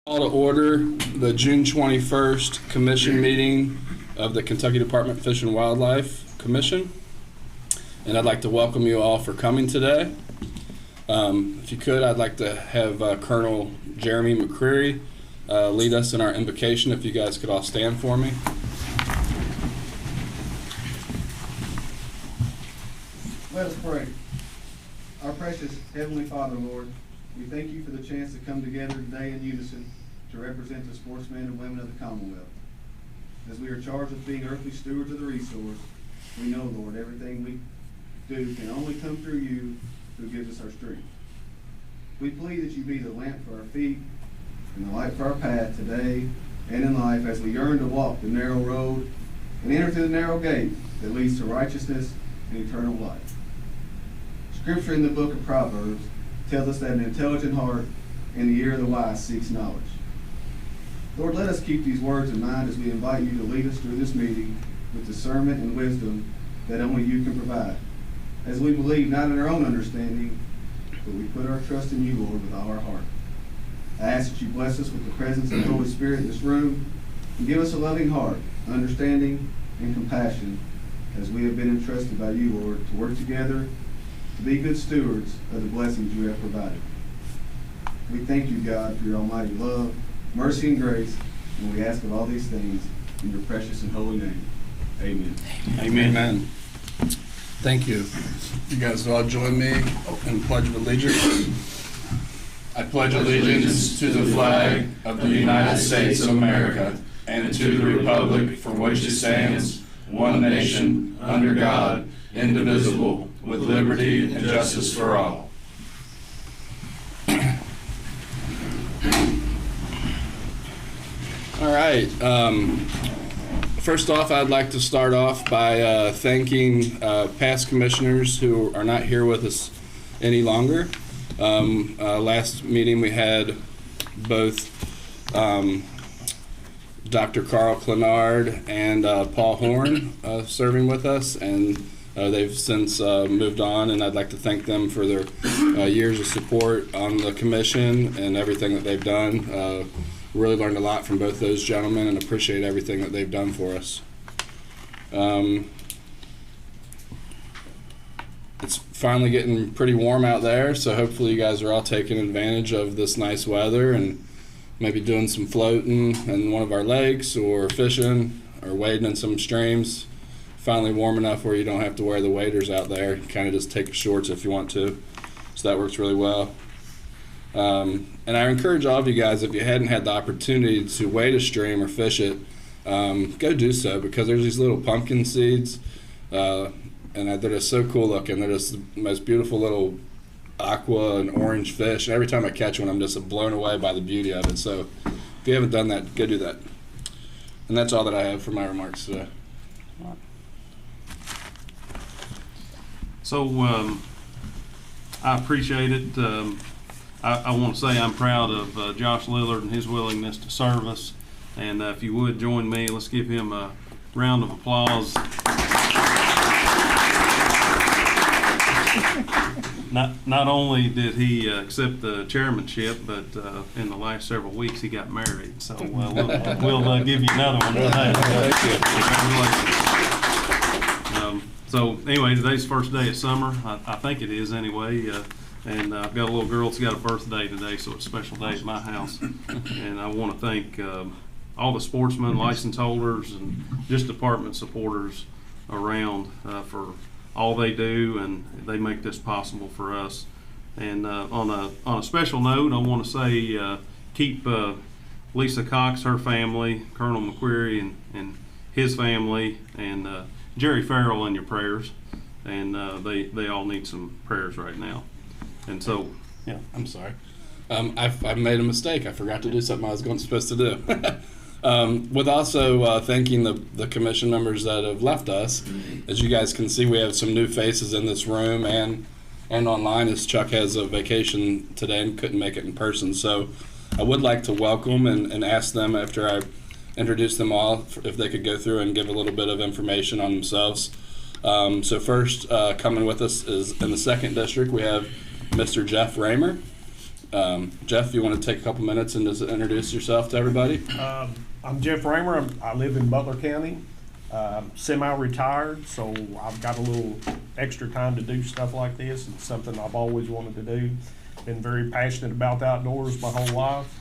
Call to order the June 21st Commission meeting of the Kentucky Department of Fish and Wildlife Commission. And I'd like to welcome you all for coming today. If you could, I'd like to have Colonel Jeremy McCreary lead us in our invocation. If you guys could all stand for me. Let us pray. Our precious Heavenly Father, Lord, we thank you for the chance to come together today in unison to represent the sportsmen and women of the Commonwealth. As we are charged with being earthly stewards of the resource, we know, Lord, everything we do can only come through you who gives us our strength. We plead that you be the lamp for our feet and the light for our path today and in life as we yearn to walk the narrow road and enter through the narrow gate that leads to righteousness and eternal life. Scripture in the book of Proverbs tells us that an intelligent heart and the ear of the wise seeks knowledge. Lord, let us keep these words in mind as we invite you to lead us through this meeting with discernment and wisdom that only you can provide. As we believe not in our own understanding, but we put our trust in you, Lord, with all our heart. I ask that you bless us with the presence of the Holy Spirit in this room and give us a loving heart, understanding, and compassion as we have been entrusted by you, Lord, to work together to be good stewards of the blessings you have provided. We thank you, God, for your almighty love, mercy, and grace, and we ask of all these things in your precious and holy name. Amen. Amen. Amen. Thank you. You guys all join me in the Pledge of Allegiance. I pledge allegiance to the flag of the United States of America and to the republic for which it stands, one nation, under God, indivisible, with liberty and justice for all. All right. First off, I'd like to start off by thanking past commissioners who are not here with us any longer. Last meeting we had both Dr. Carl Clenard and Paul Horn serving with us, and they've since moved on, and I'd like to thank them for their years of support on the commission and everything that they've done. Really learned a lot from both those gentlemen and appreciate everything that they've done for us. It's finally getting pretty warm out there, so hopefully you guys are all taking advantage of this nice weather and maybe doing some floating in one of our lakes or fishing or wading in some streams. Finally warm enough where you don't have to wear the waders out there. You kind of just take shorts if you want to. So that works really well. And I encourage all of you guys, if you hadn't had the opportunity to wade a stream or fish it, go do so, because there's these little pumpkin seeds, and they're just so cool looking. They're just the most beautiful little aqua and orange fish. And every time I catch one, I'm just blown away by the beauty of it. So if you haven't done that, go do that. And that's all that I have for my remarks today. So I appreciate it. I want to say I'm proud of Josh Lillard and his willingness to serve us. And if you would join me, let's give him a round of applause. Not only did he accept the chairmanship, but in the last several weeks he got married. So we'll give you another one today. Thank you. Congratulations. So anyway, today's the first day of summer. I think it is anyway. And I've got a little girl that's got a birthday today, so it's a special day at my house. And I want to thank all the sportsmen, license holders, and just department supporters around for all they do, and they make this possible for us. And on a special note, I want to say keep Lisa Cox, her family, Colonel McQuarrie and his family, and Jerry Farrell in your prayers. And they all need some prayers right now. And so, yeah. I'm sorry. I made a mistake. I forgot to do something I was supposed to do. With also thanking the commission members that have left us. As you guys can see, we have some new faces in this room and online, as Chuck has a vacation today and couldn't make it in person. So I would like to welcome and ask them, after I introduce them all, if they could go through and give a little bit of information on themselves. So first, coming with us is in the 2nd District, we have Mr. Jeff Raymer. Jeff, you want to take a couple minutes and just introduce yourself to everybody? I'm Jeff Raymer. I live in Butler County. Semi-retired, so I've got a little extra time to do stuff like this. It's something I've always wanted to do. Been very passionate about the outdoors my whole life.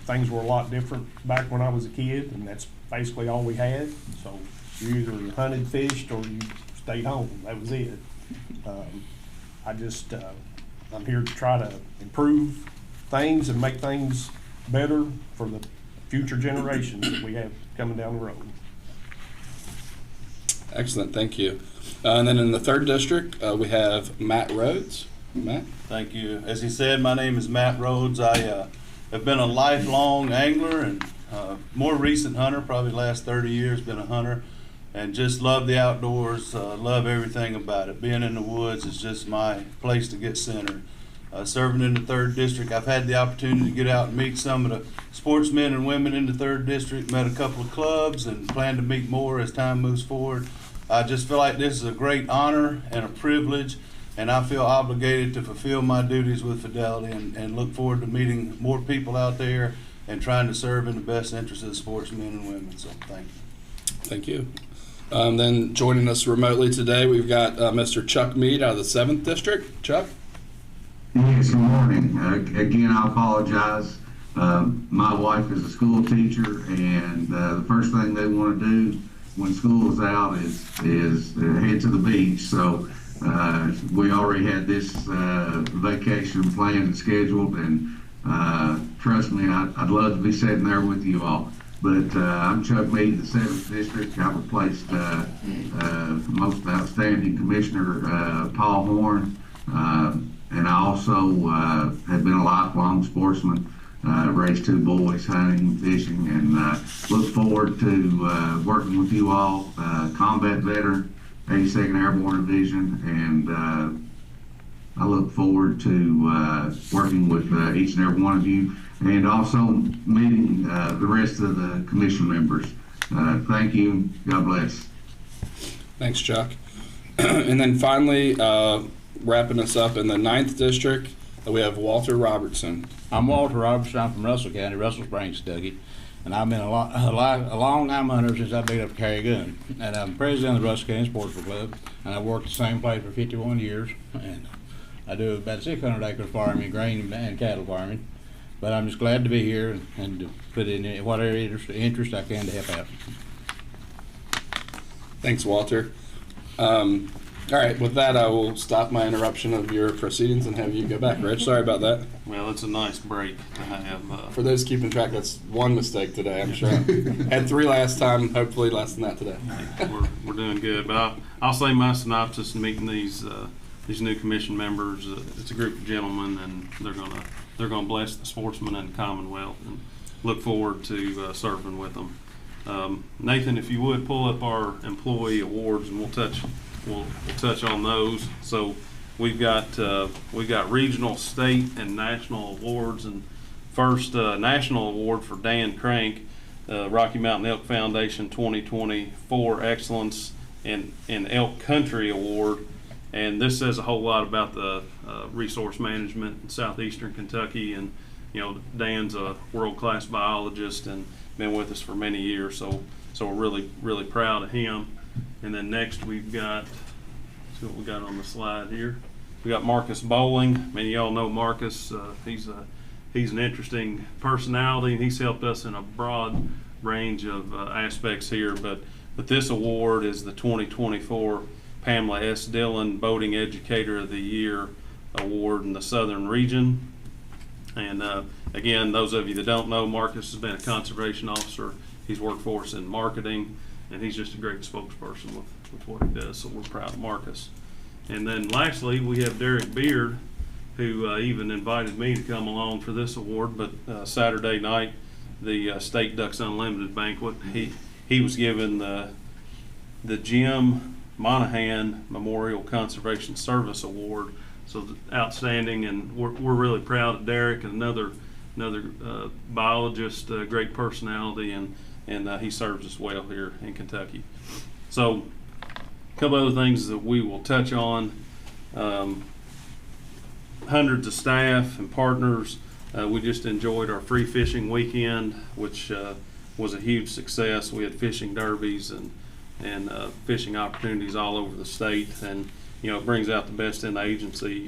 Things were a lot different back when I was a kid, and that's basically all we had. So you either hunted, fished, or you stayed home. That was it. I'm here to try to improve things and make things better for the future generations that we have coming down the road. Excellent, thank you. And then in the 3rd district, we have Matt Rhodes. Matt? Thank you. As he said, my name is Matt Rhodes. I have been a lifelong angler and more recent hunter, probably the last 30 years, been a hunter, and just love the outdoors, love everything about it. Being in the woods is just my place to get centered. Serving in the 3rd district, I've had the opportunity to get out and meet some of the sportsmen and women in the 3rd district, met a couple of clubs, and plan to meet more as time moves forward. I just feel like this is a great honor and a privilege, and I feel obligated to fulfill my duties with fidelity and look forward to meeting more people out there and trying to serve in the best interest of the sportsmen and women. So thank you. Thank you. Then joining us remotely today, we've got Mr. Chuck Mead out of the 7th district. Chuck? Yes, good morning. Again, I apologize. My wife is a school teacher, and the first thing they want to do when school is out is head to the beach. So we already had this vacation planned and scheduled, and trust me, I'd love to be sitting there with you all. But I'm Chuck Mead, the 7th district. I replaced most outstanding Commissioner Paul Horn. And I also have been a lifelong sportsman, raised 2 boys hunting, fishing, and look forward to working with you all, combat veteran, 82nd Airborne Division, and I look forward to working with each and every one of you, and also meeting the rest of the commission members. Thank you. God bless. Thanks, Chuck. And then finally, wrapping us up in the 9th district, we have Walter Robertson. I'm Walter Robertson. I'm from Russell County, Russell Springs, Kentucky, and I've been a long time hunter since I picked up to carry a gun. And I'm president of the Russell County Sportsman Club, and I've worked the same place for 51 years. And I do about 600 acres farming, grain and cattle farming. But I'm just glad to be here and to put in whatever interest I can to help out. Thanks, Walter. All right, with that, I will stop my interruption of your proceedings and have you go back. Rich, sorry about that. Well, it's a nice break to have. For those keeping track, that's 1 mistake today, I'm sure. Had 3 last time, hopefully less than that today. We're doing good, but I'll say my synopsis in meeting these new commission members. It's a group of gentlemen, and they're gonna bless the sportsmen and the Commonwealth, and look forward to serving with them. Nathan, if you would pull up our employee awards, and we'll touch on those. So we've got regional, state, and national awards. And first, national award for Dan Crank, Rocky Mountain Elk Foundation 2024 Excellence in Elk Country Award. And this says a whole lot about the resource management in southeastern Kentucky. And Dan's a world-class biologist and been with us for many years. So we're really proud of him. And then next we've got, see what we got on the slide here. We got Marcus Bowling. Many of y'all know Marcus. He's an interesting personality, and he's helped us in a broad range of aspects here. But this award is the 2024 Pamela S. Dillon Boating Educator of the Year Award in the Southern Region. And again, those of you that don't know, Marcus has been a conservation officer. He's worked for us in marketing, and he's just a great spokesperson with what he does, so we're proud of Marcus. And then lastly, we have Derek Beard, who even invited me to come along for this award, but Saturday night, the State Ducks Unlimited banquet, he was given the Jim Monahan Memorial Conservation Service Award, so outstanding, and we're really proud of Derek, and another biologist, great personality, and he serves us well here in Kentucky. So a couple other things that we will touch on. hundreds of staff and partners. We just enjoyed our free fishing weekend, which was a huge success. We had fishing derbies and fishing opportunities all over the state, and it brings out the best in the agency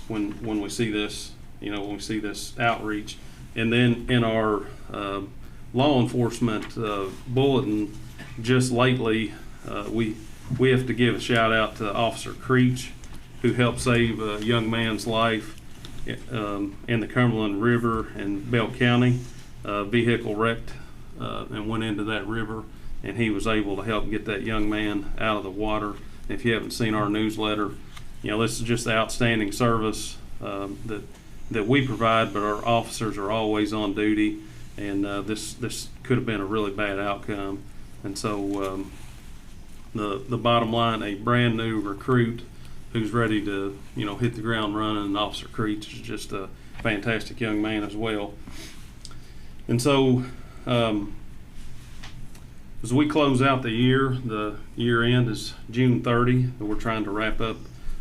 when we see this, when we see this outreach. And then in our law enforcement bulletin, just lately, we have to give a shout out to Officer Creech, who helped save a young man's life in the Cumberland River in Bell County. Vehicle wrecked and went into that river, and he was able to help get that young man out of the water. If you haven't seen our newsletter, this is just the outstanding service that we provide, but our officers are always on duty, and this could have been a really bad outcome. And so the bottom line, a brand new recruit who's ready to hit the ground running, and Officer Creech is just a fantastic young man as well. And so as we close out the year end is June 30, and we're trying to wrap up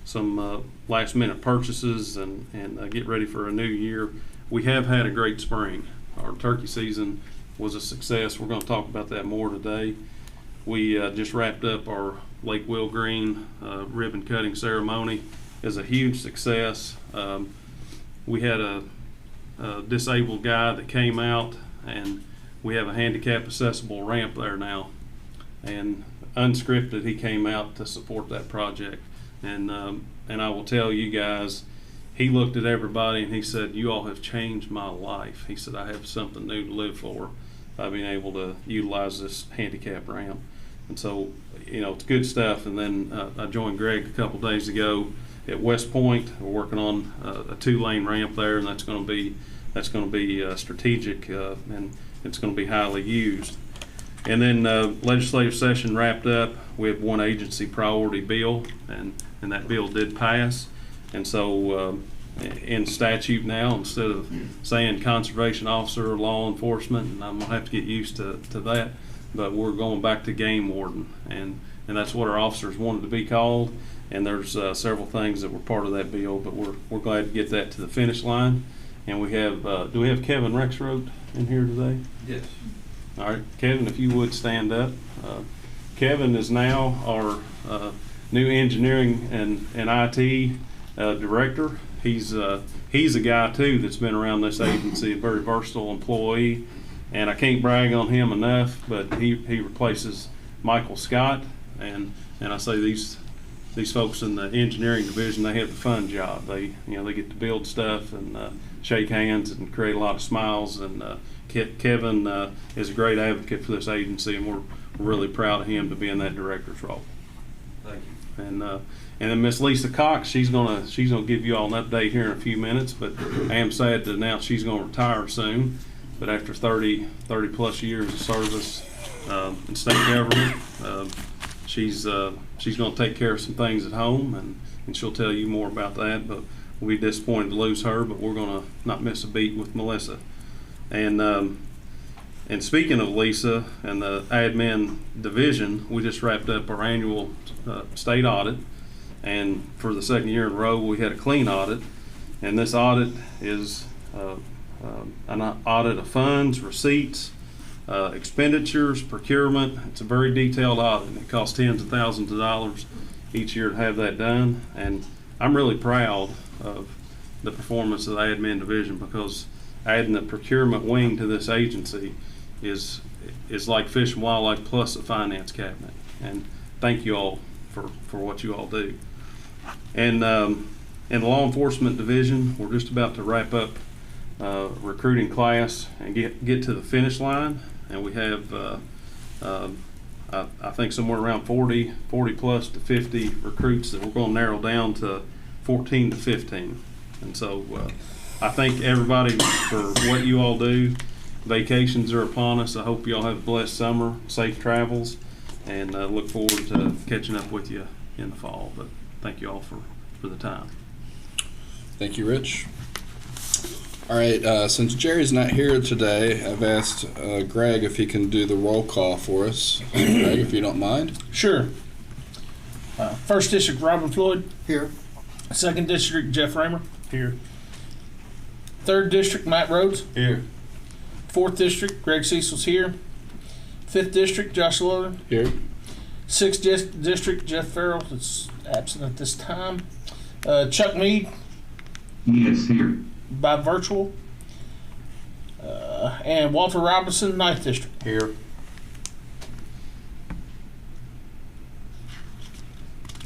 some last minute purchases and get ready for a new year. We have had a great spring. Our turkey season was a success. We're going to talk about that more today. We just wrapped up our Lake Will Green ribbon cutting ceremony. Is a huge success. We had a disabled guy that came out, and we have a handicap accessible ramp there now. And unscripted, he came out to support that project. And I will tell you guys, he looked at everybody and he said, "You all have changed my life." He said, "I have something new to live for by being able to utilize this handicap ramp." And so, it's good stuff. And then I joined Greg a couple days ago at West Point. We're working on a 2-lane ramp there, and that's going to be strategic, and it's going to be highly used. And then legislative session wrapped up. We have one agency priority bill, and that bill did pass. And so in statute now, instead of saying conservation officer or law enforcement, and I'm going to have to get used to that, but we're going back to game warden. And that's what our officers wanted to be called. And there's several things that were part of that bill, but we're glad to get that to the finish line. And we have, do we have Kevin Rexroth in here today? Yes. All right, Kevin, if you would stand up. Kevin is now our new engineering and IT director. He's a guy too that's been around this agency, a very versatile employee, and I can't brag on him enough. But he replaces Michael Scott, and I say these folks in the engineering division, they have the fun job. They get to build stuff and shake hands and create a lot of smiles. And Kevin is a great advocate for this agency, and we're really proud of him to be in that director's role. Thank you. And then Miss Lisa Cox, she's gonna give you all an update here in a few minutes. But I am sad to announce she's gonna retire soon. But after 30 plus years of service in state government, she's gonna take care of some things at home, and she'll tell you more about that. But we'll be disappointed to lose her, but we're gonna not miss a beat with Melissa. And speaking of Lisa and the admin division, we just wrapped up our annual state audit, and for the second year in a row, we had a clean audit. And this audit is an audit of funds, receipts, expenditures, procurement. It's a very detailed audit. It costs tens of thousands of dollars each year to have that done, and I'm really proud of the performance of the admin division, because adding the procurement wing to this agency is like Fish and Wildlife plus a finance cabinet. And thank you all for what you all do. And in the law enforcement division, we're just about to wrap up recruiting class and get to the finish line. And we have I think somewhere around 40 plus to 50 recruits that we're going to narrow down to 14 to 15. And so I thank everybody for what you all do. Vacations are upon us. I hope you all have a blessed summer, safe travels, and look forward to catching up with you in the fall. But thank you all for the time. Thank you, Rich. All right, since Jerry's not here today, I've asked Greg if he can do the roll call for us. Greg, if you don't mind. Sure. First District, Robin Floyd. Here. Second District, Jeff Raymer. Here. 3rd District, Matt Rhodes. Here. 4th District, Greg Cecil's here. 5th District, Josh Lillard. Here. 6th District, Jeff Farrell is absent at this time. Chuck Mead Yes, here. by virtual. And Walter Robinson, 9th District. Here.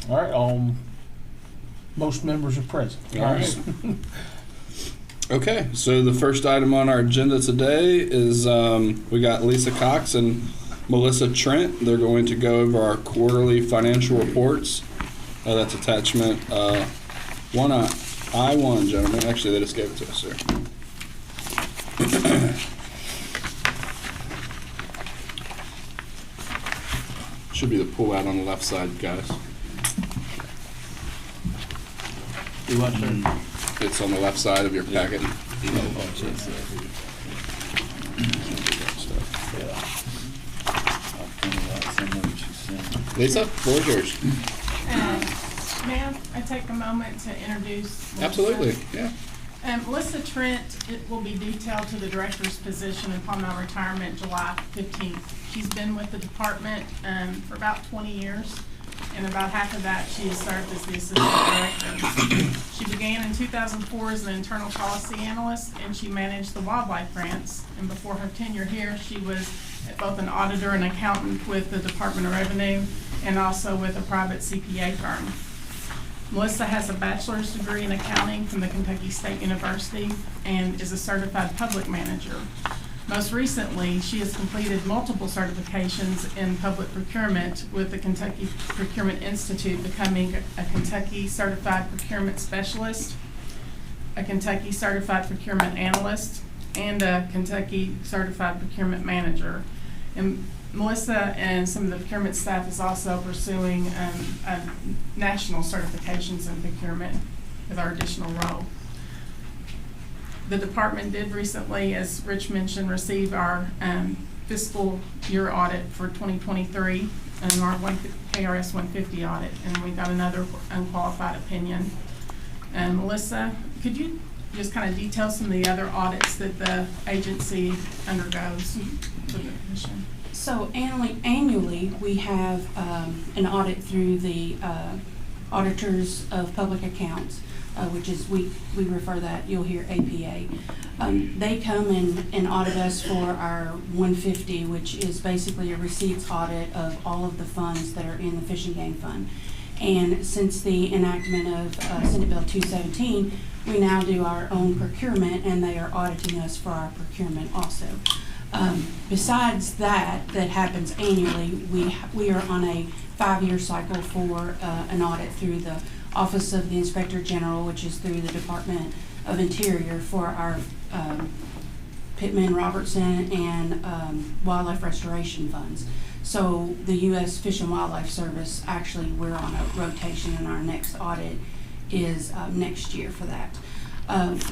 All right, most members are present. All right. Okay, so the first item on our agenda today is we got Lisa Cox and Melissa Trent. They're going to go over our quarterly financial reports. That's attachment I1, gentlemen. Actually, they just gave it to us, sir. Should be the pull out on the left side, guys. Do what, sir? It's on the left side of your packet. Lisa, floor is yours. Ma'am, I take a moment to introduce Melissa. Absolutely, yeah. Melissa Trent will be detailed to the director's position upon my retirement July 15th. She's been with the department for about 20 years, and about half of that she has served as the assistant director. She began in 2004 as an internal policy analyst, and she managed the wildlife grants. And before her tenure here, she was both an auditor and accountant with the Department of Revenue and also with a private CPA firm. Melissa has a bachelor's degree in accounting from the Kentucky State University and is a certified public manager. Most recently, she has completed multiple certifications in public procurement with the Kentucky Procurement Institute, becoming a Kentucky Certified Procurement Specialist, a Kentucky Certified Procurement Analyst, and a Kentucky Certified Procurement Manager. And Melissa and some of the procurement staff is also pursuing national certifications in procurement with our additional role. The department did recently, as Rich mentioned, receive our fiscal year audit for 2023 and our KRS 150 audit, and we got another unqualified opinion. And Melissa, could you just kind of detail some of the other audits that the agency undergoes for the commission? So annually, we have an audit through the Auditors of Public Accounts, which is, we refer that, you'll hear APA. They come and audit us for our 150, which is basically a receipts audit of all of the funds that are in the Fish and Game Fund. And since the enactment of Senate Bill 217, we now do our own procurement, and they are auditing us for our procurement also. Besides that happens annually, we are on a 5-year cycle for an audit through the Office of the Inspector General, which is through the Department of Interior, for our Pittman Robertson and wildlife restoration funds. So the U.S. Fish and Wildlife Service, actually, we're on a rotation, and our next audit is next year for that.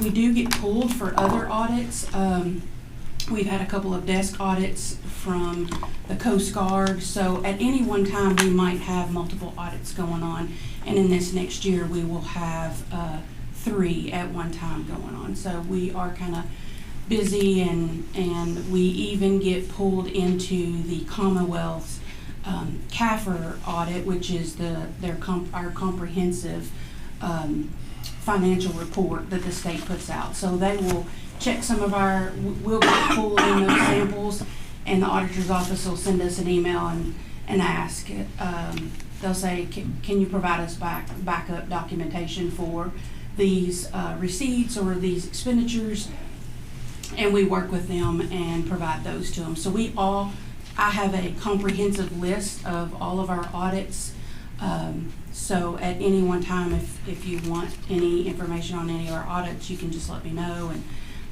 We do get pulled for other audits. We've had a couple of desk audits from the Coast Guard, so at any one time we might have multiple audits going on, and in this next year we will have 3 at one time going on. So we are kind of busy, and we even get pulled into the Commonwealth's CAFR audit, which is our comprehensive financial report that the state puts out. So they will check some of we'll get pulled in those samples, and the auditor's office will send us an email and ask. They'll say, can you provide us backup documentation for these receipts or these expenditures? And we work with them and provide those to them. So I have a comprehensive list of all of our audits. So at any one time, if you want any information on any of our audits, you can just let me know, and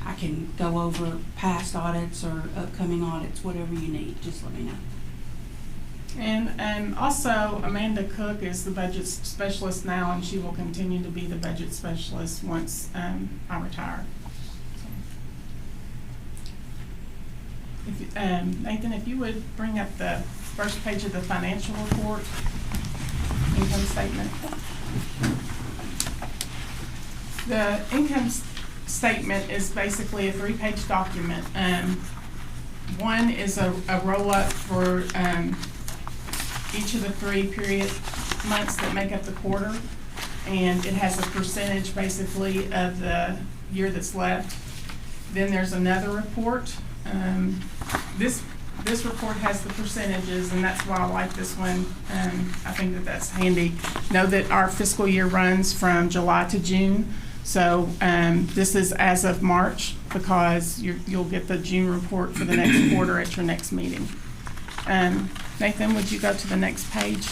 I can go over past audits or upcoming audits, whatever you need, just let me know. And also, Amanda Cook is the budget specialist now, and she will continue to be the budget specialist once I retire. Nathan, if you would bring up the first page of the financial report, income statement. The statement is basically a 3-page document. One is a roll-up for each of the 3 period months that make up the quarter, and it has a percentage basically of the year that's left. Then there's another report. This report has the percentages, and that's why I like this one. I think that that's handy. Know that our fiscal year runs from July to June. So this is as of March, because you'll get the June report for the next quarter at your next meeting. Nathan, would you go to the next page?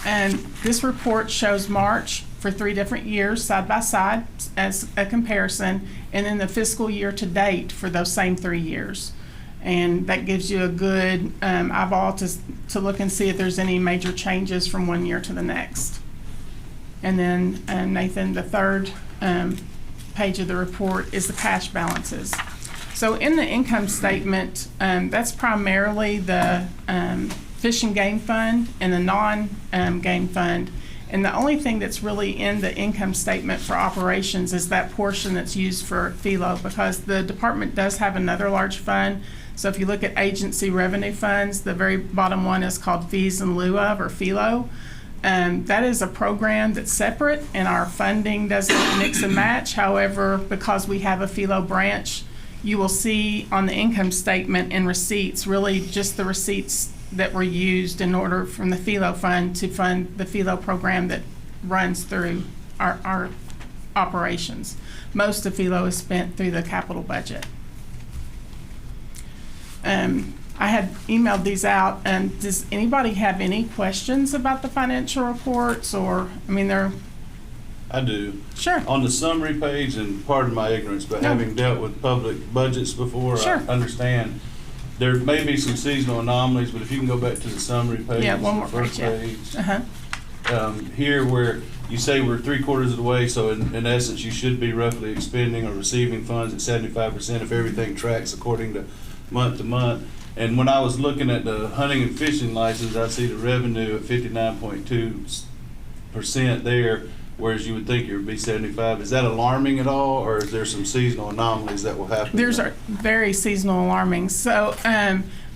And this report shows March for 3 different years side by side as a comparison, and then the fiscal year to date for those same 3 years. And that gives you a good eyeball to look and see if there's any major changes from one year to the next. And then Nathan, the third page of the report is the cash balances. So in the income statement, that's primarily the fish and game fund and the non-game fund. And the only thing that's really in the income statement for operations is that portion that's used for philo, because the department does have another large fund. So if you look at agency revenue funds, the very bottom one is called fees in lieu of, or philo. That is a program that's separate, and our funding doesn't mix and match. However, because we have a philo branch, you will see on the income statement and receipts, really just the receipts that were used in order from the philo fund to fund the philo program that runs through our operations. Most of philo is spent through the capital budget. I had emailed these out, and does anybody have any questions about the financial reports? Or, I mean, they're... I do. Sure. On the summary page, and pardon my ignorance, but No. having dealt with public budgets before, Sure. I understand there may be some seasonal anomalies, but if you can go back to the summary page, Yeah, one more the first page, yeah. page. Here where you say we're 3/4 of the way, so in essence, you should be roughly expending or receiving funds at 75% if everything tracks according to month. And when I was looking at the hunting and fishing license, I see the revenue at 59.2% there, whereas you would think it would be 75. Is that alarming at all, or is there some seasonal anomalies that will happen? There's a very seasonal alarming. So,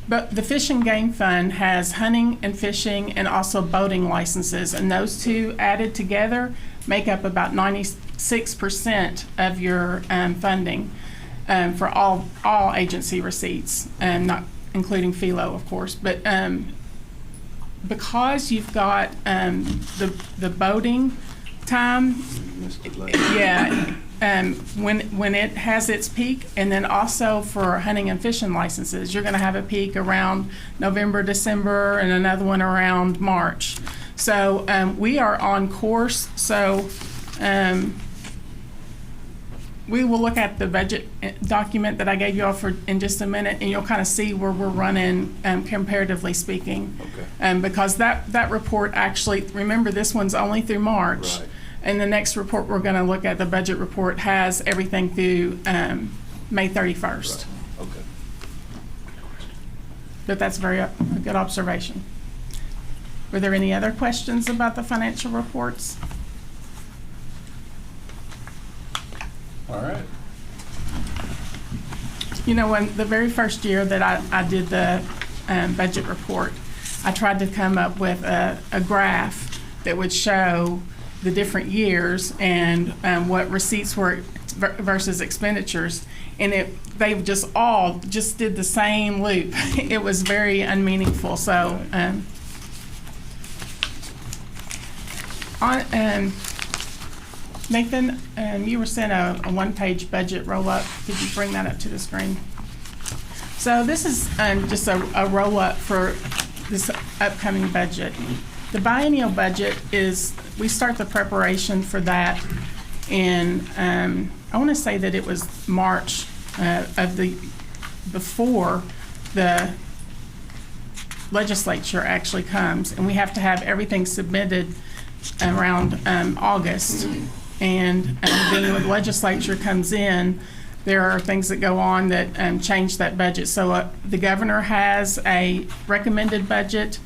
but the Fish and Game Fund has hunting and fishing and also boating licenses, and those two added together make up about 96% of your funding for all agency receipts, not including philo, of course. But because you've got the boating time, yeah, when it has its peak, and then also for hunting and fishing licenses, you're going to have a peak around November, December, and another one around March. So we are on course. So we will look at the budget document that I gave you all in just a minute, and you'll kind of see where we're running comparatively speaking. Okay. Because that report actually, remember, this one's only through March. Right. And the next report we're going to look at, the budget report, has everything through May 31st. Right. Okay. But that's a good observation. Were there any other questions about the financial reports? All right. You know, when the very first year that I did the budget report, I tried to come up with a graph that would show the different years and what receipts were versus expenditures, and they just all did the same loop. It was very unmeaningful. So Nathan, you were sent a one-page budget roll-up. Could you bring that up to the screen? So this is just a roll-up for this upcoming budget. The biennial budget is, we start the preparation for that in, I want to say that it was March before the legislature actually comes, and we have to have everything submitted around August. And then when the legislature comes in, there are things that go on that change that budget. So the governor has a recommended budget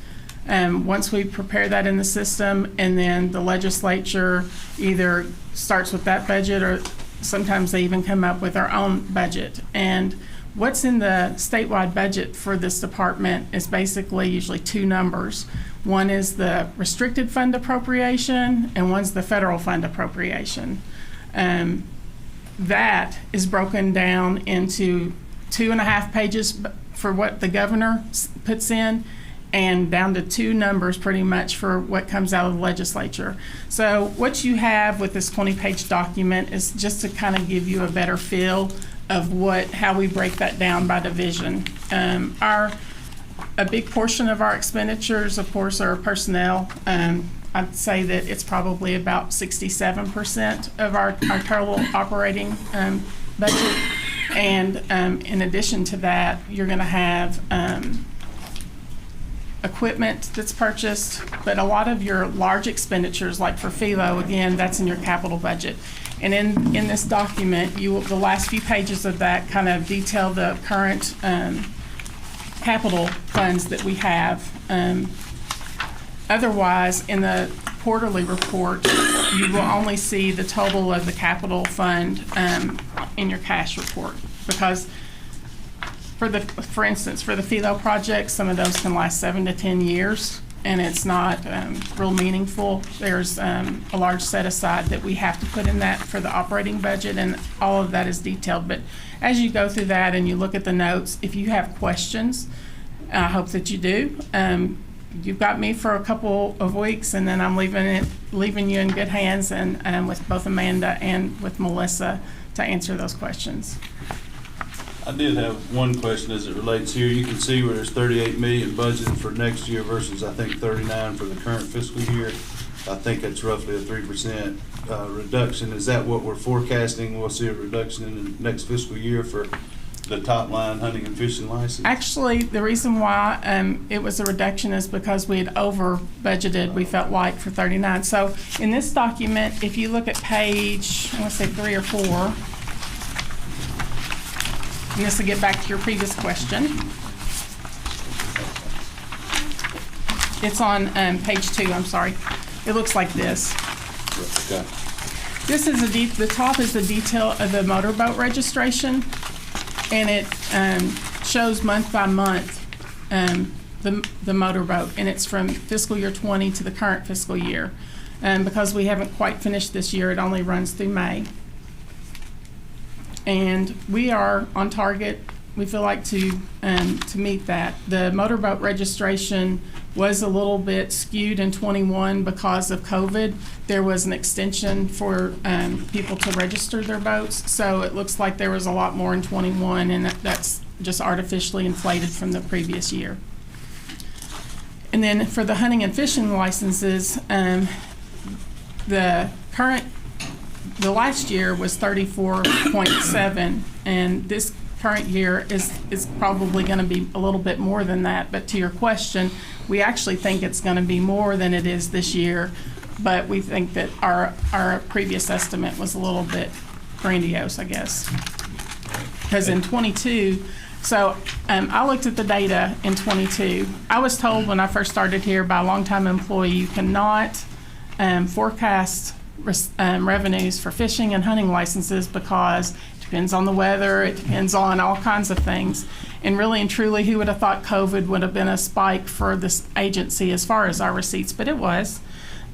Once we prepare that in the system, and then the legislature either starts with that budget, or sometimes they even come up with our own budget. And what's in the statewide budget for this department is basically usually two numbers. One is the restricted fund appropriation, and one's the federal fund appropriation. That is broken down into 2.5 pages for what the governor puts in, and down to two numbers pretty much for what comes out of the legislature. So what you have with this 20-page document is just to kind of give you a better feel of how we break that down by division. A big portion of our expenditures, of course, are personnel. I'd say that it's probably about 67% of our total operating budget. And in addition to that, you're going to have equipment that's purchased, but a lot of your large expenditures, like for philo, again, that's in your capital budget. And in this document, the last few pages of that kind of detail the current capital funds that we have. Otherwise, in the quarterly report, you will only see the total of the capital fund in your cash report, because for instance, for the philo project, some of those can last 7 to 10 years, and it's not real meaningful. There's a large set aside that we have to put in that for the operating budget, and all of that is detailed. But as you go through that and you look at the notes, if you have questions, I hope that you do. You've got me for a couple of weeks, and then I'm leaving you in good hands, and with both Amanda and with Melissa to answer those questions. I did have one question as it relates here. You can see where there's 38 million budgeted for next year versus I think 39 for the current fiscal year. I think it's roughly a 3% reduction. Is that what we're forecasting? We'll see a reduction in the next fiscal year for the top line hunting and fishing license? Actually, the reason why it was a reduction is because we had over budgeted, we felt like, for 39. So in this document, if you look at page, I want to say 3 or 4, and this will get back to your previous question. It's on page 2, I'm sorry. It looks like this. Okay. This is the top is the detail of the motorboat registration, and it shows month by month the motorboat, and it's from fiscal year 20 to the current fiscal year. And because we haven't quite finished this year, it only runs through May. And we are on target, we feel like, to meet that. The motorboat registration was a little bit skewed in 21 because of COVID. There was an extension for people to register their boats, so it looks like there was a lot more in 21, and that's just artificially inflated from the previous year. And then for the hunting and fishing licenses, the last year was 34.7, and this current year is probably going to be a little bit more than that. But to your question, we actually think it's going to be more than it is this year, but we think that our previous estimate was a little bit grandiose, I guess. Because in 22, so I looked at the data in 22. I was told when I first started here by a longtime employee, you cannot forecast revenues for fishing and hunting licenses because it depends on the weather, it depends on all kinds of things. And really and truly, who would have thought COVID would have been a spike for this agency as far as our receipts, but it was.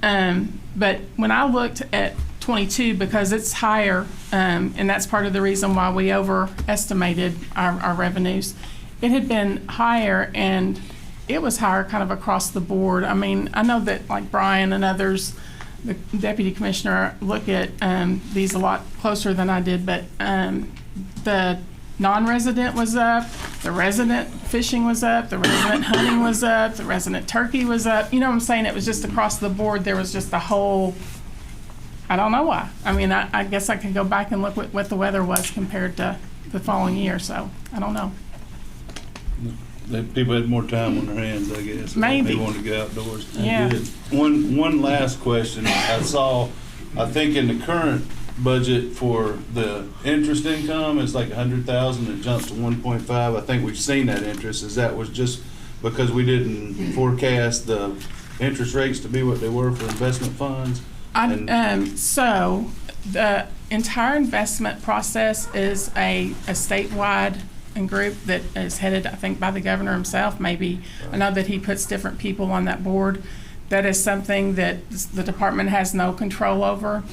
But when I looked at 22, because it's higher, and that's part of the reason why we overestimated our revenues, it had been higher, and it was higher kind of across the board. I mean, I know that like Brian and others, the deputy commissioner, look at these a lot closer than I did, but the non-resident was up, the resident fishing was up, the resident hunting was up, the resident turkey was up. You know what I'm saying? It was just across the board. There was just a whole, I don't know why. I mean, I guess I could go back and look what the weather was compared to the following year, so I don't know. People had more time on their hands, I guess. Maybe. They wanted to get outdoors. Yeah. Good. One last question. I saw, I think in the current budget for the interest income, it's like 100,000. It jumps to 1.5. I think we've seen that interest. Is that was just because we didn't forecast the interest rates to be what they were for investment funds. So the entire investment process is a statewide group that is headed, I think, by the governor himself, maybe. I know that he puts different people on that board. That is something that the department has no control over.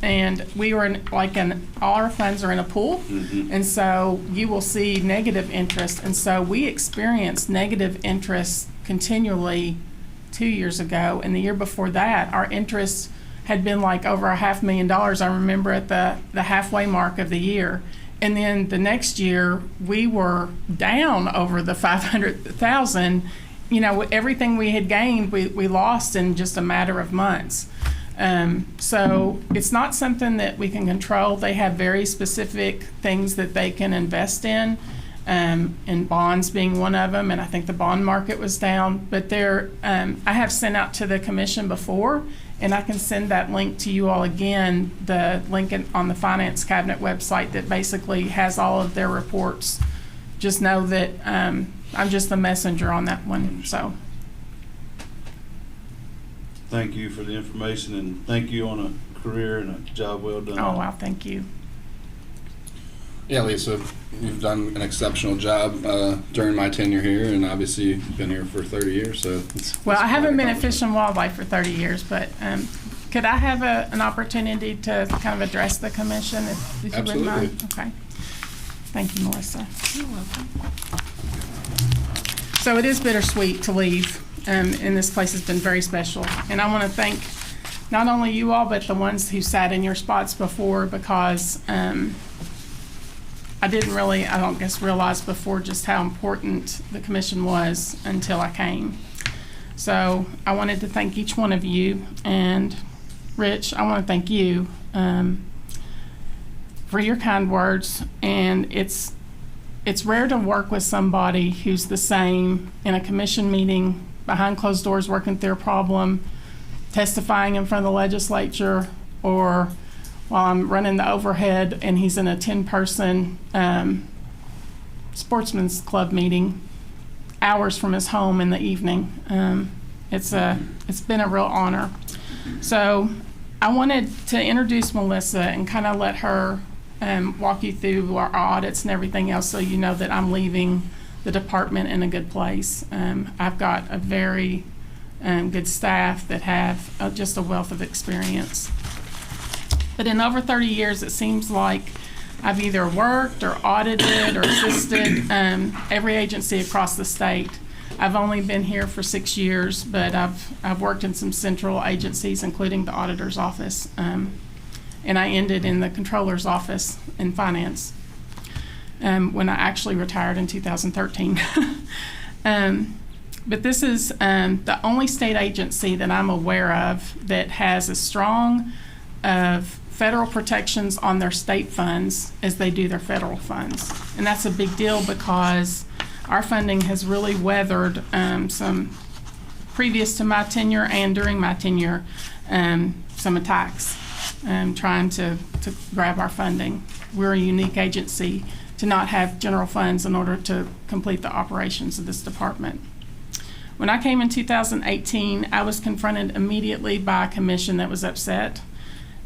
And we were all our funds are in a pool. And so you will see negative interest. And so we experienced negative interest continually 2 years ago. And the year before that, our interest had been like over $500,000, I remember, at the halfway mark of the year. And then the next year, we were down over the 500,000. You know, everything we had gained, we lost in just a matter of months. So it's not something that we can control. They have very specific things that they can invest in, and bonds being one of them. And I think the bond market was down. But I have sent out to the commission before, and I can send that link to you all again, the link on the Finance Cabinet website that basically has all of their reports. Just know that I'm just the messenger on that one. So. Thank you for the information, and thank you on a career and a job well done. Oh, wow, thank you. Yeah, Lisa, you've done an exceptional job during my tenure here, and obviously you've been here for 30 years. So I haven't been at Fish and Wildlife for 30 years, but could I have an opportunity to kind of address the commission, if you wouldn't mind? Okay. Thank you, Melissa. You're welcome. So it is bittersweet to leave, and this place has been very special. And I want to thank not only you all, but the ones who sat in your spots before, because I didn't really, I don't guess, realize before just how important the commission was until I came. So I wanted to thank each one of you. And Rich, I want to thank you for your kind words. And it's rare to work with somebody who's the same in a commission meeting, behind closed doors, working through a problem, testifying in front of the legislature, or while I'm running the overhead and he's in a 10-person sportsman's club meeting hours from his home in the evening. It's been a real honor. So I wanted to introduce Melissa and kind of let her walk you through our audits and everything else, so you know that I'm leaving the department in a good place. I've got a very good staff that have just a wealth of experience. But in over 30 years, it seems like I've either worked or audited or assisted every agency across the state. I've only been here for 6 years, but I've worked in some central agencies, including the auditor's office, and I ended in the controller's office in finance when I actually retired in 2013. But this is the only state agency that I'm aware of that has as strong of federal protections on their state funds as they do their federal funds. And that's a big deal because our funding has really weathered some previous to my tenure and during my tenure, some attacks trying to grab our funding. We're a unique agency to not have general funds in order to complete the operations of this department. When I came in 2018, I was confronted immediately by a commission that was upset.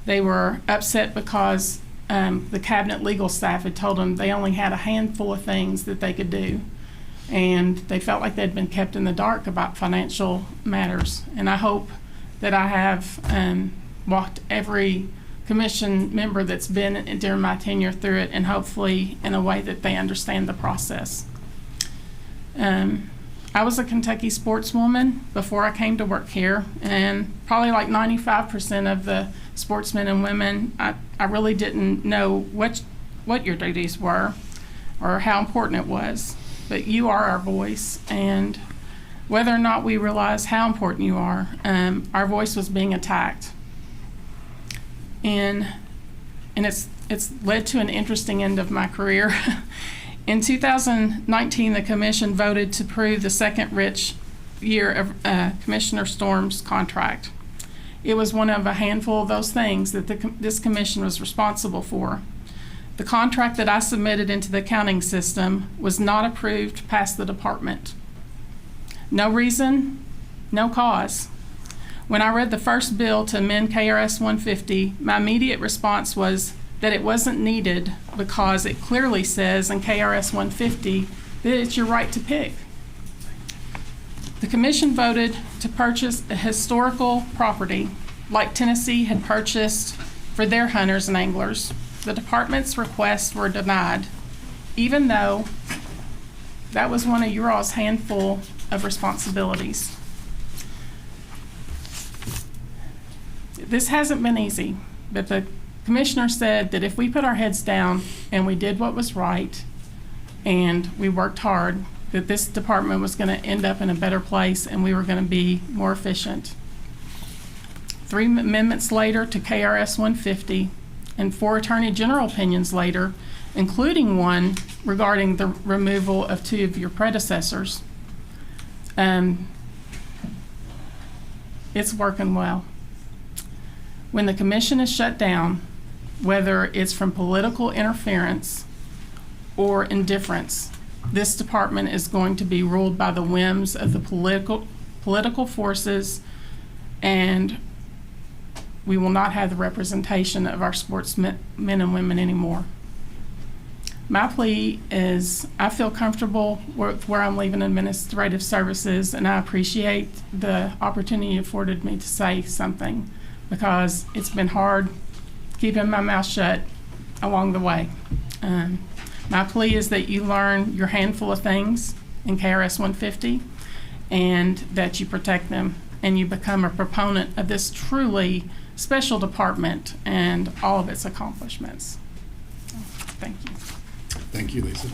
They were upset because the cabinet legal staff had told them they only had a handful of things that they could do. And they felt like they'd been kept in the dark about financial matters. And I hope that I have walked every commission member that's been during my tenure through it, and hopefully in a way that they understand the process. I was a Kentucky sportswoman before I came to work here, and probably like 95% of the sportsmen and women, I really didn't know what your duties were or how important it was. But you are our voice, and whether or not we realize how important you are, our voice was being attacked. And it's led to an interesting end of my career. In 2019, the commission voted to approve the second rich year of Commissioner Storm's contract. It was one of a handful of those things that this commission was responsible for. The contract that I submitted into the accounting system was not approved past the department. No reason, no cause. When I read the first bill to amend KRS 150, my immediate response was that it wasn't needed because it clearly says in KRS 150 that it's your right to pick. The commission voted to purchase a historical property like Tennessee had purchased for their hunters and anglers. The department's requests were denied, even though that was one of your all's handful of responsibilities. This hasn't been easy, but the commissioner said that if we put our heads down and we did what was right and we worked hard, that this department was going to end up in a better place and we were going to be more efficient. 3 amendments later to KRS 150 and 4 Attorney General opinions later, including one regarding the removal of 2 of your predecessors, it's working well. When the commission is shut down, whether it's from political interference or indifference, this department is going to be ruled by the whims of the political forces, and we will not have the representation of our sportsmen and women anymore. My plea is I feel comfortable with where I'm leaving administrative services, and I appreciate the opportunity afforded me to say something, because it's been hard keeping my mouth shut along the way. My plea is that you learn your handful of things in KRS 150 and that you protect them and you become a proponent of this truly special department and all of its accomplishments. Thank you. Thank you, Lisa.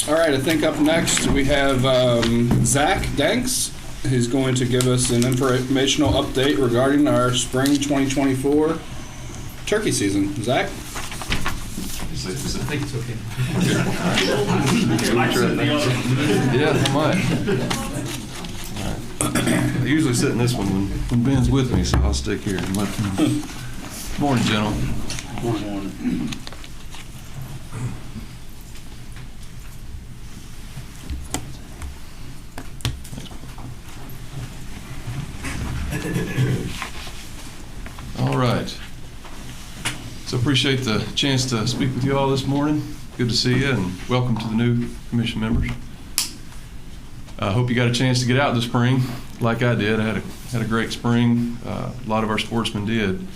All right, I think up next we have Zach Danks, who's going to give us an informational update regarding our spring 2024 turkey season. Zach? I think it's okay. Yeah, I might. I usually sit in this one when Ben's with me, so I'll stick here. Morning, gentlemen. Morning. All right. So appreciate the chance to speak with you all this morning. Good to see you, and welcome to the new commission members. I hope you got a chance to get out this spring like I did. I had a great spring. A lot of our sportsmen did.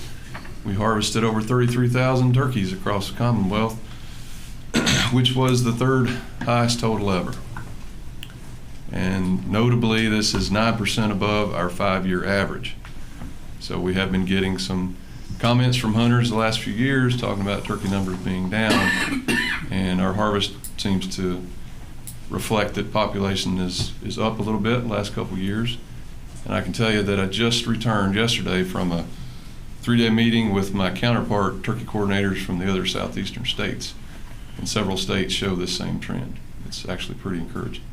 We harvested over 33,000 turkeys across the Commonwealth, which was the 3rd highest total ever. And notably, this is 9% above our 5-year average. So we have been getting some comments from hunters the last few years talking about turkey numbers being down, and our harvest seems to reflect that population is up a little bit in the last couple of years. And I can tell you that I just returned yesterday from a 3-day meeting with my counterpart turkey coordinators from the other southeastern states, and several states show this same trend. It's actually pretty encouraging.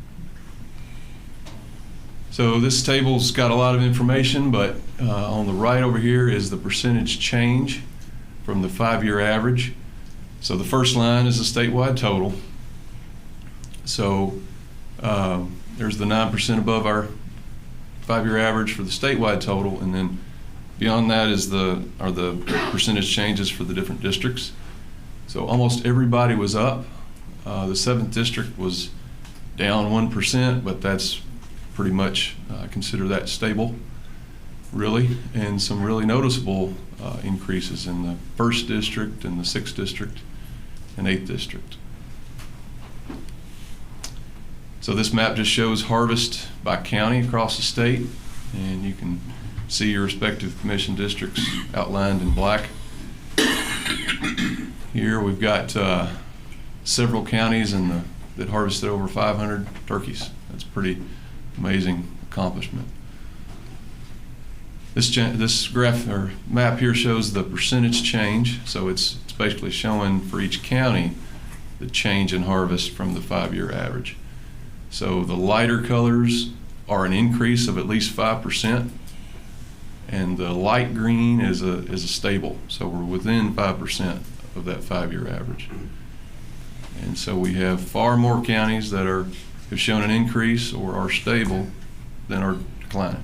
So this table's got a lot of information, but on the right over here is the percentage change from the 5-year average. So the first line is the statewide total. So there's the 9% above our 5-year average for the statewide total, and then beyond that are the percentage changes for the different districts. So almost everybody was up. The 7th district was down 1%, but that's pretty much consider that stable, really, and some really noticeable increases in the 1st district and the 6th district and 8th district. So this map just shows harvest by county across the state, and you can see your respective commission districts outlined in black. Here we've got several counties that harvested over 500 turkeys. That's pretty amazing accomplishment. This graph or map here shows the percentage change, so it's basically showing for each county the change in harvest from the 5-year average. So the lighter colors are an increase of at least 5%, and the light green is a stable. So we're within 5% of that 5-year average. And so we have far more counties that have shown an increase or are stable than are declining.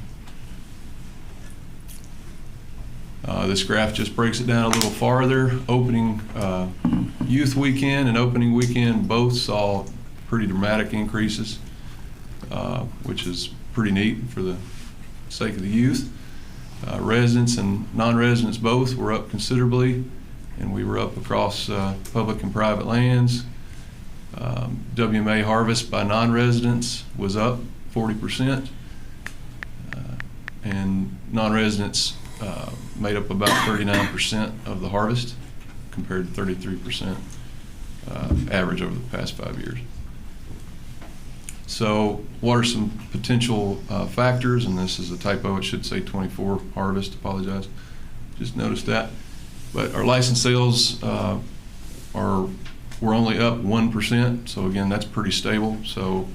This graph just breaks it down a little farther. Opening youth weekend and opening weekend both saw pretty dramatic increases, which is pretty neat for the sake of the youth. Residents and non-residents both were up considerably, and we were up across public and private lands. WMA harvest by non-residents was up 40%, and non-residents made up about 39% of the harvest compared to 33% average over the past 5 years. So what are some potential factors? And this is a typo, it should say 24 harvest, apologize, just noticed that. But our license sales we're only up 1%, so again, that's pretty stable. So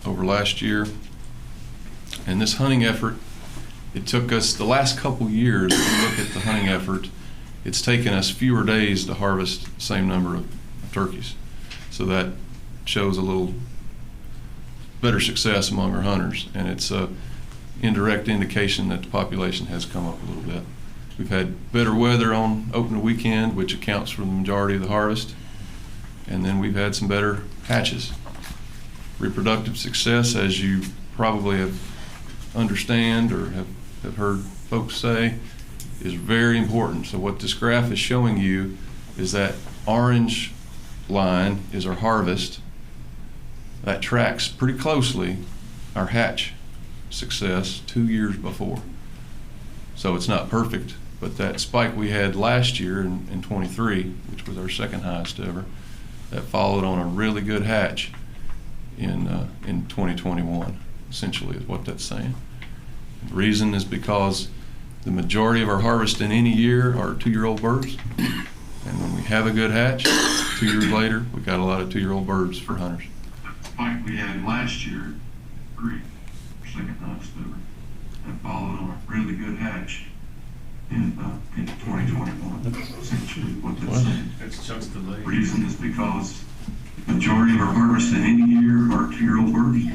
over last year. And this hunting effort, it took us the last couple years, if you look at the hunting effort, it's taken us fewer days to harvest the same number of turkeys. So that shows a little better success among our hunters, and it's a indirect indication that the population has come up a little bit. We've had better weather on opening weekend, which accounts for the majority of the harvest, and then we've had some better hatches. Reproductive success, as you probably have understand or have heard folks say, is very important. So what this graph is showing you is that orange line is our harvest. That tracks pretty closely our hatch success 2 years before. So it's not perfect, but that spike we had last year in 23, which was our second highest ever, that followed on a really good hatch in 2021, essentially is what that's saying. The reason is because the majority of our harvest in any year are 2-year-old birds. And when we have a good hatch, 2 years later, we got a lot of 2-year-old birds for hunters. Like we had last year, great, second highest ever, and followed on a really good hatch in 2021. That's essentially what that's saying. It's just the late. Reason is because the majority of our harvest in any year are 2-year-old birds.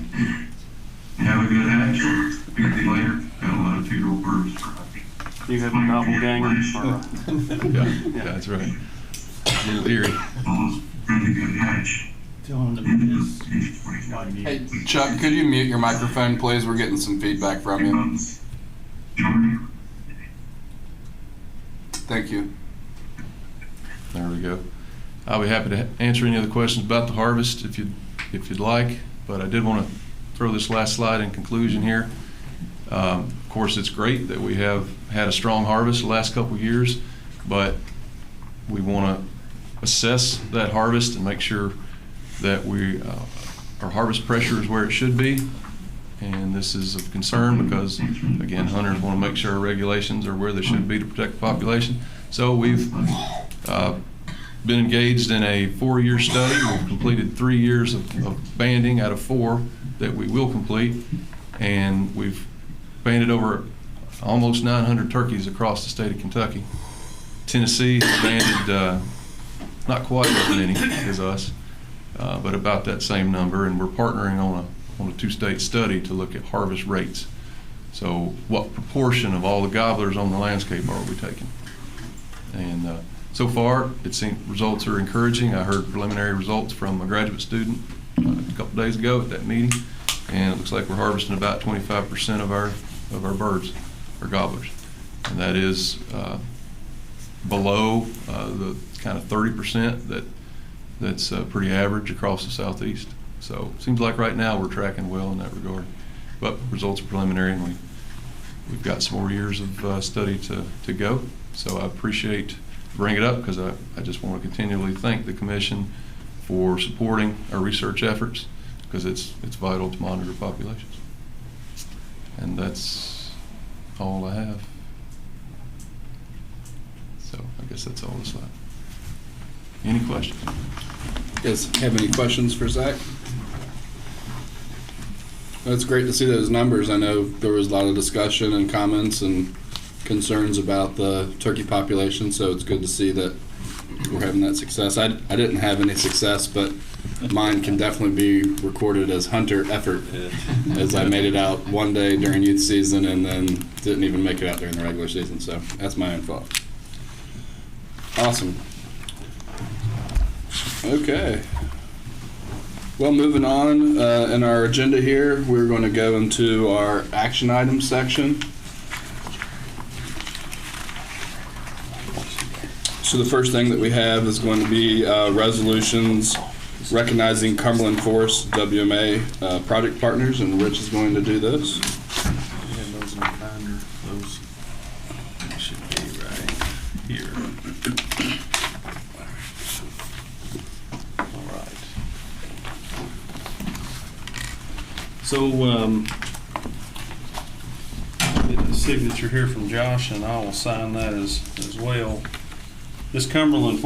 Have a good hatch, 50 later, got a lot of 2-year-old birds for hunting. You have a double ganger? Yeah, that's right. A little eerie. Really good hatch. Hey, Chuck, could you mute your microphone, please? We're getting some feedback from you. Thank you. There we go. I'll be happy to answer any other questions about the harvest if you'd like, but I did want to throw this last slide in conclusion here. Of course, it's great that we have had a strong harvest the last couple of years, but we want to assess that harvest and make sure that our harvest pressure is where it should be. And this is of concern because, again, hunters want to make sure our regulations are where they should be to protect the population. So we've been engaged in a 4-year study. We've completed 3 years of banding out of 4 that we will complete, and we've banded over almost 900 turkeys across the state of Kentucky. Tennessee has banded not quite as many as us, but about that same number, and we're partnering on a 2-state study to look at harvest rates. So what proportion of all the gobblers on the landscape are we taking? And so far, it seems results are encouraging. I heard preliminary results from a graduate student a couple days ago at that meeting, and it looks like we're harvesting about 25% of our birds, our gobblers, and that is below the kind of 30% that's pretty average across the southeast. So it seems like right now we're tracking well in that regard, but results are preliminary, and we've got some more years of study to go. So I appreciate bring it up because I just want to continually thank the Commission for supporting our research efforts, because it's vital to monitor populations. And that's all I have. So I guess that's all the slide. Any questions? You guys have any questions for Zach? Well, it's great to see those numbers. I know there was a lot of discussion and comments and concerns about the turkey population, so it's good to see that we're having that success. I didn't have any success, but mine can definitely be recorded as hunter effort, as I made it out one day during youth season and then didn't even make it out during the regular season, so that's my own fault. Awesome. Okay. Well, moving on in our agenda here, we're going to go into our action items section. So the first thing that we have is going to be resolutions recognizing Cumberland Forest WMA project partners, and Rich is going to do this. And those in the binder, those should be right here. All right. So, get the signature here from Josh, and I will sign that as well. This Cumberland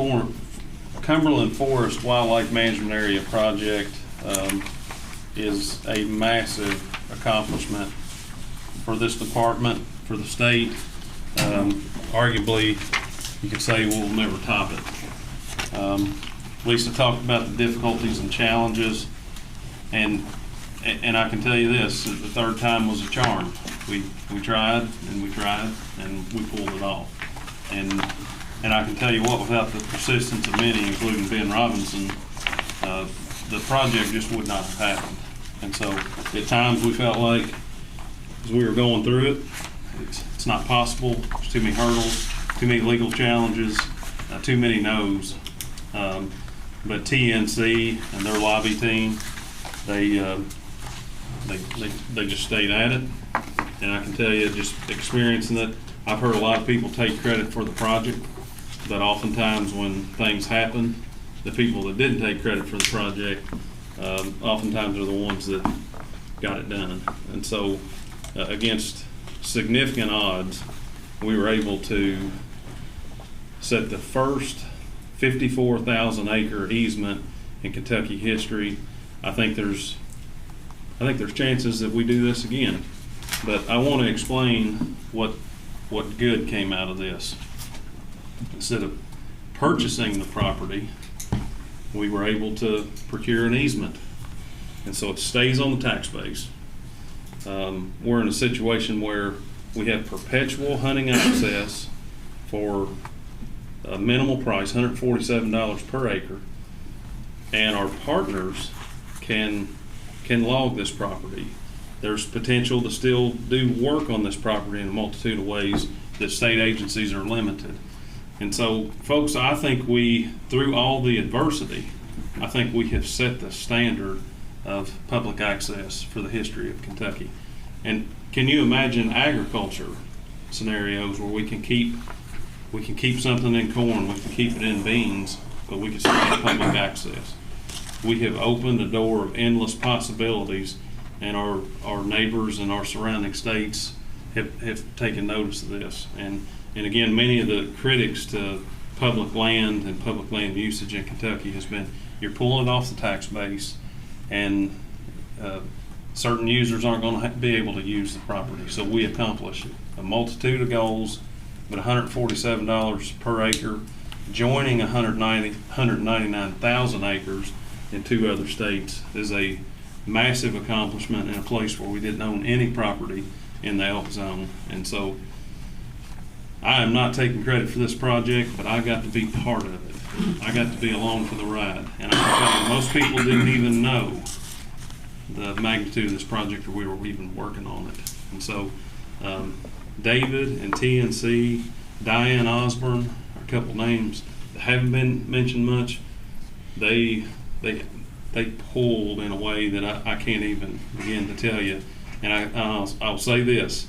Forest Wildlife Management Area project is a massive accomplishment for this department, for the state. Arguably, you could say we'll never top it. Lisa talked about the difficulties and challenges, and I can tell you this: the third time was a charm. We tried and we tried and we pulled it off. And I can tell you what, without the persistence of many, including Ben Robinson, the project just would not have happened. And so at times we felt like, as we were going through it, it's not possible. There's too many hurdles, too many legal challenges, too many no's. But TNC and their lobby team, they just stayed at it. And I can tell you, just experiencing it, I've heard a lot of people take credit for the project, but oftentimes when things happen, the people that didn't take credit for the project, oftentimes are the ones that got it done. And so, against significant odds, we were able to set the first 54,000 acre easement in Kentucky history. I think there's chances that we do this again, but I want to explain what good came out of this. Instead of purchasing the property, we were able to procure an easement, and so it stays on the tax base. We're in a situation where we have perpetual hunting access for a minimal price, $147 per acre, and our partners can log this property. There's potential to still do work on this property in a multitude of ways that state agencies are limited. And so, folks, I think through all the adversity, I think we have set the standard of public access for the history of Kentucky. And can you imagine agriculture scenarios where we can keep something in corn, we can keep it in beans, but we can still have public access? We have opened a door of endless possibilities, and our neighbors and our surrounding states have taken notice of this. And again, many of the critics to public land and public land usage in Kentucky has been, you're pulling it off the tax base, and certain users aren't going to be able to use the property. So we accomplish a multitude of goals, but $147 per acre, joining 199,000 acres in 2 other states is a massive accomplishment in a place where we didn't own any property in the elk zone. And so I am not taking credit for this project, but I got to be part of it. I got to be along for the ride. And I can tell you, most people didn't even know the magnitude of this project, or we were even working on it. And so David and TNC, Diane Osborne, are a couple names that haven't been mentioned much. They pulled in a way that I can't even begin to tell you. And I'll say this: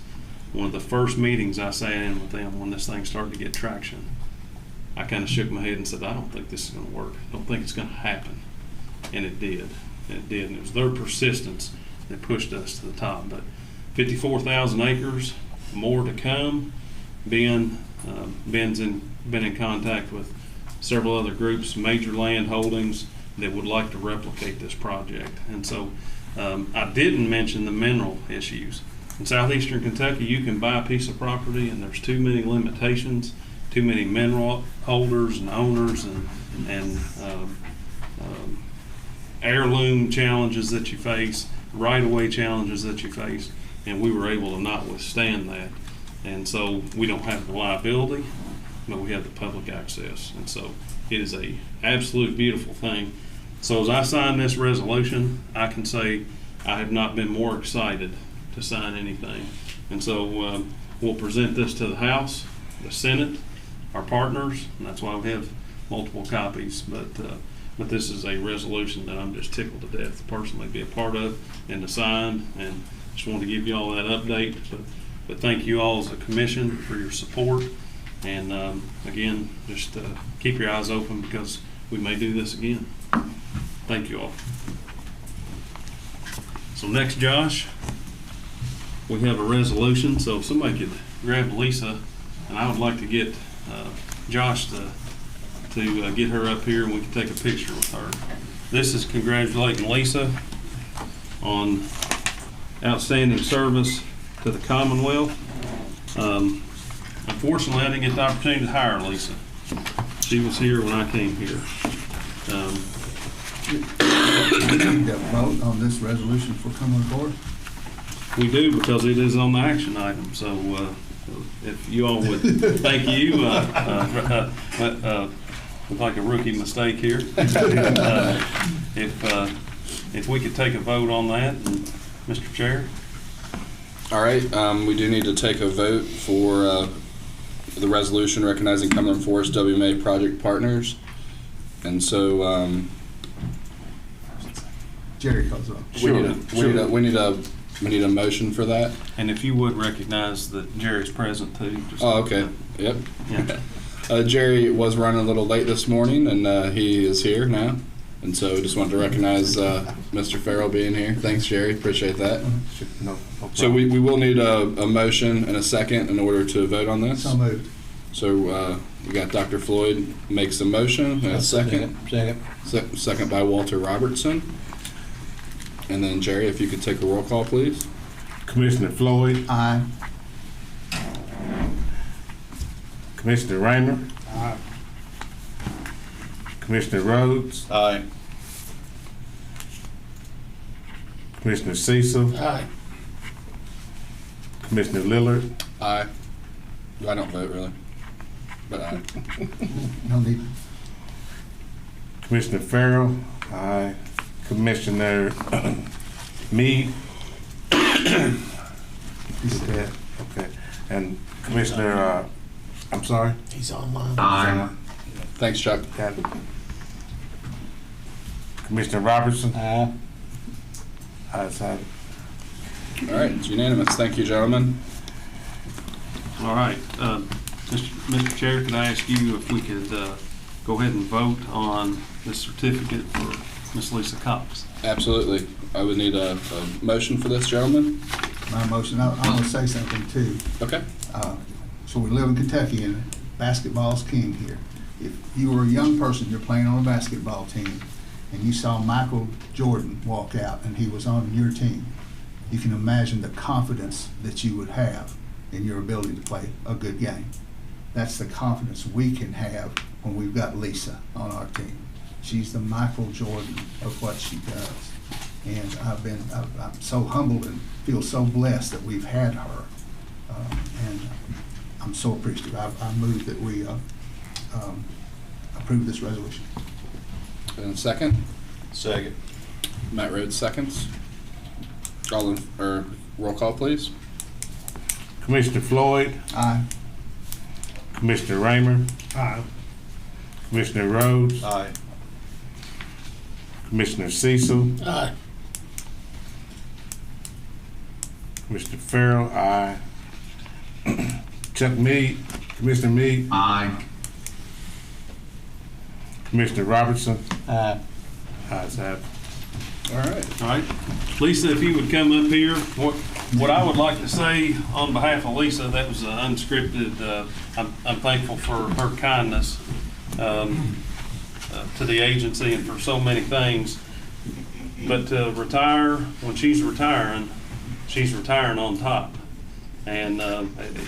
one of the first meetings I sat in with them when this thing started to get traction, I kind of shook my head and said, I don't think this is going to work. I don't think it's going to happen. And it did. It did. And it was their persistence that pushed us to the top. But 54,000 acres, more to come. Ben's been in contact with several other groups, major land holdings that would like to replicate this project. And so I didn't mention the mineral issues. In southeastern Kentucky, you can buy a piece of property and there's too many limitations, too many mineral holders and owners, and heirloom challenges that you face, right-of-way challenges that you face, and we were able to not withstand that. And so we don't have the liability, but we have the public access. And so it is a absolute beautiful thing. So as I sign this resolution, I can say I have not been more excited to sign anything. And so we'll present this to the House, the Senate, our partners, and that's why we have multiple copies. But this is a resolution that I'm just tickled to death to personally be a part of and to sign. And just wanted to give you all that update. But thank you all as a commission for your support. And again, just keep your eyes open because we may do this again. Thank you all. So next, Josh, we have a resolution. So if somebody could grab Lisa, and I would like to get Josh to get her up here and we can take a picture with her. This is congratulating Lisa on outstanding service to the Commonwealth. Unfortunately, I didn't get the opportunity to hire Lisa. She was here when I came here. We need to vote on this resolution for coming aboard. We do, because it is on the action item. So if you all would, thank you. Look like a rookie mistake here. If we could take a vote on that, and Mr. Chair. All right, we do need to take a vote for the resolution recognizing Cumberland Forest WMA project partners. And so Jerry calls on. we need a motion for that. And if you would recognize that Jerry's present too. Oh, okay. Yep. Yeah. Jerry was running a little late this morning, and he is here now. And so just wanted to recognize Mr. Farrell being here. Thanks, Jerry. Appreciate that. No So we will need a motion and a second in order to vote on this. So moved. So we got Dr. Floyd makes a motion and a second. Second by Walter Robertson. And then Jerry, if you could take a roll call, please. Commissioner Floyd. Aye. Commissioner Raymer. Aye. Commissioner Rhodes. Aye. Commissioner Cecil. Aye. Commissioner Lillard. Aye. I don't vote really, but aye. No need. Commissioner Farrell. Aye. Commissioner Meade. He's dead. Okay. And Commissioner, I'm sorry? He's online. Aye. Thanks, Chuck. Got it. Commissioner Robertson. Aye. Ayes have it. All right, it's unanimous. Thank you, gentlemen. All right. Mr. Chair, could I ask you if we could go ahead and vote on this certificate for Miss Lisa Cox? Absolutely. I would need a motion for this, gentlemen. My motion, I'm gonna say something too. Okay. So we live in Kentucky and basketball's king here. If you were a young person, you're playing on a basketball team, and you saw Michael Jordan walk out and he was on your team, you can imagine the confidence that you would have in your ability to play a good game. That's the confidence we can have when we've got Lisa on our team. She's the Michael Jordan of what she does. And I'm so humbled and feel so blessed that we've had her. And I'm so appreciative. I move that we approve this resolution. And a second. Second. Matt Rhodes seconds. Roll call, please. Commissioner Floyd. Aye. Commissioner Raymer. Aye. Commissioner Rhodes. Aye. Commissioner Cecil. Aye. Commissioner Farrell. Aye. Chuck Meade. Commissioner Meade. Aye. Commissioner Robertson. Aye. Ayes have it. All right. All right. Lisa, if you would come up here. What I would like to say on behalf of Lisa, that was unscripted. I'm thankful for her kindness. to the agency and for so many things. But to retire, when she's retiring on top. And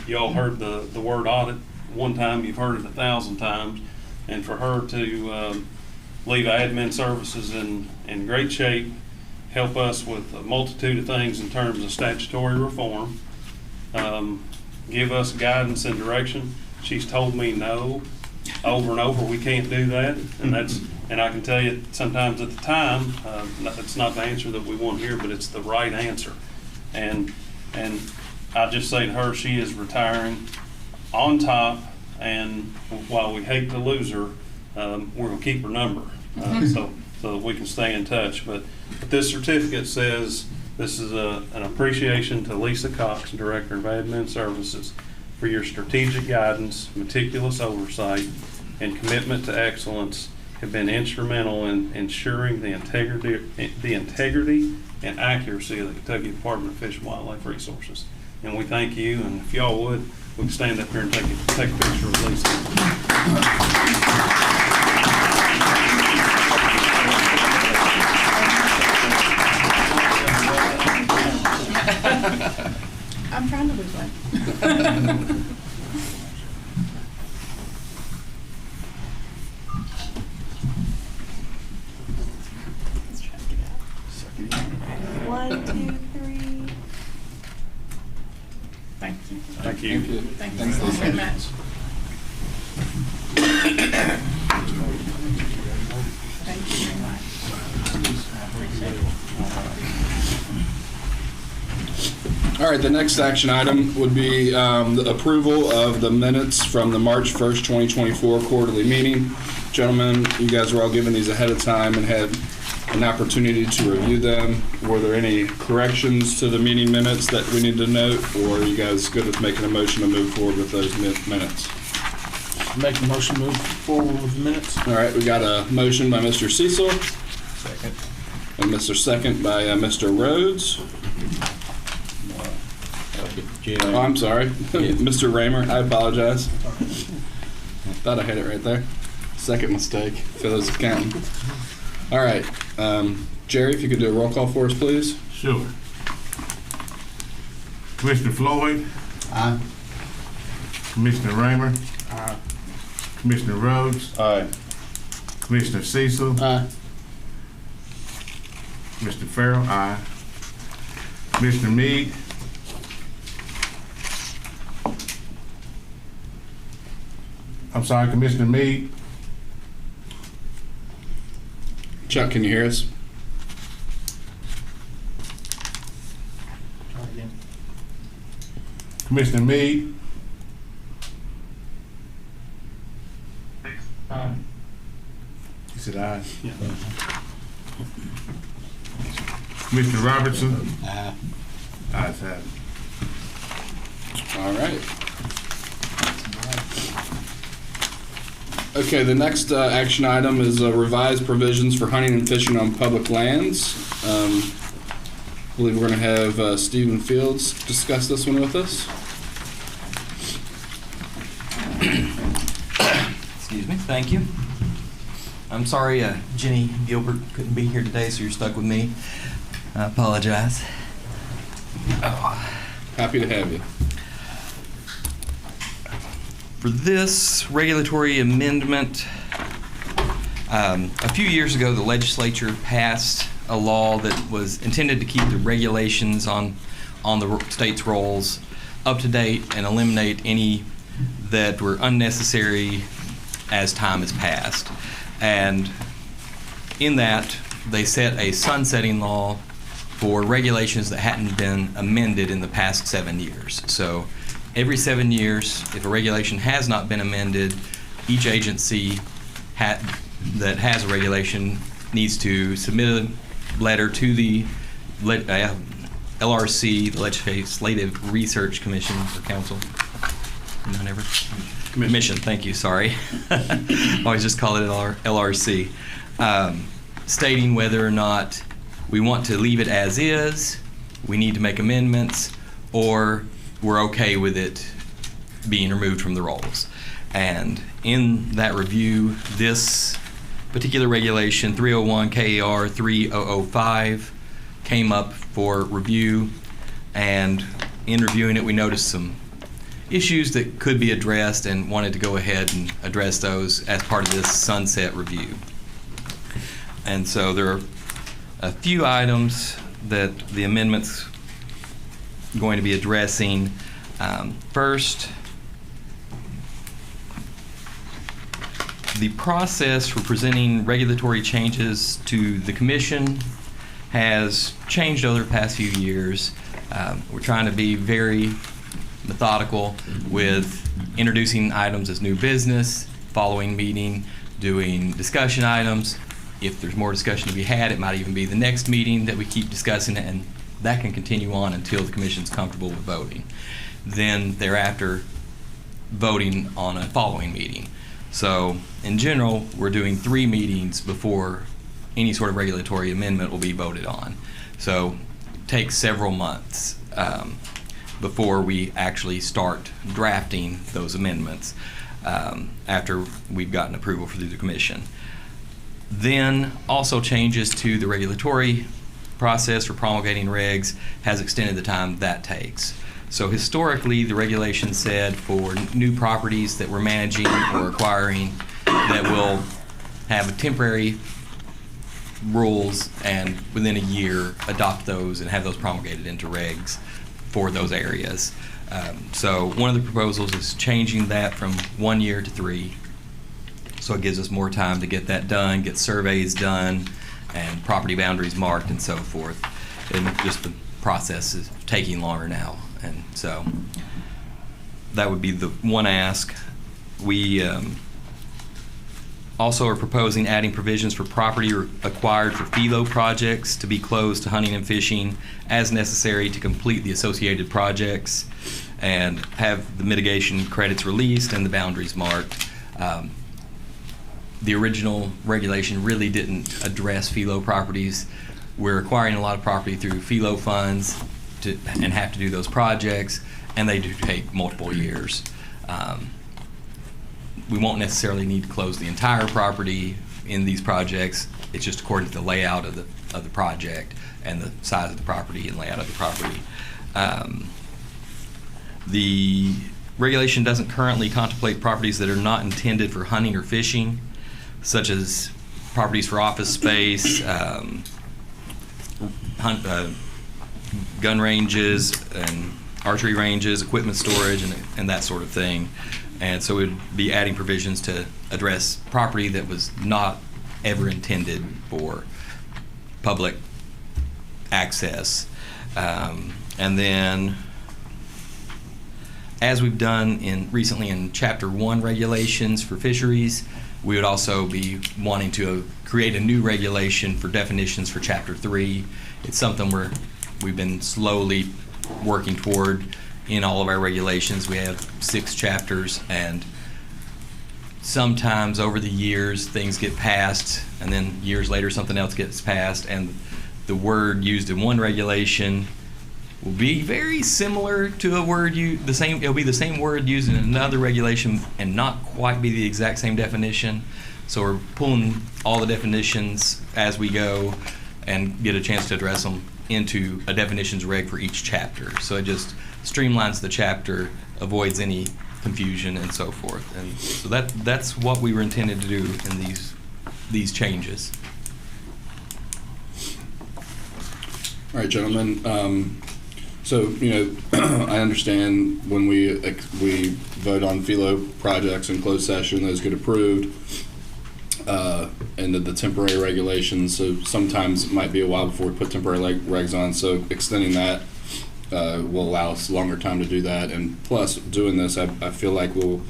y'all heard the word audit one time, you've heard it 1,000 times. And for her to leave admin services in great shape, help us with a multitude of things in terms of statutory reform, give us guidance and direction. She's told me no over and over, we can't do that, and I can tell you sometimes at the time, it's not the answer that we want to hear, but it's the right answer. And I just say to her, she is retiring on top, and while we hate to lose her, we're gonna keep her number, so that we can stay in touch. But this certificate says this is an appreciation to Lisa Cox, Director of Admin Services, for your strategic guidance, meticulous oversight, and commitment to excellence have been instrumental in ensuring the integrity and accuracy of the Kentucky Department of Fish and Wildlife Resources. And we thank you, and if y'all would, we can stand up here and take a picture with Lisa. I'm trying to lose weight. One, two, three. Thank you. Thank you. Thank you so very much. Thank you very much. Appreciate it. All right, the next action item would be the approval of the minutes from the March 1st, 2024 quarterly meeting. Gentlemen, you guys were all given these ahead of time and had an opportunity to review them. Were there any corrections to the meeting minutes that we need to note, or are you guys good with making a motion to move forward with those minutes? Make a motion to move forward with the minutes. All right, we got a motion by Mr. Cecil. Second. And Mr. Second by Mr. Rhodes. Oh, I'm sorry. Mr. Raymer, I apologize. Thought I had it right there. Second mistake. Feel as counting. All right. Jerry, if you could do a roll call for us, please. Sure. Commissioner Floyd? Aye. Commissioner Raymer? Aye. Commissioner Rhodes? Aye. Commissioner Cecil? Aye. Mr. Farrell? Aye. Commissioner Meade? I'm sorry, Commissioner Meade? Chuck, can you hear us? Try again. Commissioner Meade? Aye. He said aye. Commissioner Robertson? Aye. Ayes have it. All right. Okay, the next action item is revised provisions for hunting and fishing on public lands. I believe we're going to have Stephen Fields discuss this one with us. Excuse me, thank you. I'm sorry Jenny Gilbert couldn't be here today, so you're stuck with me. I apologize. Happy to have you. For this regulatory amendment, a few years ago the legislature passed a law that was intended to keep the regulations on the state's rolls up to date and eliminate any that were unnecessary as time has passed. And in that, they set a sunsetting law for regulations that hadn't been amended in the past 7 years. So every 7 years, if a regulation has not been amended, each agency that has a regulation needs to submit a letter to the LRC, the Legislative Research Commission or Council. Commission, thank you, sorry. Always just call it LRC. Stating whether or not we want to leave it as is, we need to make amendments, or we're okay with it being removed from the rolls. And in that review, this particular regulation, 301 KER 3005, came up for review, and in reviewing it, we noticed some issues that could be addressed and wanted to go ahead and address those as part of this sunset review. And so there are a few items that the amendment's going to be addressing. First, the process for presenting regulatory changes to the Commission has changed over the past few years. We're trying to be very methodical with introducing items as new business, following meeting, doing discussion items. If there's more discussion to be had, it might even be the next meeting that we keep discussing it, and that can continue on until the Commission's comfortable with voting. Then thereafter, voting on a following meeting. So in general, we're doing 3 meetings before any sort of regulatory amendment will be voted on. So it takes several months before we actually start drafting those amendments after we've gotten approval through the Commission. Then also changes to the regulatory process for promulgating regs has extended the time that takes. So historically, the regulation said for new properties that we're managing or acquiring that will have temporary rules and within a year adopt those and have those promulgated into regs for those areas. So one of the proposals is changing that from 1 year to 3. So it gives us more time to get that done, get surveys done, and property boundaries marked and so forth. And just the process is taking longer now. And so that would be the one ask. We also are proposing adding provisions for property acquired for FELO projects to be closed to hunting and fishing as necessary to complete the associated projects, and have the mitigation credits released and the boundaries marked. The original regulation really didn't address FELO properties. We're acquiring a lot of property through FELO funds and have to do those projects, and they do take multiple years. We won't necessarily need to close the entire property in these projects. It's just according to the layout of the project and the size of the property and layout of the property. The regulation doesn't currently contemplate properties that are not intended for hunting or fishing, such as properties for office space, gun ranges and archery ranges, equipment storage, and that sort of thing. And so we'd be adding provisions to address property that was not ever intended for public access. And then, as we've done recently in Chapter 1 regulations for fisheries, we would also be wanting to create a new regulation for definitions for Chapter 3. It's something we've been slowly working toward in all of our regulations. We have 6 chapters, and sometimes over the years things get passed, and then years later something else gets passed, and the word used in one regulation will be very similar to a word it'll be the same word used in another regulation and not quite be the exact same definition. So we're pulling all the definitions as we go and get a chance to address them into a definitions reg for each chapter. So it just streamlines the chapter, avoids any confusion and so forth. And so that's what we were intended to do in these changes. All right, gentlemen. So, I understand when we vote on FELO projects in closed session, those get approved, and the temporary regulations. So sometimes it might be a while before we put temporary regs on. So extending that will allow us longer time to do that. And plus, doing this, I feel like we'll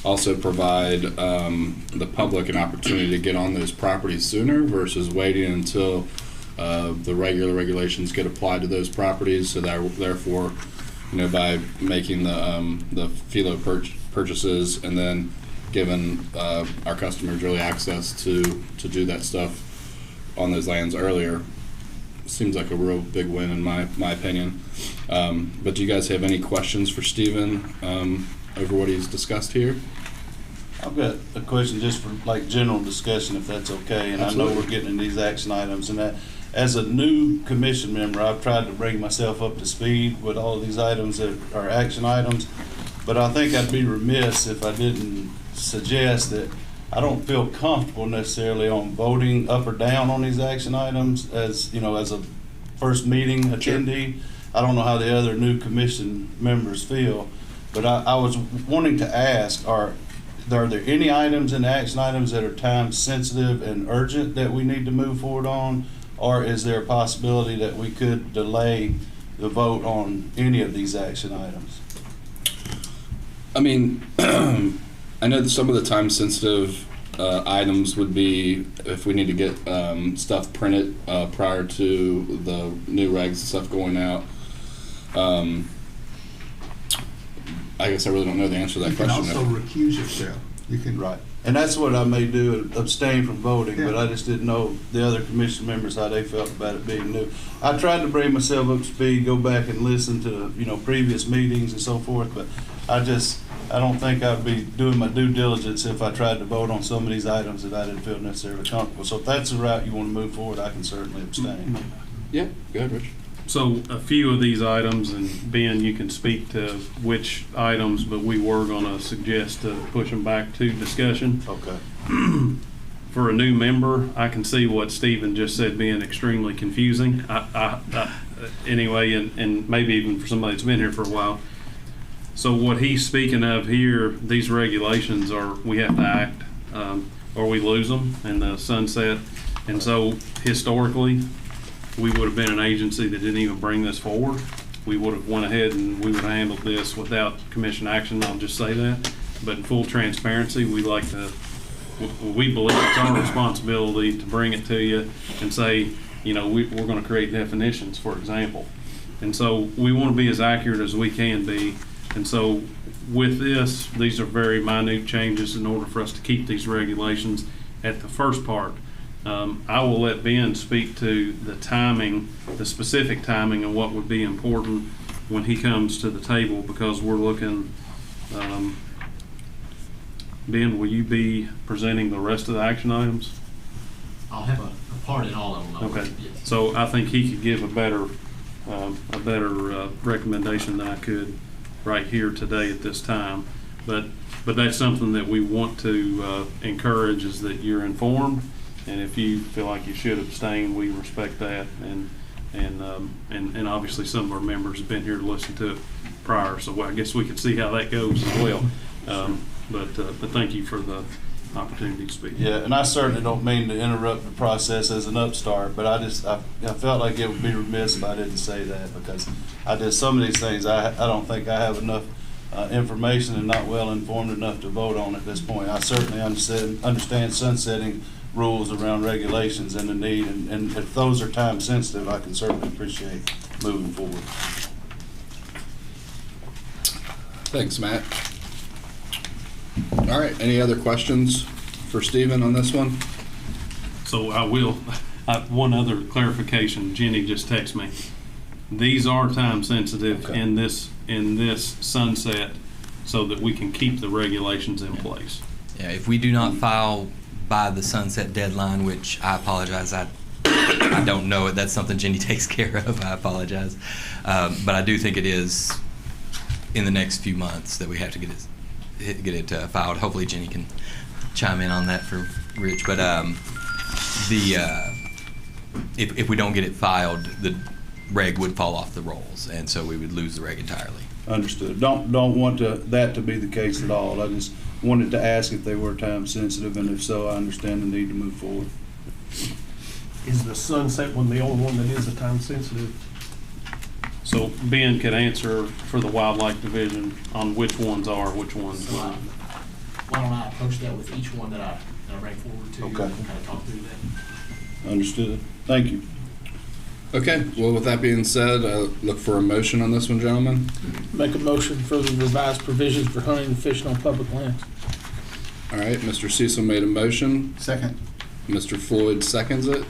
also provide the public an opportunity to get on those properties sooner versus waiting until the regular regulations get applied to those properties. So that therefore, by making the FELO purchases and then giving our customers really access to do that stuff on those lands earlier, seems like a real big win in my opinion. But do you guys have any questions for Stephen over what he's discussed here? I've got a question just for like general discussion, if that's okay, and I know Absolutely. we're getting in these action items, and that, as a new commission member, I've tried to bring myself up to speed with all of these items that are action items, but I think I'd be remiss if I didn't suggest that I don't feel comfortable necessarily on voting up or down on these action items as, you know, as a first meeting attendee. I don't know how the other new commission members feel, but I was wanting to ask, are there any items in the action items that are time sensitive and urgent that we need to move forward on? Or is there a possibility that we could delay the vote on any of these action items? I mean, I know that some of the time sensitive items would be if we need to get stuff printed prior to the new regs and stuff going out. I guess I really don't know the answer to that You can question. also recuse yourself. You can. Right. And that's what I may do, abstain from voting, but Yeah. I just didn't know the other commission members, how they felt about it being new. I tried to bring myself up to speed, go back and listen to, you know, previous meetings and so forth, but I don't think I'd be doing my due diligence if I tried to vote on some of these items that I didn't feel necessarily comfortable. So if that's the route you want to move forward, I can certainly abstain. Yeah, go ahead, Rich. So a few of these items, and Ben, you can speak to which items, but we were going to suggest to push them back to discussion. Okay. For a new member, I can see what Stephen just said being extremely confusing. Anyway, and maybe even for somebody that's been here for a while. So what he's speaking of here, these regulations are, we have to act, or we lose them in the sunset. And so historically, we would have been an agency that didn't even bring this forward. We would have went ahead and we would have handled this without commission action, I'll just say that. But in full transparency, we believe it's our responsibility to bring it to you and say, you know, we're going to create definitions, for example. And so we want to be as accurate as we can be. And so with this, these are very minute changes in order for us to keep these regulations at the first part. I will let Ben speak to the timing, the specific timing and what would be important when he comes to the table, because we're looking, Ben, will you be presenting the rest of the action items? I'll have a part in all of them. Okay, Yes. so I think he could give a better recommendation than I could right here today at this time. But that's something that we want to encourage, is that you're informed, and if you feel like you should abstain, we respect that. And obviously some of our members have been here to listen to it prior, so I guess we could see how that goes as well. But thank you for the opportunity to speak. Yeah, and I certainly don't mean to interrupt the process as an upstart, but I felt like it would be remiss if I didn't say that, because some of these things, I don't think I have enough information and not well informed enough to vote on at this point. I certainly understand sunsetting rules around regulations and the need, and if those are time sensitive, I can certainly appreciate moving forward. Thanks, Matt. All right, any other questions for Stephen on this one? So one other clarification, Jenny just texted me. These are time sensitive in this sunset, so that we can keep the regulations in place. Yeah, if we do not file by the sunset deadline, which I apologize, I don't know it. That's something Jenny takes care of. I apologize. But I do think it is in the next few months that we have to get it filed. Hopefully Jenny can chime in on that for Rich. But if we don't get it filed, the reg would fall off the rolls, and so we would lose the reg entirely. Understood. Don't want that to be the case at all. I just wanted to ask if they were time sensitive, and if so, I understand the need to move forward. Is the sunset one the only one that is a time sensitive? So Ben could answer for the Wildlife Division on which ones are, which ones So, not. why don't I approach that with each one that I bring forward to you, Okay. and kind of talk through that. Understood. Thank you. Okay, well, with that being said, look for a motion on this one, gentlemen. Make a motion for the revised provisions for hunting and fishing on public lands. All right, Mr. Cecil made a motion. Second. Mr. Floyd seconds it.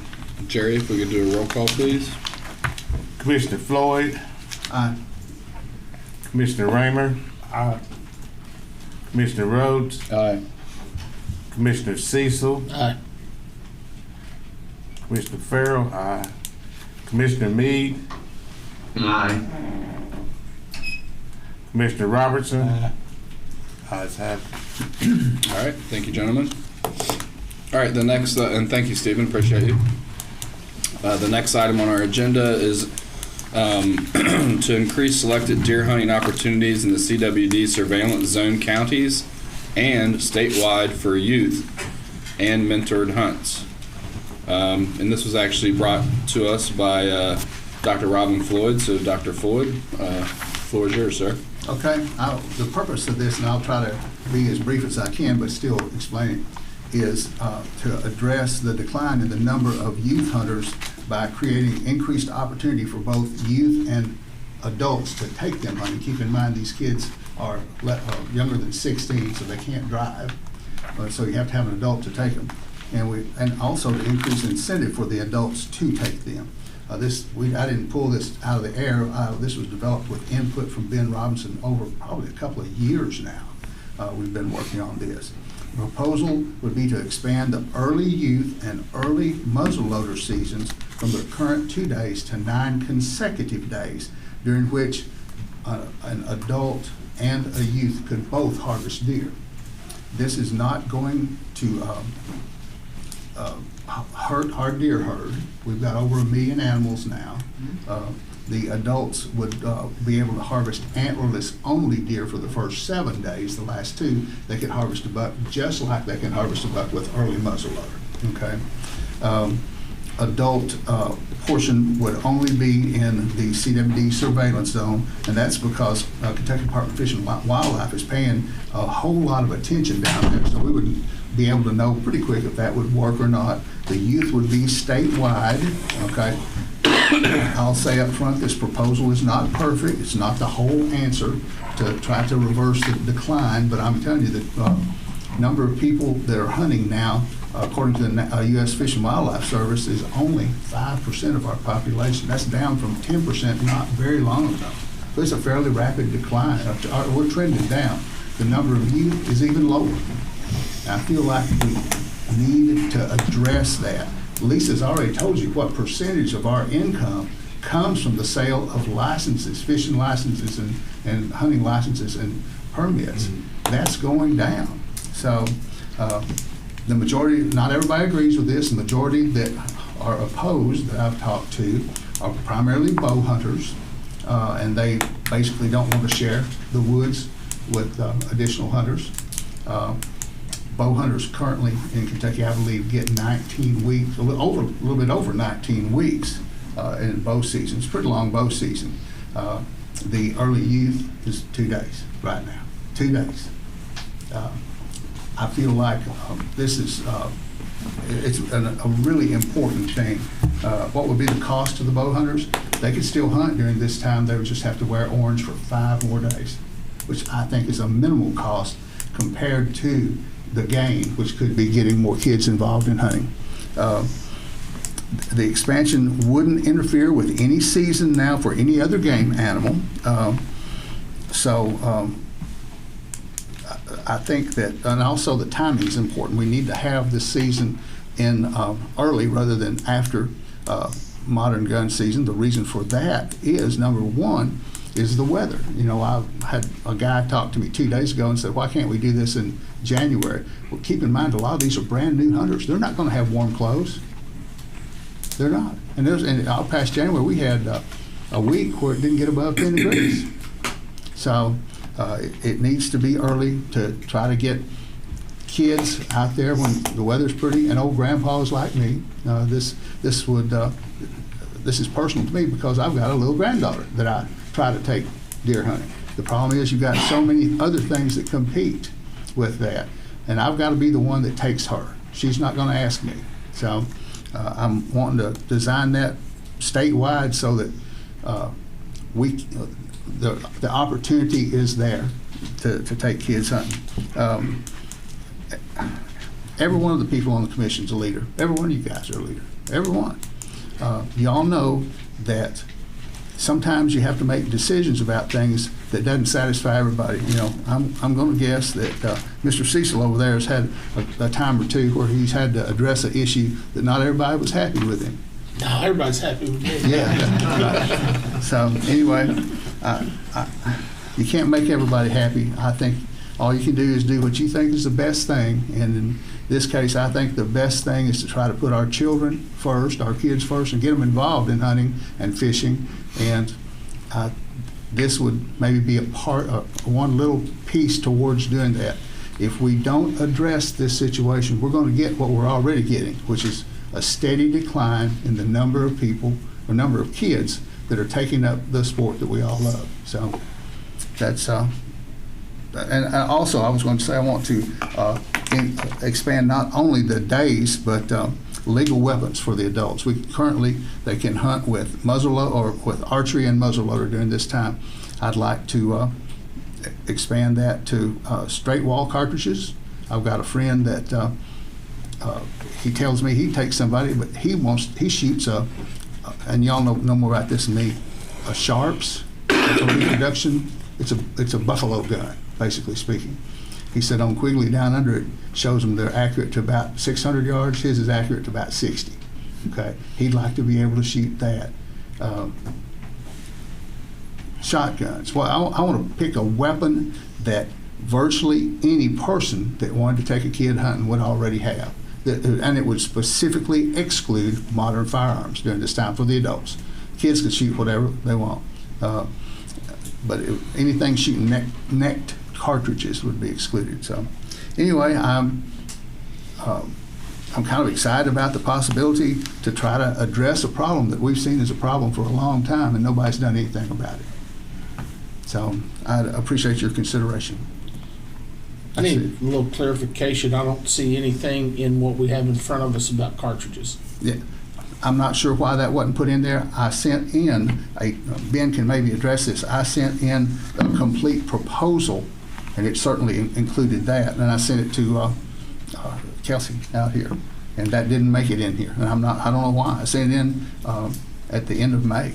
Jerry, if we could do a roll call, please. Commissioner Floyd, Aye. Commissioner Raymer, Aye. Commissioner Rhodes, Aye. Commissioner Cecil. Aye. Commissioner Farrell. Aye. Commissioner Meade. Aye. Commissioner Robertson. Aye. Ayes have it. All right, thank you, gentlemen. All right, the next, and thank you, Stephen, appreciate you. The next item on our agenda is to increase selected deer hunting opportunities in the CWD surveillance zone counties and statewide for youth and mentored hunts. And this was actually brought to us by Dr. Robin Floyd. So, Dr. Floyd, floor is yours, sir. Okay, the purpose of this, and I'll try to be as brief as I can, but still explain it, is to address the decline in the number of youth hunters by creating increased opportunity for both youth and adults to take them hunting. Keep in mind, these kids are younger than 16, so they can't drive, so you have to have an adult to take them. And also to increase incentive for the adults to take them. I didn't pull this out of the air. This was developed with input from Ben Robinson over probably a couple of years now. We've been working on this. The proposal would be to expand the early youth and early muzzleloader seasons from the current 2 days to 9 consecutive days, during which an adult and a youth could both harvest deer. This is not going to hurt our deer herd. We've got over 1 million animals now. The adults would be able to harvest antlerless only deer for the first 7 days. The last 2, they could harvest a buck just like they can harvest a buck with early muzzleloader. Okay. Adult portion would only be in the CWD surveillance zone, and that's because Kentucky Department of Fish and Wildlife is paying a whole lot of attention down there, so we would be able to know pretty quick if that would work or not. The youth would be statewide, okay? I'll say up front, this proposal is not perfect. It's not the whole answer to try to reverse the decline, but I'm telling you the number of people that are hunting now, according to the U.S. Fish and Wildlife Service, is only 5% of our population. That's down from 10% not very long ago. So it's a fairly rapid decline. We're trending down. The number of youth is even lower. I feel like we need to address that. Lisa's already told you what percentage of our income comes from the sale of licenses, fishing licenses and hunting licenses and permits. That's going down. So the majority, not everybody agrees with this, the majority that are opposed that I've talked to are primarily bow hunters, and they basically don't want to share the woods with additional hunters. Bow hunters currently in Kentucky, I believe, get 19 weeks, a little bit over 19 weeks in bow season. It's a pretty long bow season. The early youth is 2 days right now, 2 days. I feel like this is it's a really important thing. What would be the cost to the bow hunters? They could still hunt during this time. They would just have to wear orange for 5 more days, which I think is a minimal cost compared to the gain, which could be getting more kids involved in hunting. The expansion wouldn't interfere with any season now for any other game animal. I think that, and also the timing is important. We need to have this season in early rather than after modern gun season. The reason for that is, number one, is the weather. You know, I had a guy talk to me 2 days ago and said, why can't we do this in January? Well, keep in mind, a lot of these are brand new hunters. They're not going to have warm clothes. They're not. And all past January, we had a week where it didn't get above 10 degrees. So it needs to be early to try to get kids out there when the weather's pretty. And old grandpas like me, this is personal to me because I've got a little granddaughter that I try to take deer hunting. The problem is you've got so many other things that compete with that, and I've got to be the one that takes her. She's not going to ask me. So I'm wanting to design that statewide so that the opportunity is there to take kids hunting. Every one of the people on the commission is a leader. Every one of you guys are a leader. Every one. You all know that sometimes you have to make decisions about things that doesn't satisfy everybody. You know, I'm going to guess that Mr. Cecil over there has had a time or two where he's had to address an issue that not everybody was happy with him. No, everybody's happy with me. Yeah. So anyway, you can't make everybody happy. I think all you can do is do what you think is the best thing. And in this case, I think the best thing is to try to put our children first, our kids first, and get them involved in hunting and fishing. And this would maybe be a part of one little piece towards doing that. If we don't address this situation, we're going to get what we're already getting, which is a steady decline in the number of people, or number of kids that are taking up the sport that we all love. So that's, and also I was going to say I want to expand not only the days, but legal weapons for the adults. They can hunt with muzzleloader or with archery and muzzleloader during this time. I'd like to expand that to straight wall cartridges. I've got a friend that he tells me he takes somebody, but he shoots and y'all know more about this than me, a Sharps. It's a reproduction. It's a buffalo gun, basically speaking. He said on Quigley down under it shows them they're accurate to about 600 yards. His is accurate to about 60. Okay, he'd like to be able to shoot that. Shotguns. Well, I want to pick a weapon that virtually any person that wanted to take a kid hunting would already have. And it would specifically exclude modern firearms during this time for the adults. Kids can shoot whatever they want. But anything shooting necked cartridges would be excluded. So anyway, I'm kind of excited about the possibility to try to address a problem that we've seen as a problem for a long time and nobody's done anything about it. So I appreciate your consideration. I need a little clarification. I don't see anything in what we have in front of us about cartridges. Yeah, I'm not sure why that wasn't put in there. I sent in Ben can maybe address this. I sent in a complete proposal, and it certainly included that. And I sent it to Kelsey out here, and that didn't make it in here. And I don't know why. I sent it in at the end of May.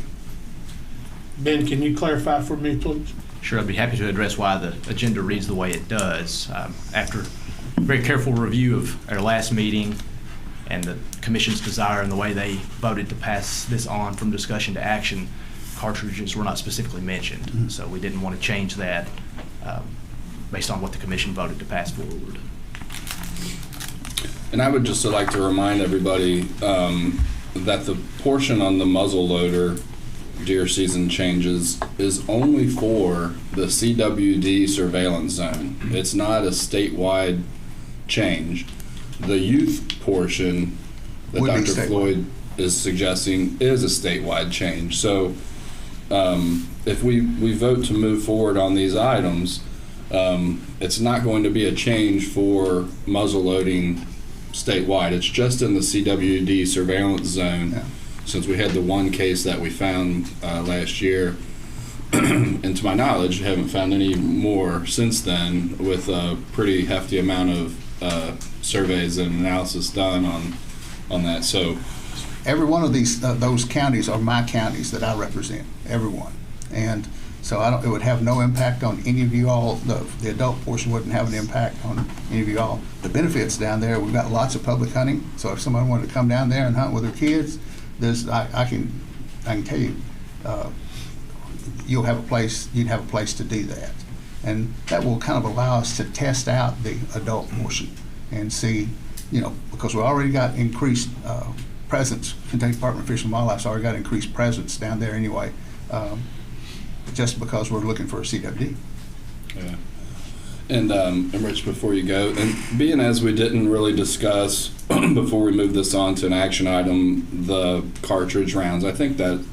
Ben, can you clarify for me, please? Sure, I'd be happy to address why the agenda reads the way it does. After a very careful review of our last meeting and the Commission's desire and the way they voted to pass this on from discussion to action, cartridges were not specifically mentioned. Mm-hmm. So we didn't want to change that based on what the Commission voted to pass forward. And I would just like to remind everybody that the portion on the muzzle loader deer season changes is only for the CWD surveillance zone. It's not a statewide change. The youth portion that Dr. Floyd is suggesting is a statewide change. So if we vote to move forward on these items, it's not going to be a change for muzzle loading statewide. It's just in the CWD surveillance zone. Yeah. Since we had the one case that we found last year, and to my knowledge, haven't found any more since then, with a pretty hefty amount of surveys and analysis done on that. So, every one of those counties are my counties that I represent. Every one, and so it would have no impact on any of you all. The adult portion wouldn't have an impact on any of you all. The benefits down there, we've got lots of public hunting. So if somebody wanted to come down there and hunt with their kids, I can tell you, you'd have a place to do that, and that will kind of allow us to test out the adult portion and see, because we already got increased presence. Kentucky Department of Fish and Wildlife's already got increased presence down there anyway, just because we're looking for a CWD. Yeah. And Rich, before you go, and being as we didn't really discuss before we move this on to an action item, the cartridge rounds, I think that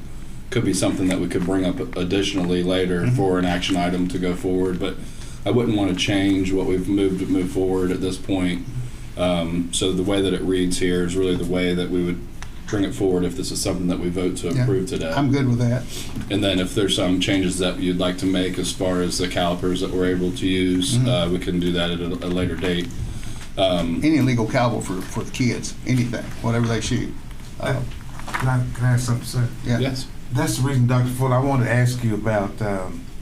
could be something that we could bring up additionally later for an action item to go forward. But I wouldn't want to change what we've move forward at this point. So the way that it reads here is really the way that we would bring it forward if this is something that we vote to approve today. I'm good with that. And then if there's some changes that you'd like to make as far as the calipers that we're able to use, we can do that at a later date. Any illegal caliber for the kids, anything, whatever they shoot. Can I ask something, sir? Yeah. Yes. That's the reason, Dr. Fuller, I wanted to ask you about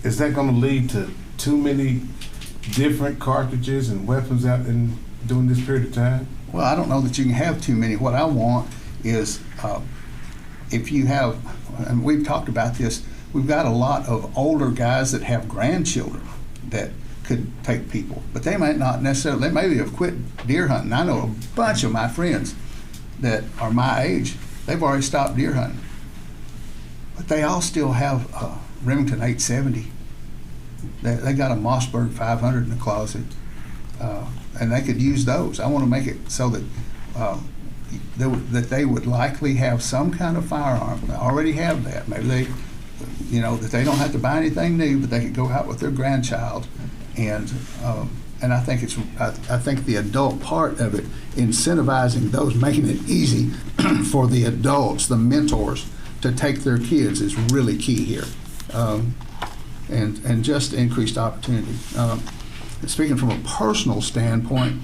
is that gonna lead to too many different cartridges and weapons out in during this period of time? Well, I don't know that you can have too many. What I want is, if you have, and we've talked about this, we've got a lot of older guys that have grandchildren that could take people, but they might not necessarily, they maybe have quit deer hunting. I know a bunch of my friends that are my age, they've already stopped deer hunting. But they all still have Remington 870. They got a Mossberg 500 in the closet, and they could use those. I want to make it so that that they would likely have some kind of firearm. They already have that. Maybe they, that they don't have to buy anything new, but they could go out with their grandchild, and I think I think the adult part of it, incentivizing those, making it easy for the adults, the mentors, to take their kids is really key here, and just increased opportunity. Speaking from a personal standpoint,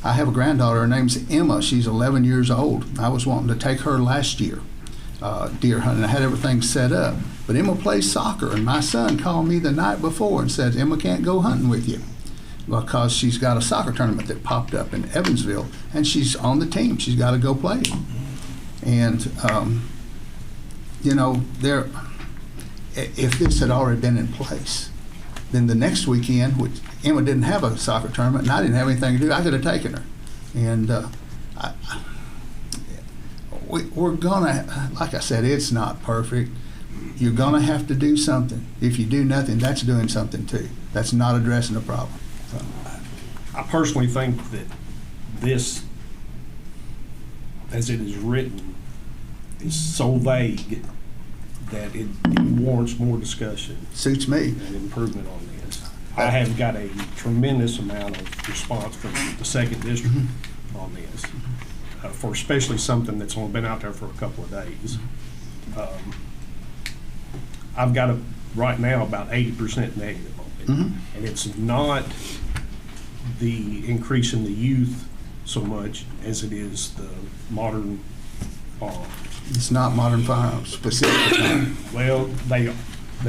I have a granddaughter. Her name's Emma. She's 11 years old. I was wanting to take her last year deer hunting. I had everything set up, but Emma plays soccer, and my son called me the night before and said, Emma can't go hunting with you because she's got a soccer tournament that popped up in Evansville, and she's on the team. She's got to go play. And if this had already been in place, then the next weekend, which Emma didn't have a soccer tournament and I didn't have anything to do, I could have taken her. And we're gonna, like I said, it's not perfect. You're gonna have to do something. If you do nothing, that's doing something too. That's not addressing the problem. So. I personally think that this, as it is written, is so vague that it warrants more discussion. Suits me. And improvement on this. I have got a tremendous amount of response from the second district on this, for especially something that's only been out there for a couple of days. I've got right now about 80% negative on it, and it's not the increase in the youth so much as it is the modern firearms. It's not modern firearms specifically. Well, they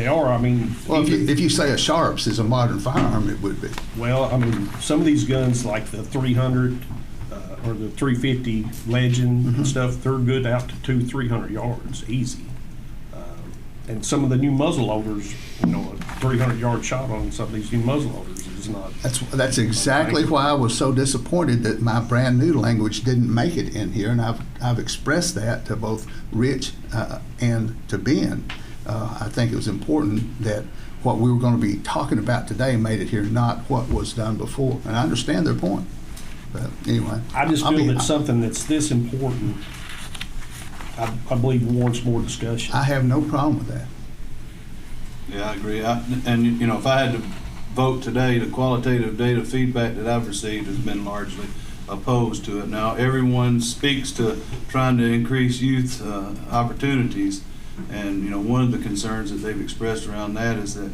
are. I mean, well, if you say a Sharps is a modern firearm, it would be. Well, I mean, some of these guns like the 300 or the 350 Legend and stuff, they're good out to 200-300 yards, easy. And some of the new muzzle loaders, a 300-yard shot on some of these new muzzle loaders is not. That's exactly why I was so disappointed that my brand new language didn't make it in here, and I've expressed that to both Rich and to Ben. I think it was important that what we were going to be talking about today made it here, not what was done before. And I understand their point. But anyway, I just feel that something that's this important, I believe, warrants more discussion. I have no problem with that. Yeah, I agree. If I had to vote today, the qualitative data feedback that I've received has been largely opposed to it. Now, everyone speaks to trying to increase youth opportunities, and one of the concerns that they've expressed around that is that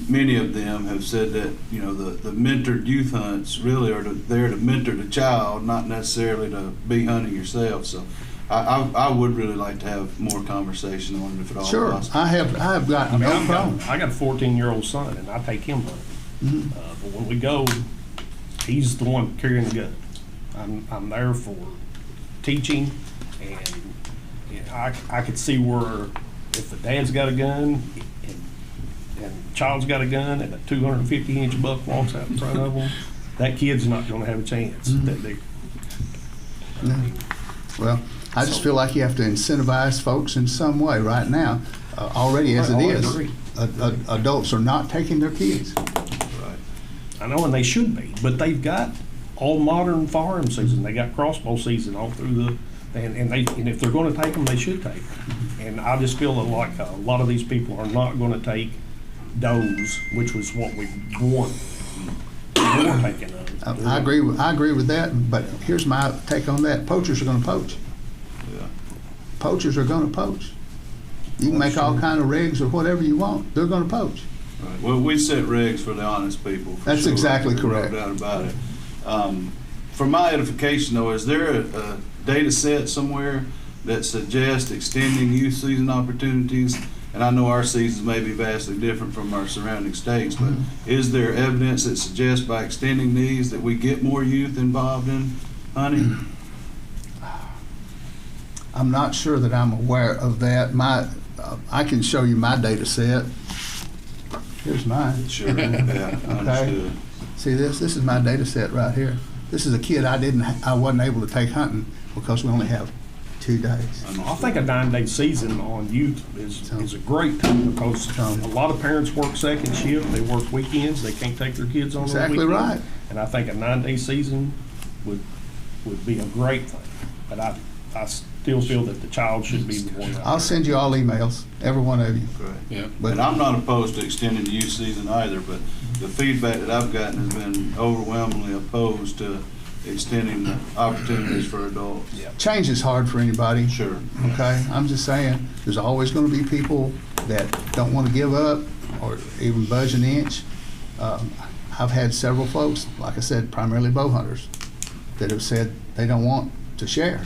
many of them have said that the mentored youth hunts really are there to mentor the child, not necessarily to be hunting yourself. So I would really like to have more conversation on it if at all possible. Sure, I have got no problem. I got a 14-year-old son, and I take him hunting. But when we go, he's the one carrying the gun. I'm there for teaching, and I could see where if the dad's got a gun and the child's got a gun and a 250-inch buck walks out in front of them, that kid's not going to have a chance. Well, I just feel like you have to incentivize folks in some way right now. Already as it is, adults are not taking their kids. Right. I know, and they should be, but they've got all modern firearm season. They got crossbow season all through the, and if they're going to take them, they should take them. And I just feel like a lot of these people are not going to take those, which was what we want. We were taking those. I agree with that, but here's my take on that. Poachers are going to poach. Yeah. Poachers are going to poach. You can make all kind of rigs or whatever you want. They're going to poach. Right. Well, we set regs for the honest people. That's sure. exactly There's correct. No doubt about it. For my edification, though, is there a data set somewhere that suggests extending youth season opportunities and I know our seasons may be vastly different from our surrounding states, but is there evidence that suggests by extending these that we get more youth involved in hunting? I'm not sure that I'm aware of that. I can show you my data set. Here's mine. Sure, yeah, understood. See this? This is my data set right here. This is a kid I wasn't able to take hunting because we only have 2 days. I think a 9-day season on youth is a great time because a lot of parents work second shift, they work weekends, they can't take their kids on the weekends. Exactly right. And I think a 9-day season would be a great thing. But I still feel that the child should be the one. I'll send you all emails, every one of you. Right. Yeah. And I'm not opposed to extending the youth season either, but the feedback that I've gotten has been overwhelmingly opposed to extending the opportunities for adults. Yeah. Change is hard for anybody. Sure. Okay, I'm just saying, there's always going to be people that don't want to give up or even budge an inch. I've had several folks, like I said, primarily bow hunters, that have said they don't want to share.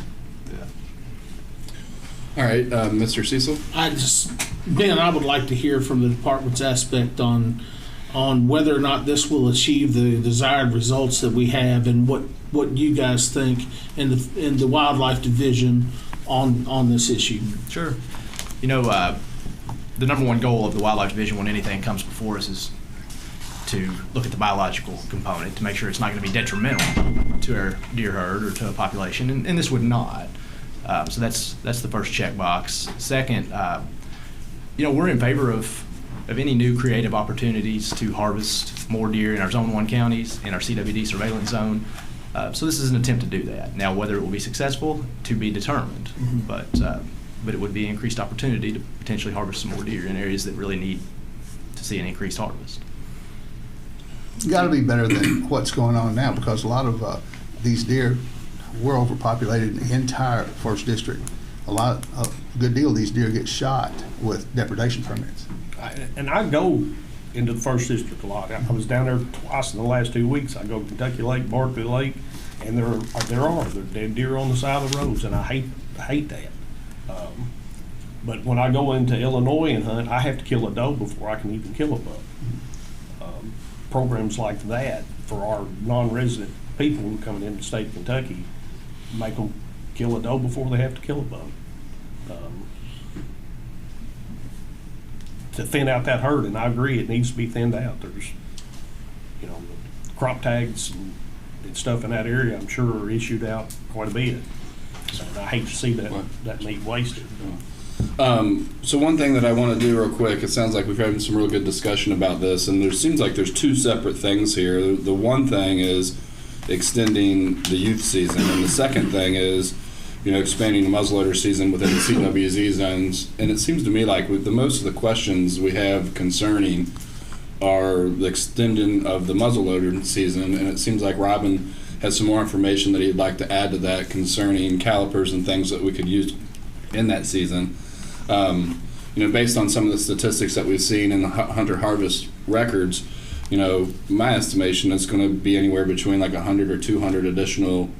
All right, Mr. Cecil? Ben, I would like to hear from the department's aspect on whether or not this will achieve the desired results that we have, and what you guys think in the wildlife division on this issue. Sure. You know, the number one goal of the wildlife division when anything comes before us is to look at the biological component to make sure it's not going to be detrimental to our deer herd or to a population, and this would not. So that's the first checkbox. Second, you know, we're in favor of any new creative opportunities to harvest more deer in our Zone 1 counties, in our CWD surveillance zone. So this is an attempt to do that. Now, whether it will be successful, to be determined. Mm-hmm. But it would be increased opportunity to potentially harvest some more deer in areas that really need to see an increased harvest. It's got to be better than what's going on now, because a lot of these deer, we're overpopulated in the entire 1st District. A good deal of these deer get shot with depredation permits. I go into the 1st District a lot. I was down there twice in the last 2 weeks. I go to Kentucky Lake, Barkley Lake, and there are dead deer on the side of the roads, and I hate that. But when I go into Illinois and hunt, I have to kill a doe before I can even kill a buck. Programs like that for our non-resident people coming into the state of Kentucky make them kill a doe before they have to kill a buck. To thin out that herd, and I agree, it needs to be thinned out. There's, you know, crop tags and stuff in that area, I'm sure, are issued out quite a bit. So I hate to see that meat wasted. So one thing that I want to do real quick, it sounds like we've had some real good discussion about this, and there seems like there's 2 separate things here. The one thing is extending the youth season, and the second thing is, you know, expanding the muzzleloader season within the CWZ zones. And it seems to me like with most of the questions we have concerning are the extending of the muzzleloader season, and it seems like Robin has some more information that he'd like to add to that concerning calipers and things that we could use in that season. You know, based on some of the statistics that we've seen in the hunter harvest records, you know, my estimation is going to be anywhere between like 100 or 200 additional,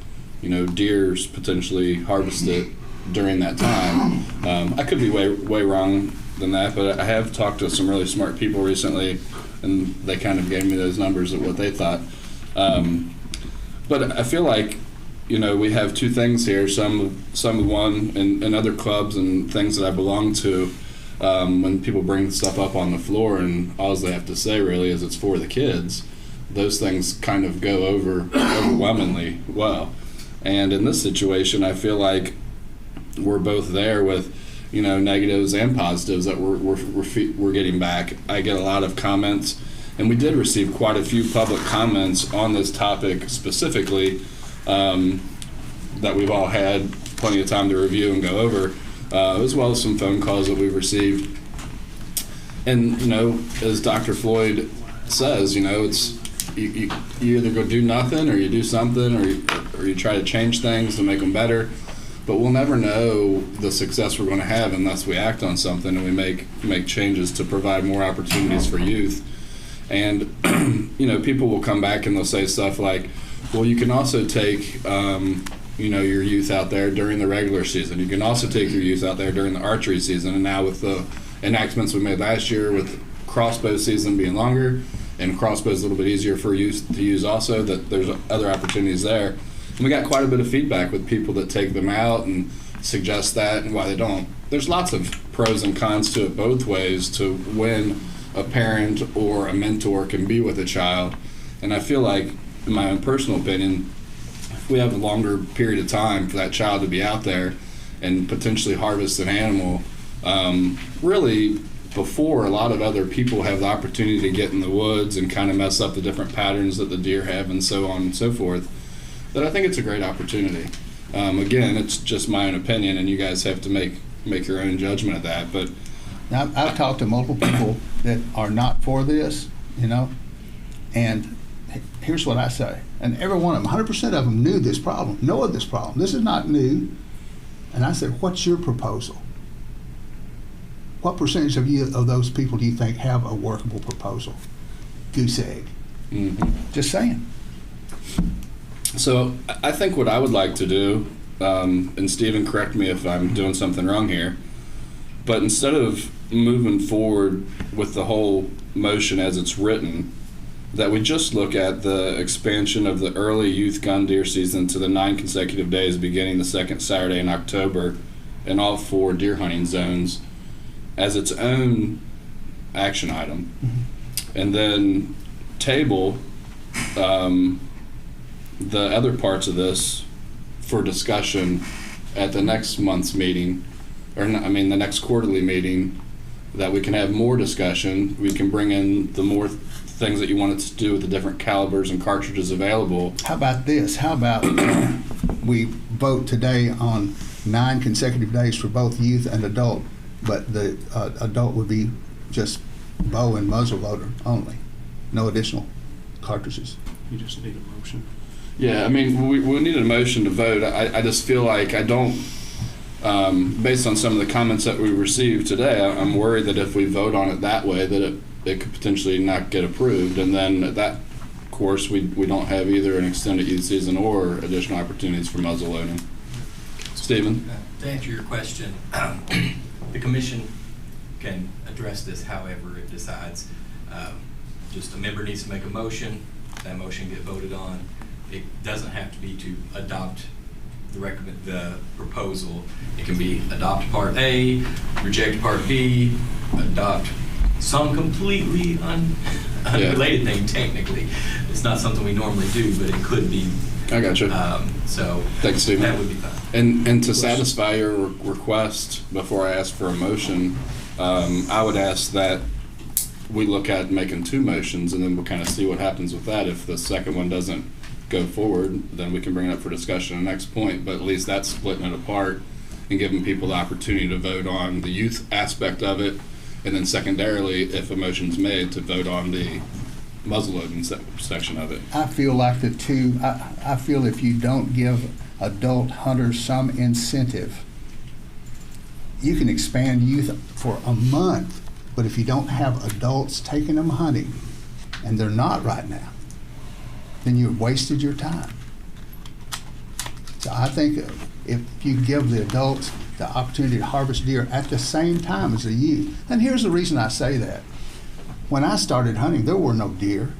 you know, deers potentially harvested during that time. I could be way wrong than that, but I have talked to some really smart people recently, and they kind of gave me those numbers of what they thought. But I feel like, you know, we have 2 things here. Some one in other clubs and things that I belong to, when people bring stuff up on the floor and all they have to say really is it's for the kids, those things kind of go over overwhelmingly well. And in this situation, I feel like we're both there with, you know, negatives and positives that we're getting back. I get a lot of comments, and we did receive quite a few public comments on this topic specifically, that we've all had plenty of time to review and go over, as well as some phone calls that we've received. And, you know, as Dr. Floyd says, you know, it's you either go do nothing or you do something, or you try to change things to make them better. But we'll never know the success we're going to have unless we act on something and we make changes to provide more opportunities for youth. And, you know, people will come back and they'll say stuff like, well, you can also take, you know, your youth out there during the regular season. You can also take your youth out there during the archery season. And now with the enactments we made last year with crossbow season being longer and crossbows a little bit easier for youth to use also, that there's other opportunities there. And we got quite a bit of feedback with people that take them out and suggest that and why they don't. There's lots of pros and cons to it both ways to when a parent or a mentor can be with a child. And I feel like, in my own personal opinion, if we have a longer period of time for that child to be out there and potentially harvest an animal, really before a lot of other people have the opportunity to get in the woods and kind of mess up the different patterns that the deer have and so on and so forth, that I think it's a great opportunity. Again, it's just my own opinion, and you guys have to make your own judgment of that. But Now, I've talked to multiple people that are not for this, you know, and here's what I say. And every one of them, 100% of them knew this problem, know of this problem. This is not new. And I said, what's your proposal? What percentage of those people do you think have a workable proposal? Goose egg. mm-hmm. Just saying. So I think what I would like to do, and Stephen, correct me if I'm doing something wrong here, but instead of moving forward with the whole motion as it's written, that we just look at the expansion of the early youth gun deer season to the 9 consecutive days beginning the second Saturday in October in all 4 deer hunting zones as its own action item. Mm-hmm. And then table the other parts of this for discussion at the next month's meeting, the next quarterly meeting, that we can have more discussion. We can bring in the more things that you want us to do with the different calibers and cartridges available. How about this? How about we vote today on 9 consecutive days for both youth and adult, but the adult would be just bow and muzzle loader only, no additional cartridges. You just need a motion. Yeah, I mean, we need a motion to vote. I just feel like I don't, based on some of the comments that we received today, I'm worried that if we vote on it that way, that it could potentially not get approved. And then at that course, we don't have either an extended youth season or additional opportunities for muzzle loading. Stephen? To answer your question, the commission can address this however it decides. Just a member needs to make a motion. That motion get voted on. It doesn't have to be to adopt the proposal. It can be adopt Part A, reject Part B, adopt some completely unrelated thing. Technically, it's not something we normally do, but it could be. I got you. So thanks, Stephen. That would be fine. And to satisfy your request, before I ask for a motion, I would ask that we look at making 2 motions, and then we'll kind of see what happens with that. If the second one doesn't go forward, then we can bring it up for discussion at the next point. But at least that's splitting it apart and giving people the opportunity to vote on the youth aspect of it, and then secondarily, if a motion's made, to vote on the muzzleloading section of it. I feel like I feel if you don't give adult hunters some incentive, you can expand youth for a month, but if you don't have adults taking them hunting, and they're not right now, then you've wasted your time. So I think if you give the adults the opportunity to harvest deer at the same time as the youth, and here's the reason I say that. When I started hunting, there were no deer.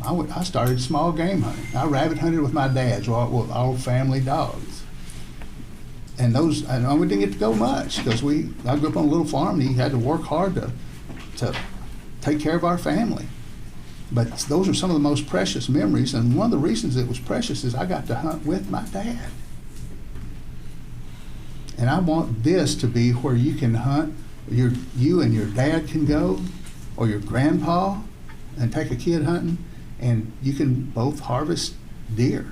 I started small game hunting. I rabbit hunted with my dad, with all family dogs. And we didn't get to go much because I grew up on a little farm and you had to work hard to take care of our family. But those are some of the most precious memories, and one of the reasons it was precious is I got to hunt with my dad. And I want this to be where you can hunt, you and your dad can go, or your grandpa, and take a kid hunting, and you can both harvest deer.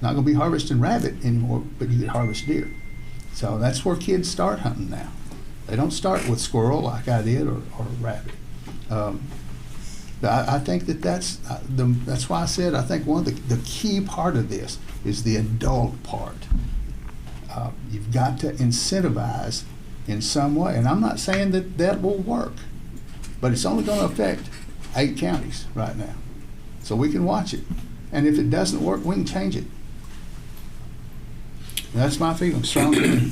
Not going to be harvesting rabbit anymore, but you can harvest deer. So that's where kids start hunting now. They don't start with squirrel like I did or rabbit. I think that's why I said I think one of the key part of this is the adult part. You've got to incentivize in some way, and I'm not saying that will work, but it's only going to affect 8 counties right now, so we can watch it, and if it doesn't work, we can change it. And that's my feeling. Strong feeling.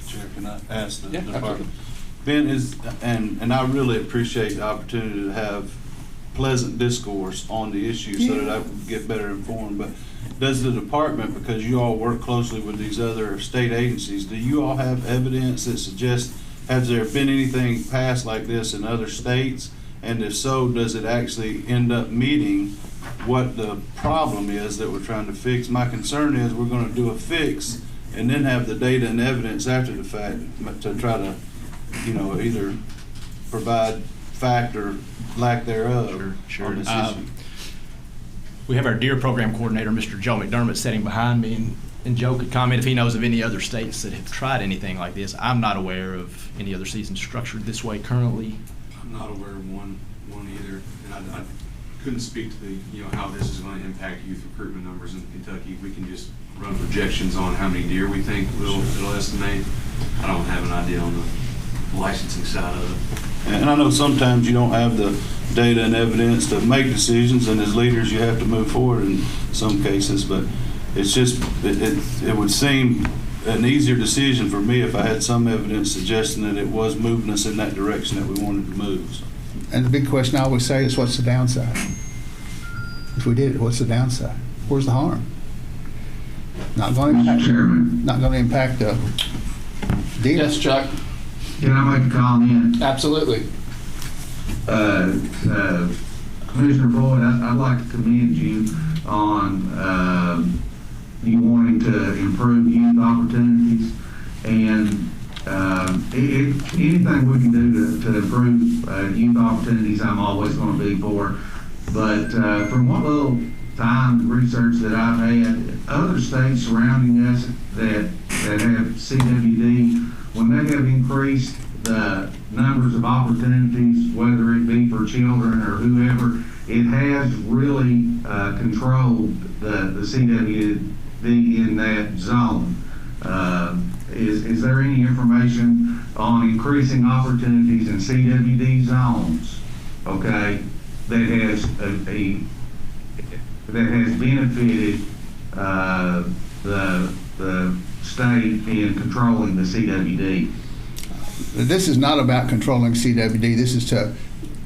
Chair, can I ask the Yeah, department? absolutely. Ben, and I really appreciate the opportunity to have pleasant discourse on the issue so that I can get better informed, but does the department, because you all work closely with these other state agencies, do you all have evidence that suggests, has there been anything passed like this in other states? And if so, does it actually end up meeting what the problem is that we're trying to fix? My concern is we're gonna do a fix and then have the data and evidence after the fact to try to, either provide fact or lack thereof on this issue. We have our DEER program coordinator, Mr. Joe McDermott, sitting behind me, and Joe could comment if he knows of any other states that have tried anything like this. I'm not aware of any other season structured this way currently. I'm not aware of one either, and I couldn't speak to the how this is going to impact youth recruitment numbers in Kentucky. We can just run projections on how many deer we think it'll estimate. I don't have an idea on the licensing side of it. And I know sometimes you don't have the data and evidence to make decisions, and as leaders you have to move forward in some cases, but it's just, it would seem an easier decision for me if I had some evidence suggesting that it was moving us in that direction that we wanted to move. So. And the big question I always say is, what's the downside? If we did it, what's the downside? Where's the harm? Not going to impact the deer. Yes, Chuck. Can I make a comment? Absolutely. Commissioner Boyd, I'd like to commend you on you wanting to improve youth opportunities, and anything we can do to improve youth opportunities, I'm always going to be for. But from what little time research that I've had, other states surrounding us that have CWD, when they have increased the numbers of opportunities, whether it be for children or whoever, it has really controlled the CWD in that zone. Is there any information on increasing opportunities in CWD zones, okay, that has benefited the state in controlling the CWD? This is not about controlling CWD. This is to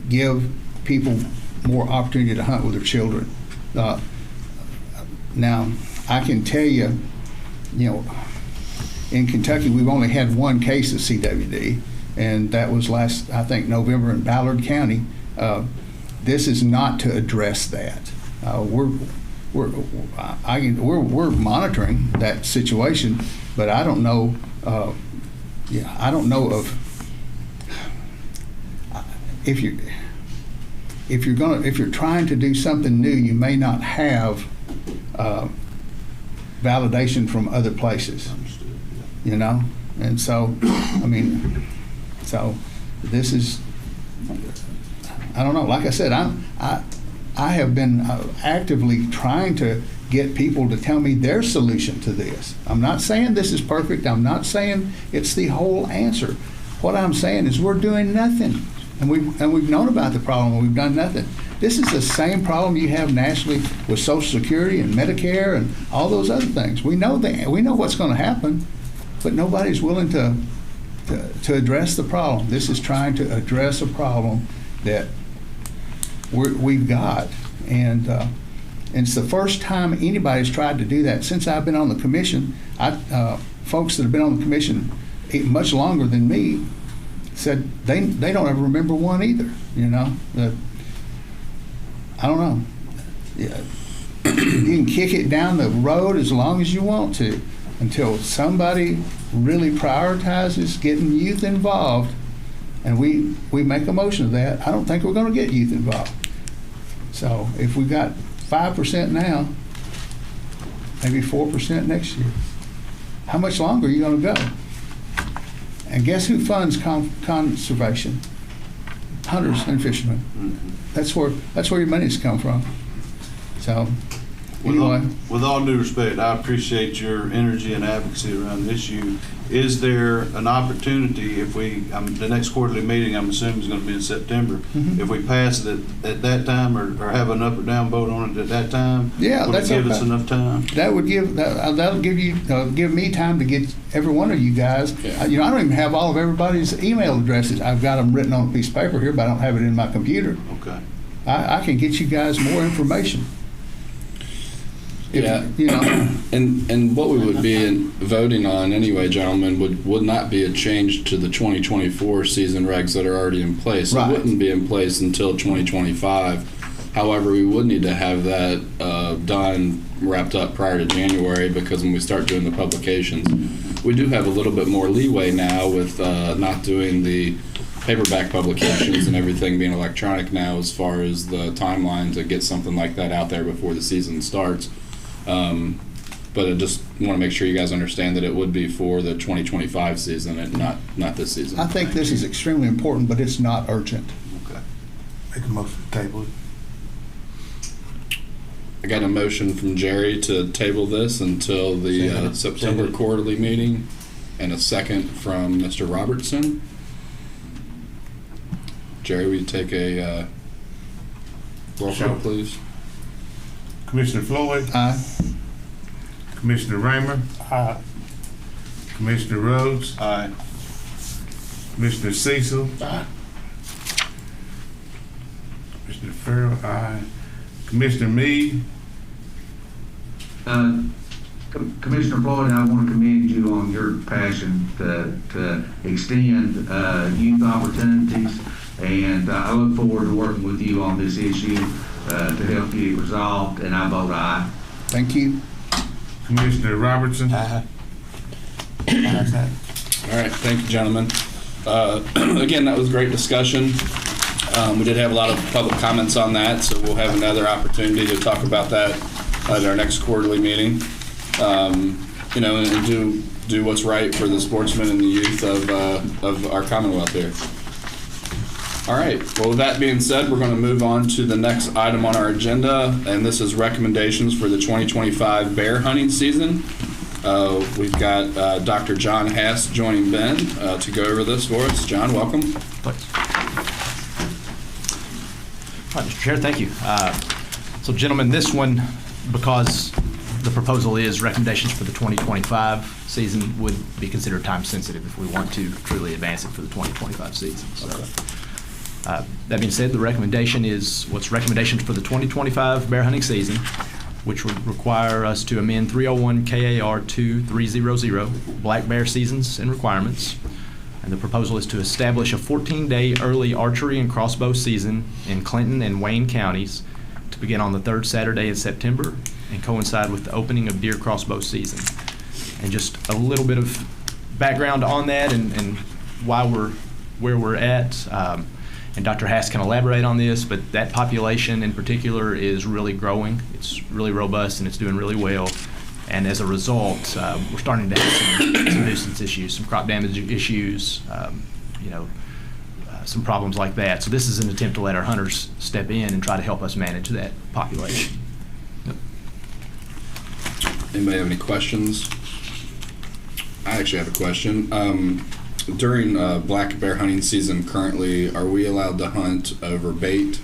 give people more opportunity to hunt with their children. Now, I can tell you, in Kentucky, we've only had one case of CWD, and that was last, I think, November in Ballard County. This is not to address that. We're monitoring that situation, but I don't know. I don't know of if you're trying to do something new, you may not have validation from other places. And so so this is, I don't know. Like I said, I have been actively trying to get people to tell me their solution to this. I'm not saying this is perfect. I'm not saying it's the whole answer. What I'm saying is we're doing nothing, and we've known about the problem and we've done nothing. This is the same problem you have nationally with Social Security and Medicare and all those other things. We know what's going to happen, but nobody's willing to address the problem. This is trying to address a problem that we've got, and it's the first time anybody's tried to do that since I've been on the commission. Folks that have been on the commission much longer than me said they don't ever remember one either. I don't know. Yeah. You can kick it down the road as long as you want to until somebody really prioritizes getting youth involved, and we make a motion of that. I don't think we're going to get youth involved. So if we got 5% now, maybe 4% next year, how much longer are you going to go? And guess who funds conservation? Hunters and fishermen. That's where your money's come from. So Anyway. With all due respect, I appreciate your energy and advocacy around the issue. Is there an opportunity if the next quarterly meeting, I'm assuming is going to be in September, if we pass it at that time or have an up or down vote on it at that time? Yeah, would that's it give okay. us enough time? That would that'll give me time to get every one of you guys. Yeah. I don't even have all of everybody's email addresses. I've got them written on a piece of paper here, but I don't have it in my computer. Okay. I can get you guys more information. Yeah. You know. And what we would be voting on anyway, gentlemen, would not be a change to the 2024 season regs that are already in place. Right. It wouldn't be in place until 2025. However, we would need to have that done, wrapped up prior to January, because when we start doing the publications, we do have a little bit more leeway now with not doing the paperback publications and everything being electronic now, as far as the timeline to get something like that out there before the season starts. But I just want to make sure you guys understand that it would be for the 2025 season and not this season. I think this is extremely important, but it's not urgent. Okay. Make a motion to table it. I got a motion from Jerry to table this until the September quarterly meeting, and a second from Mr. Robertson. Jerry, will you take a roll call, Sure. please? Commissioner Floyd, Aye. Commissioner Raymer, Aye. Commissioner Rhodes, Aye. Commissioner Cecil, Aye. Commissioner Farrell, aye. Commissioner Meade, Commissioner Floyd, I want to commend you on your passion to extend youth opportunities, and I look forward to working with you on this issue to help get it resolved, and I vote aye. Thank you. Commissioner Robertson. All right, thank you, gentlemen. Again, that was great discussion. We did have a lot of public comments on that, so we'll have another opportunity to talk about that at our next quarterly meeting. And do what's right for the sportsmen and the youth of our Commonwealth here. All right, well, with that being said, we're going to move on to the next item on our agenda, and this is recommendations for the 2025 bear hunting season. We've got Dr. John Hass joining Ben to go over this for us. John, welcome. Thanks. All right, Mr. Chair, thank you. So, gentlemen, this one, because the proposal is recommendations for the 2025 season, would be considered time sensitive if we want to truly advance it for the 2025 season. So, that being said, the recommendation is what's recommendations for the 2025 bear hunting season, which would require us to amend 301 KAR 2300 black bear seasons and requirements. And the proposal is to establish a 14-day early archery and crossbow season in Clinton and Wayne counties to begin on the third Saturday in September and coincide with the opening of deer crossbow season. And just a little bit of background on that and why where we're at. And Dr. Hass can elaborate on this, but that population in particular is really growing. It's really robust and it's doing really well. And as a result, we're starting to have some nuisance issues, some crop damage issues, some problems like that. So this is an attempt to let our hunters step in and try to help us manage that population. Yep. Anybody have any questions? I actually have a question. During black bear hunting season currently, are we allowed to hunt over bait?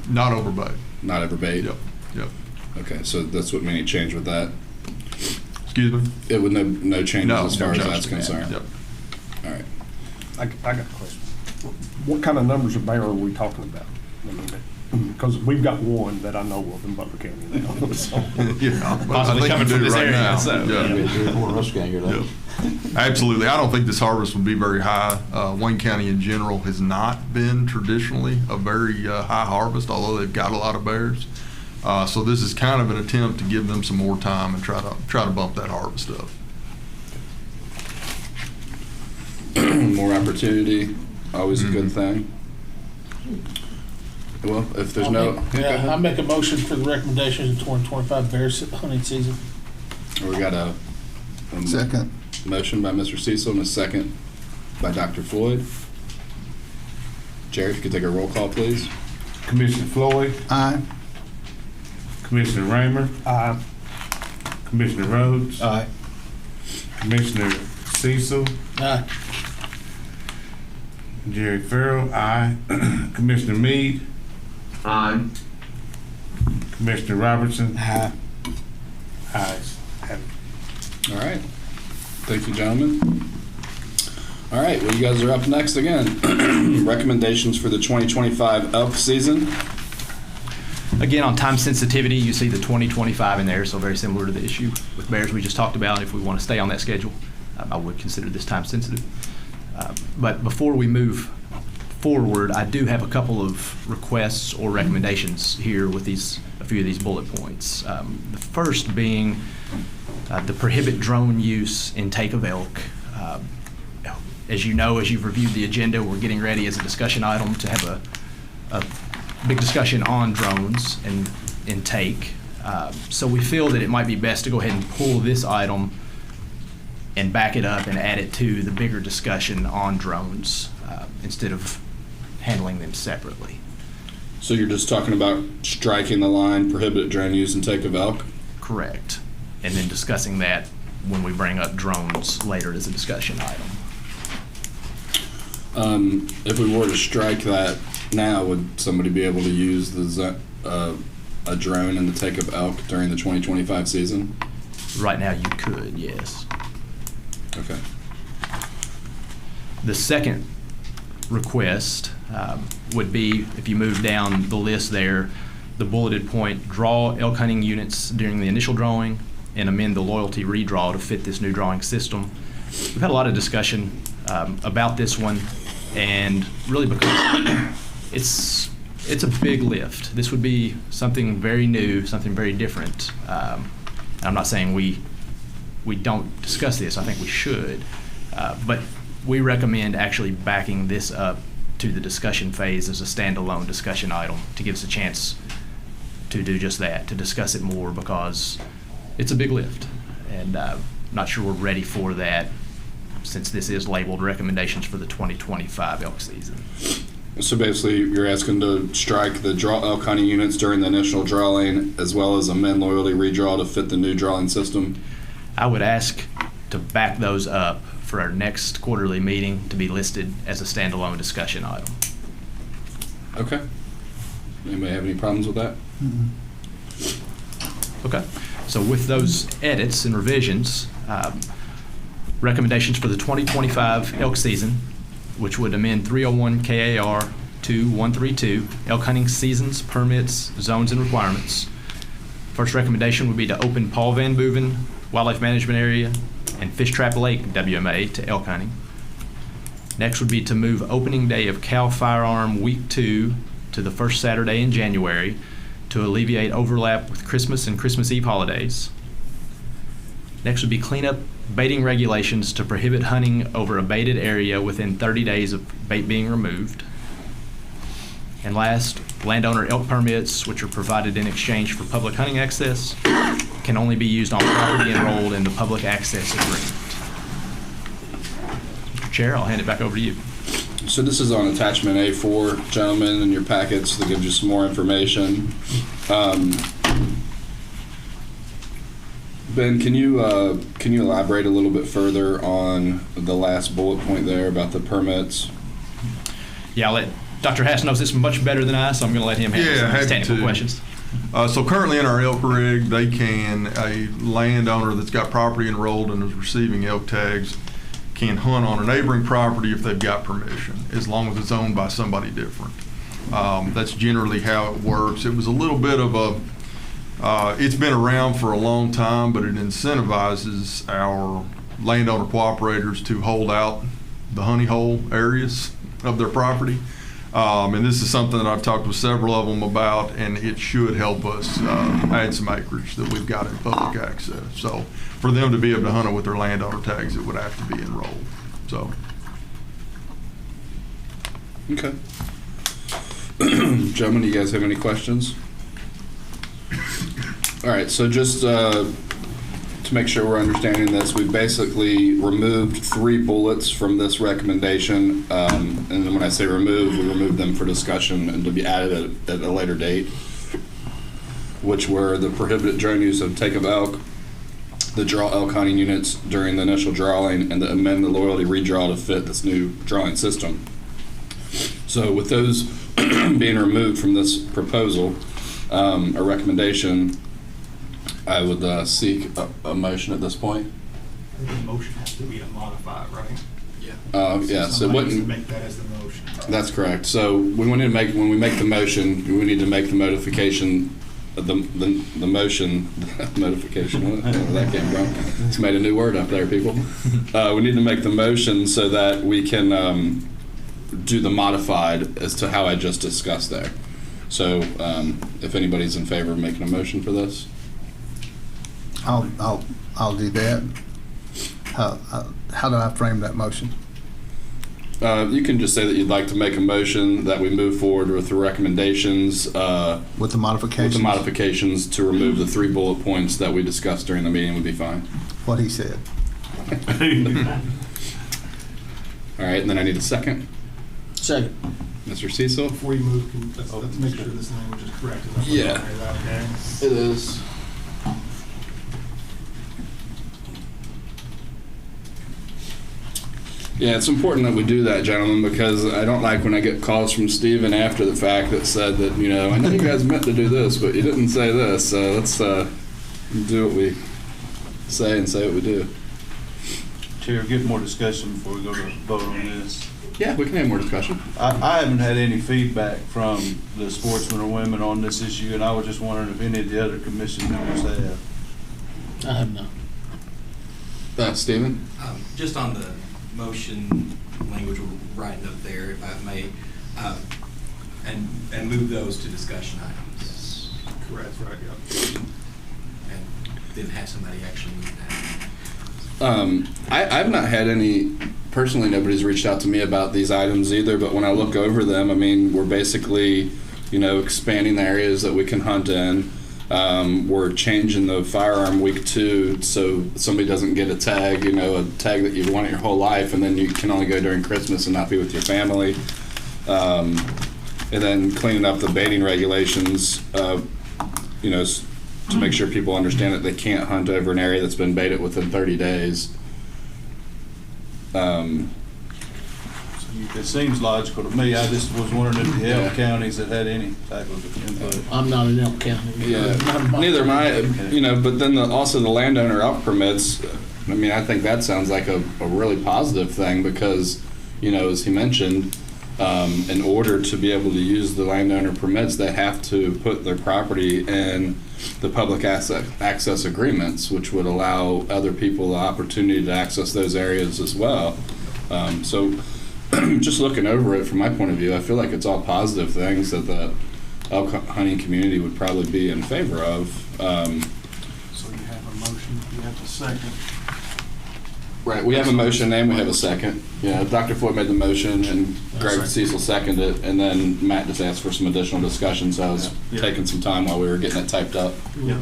Not over bait. Not over bait? Yep. Okay, so that's what made change with that. Excuse me? It would no changes No, as far no as changes. that's concerned. Yep. All right. I got a question. What kind of numbers of bear are we talking about? Because we've got one that I know of in Butler County now. So. Yeah, Possibly I think coming we from do this right area, now. so. Yeah. Absolutely. I don't think this harvest would be very high. Wayne County in general has not been traditionally a very high harvest, although they've got a lot of bears. So this is kind of an attempt to give them some more time and try to bump that harvest up. More opportunity, always a good thing. Well, if there's I make a motion for the recommendation of the 2025 bear hunting season. We got a Second. motion by Mr. Cecil and a second by Dr. Floyd. Jerry, if you could take a roll call, please. Commissioner Floyd, Aye. Commissioner Raymer, Aye. Commissioner Rhodes, Aye. Commissioner Cecil, Aye. Jerry Farrell, aye. Commissioner Meade, Aye. Commissioner Robertson, Aye. ayes. Have it. All right. Thank you, gentlemen. All right, well, you guys are up next again. Recommendations for the 2025 elk season. Again, on time sensitivity, you see the 2025 in there, so very similar to the issue with bears we just talked about. If we want to stay on that schedule, I would consider this time sensitive. But before we move forward, I do have a couple of requests or recommendations here with a few of these bullet points. The first being the prohibit drone use in take of elk. As you know, as you've reviewed the agenda, we're getting ready as a discussion item to have a big discussion on drones and intake. So we feel that it might be best to go ahead and pull this item and back it up and add it to the bigger discussion on drones instead of handling them separately. So you're just talking about striking the line, prohibit drone use and take of elk? Correct. And then discussing that when we bring up drones later as a discussion item. If we were to strike that now, would somebody be able to use a drone in the take of elk during the 2025 season? Right now you could, yes. Okay. The second request would be, if you move down the list there, the bulleted point, draw elk hunting units during the initial drawing and amend the loyalty redraw to fit this new drawing system. We've had a lot of discussion about this one, and really because it's a big lift. This would be something very new, something very different. I'm not saying we don't discuss this. I think we should, but we recommend actually backing this up to the discussion phase as a standalone discussion item to give us a chance to do just that, to discuss it more, because it's a big lift, and I'm not sure we're ready for that since this is labeled recommendations for the 2025 elk season. So basically, you're asking to strike the draw elk hunting units during the initial drawing, as well as amend loyalty redraw to fit the new drawing system? I would ask to back those up for our next quarterly meeting to be listed as a standalone discussion item. Okay. Anybody have any problems with that? Okay. So with those edits and revisions, recommendations for the 2025 elk season, which would amend 301 KAR 2132, elk hunting seasons, permits, zones, and requirements. First recommendation would be to open Paul Van Boeven Wildlife Management Area and Fish Trap Lake WMA to elk hunting. Next would be to move opening day of Cal Firearm Week 2 to the first Saturday in January to alleviate overlap with Christmas and Christmas Eve holidays. Next would be clean up baiting regulations to prohibit hunting over a baited area within 30 days of bait being removed. And last, landowner elk permits, which are provided in exchange for public hunting access, can only be used on property enrolled in the public access agreement. Mr. Chair, I'll hand it back over to you. So this is on attachment A4, gentlemen, in your packets that gives you some more information. Ben, can you elaborate a little bit further on the last bullet point there about the permits? Yeah, I'll let Dr. Hass knows this much better than I, so I'm going to let him handle some of these technical questions. So currently in our elk rig, a landowner that's got property enrolled and is receiving elk tags can hunt on a neighboring property if they've got permission, as long as it's owned by somebody different. That's generally how it works. It was a little bit of it's been around for a long time, but it incentivizes our landowner cooperators to hold out the honey hole areas of their property. And this is something that I've talked with several of them about, and it should help us add some acreage that we've got in public access. So for them to be able to hunt it with their landowner tags, it would have to be enrolled. So. Okay. Gentlemen, do you guys have any questions? All right, so just to make sure we're understanding this, we've basically removed 3 bullets from this recommendation, and then when I say remove, we remove them for discussion and to be added at a later date. which were the prohibited drone use of take of elk, the draw elk hunting units during the initial drawing, and to amend the loyalty redraw to fit this new drawing system. So with those being removed from this proposal, a recommendation, I would seek a motion at this point. The motion has to be to modify, right? Yes, it Somebody needs to wouldn't. make that as the motion. That's correct. So when we make the motion, we need to make the modification, the motion notification. Where that came from? It's made a new word up there, people. We need to make the motion so that we can do the modified as to how I just discussed there. So if anybody's in favor of making a motion for this, I'll do that. How do I frame that motion? you can just say that you'd like to make a motion that we move forward with the recommendations. With the modifications? With the modifications to remove the 3 bullet points that we discussed during the meeting would be fine. What he said. All right, and then I need a second. Second. Mr. Cecil? Before you move, let's make sure this language is correct. Yeah. It is. Yeah, it's important that we do that, gentlemen, because I don't like when I get calls from Steven after the fact that said that, you know, I know you guys meant to do this, but you didn't say this, so let's do what we say and say what we do. Chair, get more discussion before we go to vote on this. Yeah, we can have more discussion. I haven't had any feedback from the sportsmen or women on this issue, and I was just wondering if any of the other commission members have. I have none. Steven? Just on the motion language, we'll write a note there, if I may, and move those to discussion items. Correct, right, yeah. And then have somebody actually move that. I've not had any, personally, nobody's reached out to me about these items either, but when I look over them, I mean, we're basically, you know, expanding the areas that we can hunt in. We're changing the firearm week 2 so somebody doesn't get a tag, you know, a tag that you've wanted your whole life, and then you can only go during Christmas and not be with your family. And then cleaning up the baiting regulations, you know, to make sure people understand that they can't hunt over an area that's been baited within 30 days. It seems logical to me. I just was wondering if the elk counties had had any type of input. I'm not in Elk County. Yeah, neither am I. You know, but then also the landowner elk permits. I mean, I think that sounds like a really positive thing because, you know, as he mentioned, in order to be able to use the landowner permits, they have to put their property in the public access agreements, which would allow other people the opportunity to access those areas as well. So just looking over it from my point of view, I feel like it's all positive things that the elk hunting community would probably be in favor of. So you have a motion, you have a second. Right, we have a motion and we have a second. Yeah, Dr. Floyd made the motion and Greg Cecil seconded it, and then Matt just asked for some additional discussion, so I was taking some time while we were getting it typed up. Yeah.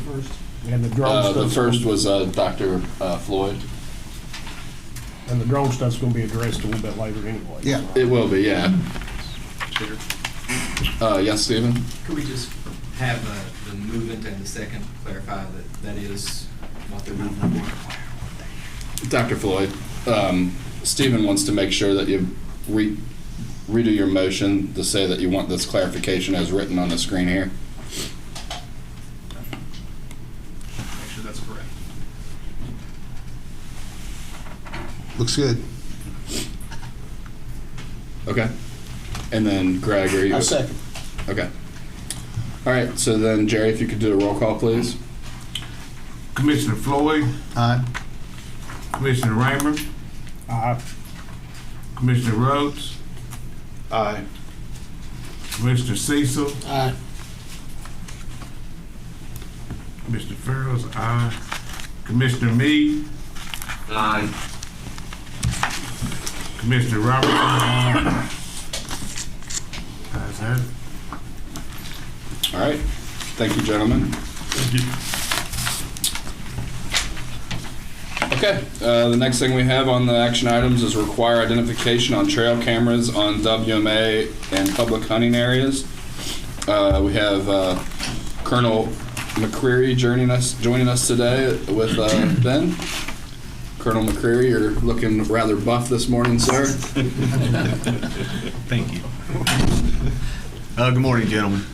And the drone stuff. The first was Dr. Floyd. And the drone stuff's gonna be addressed a little bit later anyway. Yeah. It will be, yeah. Yes, Stephen? Could we just have the movement and the second clarify that that is what they're moving for? Dr. Floyd, Stephen wants to make sure that you redo your motion to say that you want this clarification as written on the screen here. Make sure that's correct. Looks good. Okay. And then Greg, are you? I second. Okay. All right, so then Jerry, if you could do a roll call, please. Commissioner Floyd, Aye. Commissioner Raymer, Aye. Commissioner Rhodes, Aye. Commissioner Cecil, Aye. Mr. Farrell's aye. Commissioner Meade, Aye. Commissioner Robertson, aye. Ayes have it. All right. Thank you, gentlemen. Thank you. Okay, the next thing we have on the action items is require identification on trail cameras on WMA and public hunting areas. We have Colonel McCreary joining us today with Ben. Colonel McCreary, you're looking rather buff this morning, sir. Thank you. Good morning, gentlemen.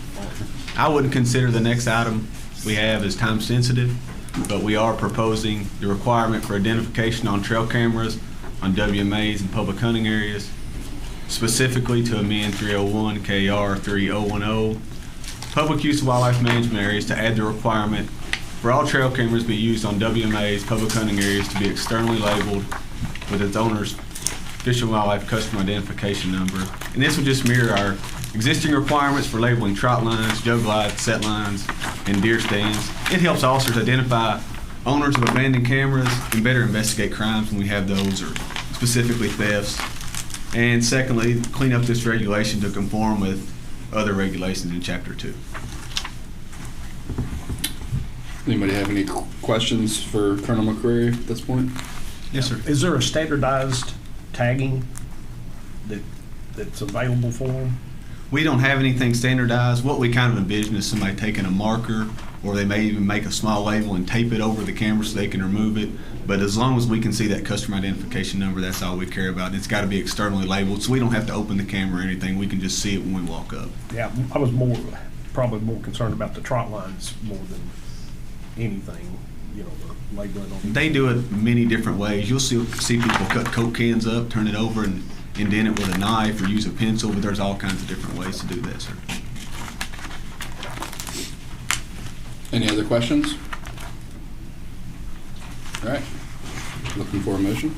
I wouldn't consider the next item we have as time sensitive, but we are proposing the requirement for identification on trail cameras on WMAs and public hunting areas, specifically to amend 301 KR 3010, public use of wildlife management areas, to add the requirement for all trail cameras be used on WMAs, public hunting areas, to be externally labeled with its owner's Fish and Wildlife Customer Identification Number. And this would just mirror our existing requirements for labeling trot lines, joe glides, set lines, and deer stands. It helps officers identify owners of abandoned cameras and better investigate crimes when we have those, or specifically thefts. And secondly, clean up this regulation to conform with other regulations in Chapter 2. Anybody have any questions for Colonel McCreary at this point? Yes, sir. Is there a standardized tagging that's available for them? We don't have anything standardized. What we kind of envision is somebody taking a marker, or they may even make a small label and tape it over the camera so they can remove it. But as long as we can see that customer identification number, that's all we care about. It's got to be externally labeled, so we don't have to open the camera or anything. We can just see it when we walk up. Yeah, I was probably more concerned about the trot lines more than anything, the labeling on. They do it many different ways. You'll see people cut Coke cans up, turn it over, and indent it with a knife, or use a pencil, but there's all kinds of different ways to do that, sir. Any other questions? All right. Looking for a motion?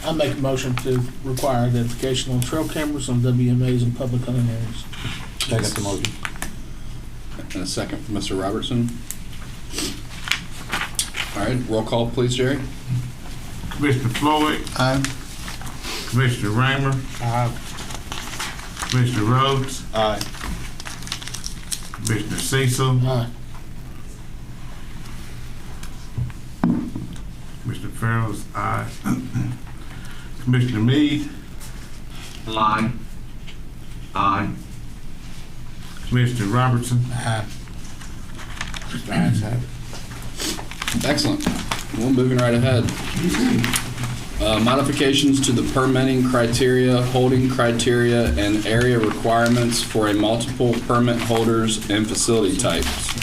I make a motion to require identification on trail cameras on WMAs and public hunting areas. Second the motion. And a second from Mr. Robertson. All right, roll call, please, Jerry. Commissioner Floyd. Aye. Commissioner Raymer. Aye. Commissioner Rhodes. Aye. Commissioner Cecil. Aye. Commissioner Farrell's aye. Commissioner Meade. Aye. Aye. Commissioner Robertson. Aye. Mr. Ayes have it. Excellent. Well, moving right ahead. Modifications to the permitting criteria, holding criteria, and area requirements for a multiple permit holders and facility types.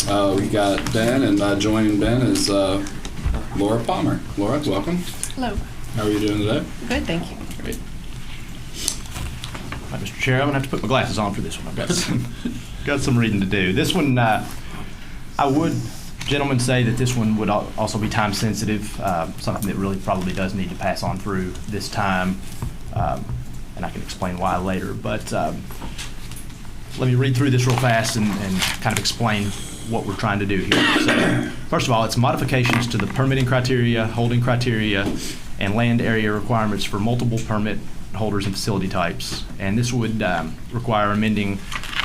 We got Ben, and joining Ben is Laura Palmer. Laura, welcome. Hello. How are you doing today? Good, thank you. Great. Right, Mr. Chair, I'm gonna have to put my glasses on for this one. I've got some reading to do. This one, I would, gentlemen, say that this one would also be time sensitive, something that really probably does need to pass on through this time, and I can explain why later. But let me read through this real fast and kind of explain what we're trying to do here. So, first of all, it's modifications to the permitting criteria, holding criteria, and land area requirements for multiple permit holders and facility types. And this would require amending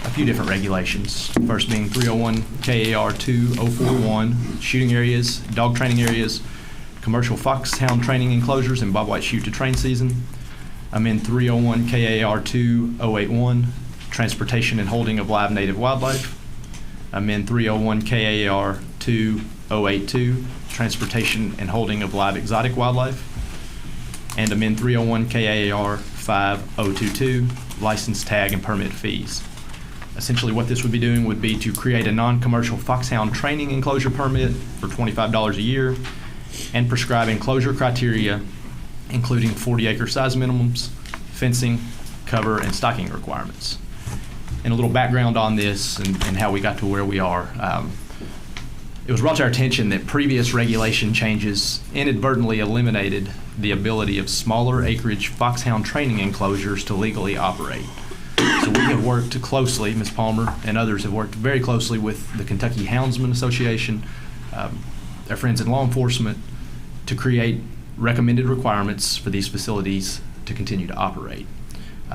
a few different regulations. First being 301 KAR 2041, shooting areas, dog training areas, commercial foxhound training enclosures, and bobwhite shoot to train season. Amend 301 KAR 2081, transportation and holding of live native wildlife. Amend 301 KAR 2082, transportation and holding of live exotic wildlife. And amend 301 KAR 5022, license tag and permit fees. Essentially what this would be doing would be to create a non-commercial foxhound training enclosure permit for $25 a year and prescribe enclosure criteria including 40-acre size minimums, fencing, cover, and stocking requirements. And a little background on this and how we got to where we are. It was brought to our attention that previous regulation changes inadvertently eliminated the ability of smaller acreage foxhound training enclosures to legally operate. So we have worked closely, Ms. Palmer and others have worked very closely with the Kentucky Houndsman Association, our friends in law enforcement, to create recommended requirements for these facilities to continue to operate.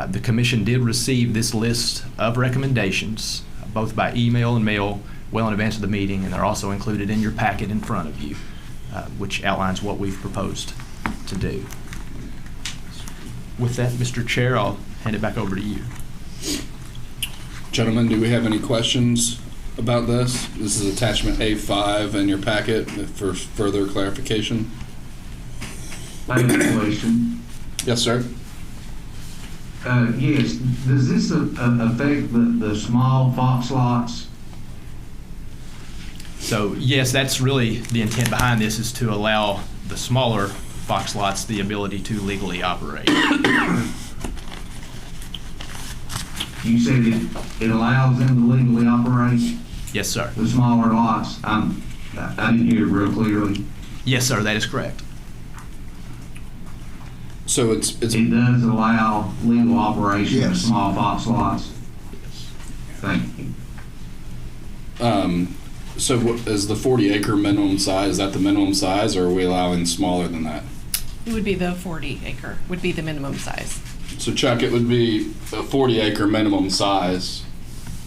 The Commission did receive this list of recommendations, both by email and mail, well in advance of the meeting, and they're also included in your packet in front of you, which outlines what we've proposed to do. With that, Mr. Chair, I'll hand it back over to you. Gentlemen, do we have any questions about this. This is attachment A5 in your packet for further clarification. I have a question. Yes, sir. Yes, does this affect the small Fox lots? So yes, that's really the intent behind this, is to allow the smaller Fox lots the ability to legally operate. You said it allows them to legally operate Yes, sir. the smaller lots. I didn't hear it real clearly. Yes, sir, that is correct. So it does allow legal operation of Yes. small Fox lots. Thank you. So is the 40-acre minimum size, is that the minimum size, or are we allowing smaller than that? It would be the 40 acre, would be the minimum size. So Chuck, it would be a 40-acre minimum size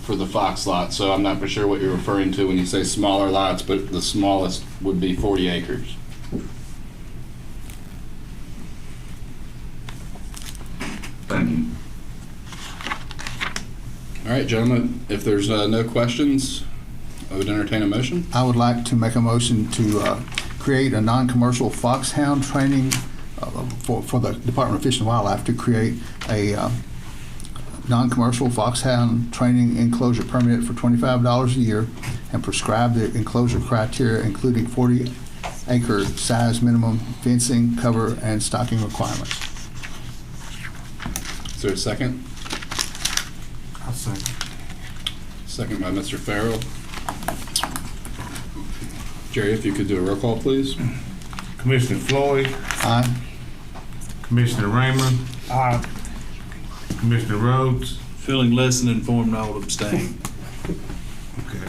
for the Fox lot. So I'm not for sure what you're referring to when you say smaller lots, but the smallest would be 40 acres. Thank you. All right, gentlemen, if there's no questions, I would entertain a motion. I would like to make a motion to create a non-commercial foxhound training for the Department of Fish and Wildlife, to create a non-commercial foxhound training enclosure permit for $25 a year, and prescribe the enclosure criteria, including 40-acre size minimum fencing, cover, and stocking requirements. Is there a second? I'll second. Second by Mr. Farrell. Jerry, if you could do a roll call, please. Commissioner Floyd, Aye. Commissioner Raymer, Aye. Commissioner Rhodes. Feeling less than informed, I will abstain. Okay.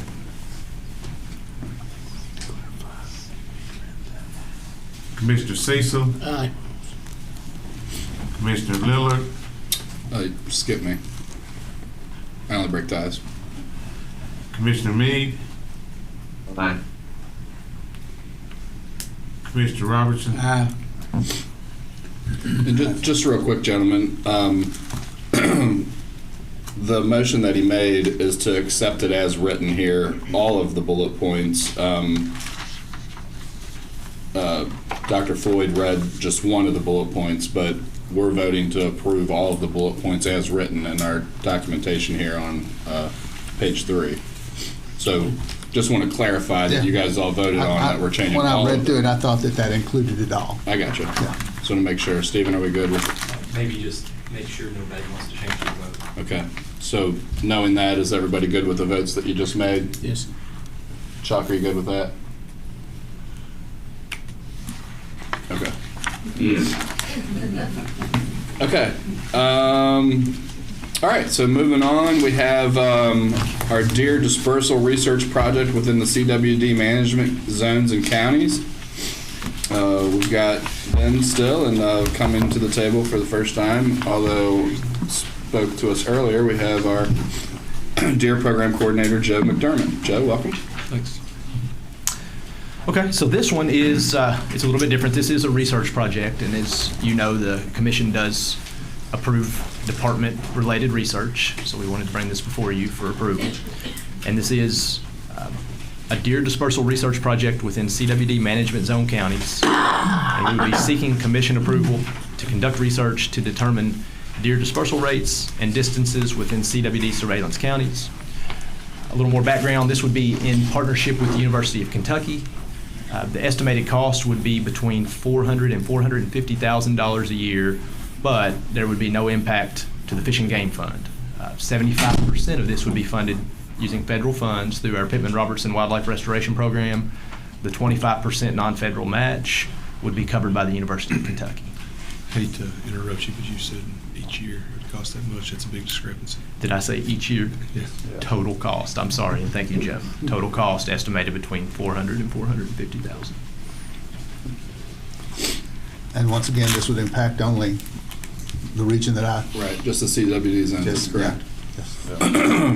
Commissioner Cecil, Aye. Commissioner Lillard, Skip me. I only break ties. Commissioner Meade, Aye. Commissioner Robertson. Aye. And just real quick, gentlemen, the motion that he made is to accept it as written here, all of the bullet points. Dr. Floyd read just one of the bullet points, but we're voting to approve all of the bullet points as written in our documentation here on page 3. So just want to clarify that you guys all voted on that we're changing all of When I it. read through it, I thought that included it all. I got you. Yeah. Just want to make sure. Stephen, are we good with Maybe just make sure nobody wants to change their vote. Okay. So knowing that, is everybody good with the votes that you just made? Yes. Chuck, are you good with that? Okay. Yes. Okay. All right, so moving on, we have our deer dispersal research project within the CWD management zones and counties. We've got Ben still and coming to the table for the first time, although spoke to us earlier. We have our deer program coordinator, Joe McDermott. Joe, welcome. Thanks. Okay, so this one is, it's a little bit different. This is a research project, and as you know, the commission does approve department-related research, so we wanted to bring this before you for approval. And this is a deer dispersal research project within CWD management zone counties. And we will be seeking commission approval to conduct research to determine deer dispersal rates and distances within CWD surveillance counties. A little more background, this would be in partnership with the University of Kentucky. The estimated cost would be between $400,000 and $450,000 a year, but there would be no impact to the Fish and Game Fund. 75% of this would be funded using federal funds through our Pittman-Robertson Wildlife Restoration Program. The 25% non-federal match would be covered by the University of Kentucky. Hate to interrupt you, but you said each year it would cost that much. That's a big discrepancy. Did I say each year? Yes. Total cost, I'm sorry, and thank you, Jeff. Total cost estimated between $400,000 and $450,000. And once again, this would impact only the region that I... Right, just the CWD zone, that's correct. Yeah.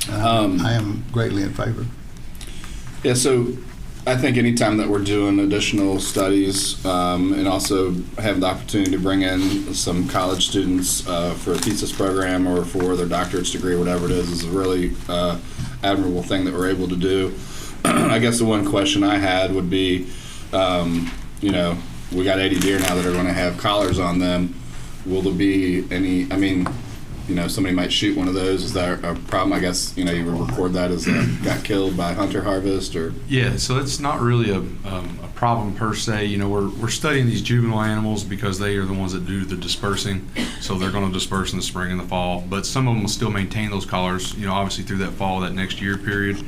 I am greatly in favor. Yeah, so I think anytime that we're doing additional studies and also have the opportunity to bring in some college students for a thesis program or for their doctorate's degree, whatever it is a really admirable thing that we're able to do. I guess the one question I had would be, you know, we got 80 deer now that are going to have collars on them. Will there be any, I mean, you know, somebody might shoot one of those. Is that a problem? I guess, you know, you would record that as got killed by hunter harvest or? Yeah, so it's not really a problem per se. You know, we're studying these juvenile animals because they are the ones that do the dispersing. So they're going to disperse in the spring and the fall. But some of them will still maintain those collars, you know, obviously through that fall, that next year period.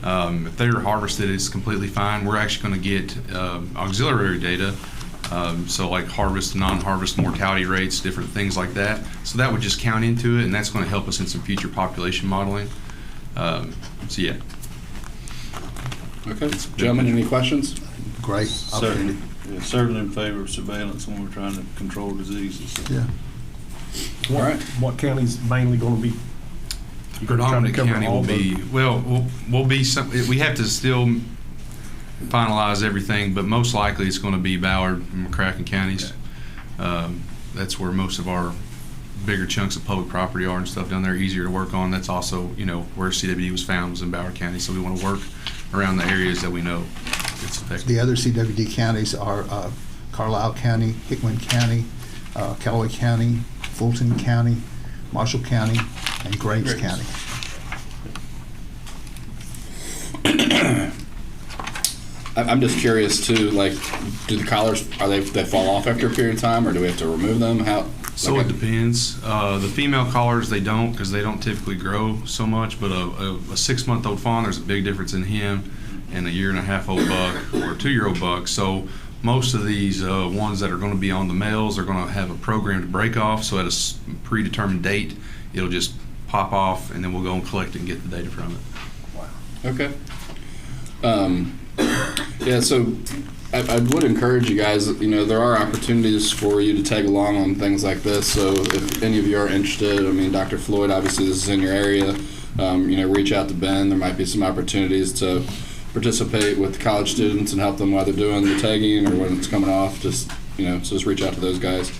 If they're harvested, it's completely fine. We're actually going to get auxiliary data. So like harvest, non-harvest mortality rates, different things like that. So that would just count into it, and that's going to help us in some future population modeling. So yeah. Okay, gentlemen, any questions? Great opportunity. Certainly in favor of surveillance when we're trying to control diseases. Yeah. All right. What county's mainly going to be? Predominant cover county all will the- be, well, we'll be some, we have to still finalize everything, but most likely it's going to be Ballard and McCracken counties. That's where most of our bigger chunks of public property are and stuff down there, easier to work on. That's also, you know, where CWD was found was in Ballard County, so we want to work around the areas that we know it's effective. The other CWD counties are Carlisle County, Hickman County, Callaway County, Fulton County, Marshall County, and Graves County. I'm just curious too, like, do the collars, they fall off after a period of time, or do we have to remove them? How? So like it depends. The female collars, they don't, because they don't typically grow so much, but a 6-month-old fawn, there's a big difference in him and a 1.5-year-old buck or a 2-year-old buck. So most of these ones that are going to be on the males are going to have a programmed break off, so at a predetermined date, it'll just pop off, and then we'll go and collect it and get the data from it. Okay. Yeah, so I would encourage you guys, you know, there are opportunities for you to tag along on things like this. So if any of you are interested, I mean, Dr. Floyd, obviously this is in your area, you know, reach out to Ben. There might be some opportunities to participate with college students and help them while they're doing the tagging or when it's coming off. Just, you know, so just reach out to those guys.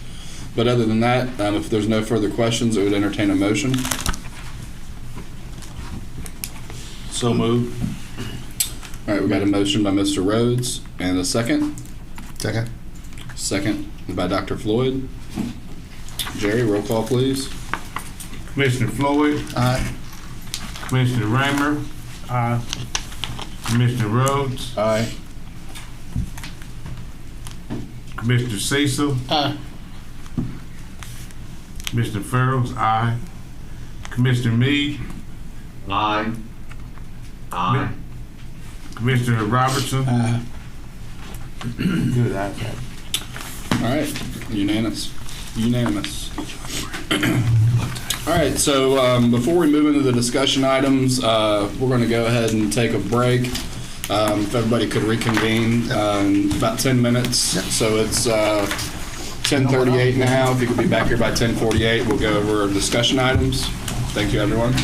But other than that, if there's no further questions, I would entertain a motion. So moved. All right, we got a motion by Mr. Rhodes and a second. Second. Second by Dr. Floyd. Jerry, roll call, please. Commissioner Floyd. Aye. Commissioner Raymer. Aye. Commissioner Rhodes. Aye. Commissioner Cecil. Aye. Commissioner Farrells. Aye. Commissioner Meade. Aye. Aye. Commissioner Robertson. Aye. Good, ayes have it. All right, unanimous. All right, so before we move into the discussion items, we're going to go ahead and take a break. If everybody could reconvene in about 10 minutes. So it's 10:38 now. If you could be back here by 10:48, we'll go over discussion items. Thank you, everyone.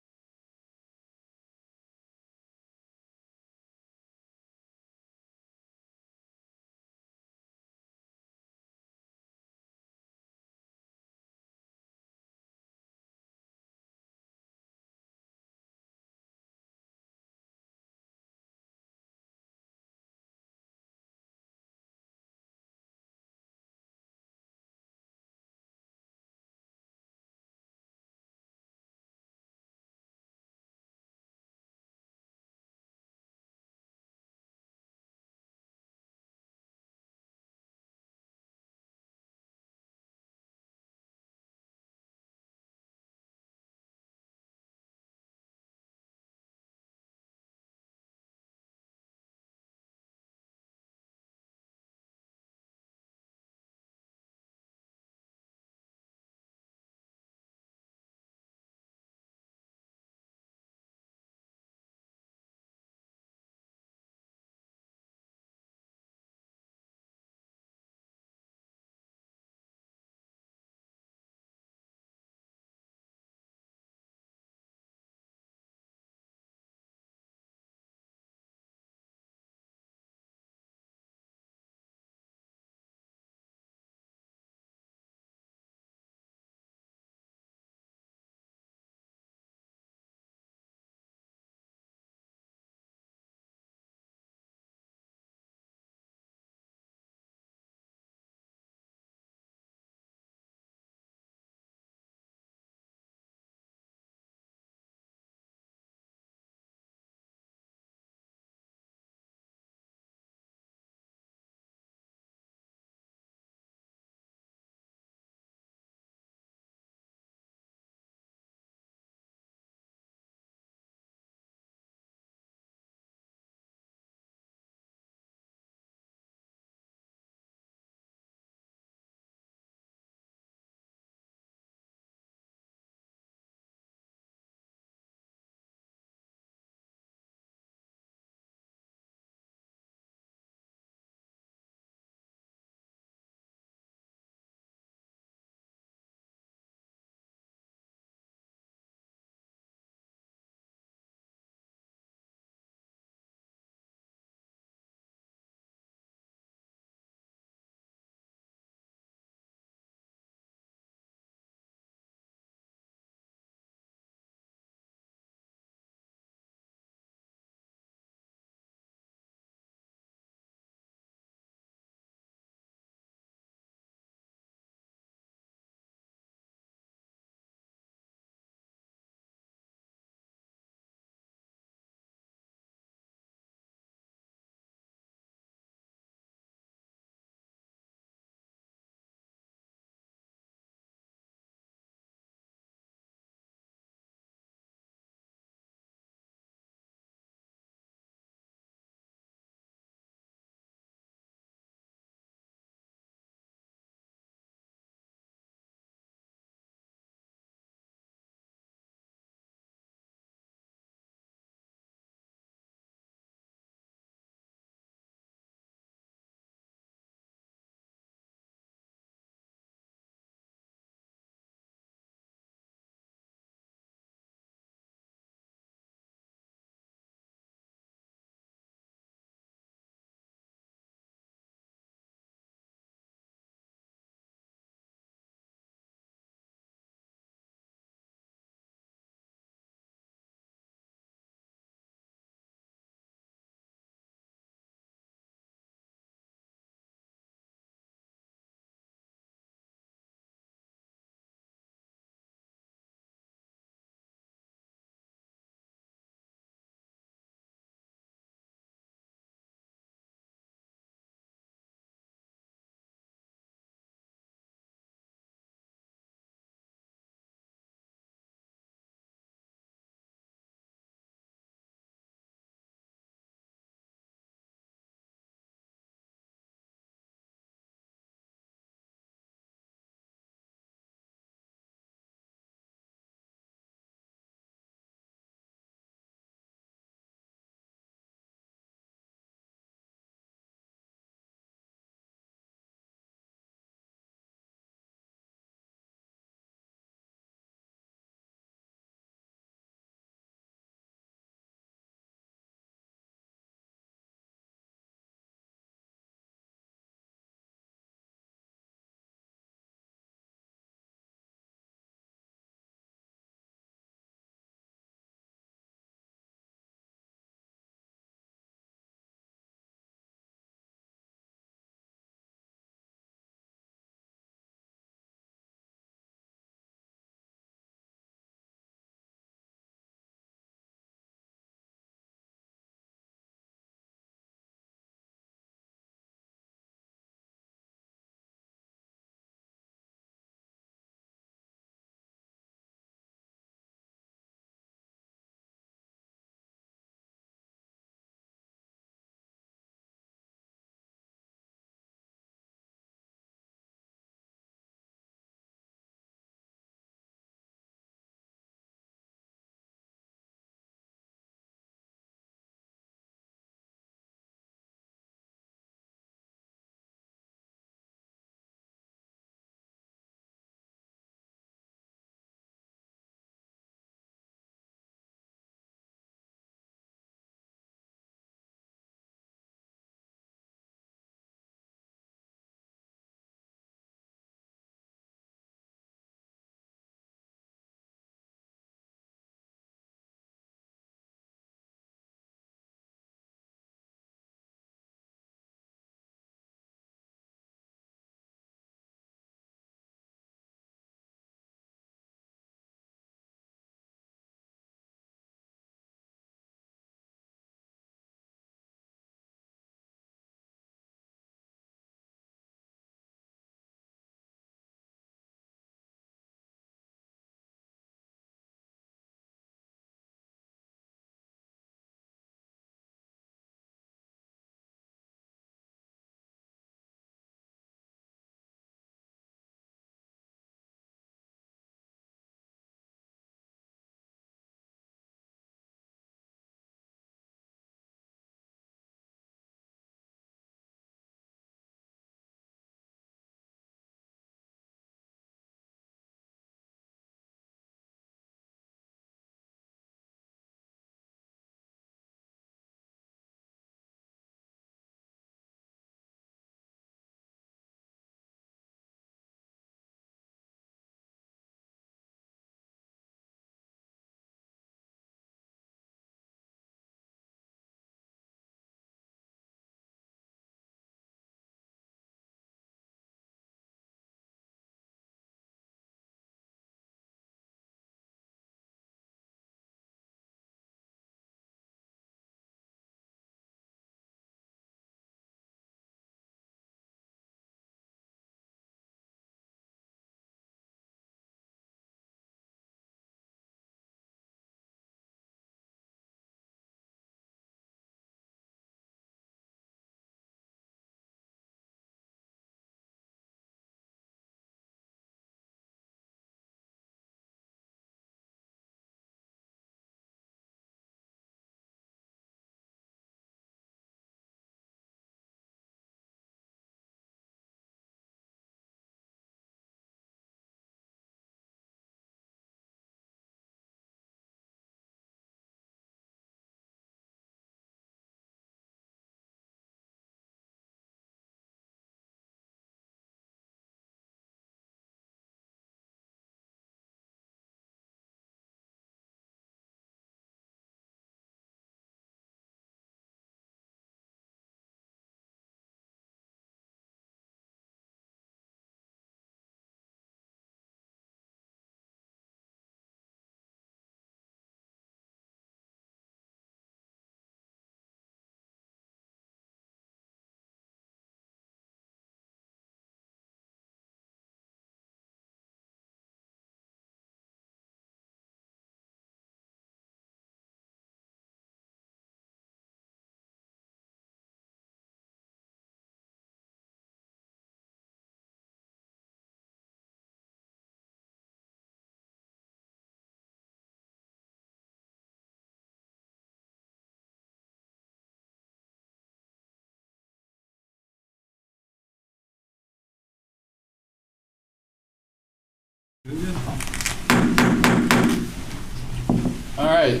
All right.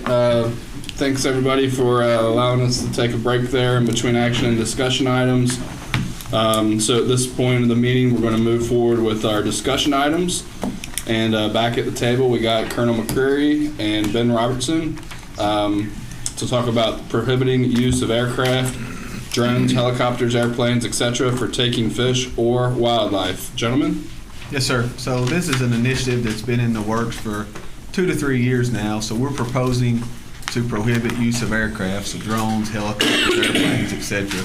Thanks everybody for allowing us to take a break there in between action and discussion items. So at this point in the meeting, we're going to move forward with our discussion items. And back at the table, we got Colonel McCreary and Ben Robertson to talk about prohibiting use of aircraft, drones, helicopters, airplanes, etc. for taking fish or wildlife. Gentlemen? Yes, sir. So this is an initiative that's been in the works for 2 to 3 years now. So we're proposing to prohibit use of aircraft, so drones, helicopters, airplanes, etc.,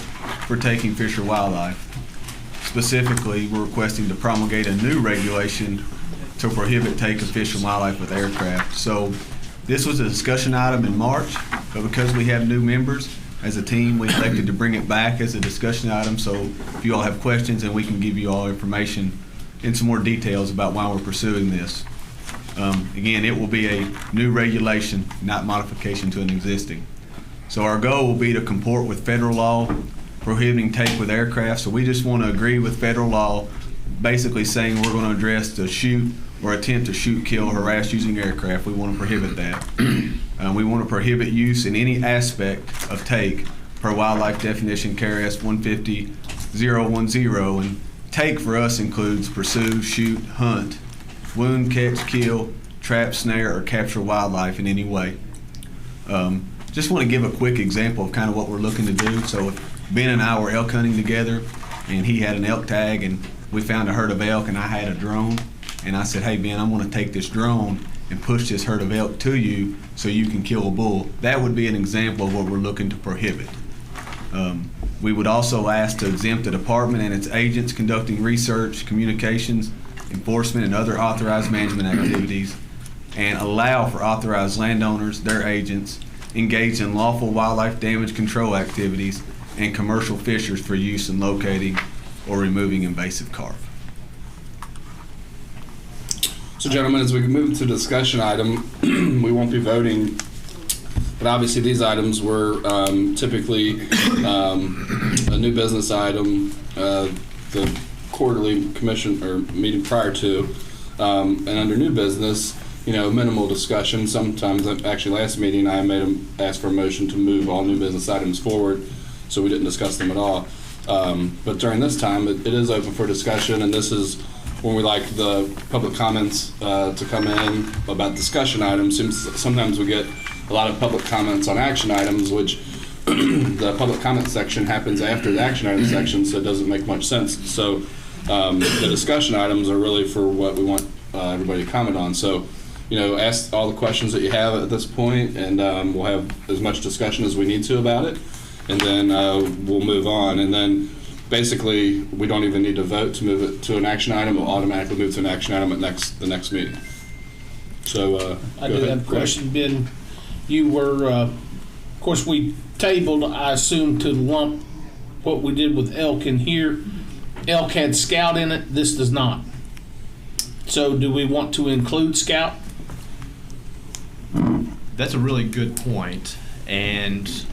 for taking fish or wildlife. Specifically, we're requesting to promulgate a new regulation to prohibit taking fish and wildlife with aircraft. So this was a discussion item in March, but because we have new members, as a team, we elected to bring it back as a discussion item. So if you all have questions, then we can give you all information in some more details about why we're pursuing this. Again, it will be a new regulation, not modification to an existing. So our goal will be to comport with federal law prohibiting take with aircraft. So we just want to agree with federal law, basically saying we're going to address the shoot or attempt to shoot, kill, harass using aircraft. We want to prohibit that. We want to prohibit use in any aspect of take per wildlife definition KRS 150.010. And take for us includes pursue, shoot, hunt, wound, catch, kill, trap, snare, or capture wildlife in any way. Just want to give a quick example of kind of what we're looking to do. So if Ben and I were elk hunting together, and he had an elk tag, and we found a herd of elk, and I had a drone, and I said, hey, Ben, I want to take this drone and push this herd of elk to you so you can kill a bull. That would be an example of what we're looking to prohibit. We would also ask to exempt the department and its agents conducting research, communications, enforcement, and other authorized management activities, and allow for authorized landowners, their agents, engaged in lawful wildlife damage control activities and commercial fishers for use in locating or removing invasive carp. So gentlemen, as we move to discussion item, we won't be voting, but obviously these items were typically a new business item, the quarterly commission or meeting prior to, and under new business, minimal discussion. Sometimes, actually last meeting, I asked for a motion to move all new business items forward, so we didn't discuss them at all. But during this time, it is open for discussion, and this is when we like the public comments to come in about discussion items. Sometimes we get a lot of public comments on action items, which the public comment section happens after the action item section, so it doesn't make much sense. So the discussion items are really for what we want everybody to comment on. So, ask all the questions that you have at this point, and we'll have as much discussion as we need to about it, and then we'll move on. And then basically, we don't even need to vote to move it to an action item. We'll automatically move to an action item at the next meeting. So I do have a question, Ben. You were, of course, we tabled, I assume, to lump what we did with elk in here. Elk had scout in it. This does not. So do we want to include scout? That's a really good point, and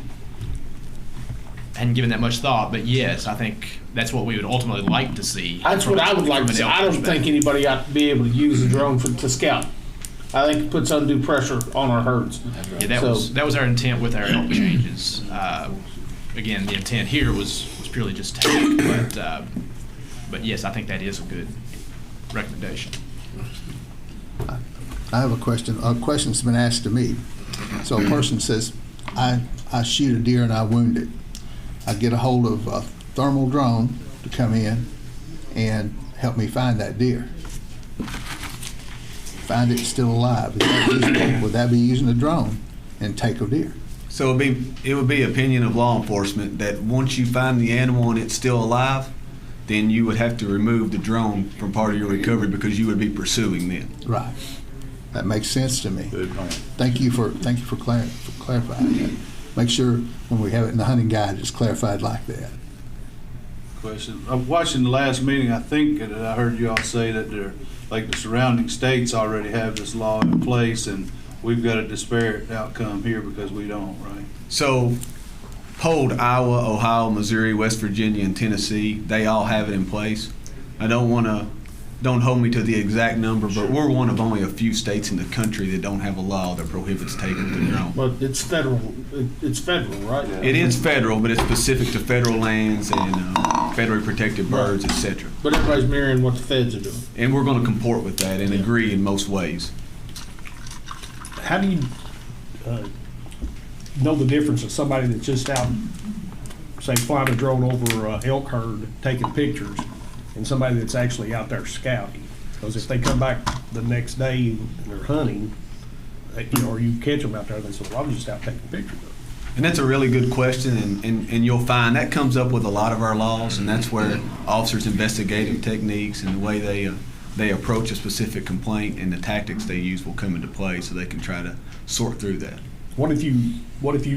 I hadn't given that much thought, but yes, I think that's what we would ultimately like to see. That's what I would like to see. I don't think anybody ought to be able to use a drone to scout. I think it puts undue pressure on our herds. Yeah, that was our intent with our elk changes. Again, the intent here was purely just take, but yes, I think that is a good recommendation. I have a question. A question's been asked to me. So a person says, I shoot a deer and I wound it. I get a hold of a thermal drone to come in and help me find that deer. Find it still alive. Would that be using a drone and take a deer? So it would be opinion of law enforcement that once you find the animal and it's still alive, then you would have to remove the drone from part of your recovery because you would be pursuing them. Right. That makes sense to me. Good point. Thank you for clarifying that. Make sure when we have it in the hunting guide, it's clarified like that. Question. I'm watching the last meeting. I think that I heard you all say that the surrounding states already have this law in place, and we've got a disparate outcome here because we don't, right? So, polled Iowa, Ohio, Missouri, West Virginia, and Tennessee. They all have it in place. I don't want to don't hold me to the exact number, but we're one of only a few states in the country that don't have a law that prohibits taking the drone. But it's federal, right? It is federal, but it's specific to federal lands and federally protected birds, etc. But everybody's mirroring what the feds are doing. And we're going to comport with that and agree in most ways. How do you know the difference of somebody that's just out, say, flying a drone over a elk herd, taking pictures, and somebody that's actually out there scouting? Because if they come back the next day and they're hunting, or you catch them out there, they say, well, I'm just out taking pictures of them. And that's a really good question, and you'll find that comes up with a lot of our laws, and that's where officers' investigative techniques and the way they approach a specific complaint and the tactics they use will come into play, so they can try to sort through that. What if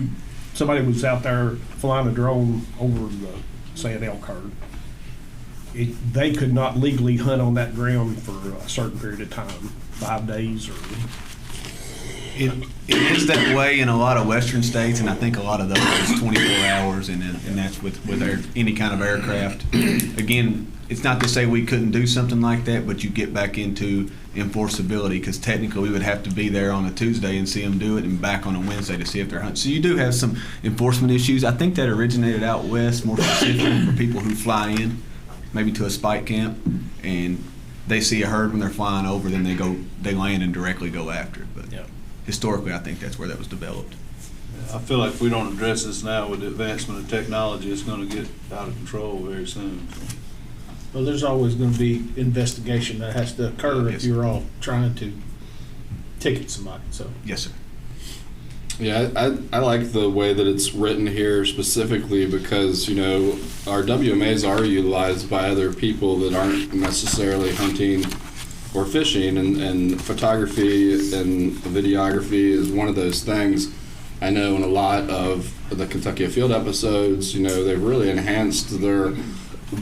somebody was out there flying a drone over, say, an elk herd? They could not legally hunt on that ground for a certain period of time, 5 days or... It is that way in a lot of western states, and I think a lot of those is 24 hours, and that's with any kind of aircraft. Again, it's not to say we couldn't do something like that, but you get back into enforceability, because technically we would have to be there on a Tuesday and see them do it, and back on a Wednesday to see if they're hunting. So you do have some enforcement issues. I think that originated out west, more specifically for people who fly in, maybe to a spike camp, and they see a herd when they're flying over, then they land and directly go after it. But historically, I think that's where that was developed. I feel like if we don't address this now with the advancement of technology, it's going to get out of control very soon. Well, there's always going to be investigation that has to occur if you're all trying to ticket somebody. So yes, sir. Yeah, I like the way that it's written here specifically because, our WMAs are utilized by other people that aren't necessarily hunting or fishing, and photography and videography is one of those things. I know in a lot of the Kentucky Afield episodes, they've really enhanced their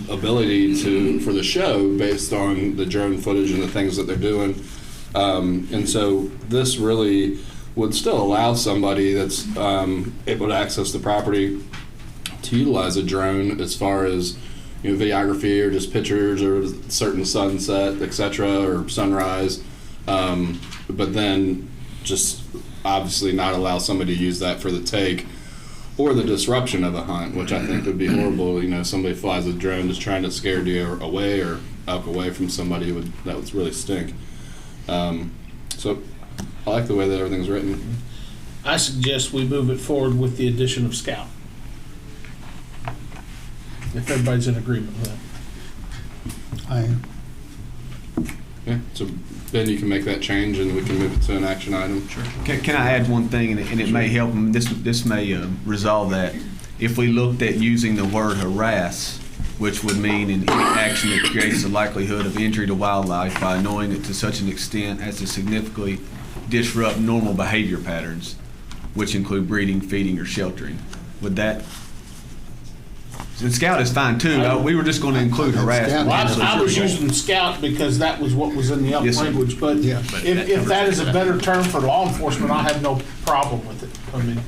ability for the show based on the drone footage and the things that they're doing. And so this really would still allow somebody that's able to access the property to utilize a drone as far as videography or just pictures or certain sunset, etc., or sunrise, but then just obviously not allow somebody to use that for the take or the disruption of a hunt, which I think would be horrible. Somebody flies a drone just trying to scare deer away or elk away from somebody that would really stink. So I like the way that everything's written. I suggest we move it forward with the addition of Scout. If everybody's in agreement with that. I am. Yeah, so Ben, you can make that change and we can move it to an action item. Sure. Can I add one thing, and it may help them, this may resolve that. If we looked at using the word harass, which would mean in any action that creates the likelihood of injury to wildlife by annoying it to such an extent as to significantly disrupt normal behavior patterns, which include breeding, feeding, or sheltering, would that... And Scout is fine too. We were just going to include harassment. Well, I was using Scout because that was what was in the Yes, language. But if that is a better term for law enforcement, I have no problem with it. I mean,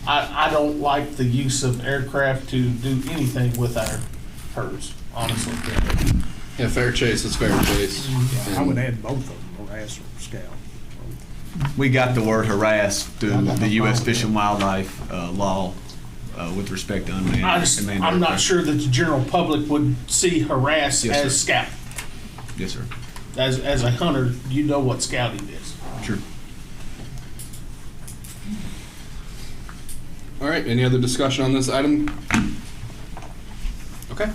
I don't like the use of aircraft to do anything with our herds, honestly. Yeah, fair chase is fair chase. I would add both of them, harass or Scout. We got the word harass through the U.S. Fish and Wildlife law. With respect to unmanned I'm aircraft. not sure that the general public would see harass as Scout. Yes, sir. As a hunter, you know what scouting is. Sure. All right, any other discussion on this item? Okay.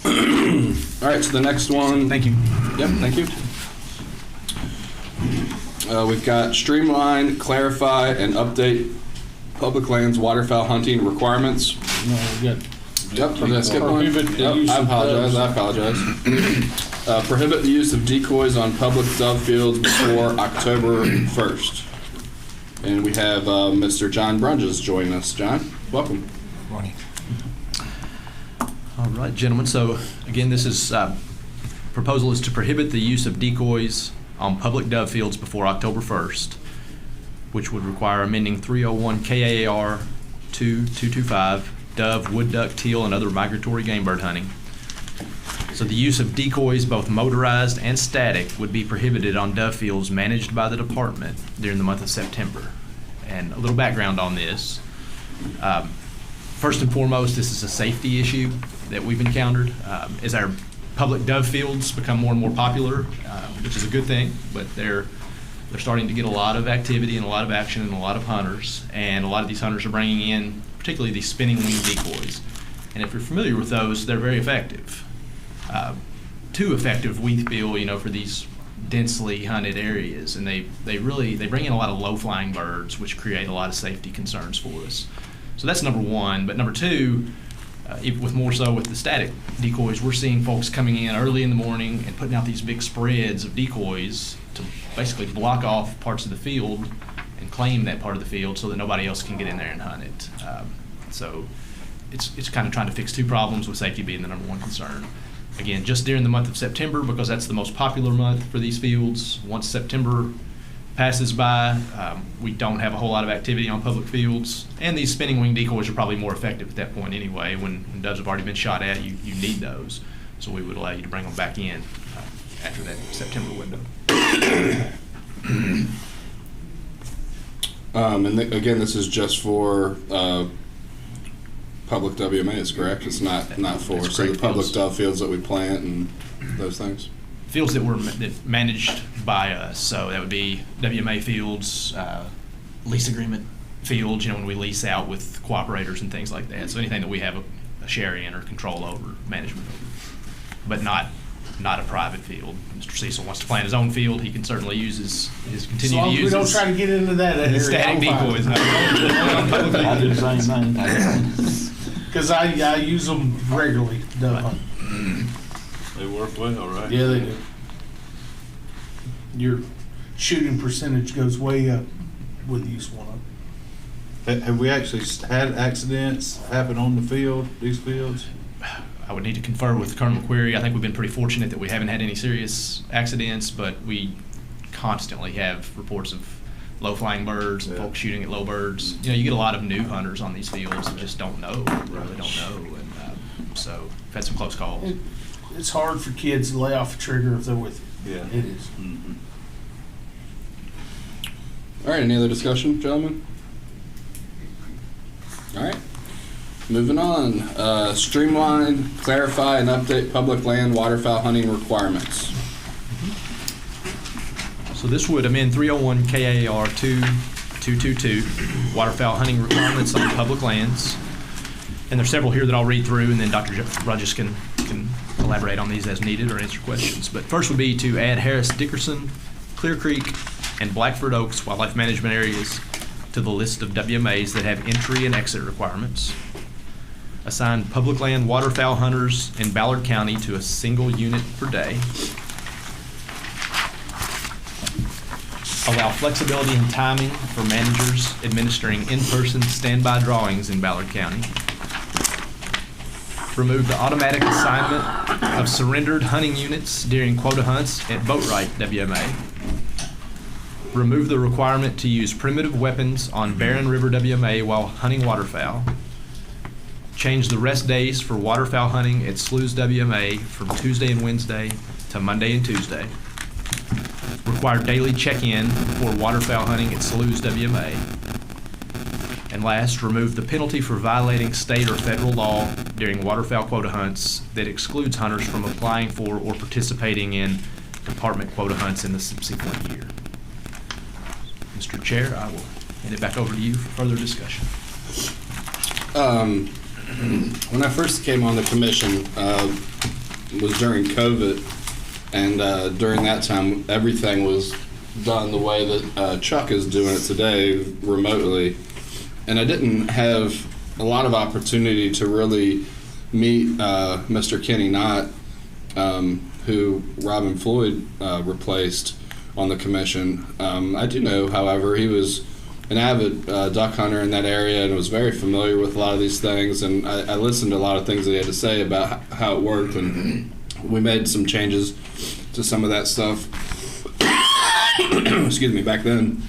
All right, so the next one. Thank you. Yep, thank you. We've got streamline, clarify, and update public lands waterfowl hunting requirements. No, we got. Yep, I'm gonna skip one. Yep, I apologize. Prohibit the use of decoys on public dove fields before October 1st. And we have Mr. John Brunges joining us. John, welcome. Morning. All right, gentlemen. So again, this is proposal is to prohibit the use of decoys on public dove fields before October 1st, which would require amending 301 KAR 2225, dove, wood duck, teal, and other migratory game bird hunting. So the use of decoys, both motorized and static, would be prohibited on dove fields managed by the department during the month of September. And a little background on this. First and foremost, this is a safety issue that we've encountered. As our public dove fields become more and more popular, which is a good thing, but they're starting to get a lot of activity and a lot of action and a lot of hunters. And a lot of these hunters are bringing in particularly these spinning wing decoys. And if you're familiar with those, they're very effective. Too effective, we feel, for these densely hunted areas. And they bring in a lot of low-flying birds, which create a lot of safety concerns for us. So that's number one. But number two, with more so with the static decoys, we're seeing folks coming in early in the morning and putting out these big spreads of decoys to basically block off parts of the field and claim that part of the field so that nobody else can get in there and hunt it. So it's kind of trying to fix two problems, with safety being the number one concern. Again, just during the month of September, because that's the most popular month for these fields. Once September passes by, we don't have a whole lot of activity on public fields, and these spinning wing decoys are probably more effective at that point anyway. When doves have already been shot at, you need those, so we would allow you to bring them back in after that September window. Again, this is just for public WMAs, correct? It's not for That's so the correct. public dove fields that we plant and those things. Fields that were managed by us, so that would be WMA fields, lease agreement fields, when we lease out with cooperators and things like that. So anything that we have a share in or control over, management over, but not a private field. Mr. Cecil wants to plant his own field. He can certainly use his continue to use. We don't try to get into that area. Static decoys. I do the same thing. Because I use them regularly, dove hunt. They work well, right? Yeah, they do. Your shooting percentage goes way up with use one of them. Have we actually had accidents happen on the field, these fields? I would need to confer with Colonel McQuarrie. I think we've been pretty fortunate that we haven't had any serious accidents, but we constantly have reports of low-flying birds and folks shooting at low birds. You get a lot of new hunters on these fields that just don't know, really don't know, and so we've had some close calls. It's hard for kids to lay off a trigger if they're with you. Yeah. It is. Mm-hmm. All right, any other discussion, gentlemen? All right, moving on. Streamline, clarify, and update public land waterfowl hunting requirements. So this would amend 301 KAR 2222, waterfowl hunting requirements on public lands. And there's several here that I'll read through, and then Dr. Rogers can elaborate on these as needed or answer questions. But first would be to add Harris Dickerson, Clear Creek, and Blackford Oaks wildlife management areas to the list of WMAs that have entry and exit requirements. Assign public land waterfowl hunters in Ballard County to a single unit per day. Allow flexibility in timing for managers administering in-person standby drawings in Ballard County. Remove the automatic assignment of surrendered hunting units during quota hunts at Boatwright WMA. Remove the requirement to use primitive weapons on Barren River WMA while hunting waterfowl. Change the rest days for waterfowl hunting at Sloughs WMA from Tuesday and Wednesday to Monday and Tuesday. Require daily check-in for waterfowl hunting at Sloughs WMA. And last, remove the penalty for violating state or federal law during waterfowl quota hunts that excludes hunters from applying for or participating in department quota hunts in the subsequent year. Mr. Chair, I will hand it back over to you for further discussion. When I first came on the commission, was during COVID, and during that time, everything was done the way that Chuck is doing it today, remotely. And I didn't have a lot of opportunity to really meet Mr. Kenny Knott, who Robin Floyd replaced on the commission. I do know, however, he was an avid duck hunter in that area and was very familiar with a lot of these things. And I listened to a lot of things that he had to say about how it worked, and we made some changes to some of that stuff. Excuse me, back then.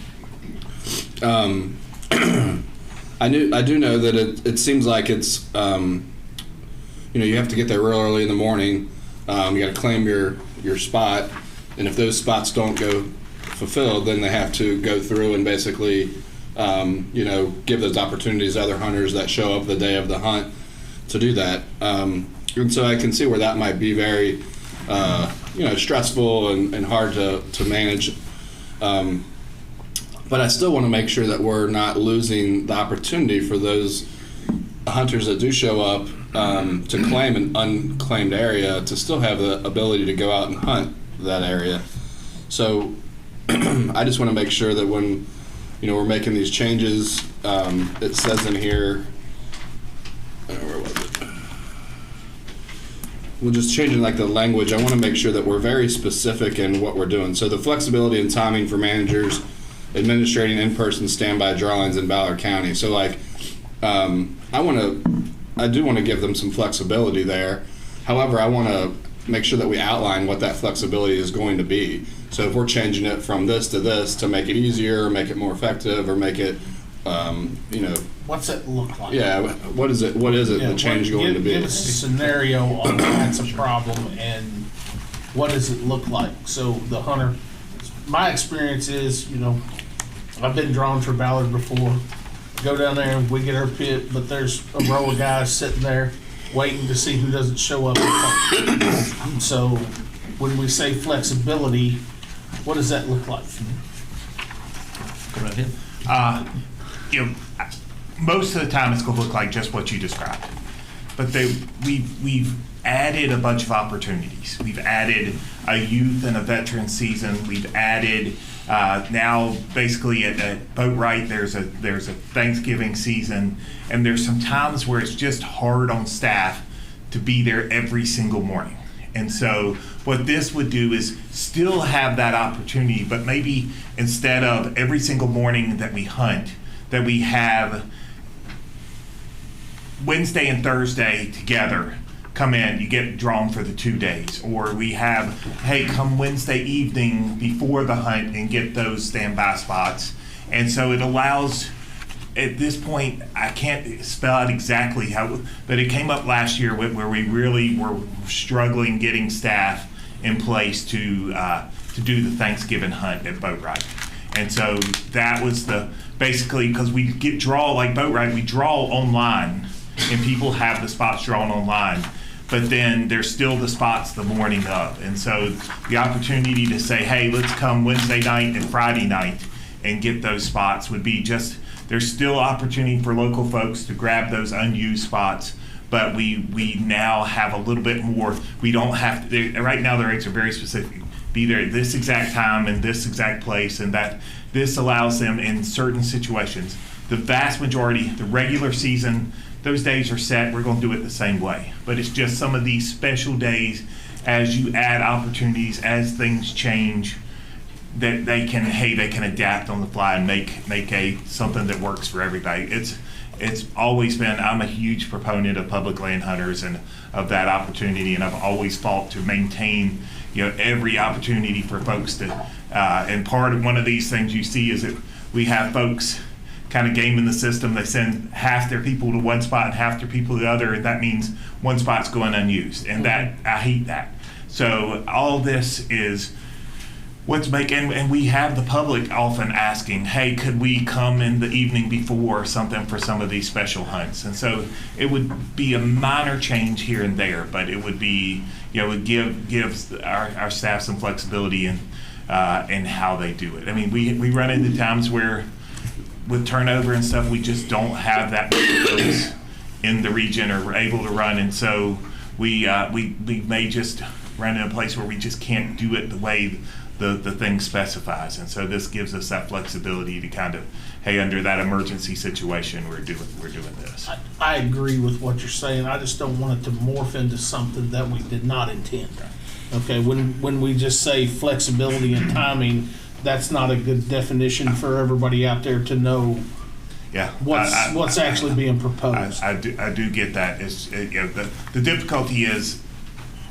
I do know that it seems like it's you have to get there real early in the morning, You got to claim your spot, and if those spots don't go fulfilled, then they have to go through and basically, give those opportunities to other hunters that show up the day of the hunt to do that. And so I can see where that might be very, stressful and hard to manage. But I still want to make sure that we're not losing the opportunity for those hunters that do show up to claim an unclaimed area to still have the ability to go out and hunt that area. So I just want to make sure that when we're making these changes, it says in here, where was it? We're just changing like the language. I want to make sure that we're very specific in what we're doing. So the flexibility and timing for managers administrating in-person standby drawings in Ballard County. So like, I do want to give them some flexibility there. However, I want to make sure that we outline what that flexibility is going to be. So if we're changing it from this to make it easier, or make it more effective, or make it, What's it look like? Yeah, what is it? What is it? The change going to be? Give us a scenario on that's a problem, and what does it look like? So the hunter, my experience is, I've been drawn for Ballard before. Go down there and we get our pit, but there's a row of guys sitting there waiting to see who doesn't show up. So when we say flexibility, what does that look like? Go right ahead. Most of the time it's going to look like just what you described. But we've added a bunch of opportunities. We've added a youth and a veteran season. We've added now basically at Boatwright there's a Thanksgiving season, and there's some times where it's just hard on staff to be there every single morning. And so what this would do is still have that opportunity, but maybe instead of every single morning that we hunt, that we have Wednesday and Thursday together. Come in, you get drawn for the 2 days. Or we have, hey, come Wednesday evening before the hunt and get those standby spots. And so it allows, at this point, I can't spell out exactly how, but it came up last year where we really were struggling getting staff in place to do the Thanksgiving hunt at Boatwright. And so that was basically, because we draw, like Boatwright, we draw online, and people have the spots drawn online. But then there's still the spots the morning of. And so the opportunity to say, hey, let's come Wednesday night and Friday night and get those spots would be just, there's still opportunity for local folks to grab those unused spots, but we now have a little bit more. We don't have to, right now the rates are very specific. Be there at this exact time and this exact place, and that this allows them in certain situations. The vast majority, the regular season, those days are set. We're going to do it the same way. But it's just some of these special days as you add opportunities, as things change, that they can adapt on the fly and make something that works for everybody. It's always been, I'm a huge proponent of public land hunters and of that opportunity, and I've always fought to maintain every opportunity for folks to, and part of one of these things you see is that we have folks kind of gaming the system. They send half their people to one spot and half their people to the other, and that means one spot's going unused, and that I hate that. So all this is what's making, and we have the public often asking, hey, could we come in the evening before or something for some of these special hunts? And so it would be a minor change here and there, but it would be, would gives our staff some flexibility in how they do it. I mean, we run into times where with turnover and stuff, we just don't have that many folks in the region or able to run, and so we may just run in a place where we just can't do it the way the thing specifies. And so this gives us that flexibility to kind of, hey, under that emergency situation, we're doing this. I agree with what you're saying. I just don't want it to morph into something that we did not intend. Okay, when we just say flexibility and timing, that's not a good definition for everybody out there to know. Yeah, what's actually being proposed. I do get that. The difficulty is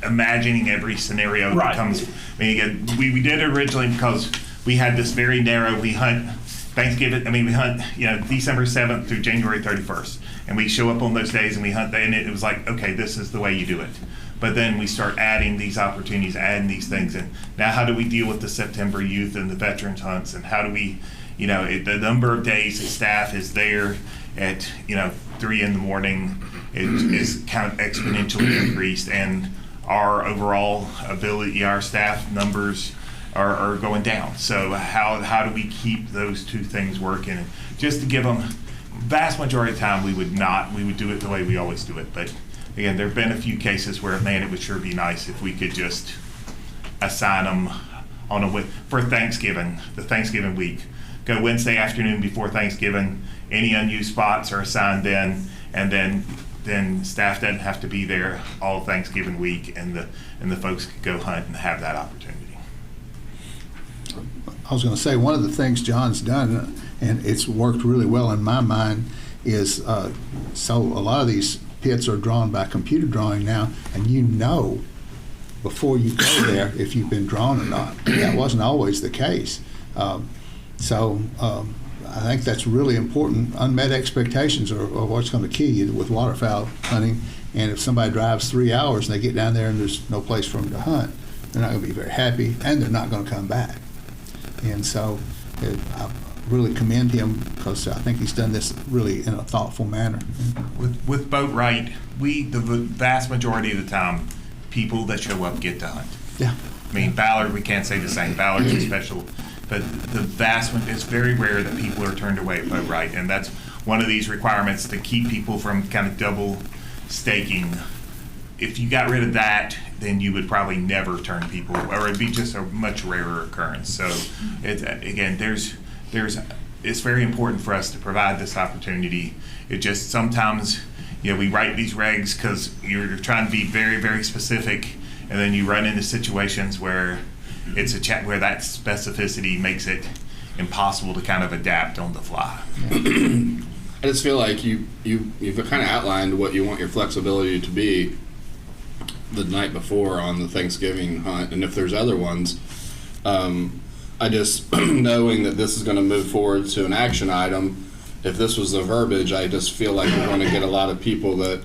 imagining every scenario that comes. I mean, again, we did it originally because we had this very narrow. We hunt Thanksgiving. I mean, we hunt December 7th through January 31st, and we show up on those days and we hunt. And it was like, okay, this is the way you do it. But then we start adding these opportunities, adding these things. And now how do we deal with the September youth and the veterans hunts? And how do we, the number of days that staff is there at, 3 in the morning is kind of exponentially increased. And our overall ability, our staff numbers are going down. So how do we keep those two things working? Just to give them, vast majority of the time we would do it the way we always do it. But again, there have been a few cases where, man, it would sure be nice if we could just assign them for Thanksgiving, the Thanksgiving week. Go Wednesday afternoon before Thanksgiving, any unused spots are assigned then, and then staff doesn't have to be there all Thanksgiving week, and the folks could go hunt and have that opportunity. I was going to say, one of the things John's done, and it's worked really well in my mind, is so a lot of these pits are drawn by computer drawing now, and before you go there if you've been drawn or not. That wasn't always the case. So I think that's really important. Unmet expectations are what's going to kill you with waterfowl hunting. And if somebody drives 3 hours and they get down there and there's no place for them to hunt, they're not going to be very happy, and they're not going to come back. And so I really commend him, because I think he's done this really in a thoughtful manner. With Boat Right, the vast majority of the time, people that show up get to hunt. Yeah. I mean, Ballard, we can't say the same. Ballard's a special, but the vast one, it's very rare that people are turned away at Boat Right, and that's one of these requirements to keep people from kind of double staking. If you got rid of that, then you would probably never turn people, or it'd be just a much rarer occurrence. So, it's very important for us to provide this opportunity. It just sometimes, we write these regs because you're trying to be very, very specific, and then you run into situations where it's where that specificity makes it impossible to kind of adapt on the fly. I just feel like you've kind of outlined what you want your flexibility to be the night before on the Thanksgiving hunt, and if there's other ones, I just knowing that this is going to move forward to an action item. If this was the verbiage, I just feel like we're going to get a lot of people that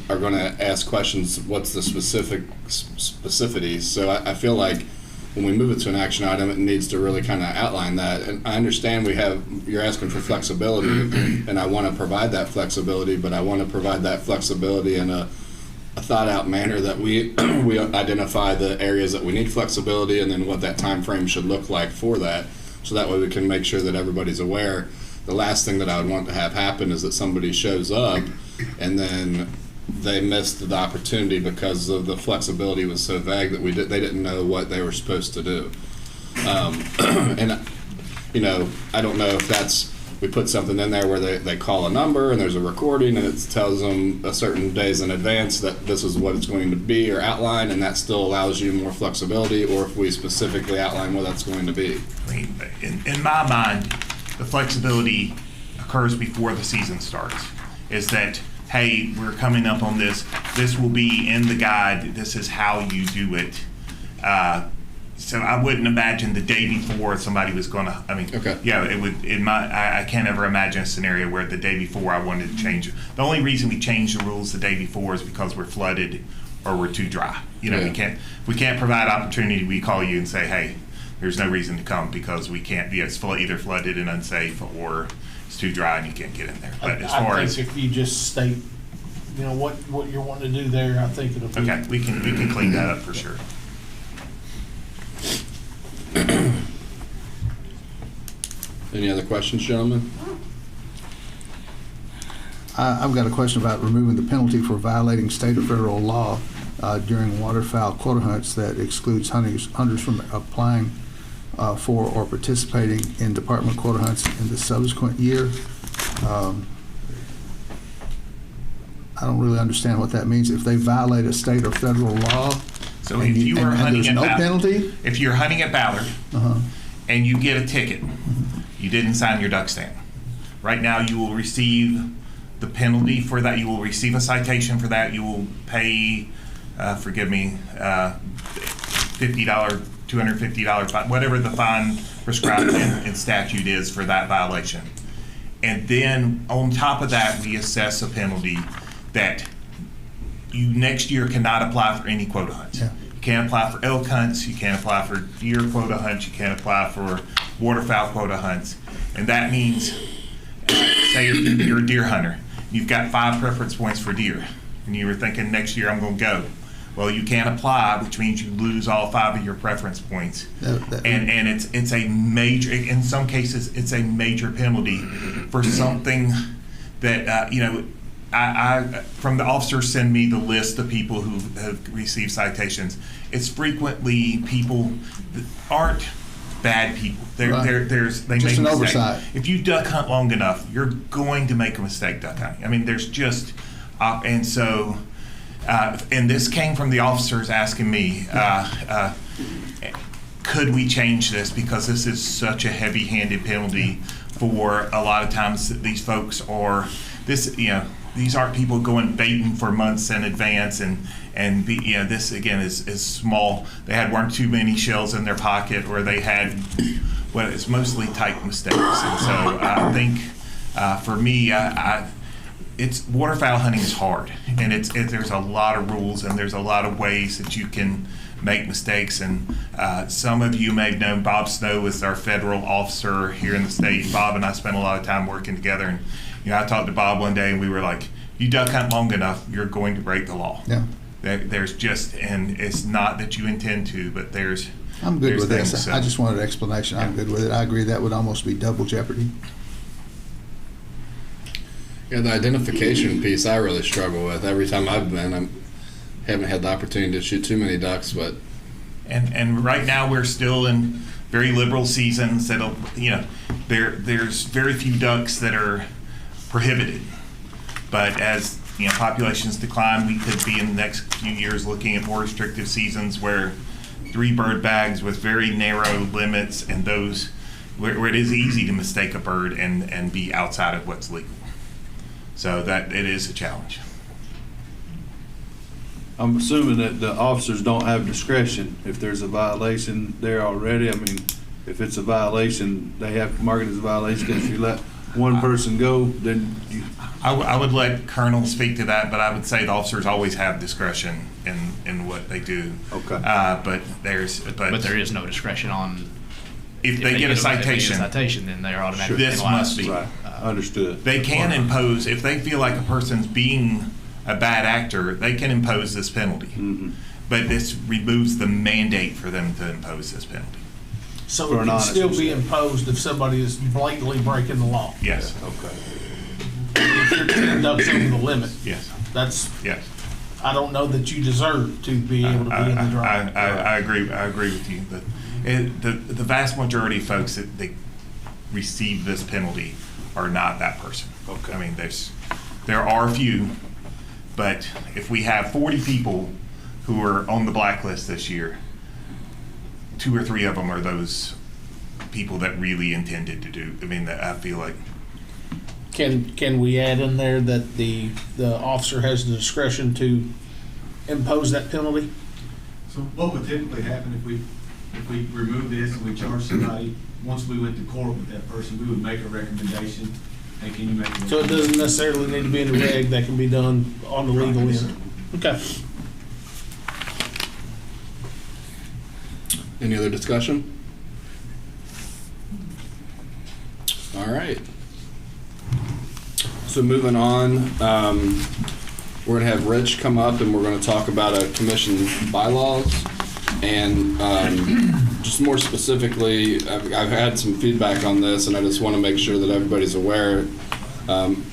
are going to ask questions. What's the specificities? So I feel like when we move it to an action item, it needs to really kind of outline that. And I understand you're asking for flexibility, and I want to provide that flexibility, but I want to provide that flexibility in a thought-out manner that we identify the areas that we need flexibility, and then what that time frame should look like for that, so that way we can make sure that everybody's aware. The last thing that I would want to have happen is that somebody shows up and then they missed the opportunity because of the flexibility was so vague that they didn't know what they were supposed to do. And I don't know if that's, we put something in there where they call a number and there's a recording and it tells them a certain days in advance that this is what it's going to be or outline, and that still allows you more flexibility, or if we specifically outline what that's going to be. I mean, in my mind, the flexibility occurs before the season starts. Is that, hey, we're coming up on this. This will be in the guide. This is how you do it. So I wouldn't imagine the day before somebody was going to. I mean, okay. Yeah, it would. I can't ever imagine a scenario where the day before I wanted to change. The only reason we change the rules the day before is because we're flooded or we're too dry. Yeah. We can't provide opportunity. We call you and say, hey, there's no reason to come because we can't. It's either flooded and unsafe, or it's too dry and you can't get in there. But as far as if you just state, what you're wanting to do there, I think it'll be okay. We can clean that up for sure. Any other questions, gentlemen? I've got a question about removing the penalty for violating state or federal law during waterfowl quota hunts that excludes hunters from applying for or participating in department quota hunts in the subsequent year. I don't really understand what that means. If they violate a state or federal law, so if you are hunting there's no penalty? If you're hunting at Ballard and you get a ticket, you didn't sign your duck stand. Right now, you will receive the penalty for that. You will receive a citation for that. You will pay, $50, $250, whatever the fine prescribed in statute is for that violation. And then on top of that, we assess a penalty that you next year cannot apply for any quota hunts. Yeah. You can't apply for elk hunts, you can't apply for deer quota hunts, you can't apply for waterfowl quota hunts. And that means, say you're a deer hunter, you've got 5 preference points for deer, and you were thinking next year I'm going to go. Well, you can't apply, which means you lose all 5 of your preference points. And it's a major, in some cases, it's a major penalty for something that, I from the officers send me the list of people who have received citations. It's frequently people that aren't bad people. They Right. make Just an mistakes. oversight. If you duck hunt long enough, you're going to make a mistake duck hunting. I mean, there's just, and so, and this came from the officers asking me, could we change this, because this is such a heavy-handed penalty for a lot of times that these folks are, these aren't people going baiting for months in advance, and this again is small. They had one too many shells in their pocket, or they had it's mostly type mistakes. And so I think for me, it's waterfowl hunting is hard, and there's a lot of rules, and there's a lot of ways that you can make mistakes. And some of you may have known Bob Snow is our federal officer here in the state. Bob and I spent a lot of time working together, and I talked to Bob one day, and we were like, you duck hunt long enough, you're going to break the law. Yeah. There's just, and it's not that you intend to, but I'm good with things, this. so. I just wanted an explanation. I'm good with it. I agree that would almost be double jeopardy. Yeah, the identification piece I really struggle with. Every time I've been, I haven't had the opportunity to shoot too many ducks, but and right now we're still in very liberal seasons. That'll there's very few ducks that are prohibited, but as populations decline, we could be in the next few years looking at more restrictive seasons where 3 bird bags with very narrow limits, and those where it is easy to mistake a bird and be outside of what's legal. So that it is a challenge. I'm assuming that the officers don't have discretion if there's a violation there already. I mean, if it's a violation, they have to mark it as a violation, because if you let one person go, then you... I would let Colonel speak to that, but I would say the officers always have discretion in what they do. Okay. But there is no discretion on if they get a citation, then they're automatically this penalized. must be understood. They can impose, if they feel like a person's being a bad actor, they can impose this penalty. Mm-hmm. But this removes the mandate for them to impose this penalty. So For it an can honest still be mistake. imposed if somebody is blatantly breaking the law. Yes. Okay. If you're 10 ducks over the limit, Yes. that's, Yes. I don't know that you deserve to be able to be in the drive. I agree with you. The vast majority of folks that they receive this penalty are not that person. Okay. I mean, there are a few, but if we have 40 people who are on the blacklist this year, 2 or 3 of them are those people that really intended to do. I mean, I feel like. Can we add in there that the officer has the discretion to impose that penalty? So what would typically happen if we remove this and we charge somebody, once we went to court with that person, we would make a recommendation, hey, can you make a So it doesn't necessarily need to be in the reg, that can be done on the legal end. Okay. any other discussion? All right. So moving on, we're going to have Rich come up and we're going to talk about a commission bylaws. And just more specifically, I've had some feedback on this, and I just want to make sure that everybody's aware. When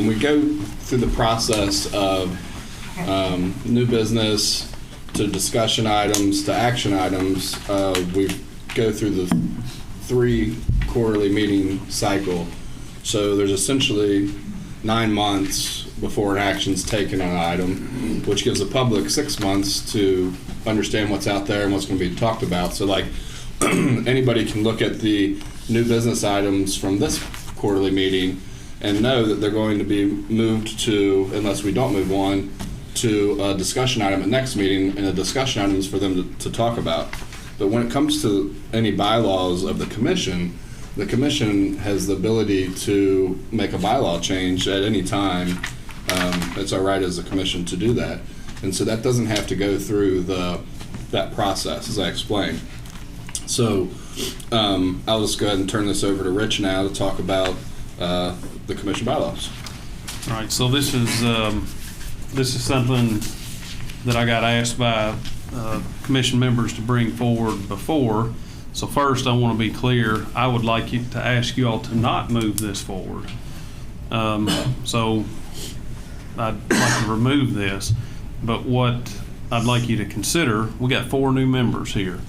we go through the process of new business to discussion items to action items, we go through the 3 quarterly meeting cycle. So there's essentially 9 months before an action's taken on an item, which gives the public 6 months to understand what's out there and what's going to be talked about. So like anybody can look at the new business items from this quarterly meeting and know that they're going to be moved to, unless we don't move one, to a discussion item at next meeting, and the discussion items for them to talk about. But when it comes to any bylaws of the commission has the ability to make a bylaw change at any time it's our right as a commission to do that. And so that doesn't have to go through that process, as I explained. So I'll just go ahead and turn this over to Rich now to talk about the commission bylaws. All right, so this is something that I got asked by commission members to bring forward before. So first, I want to be clear, I would like to ask you all to not move this forward. So I'd like to remove this, but what I'd like you to consider, we got 4 new members here.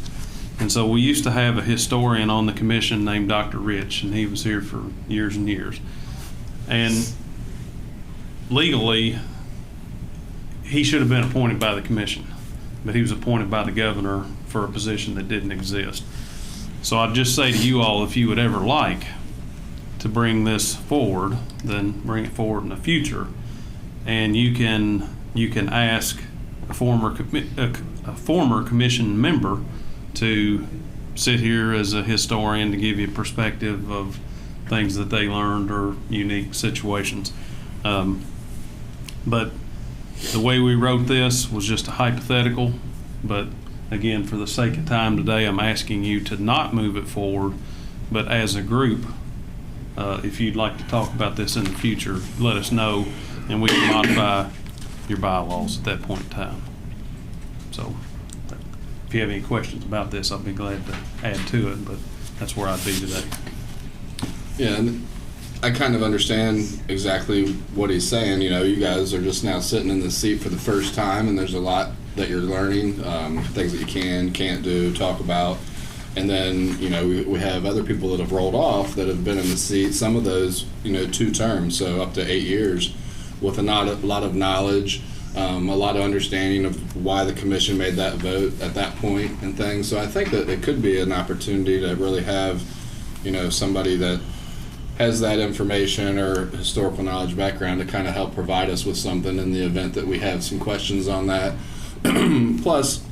And so we used to have a historian on the commission named Dr. Rich, and he was here for years and years. And legally, he should have been appointed by the commission, but he was appointed by the governor for a position that didn't exist. So I'd just say to you all, if you would ever like to bring this forward, then bring it forward in the future, and you can ask a former commission member to sit here as a historian to give you a perspective of things that they learned or unique situations. But the way we wrote this was just a hypothetical, but again, for the sake of time today, I'm asking you to not move it forward, but as a group, if you'd like to talk about this in the future, let us know, and we can modify your bylaws at that point in time. So if you have any questions about this, I'll be glad to add to it, but that's where I'd be today. Yeah, and I kind of understand exactly what he's saying. You know, you guys are just now sitting in the seat for the first time, and there's a lot that you're learning, things that you can't do, talk about. And then, you know, we have other people that have rolled off that have been in the seat, some of those, 2 terms, so up to 8 years, with a lot of knowledge, a lot of understanding of why the commission made that vote at that point and things. So I think that it could be an opportunity to really have, somebody that has that information or historical knowledge background to kind of help provide us with something in the event that we have some questions on that. Plus,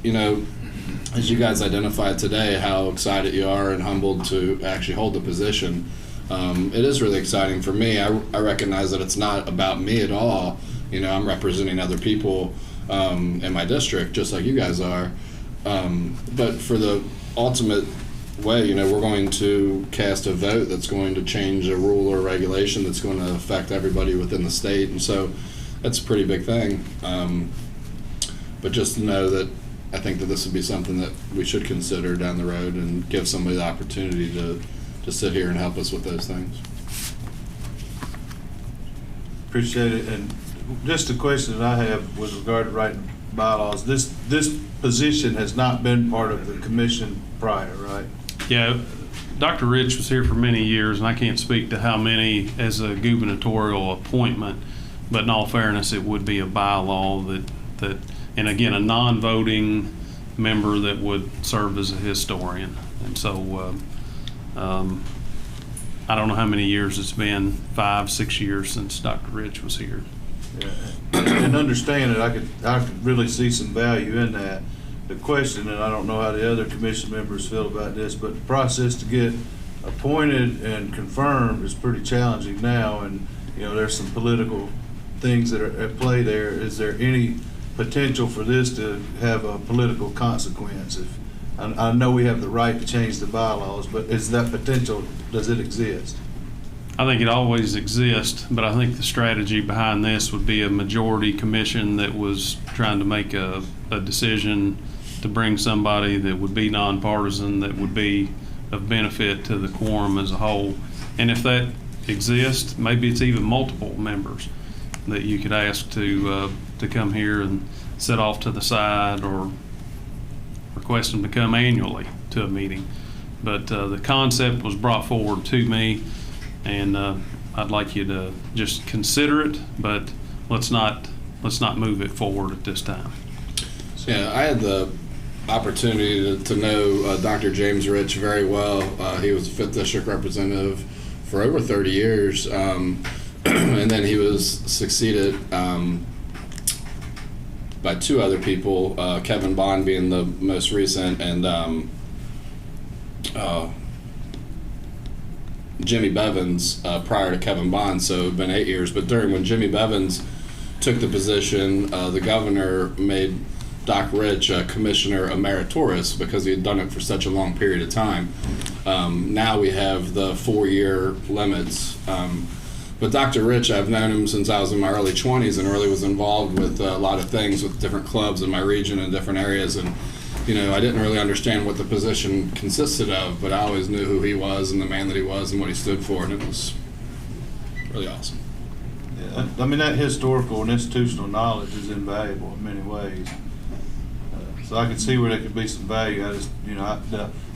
as you guys identified today, how excited you are and humbled to actually hold the position. It is really exciting for me. I recognize that it's not about me at all. I'm representing other people in my district, just like you guys are. But for the ultimate way, we're going to cast a vote that's going to change a rule or regulation that's going to affect everybody within the state. And so that's a pretty big thing. But just to know that I think that this would be something that we should consider down the road and give somebody the opportunity to sit here and help us with those things. Appreciate it. And just a question that I have with regard to writing bylaws, this position has not been part of the commission prior, right? Yeah, Dr. Rich was here for many years, and I can't speak to how many as a gubernatorial appointment, but in all fairness, it would be a bylaw that and again, a non-voting member that would serve as a historian. And so I don't know how many years it's been, 5, 6 years since Dr. Rich was here. Yeah. And understand it, I could really see some value in that. The question, and I don't know how the other commission members feel about this, but the process to get appointed and confirmed is pretty challenging now, and there's some political things that are at play there. Is there any potential for this to have a political consequence? I know we have the right to change the bylaws, but is that potential, does it exist? I think it always exists, but I think the strategy behind this would be a majority commission that was trying to make a decision to bring somebody that would be nonpartisan, that would be of benefit to the quorum as a whole. And if that exists, maybe it's even multiple members that you could ask to come here and sit off to the side or request them to come annually to a meeting. But the concept was brought forward to me, and I'd like you to just consider it, but let's not move it forward at this time. Yeah, I had the opportunity to know Dr. James Rich very well. He was a 5th District representative for over 30 years, and then he was succeeded by 2 other people, Kevin Bond being the most recent, and Jimmy Bevins prior to Kevin Bond, so it's been 8 years. But when Jimmy Bevins took the position, the governor made Doc Rich Commissioner Emeritus because he had done it for such a long period of time. Now we have the 4-year limits. But Dr. Rich, I've known him since I was in my early 20s and really was involved with a lot of things with different clubs in my region and different areas. And, you know, I didn't really understand what the position consisted of, but I always knew who he was and the man that he was and what he stood for, and it was really awesome. Yeah, I mean, that historical and institutional knowledge is invaluable in many ways. So I can see where there could be some value. I just, you know,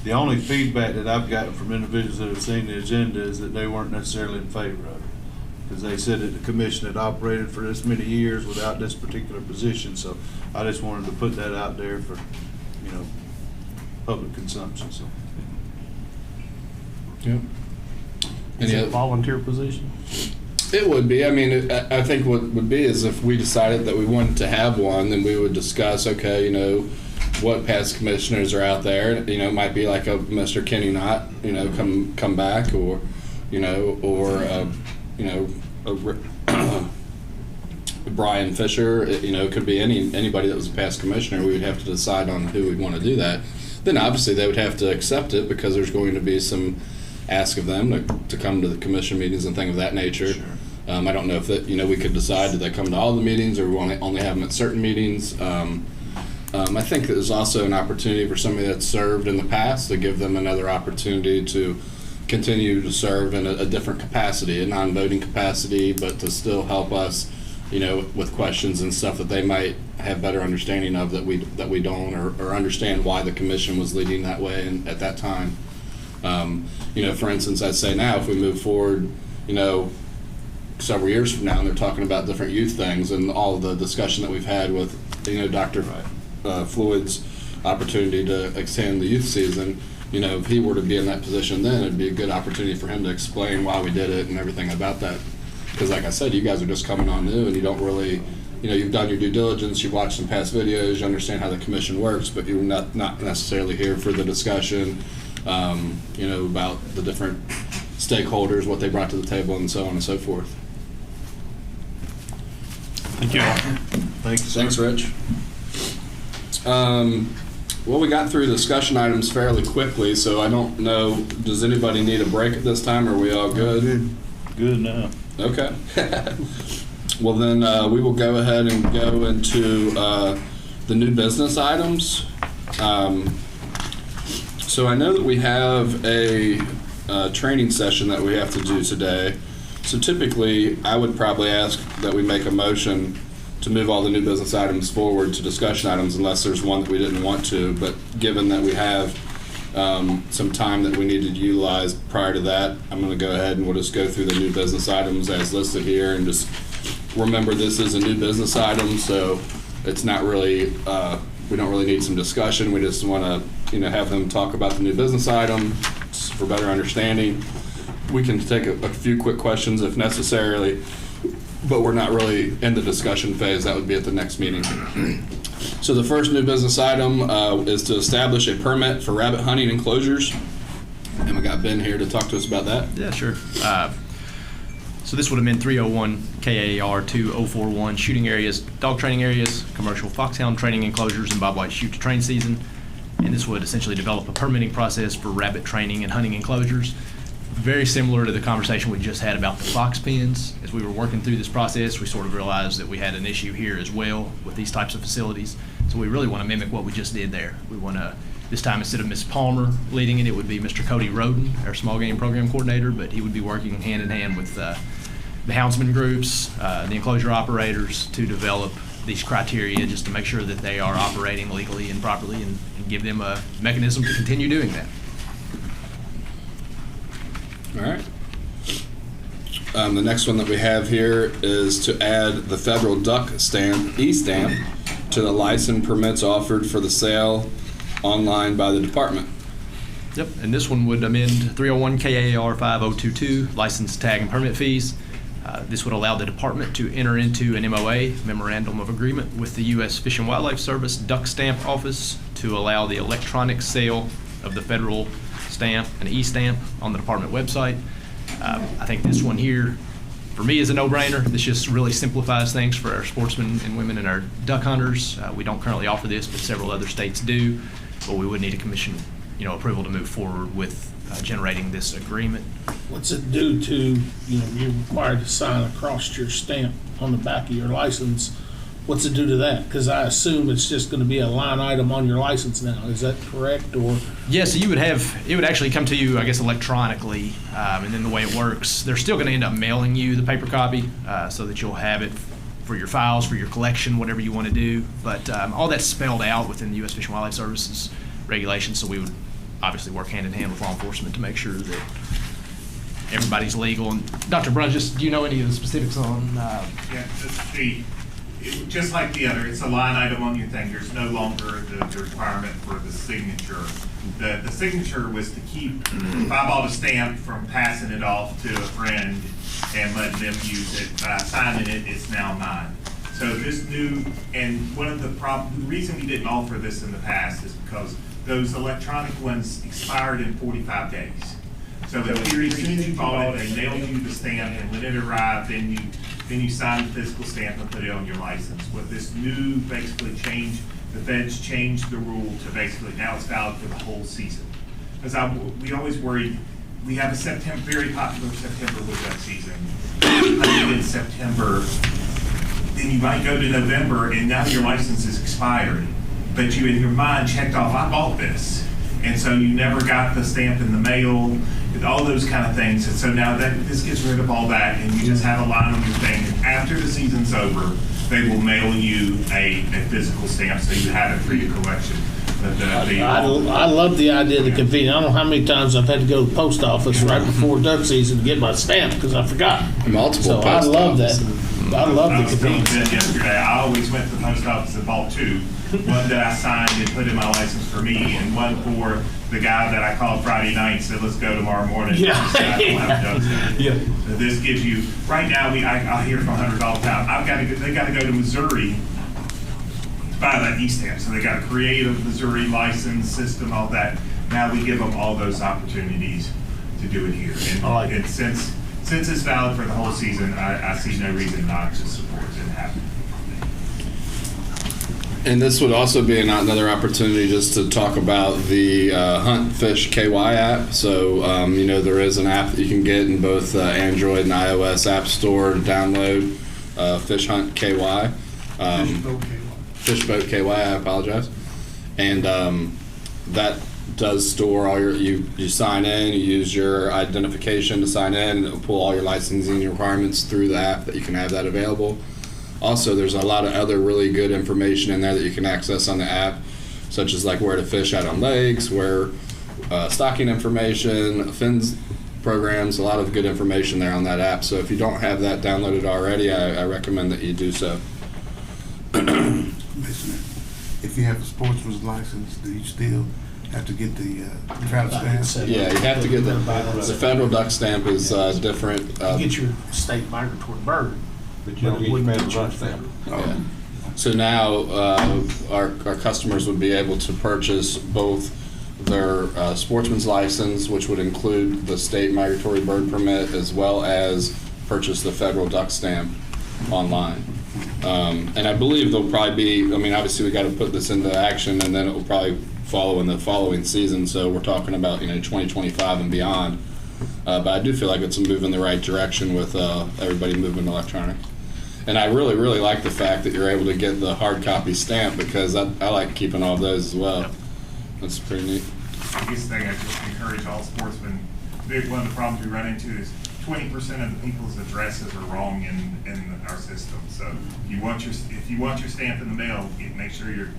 the only feedback that I've gotten from individuals that have seen the agenda is that they weren't necessarily in favor of it, because they said that the commission had operated for this many years without this particular position. So I just wanted to put that out there for, you know, public consumption. So. Yep. Is it a volunteer position? It would be. I mean, I think what would be is if we decided that we wanted to have one, then we would discuss, okay, you know, what past commissioners are out there. You know, it might be like a Mr. Kenny Knott, you know, come back, or, you know, or, you know, Brian Fisher. You know, it could be anybody that was a past commissioner. We would have to decide on who we'd want to do that. Then obviously they would have to accept it because there's going to be some ask of them to come to the commission meetings and things of that nature. Sure. I don't know if that, you know, we could decide do they come to all the meetings or we want to only have them at certain meetings. I think there's also an opportunity for somebody that's served in the past to give them another opportunity to continue to serve in a different capacity, a non-voting capacity, but to still help us, you know, with questions and stuff that they might have better understanding of that we don't, or understand why the commission was leading that way and at that time. You know, for instance, I'd say now if we move forward, you know, several years from now and they're talking about different youth things and all of the discussion that we've had with, you know, Dr. Floyd's opportunity to extend the youth season, you know, if he were to be in that position then, it'd be a good opportunity for him to explain why we did it and everything about that. Because like I said, you guys are just coming on new and you don't really, you know, you've done your due diligence, you've watched some past videos, you understand how the commission works, but you're not necessarily here for the discussion, you know, about the different stakeholders, what they brought to the table, and so on and so forth. Thank you. Thank you, sir. Thanks, Rich. Well, we got through discussion items fairly quickly, so I don't know, does anybody need a break at this time, or are we all good? Good now. Okay. Well, then we will go ahead and go into the new business items. So I know that we have a training session that we have to do today. So typically, I would probably ask that we make a motion to move all the new business items forward to discussion items unless there's one that we didn't want to. But given that we have some time that we need to utilize prior to that, I'm going to go ahead and we'll just go through the new business items as listed here, and just remember this is a new business item, so it's not really, we don't really need some discussion. We just want to, you know, have them talk about the new business item for better understanding. We can take a few quick questions if necessary, but we're not really in the discussion phase. That would be at the next meeting. So the first new business item is to establish a permit for rabbit hunting enclosures. And we got Ben here to talk to us about that. Yeah, sure. So this would amend 301 KAR 2041 shooting areas, dog training areas, commercial foxhound training enclosures, and bobwhite shoot to train season. And this would essentially develop a permitting process for rabbit training and hunting enclosures. Very similar to the conversation we just had about the fox pens. As we were working through this process, we sort of realized that we had an issue here as well with these types of facilities. So we really want to mimic what we just did there. We want to, this time instead of Ms. Palmer leading it, it would be Mr. Cody Roden, our small game program coordinator, but he would be working hand in hand with the houndsman groups, the enclosure operators, to develop these criteria just to make sure that they are operating legally and properly, and give them a mechanism to continue doing that. All right. The next one that we have here is to add the federal duck stamp, E-stamp, to the license permits offered for the sale online by the department. Yep, and this one would amend 301 KAR 5022, license, tag, and permit fees. This would allow the department to enter into an MOA, Memorandum of Agreement, with the U.S. Fish and Wildlife Service Duck Stamp Office to allow the electronic sale of the federal stamp and E-stamp on the department website. I think this one here for me, is a no-brainer. This just really simplifies things for our sportsmen and women and our duck hunters. We don't currently offer this, but several other states do. But we would need a commission, approval to move forward with generating this agreement. What's it do to, you're required to sign across your stamp on the back of your license? What's it do to that? Because I assume it's just going to be a line item on your license now. Is that correct? Or yeah, so it would actually come to you, I guess, electronically, and then the way it works, they're still going to end up mailing you the paper copy so that you'll have it for your files, for your collection, whatever you want to do. But all that's spelled out within the U.S. Fish and Wildlife Services regulations, so we would obviously work hand in hand with law enforcement to make sure that everybody's legal. And Dr. Bruns, do you know any of the specifics on? Just like the other, it's a line item on your thing. There's no longer the requirement for the signature. The signature was to keep, if I bought a stamp, from passing it off to a friend and letting them use it. By signing it, it's now mine. So this new, and one of the reason we didn't offer this in the past is because those electronic ones expired in 45 days. So the period, as soon as you bought it, they mailed you the stamp, and when it arrived, then you signed the physical stamp and put it on your license. What this new basically changed, the feds changed the rule to basically now it's valid for the whole season. Because we always worried, we have a very popular September wood duck season. In September, then you might go to November and now your license is expired, but you in your mind checked off, I bought this. And so you never got the stamp in the mail, all those kind of things. And so now this gets rid of all that, and you just have a line on your thing. And after the season's over, they will mail you a physical stamp so you have it for your collection. I love the idea of the convenience. I don't know how many times I've had to go to the post office right before duck season to get my stamp because I forgot. Multiple So I post love that. offices. I love I the was telling convenience. Ben yesterday, I always went to the post office and bought two. One that I signed and put in my license for me, and one for the guy that I called Friday night and said, let's go tomorrow morning. Yeah. I don't have ducks in it. Yeah. So this gives you, right now, I hear from hunters all the time, they got to go to Missouri to buy that e-stamp. So they got to create a Missouri license system, all that. Now we give them all those opportunities to do it here. And since it's valid for the whole season, I see no reason not to support it happening. And this would also be another opportunity just to talk about the Hunt Fish KY app. So, there is an app that you can get in both Android and iOS App Store to download, Fish Hunt KY. Fishboat KY, I apologize. And that does store all you sign in, you use your identification to sign in, and it'll pull all your licensing requirements through the app that you can have that available. Also, there's a lot of other really good information in there that you can access on the app, such as like where to fish out on lakes, where stocking information, fins programs, a lot of good information there on that app. So if you don't have that downloaded already, I recommend that you do so. If you have a sportsman's license, do you still have to get the trout stamp? Yeah, you have to get the federal duck stamp is different. You get your state migratory bird. But you don't get your federal duck stamp. Yeah. So now our customers would be able to purchase both their sportsman's license, which would include the state migratory bird permit, as well as purchase the federal duck stamp online. And I believe there'll probably be, obviously we got to put this into action, and then it will probably follow in the following season. So we're talking about 2025 and beyond. But I do feel like it's a move in the right direction with everybody moving electronic. And I really, really like the fact that you're able to get the hard copy stamp, because I like keeping all of those as well. That's pretty neat. The biggest thing I just encourage all sportsmen, one of the problems we run into is 20% of the people's addresses are wrong in our system. So if you want your stamp in the mail, make sure your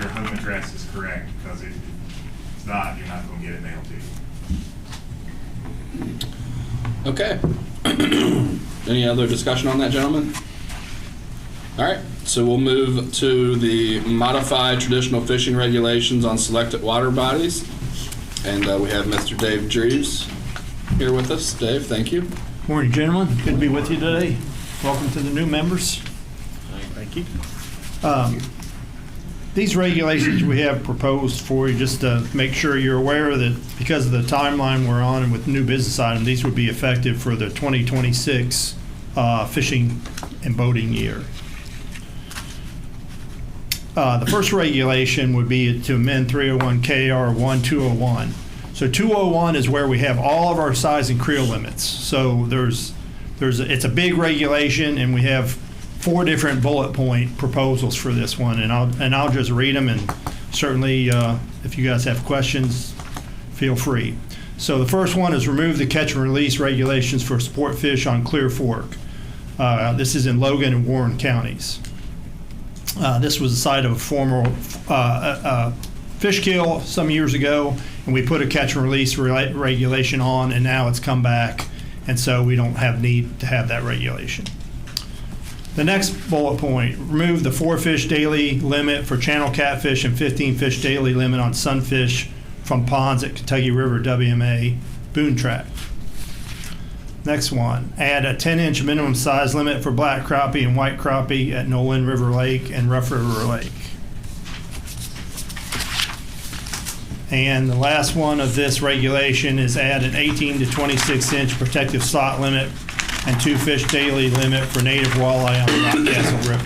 home address is correct, because if it's not, you're not going to get it mailed to you. Okay. Any other discussion on that, gentlemen? All right, so we'll move to the modified traditional fishing regulations on selected water bodies. And we have Mr. Dave Dreves here with us. Dave, thank you. Morning, gentlemen. Good to be with you today. Welcome to the new members. Thank you. These regulations we have proposed for you, just to make sure you're aware that because of the timeline we're on and with new business items, these would be effective for the 2026 fishing and boating year. The first regulation would be to amend 301 KR 1201. So 201 is where we have all of our size and creel limits. So it's a big regulation, and we have 4 different bullet point proposals for this one, and I'll just read them, and certainly if you guys have questions, feel free. So the first one is remove the catch and release regulations for sport fish on Clear Fork. This is in Logan and Warren counties. This was the site of a former fish kill some years ago, and we put a catch and release regulation on, and now it's come back, and so we don't have need to have that regulation. The next bullet point, remove the 4 fish daily limit for channel catfish and 15 fish daily limit on sunfish from ponds at Kentucky River WMA Boone Track. Next one, add a 10-inch minimum size limit for black crappie and white crappie at Nolan River Lake and Rough River Lake. And the last one of this regulation is add an 18 to 26-inch protective slot limit and 2 fish daily limit for native walleye on the Rockcastle River.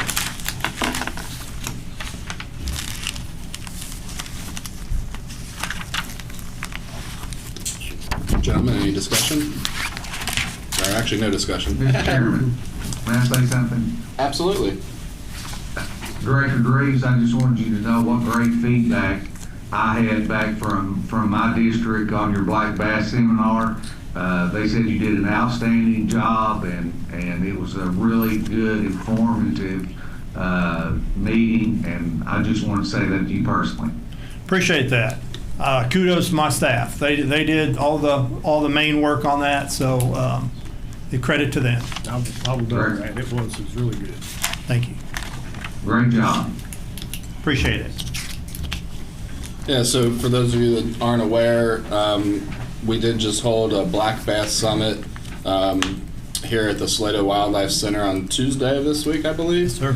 Gentlemen, any discussion? Or actually, no discussion. Mr. Chairman, may I say something? Absolutely. Director Greaves, I just wanted you to know what great feedback I had back from my district on your black bass seminar. They said you did an outstanding job, and it was a really good, informative meeting, and I just want to say that to you personally. Appreciate that. Kudos to my staff. They did all the main work on that, so the credit to them. I was done, man. It was really good. Thank you. Great job. Appreciate it. Yeah, so for those of you that aren't aware, we did just hold a Black Bass Summit here at the Salado Wildlife Center on Tuesday of this week, I believe. Sir.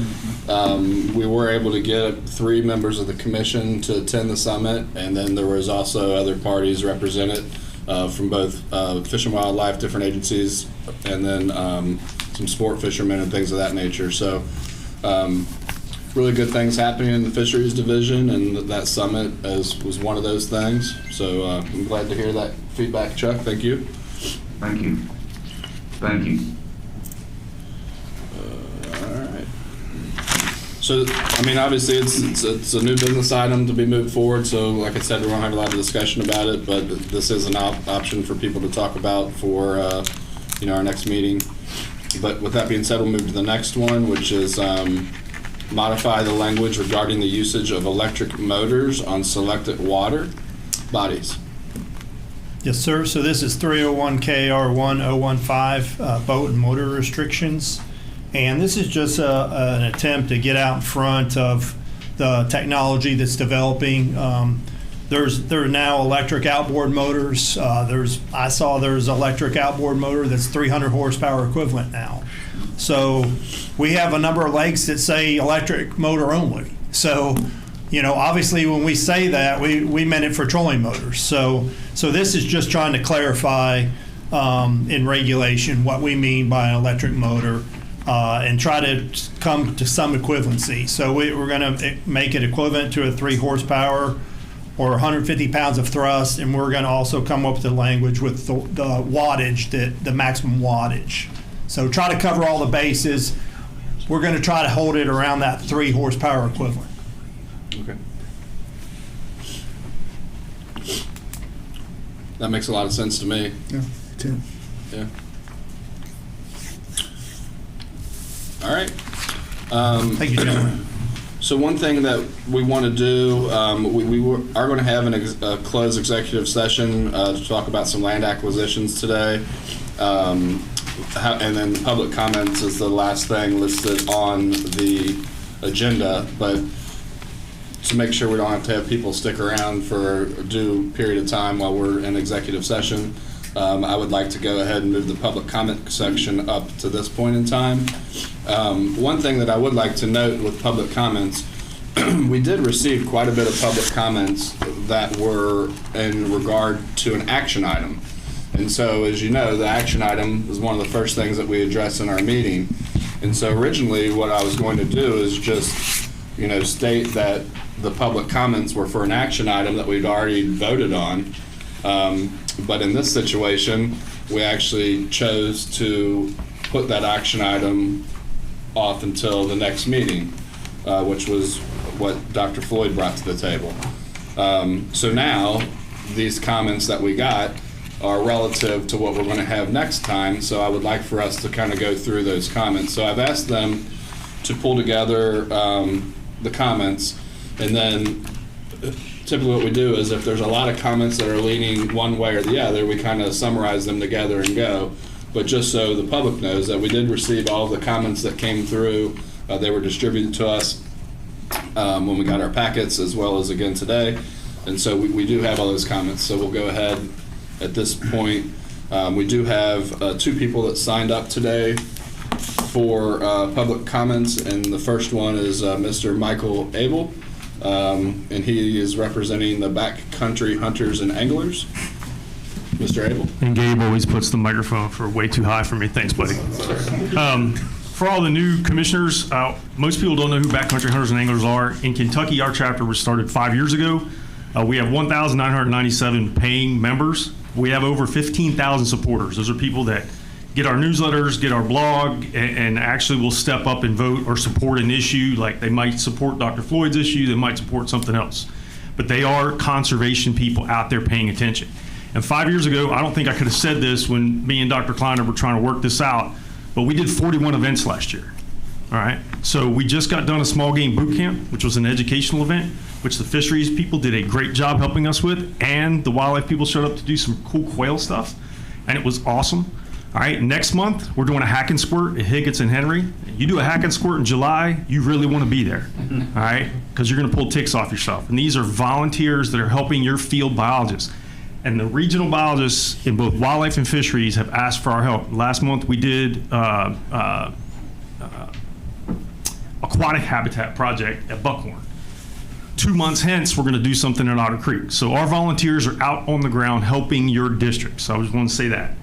We were able to get 3 members of the commission to attend the summit, and then there was also other parties represented from both Fish and Wildlife, different agencies, and then some sport fishermen and things of that nature. So really good things happening in the fisheries division, and that summit was one of those things. So I'm glad to hear that feedback, Chuck. Thank you. Thank you. Thank you. All right. So, I mean, obviously, it's a new business item to be moved forward. So, like I said, we won't have a lot of discussion about it, but this is an option for people to talk about for our next meeting. But with that being said, we'll move to the next one, which is modify the language regarding the usage of electric motors on selected water bodies. Yes, sir. So this is 301 KR 1015 boat and motor restrictions. And this is just an attempt to get out in front of the technology that's developing. There are now electric outboard motors. I saw there's electric outboard motor that's 300 horsepower equivalent now. So we have a number of lakes that say electric motor only. So, obviously when we say that, we meant it for trolling motors. So this is just trying to clarify in regulation what we mean by an electric motor and try to come to some equivalency. So we're going to make it equivalent to a 3 horsepower or 150 pounds of thrust, and we're going to also come up with the language with the wattage, the maximum wattage. So try to cover all the bases. We're going to try to hold it around that 3 horsepower equivalent. Okay. That makes a lot of sense to me. Yeah, too. Yeah. All right. Thank you, gentlemen. So one thing that we want to do, we are going to have a closed executive session to talk about some land acquisitions today. And then public comments is the last thing listed on the agenda, but to make sure we don't have to have people stick around for a due period of time while we're in executive session, I would like to go ahead and move the public comment section up to this point in time. One thing that I would like to note with public comments, we did receive quite a bit of public comments that were in regard to an action item. And so, as you know, the action item is one of the first things that we address in our meeting. And so originally what I was going to do is just, state that the public comments were for an action item that we'd already voted on. But in this situation, we actually chose to put that action item off until the next meeting, which was what Dr. Floyd brought to the table. So now, these comments that we got are relative to what we're going to have next time, so I would like for us to kind of go through those comments. So I've asked them to pull together the comments, and then typically what we do is if there's a lot of comments that are leaning one way or the other, we kind of summarize them together and go. But just so the public knows that we did receive all of the comments that came through, they were distributed to us when we got our packets, as well as again today. And so we do have all those comments, so we'll go ahead at this point. We do have 2 people that signed up today for public comments, and the first one is Mr. Michael Abel, and he is representing the Backcountry Hunters and Anglers. Mr. Abel. And Gabe always puts the microphone for way too high for me. Thanks, buddy. For all the new commissioners, most people don't know who Backcountry Hunters and Anglers are. In Kentucky, our chapter was started 5 years ago. We have 1,997 paying members. We have over 15,000 supporters. Those are people that get our newsletters, get our blog, and actually will step up and vote or support an issue. Like they might support Dr. Floyd's issue, they might support something else. But they are conservation people out there paying attention. And 5 years ago, I don't think I could have said this when me and Dr. Kleiner were trying to work this out, but we did 41 events last year. All right. So we just got done a small game boot camp, which was an educational event, which the fisheries people did a great job helping us with, and the wildlife people showed up to do some cool quail stuff, and it was awesome. All right, next month, we're doing a hack and squirt at Higginson and Henry. You do a hack and squirt in July, you really want to be there, all right, because you're going to pull ticks off yourself. And these are volunteers that are helping your field biologists. And the regional biologists in both wildlife and fisheries have asked for our help. Last month, we did aquatic habitat project at Buckhorn. 2 months hence, we're going to do something at Otter Creek. So our volunteers are out on the ground helping your district. So I just want to say that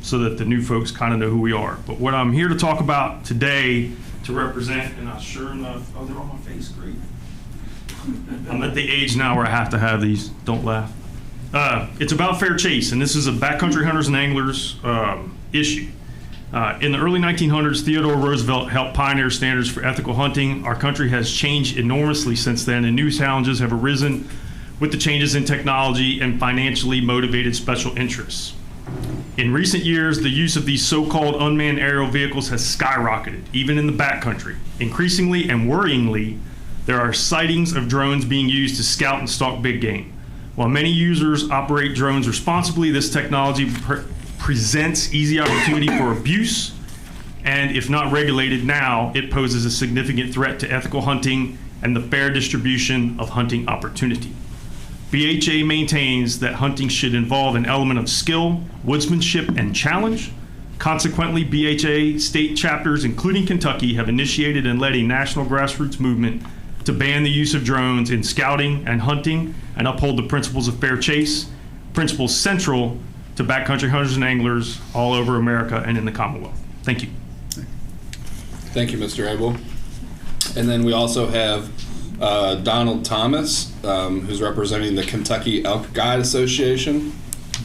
so that the new folks kind of know who we are. But what I'm here to talk about today to represent, and I sure enough, oh, they're on my face, great. I'm at the age now where I have to have these. Don't laugh. It's about fair chase, and this is a Backcountry Hunters and Anglers issue. In the early 1900s, Theodore Roosevelt helped pioneer standards for ethical hunting. Our country has changed enormously since then, and new challenges have arisen with the changes in technology and financially motivated special interests. In recent years, the use of these so-called unmanned aerial vehicles has skyrocketed, even in the backcountry. Increasingly and worryingly, there are sightings of drones being used to scout and stalk big game. While many users operate drones responsibly, this technology presents easy opportunity for abuse, and if not regulated now, it poses a significant threat to ethical hunting and the fair distribution of hunting opportunity. BHA maintains that hunting should involve an element of skill, woodsmanship, and challenge. Consequently, BHA state chapters, including Kentucky, have initiated and led a national grassroots movement to ban the use of drones in scouting and hunting and uphold the principles of fair chase, principles central to backcountry hunters and anglers all over America and in the Commonwealth. Thank you. Thank you, Mr. Abel. And then we also have Donald Thomas, who's representing the Kentucky Elk Guide Association.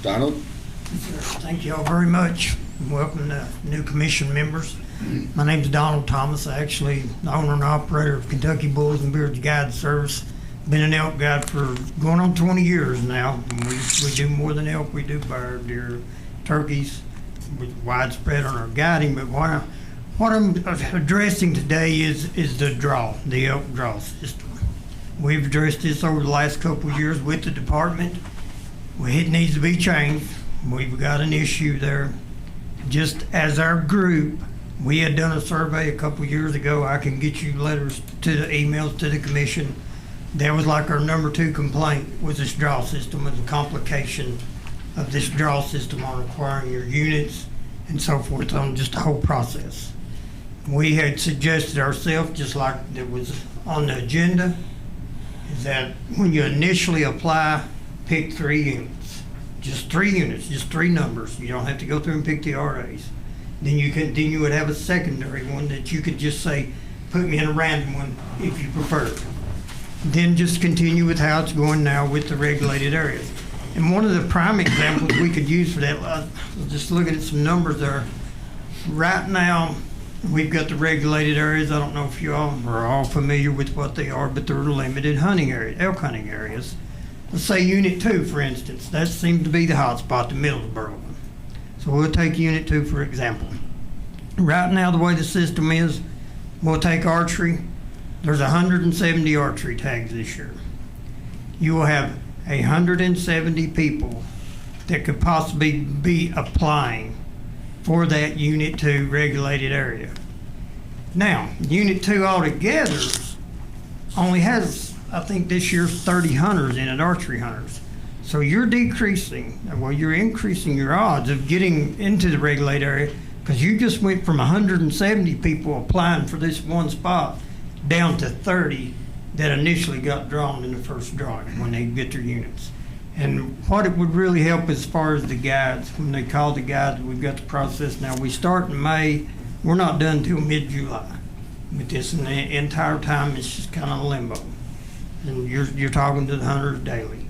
Donald? Thank you all very much. Welcome to new commission members. My name is Donald Thomas. I actually the owner and operator of Kentucky Bulls and Beards Guide Service. Been an elk guide for going on 20 years now. We do more than elk. We do bear, deer, turkeys, widespread on our guiding. But what I'm addressing today is the elk draw system. We've addressed this over the last couple of years with the department. It needs to be changed. We've got an issue there. Just as our group, we had done a survey a couple of years ago. I can get you letters to the emails to the commission. That was like our number 2 complaint was this draw system and the complication of this draw system on acquiring your units and so forth on just the whole process. We had suggested ourselves, just like it was on the agenda, is that when you initially apply, pick 3 units. just 3 units, just 3 numbers. You don't have to go through and pick the RAs. Then you would have a secondary one that you could just say, put me in a random one if you prefer. Then just continue with how it's going now with the regulated areas. And one of the prime examples we could use for that, just looking at some numbers there. Right now, we've got the regulated areas. I don't know if you all are all familiar with what they are, but they're limited hunting areas, elk hunting areas. Let's say Unit 2, for instance. That seems to be the hot spot, the Middlesboro one. So we'll take Unit 2 for example. Right now, the way the system is, we'll take archery. There's 170 archery tags this year. You will have 170 people that could possibly be applying for that Unit 2 regulated area. Now, Unit 2 altogether only has, I think this year, 30 hunters in it, archery hunters. So you're you're increasing your odds of getting into the regulated area because you just went from 170 people applying for this one spot down to 30 that initially got drawn in the first drawing when they get their units. And what it would really help as far as the guides, when they call the guides, we've got the process now. We start in May, we're not done until mid-July with this, and the entire time it's just kind of a limbo. And you're talking to the hunters daily.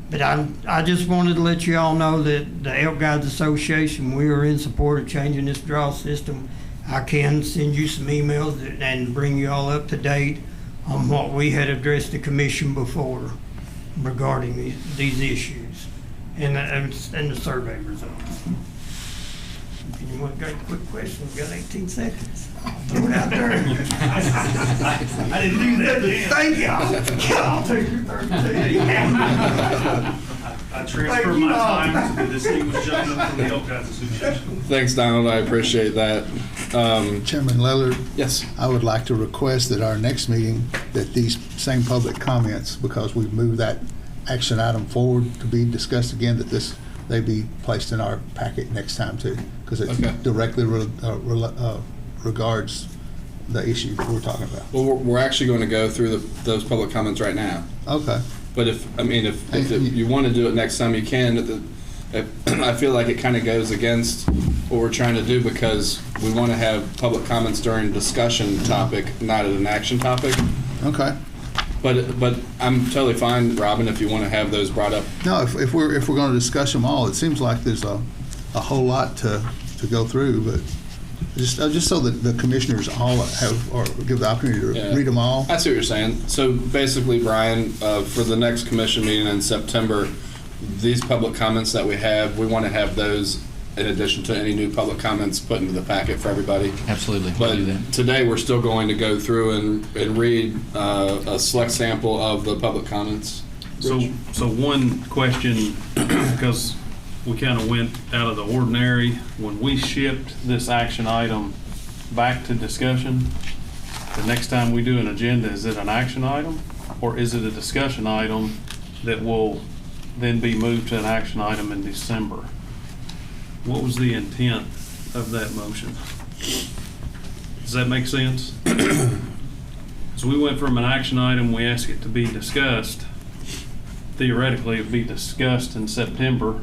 But I just wanted to let you all know that the Elk Guides Association, we are in support of changing this draw system. I can send you some emails and bring you all up to date on what we had addressed the commission before regarding these issues and the survey results. If you want to go quick question, we've got 18 seconds. Throw it out there. I didn't do that. Thank you. I'll take your 32. I transfer my time to the distinguished gentleman from the Elk Guides Association. Thanks, Donald. I appreciate that. Chairman Lillard? Yes. I would like to request at our next meeting that these same public comments, because we've moved that action item forward to be discussed again, that they be placed in our packet next time too, because it directly regards the issue that we're talking about. Well, we're actually going to go through those public comments right now. Okay. But if you want to do it next time, you can. I feel like it kind of goes against what we're trying to do because we want to have public comments during discussion topic, not at an action topic. Okay. But I'm totally fine, Robin, if you want to have those brought up. No, if we're going to discuss them all, it seems like there's a whole lot to go through, but just so that the commissioners all have or give the opportunity to read them all. I see what you're saying. So basically, Brian, for the next commission meeting in September, these public comments that we have, we want to have those in addition to any new public comments put into the packet for everybody. Absolutely. But today we're still going to go through and read a select sample of the public comments. So one question, because we kind of went out of the ordinary. When we shipped this action item back to discussion, the next time we do an agenda, is it an action item or is it a discussion item that will then be moved to an action item in December? What was the intent of that motion? Does that make sense? So we went from an action item, we asked it to be discussed. Theoretically, it would be discussed in September,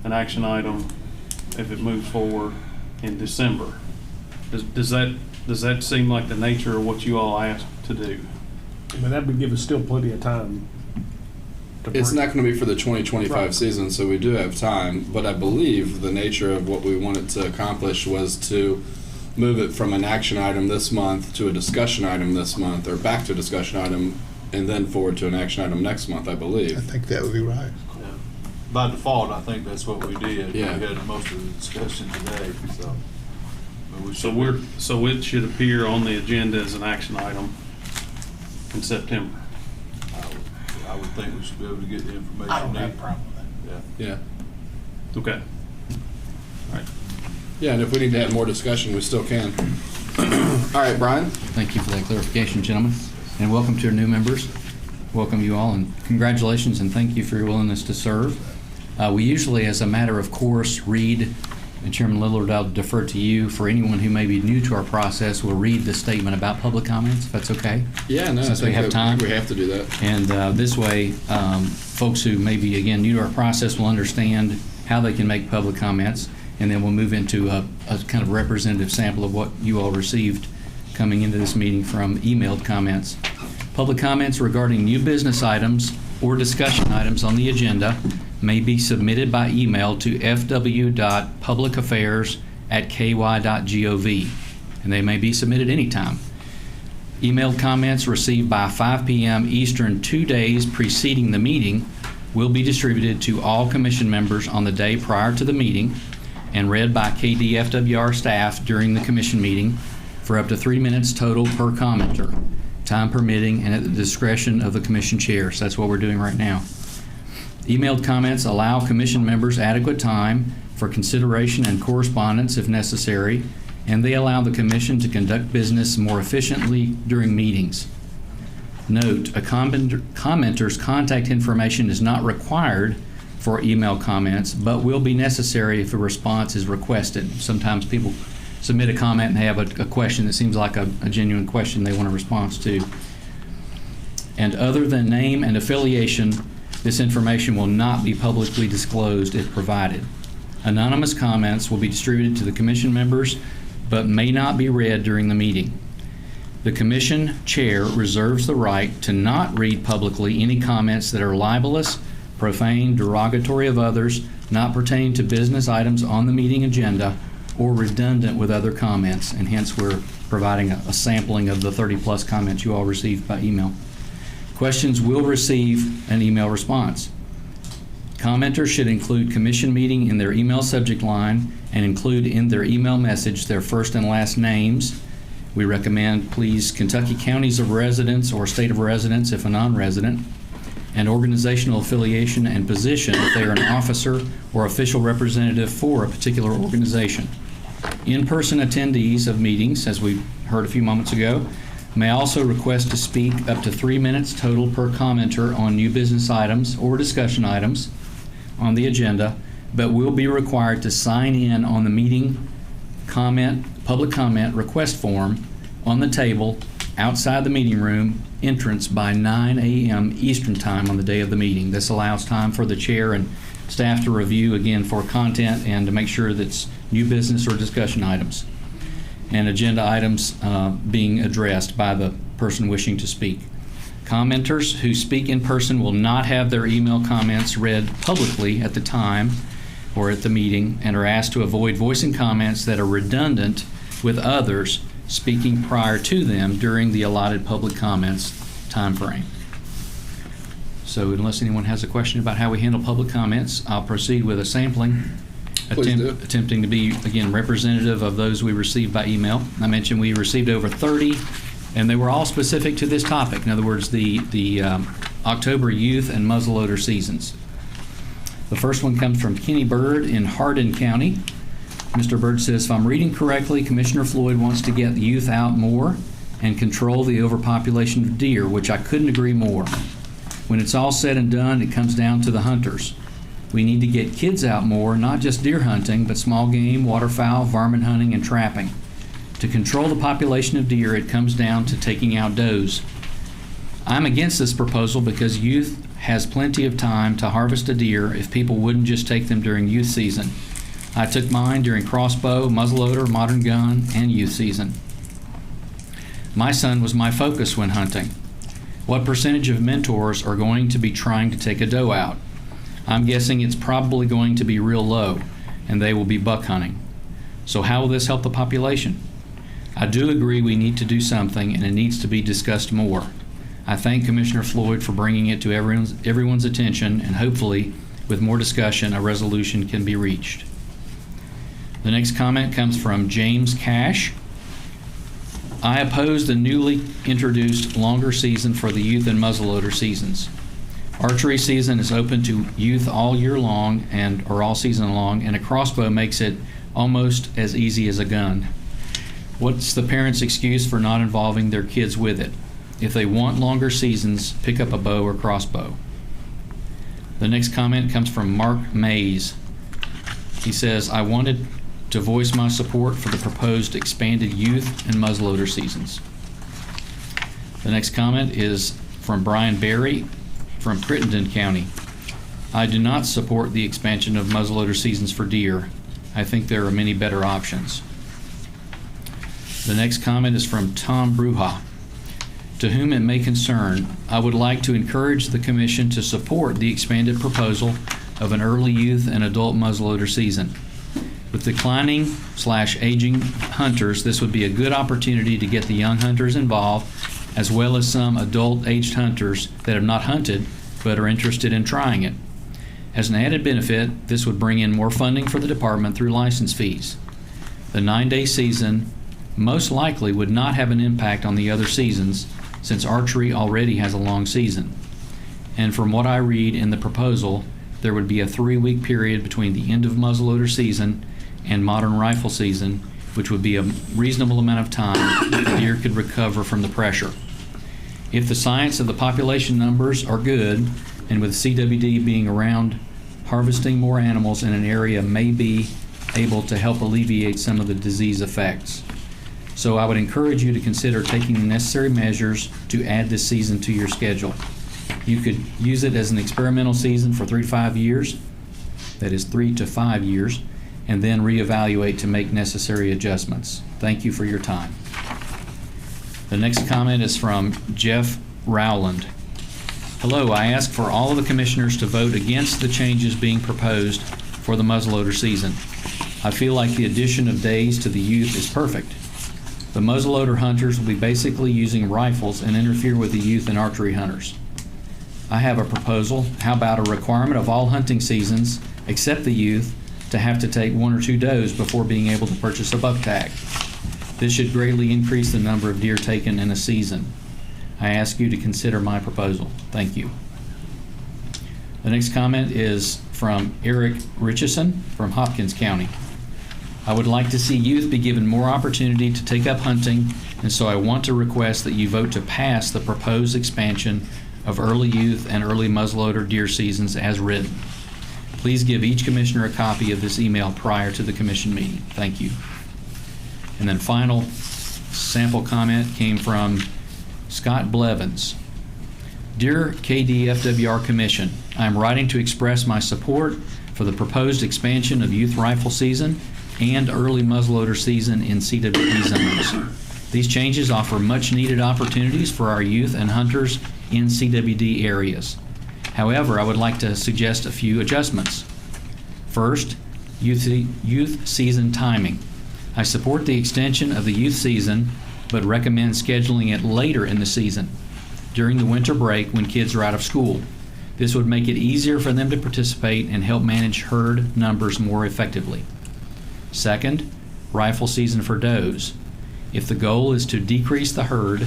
an action item if it moves forward in December. Does that seem like the nature of what you all asked to do? I mean, that would give us still plenty of time. It's not going to be for the 2025 season, so we do have time. But I believe the nature of what we wanted to accomplish was to move it from an action item this month to a discussion item this month, or back to a discussion item, and then forward to an action item next month, I believe. I think that would be right. Yeah. By default, I think that's what we did. Yeah. We had most of the discussion today, so. So it should appear on the agenda as an action item in September. I would think we should be able to get the information. I don't have a problem with that. Yeah. Okay. All right. Yeah, and if we need to have more discussion, we still can. All right, Brian. Thank you for that clarification, gentlemen, and welcome to our new members. Welcome you all, and congratulations, and thank you for your willingness to serve. We usually, as a matter of course, read And Chairman Lillard, I'll defer to you. For anyone who may be new to our process, we'll read the statement about public comments, if that's okay. Yeah, no, Since we have time. we have to do that. And this way, folks who may be, again, new to our process will understand how they can make public comments, and then we'll move into a kind of representative sample of what you all received coming into this meeting from emailed comments. Public comments regarding new business items or discussion items on the agenda may be submitted by email to fw.publicaffairs@ky.gov, and they may be submitted anytime. Emailed comments received by 5 p.m. Eastern 2 days preceding the meeting will be distributed to all commission members on the day prior to the meeting and read by KDFWR staff during the commission meeting for up to 3 minutes total per commenter, time permitting and at the discretion of the commission chair. So that's what we're doing right now. Emailed comments allow commission members adequate time for consideration and correspondence if necessary, and they allow the commission to conduct business more efficiently during meetings. Note, a commenter's contact information is not required for email comments, but will be necessary if a response is requested. Sometimes people submit a comment and they have a question that seems like a genuine question they want a response to. And other than name and affiliation, this information will not be publicly disclosed if provided. Anonymous comments will be distributed to the commission members, but may not be read during the meeting. The commission chair reserves the right to not read publicly any comments that are libelous, profane, derogatory of others, not pertaining to business items on the meeting agenda, or redundant with other comments, and hence we're providing a sampling of the 30-plus comments you all received by email. Questions will receive an email response. Commenters should include commission meeting in their email subject line and include in their email message their first and last names. We recommend, please, Kentucky counties of residence or state of residence if a non-resident, and organizational affiliation and position if they are an officer or official representative for a particular organization. In-person attendees of meetings, as we heard a few moments ago, may also request to speak up to 3 minutes total per commenter on new business items or discussion items on the agenda, but will be required to sign in on the meeting public comment request form on the table outside the meeting room entrance by 9 a.m. Eastern Time on the day of the meeting. This allows time for the chair and staff to review again for content and to make sure that it's new business or discussion items and agenda items being addressed by the person wishing to speak. Commenters who speak in person will not have their email comments read publicly at the time or at the meeting and are asked to avoid voicing comments that are redundant with others speaking prior to them during the allotted public comments time frame. So unless anyone has a question about how we handle public comments, I'll proceed with a sampling, attempting to be, again, representative of those we received by email. I mentioned we received over 30, and they were all specific to this topic. In other words, the October youth and muzzleloader seasons. The first one comes from Kenny Bird in Hardin County. Mr. Bird says, if I'm reading correctly, Commissioner Floyd wants to get the youth out more and control the overpopulation of deer, which I couldn't agree more. When it's all said and done, it comes down to the hunters. We need to get kids out more, not just deer hunting, but small game, waterfowl, varmint hunting, and trapping. To control the population of deer, it comes down to taking out does. I'm against this proposal because youth has plenty of time to harvest a deer if people wouldn't just take them during youth season. I took mine during crossbow, muzzleloader, modern gun, and youth season. My son was my focus when hunting. What percentage of mentors are going to be trying to take a doe out? I'm guessing it's probably going to be real low, and they will be buck hunting. So how will this help the population? I do agree we need to do something, and it needs to be discussed more. I thank Commissioner Floyd for bringing it to everyone's attention, and hopefully, with more discussion, a resolution can be reached. The next comment comes from James Cash. I oppose the newly introduced longer season for the youth and muzzleloader seasons. Archery season is open to youth all year long or all season long, and a crossbow makes it almost as easy as a gun. What's the parents' excuse for not involving their kids with it? If they want longer seasons, pick up a bow or crossbow. The next comment comes from Mark Mays. He says, I wanted to voice my support for the proposed expanded youth and muzzleloader seasons. The next comment is from Brian Berry from Crittenden County. I do not support the expansion of muzzleloader seasons for deer. I think there are many better options. The next comment is from Tom Bruja. To whom it may concern, I would like to encourage the Commission to support the expanded proposal of an early youth and adult muzzleloader season. With declining/aging hunters, this would be a good opportunity to get the young hunters involved, as well as some adult-aged hunters that have not hunted but are interested in trying it. As an added benefit, this would bring in more funding for the department through license fees. The 9-day season most likely would not have an impact on the other seasons, since archery already has a long season. And from what I read in the proposal, there would be a 3-week period between the end of muzzleloader season and modern rifle season, which would be a reasonable amount of time that the deer could recover from the pressure. If the science of the population numbers are good, and with CWD being around, harvesting more animals in an area may be able to help alleviate some of the disease effects. So I would encourage you to consider taking the necessary measures to add this season to your schedule. You could use it as an experimental season for 3 to 5 years, that is 3 to 5 years, and then reevaluate to make necessary adjustments. Thank you for your time. The next comment is from Jeff Rowland. Hello, I ask for all of the commissioners to vote against the changes being proposed for the muzzleloader season. I feel like the addition of days to the youth is perfect. The muzzleloader hunters will be basically using rifles and interfere with the youth and archery hunters. I have a proposal. How about a requirement of all hunting seasons, except the youth, to have to take 1 or 2 does before being able to purchase a buck tag? This should greatly increase the number of deer taken in a season. I ask you to consider my proposal. Thank you. The next comment is from Eric Richardson from Hopkins County. I would like to see youth be given more opportunity to take up hunting, and so I want to request that you vote to pass the proposed expansion of early youth and early muzzleloader deer seasons as written. Please give each commissioner a copy of this email prior to the commission meeting. Thank you. And then final sample comment came from Scott Blevins. Dear KDFWR Commission, I am writing to express my support for the proposed expansion of youth rifle season and early muzzleloader season in CWD zones. These changes offer much needed opportunities for our youth and hunters in CWD areas. However, I would like to suggest a few adjustments. First, youth season timing. I support the extension of the youth season, but recommend scheduling it later in the season, during the winter break when kids are out of school. This would make it easier for them to participate and help manage herd numbers more effectively. Second, rifle season for does. If the goal is to decrease the herd,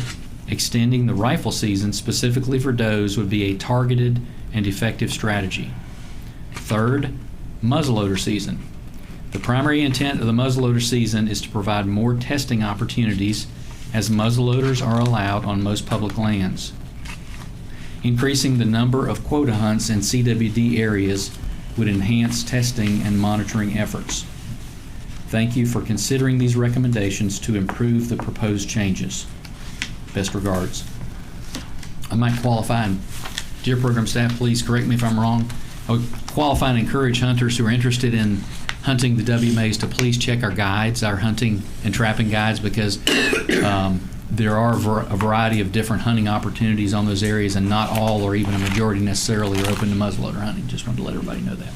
extending the rifle season specifically for does would be a targeted and effective strategy. Third, muzzleloader season. The primary intent of the muzzleloader season is to provide more testing opportunities, as muzzleloaders are allowed on most public lands. Increasing the number of quota hunts in CWD areas would enhance testing and monitoring efforts. Thank you for considering these recommendations to improve the proposed changes. Best regards. I might qualify, and Deer Program staff, please correct me if I'm wrong. I would qualify and encourage hunters who are interested in hunting the WMAs to please check our guides, our hunting and trapping guides, because there are a variety of different hunting opportunities on those areas, and not all or even a majority necessarily are open to muzzleloader hunting. Just wanted to let everybody know that.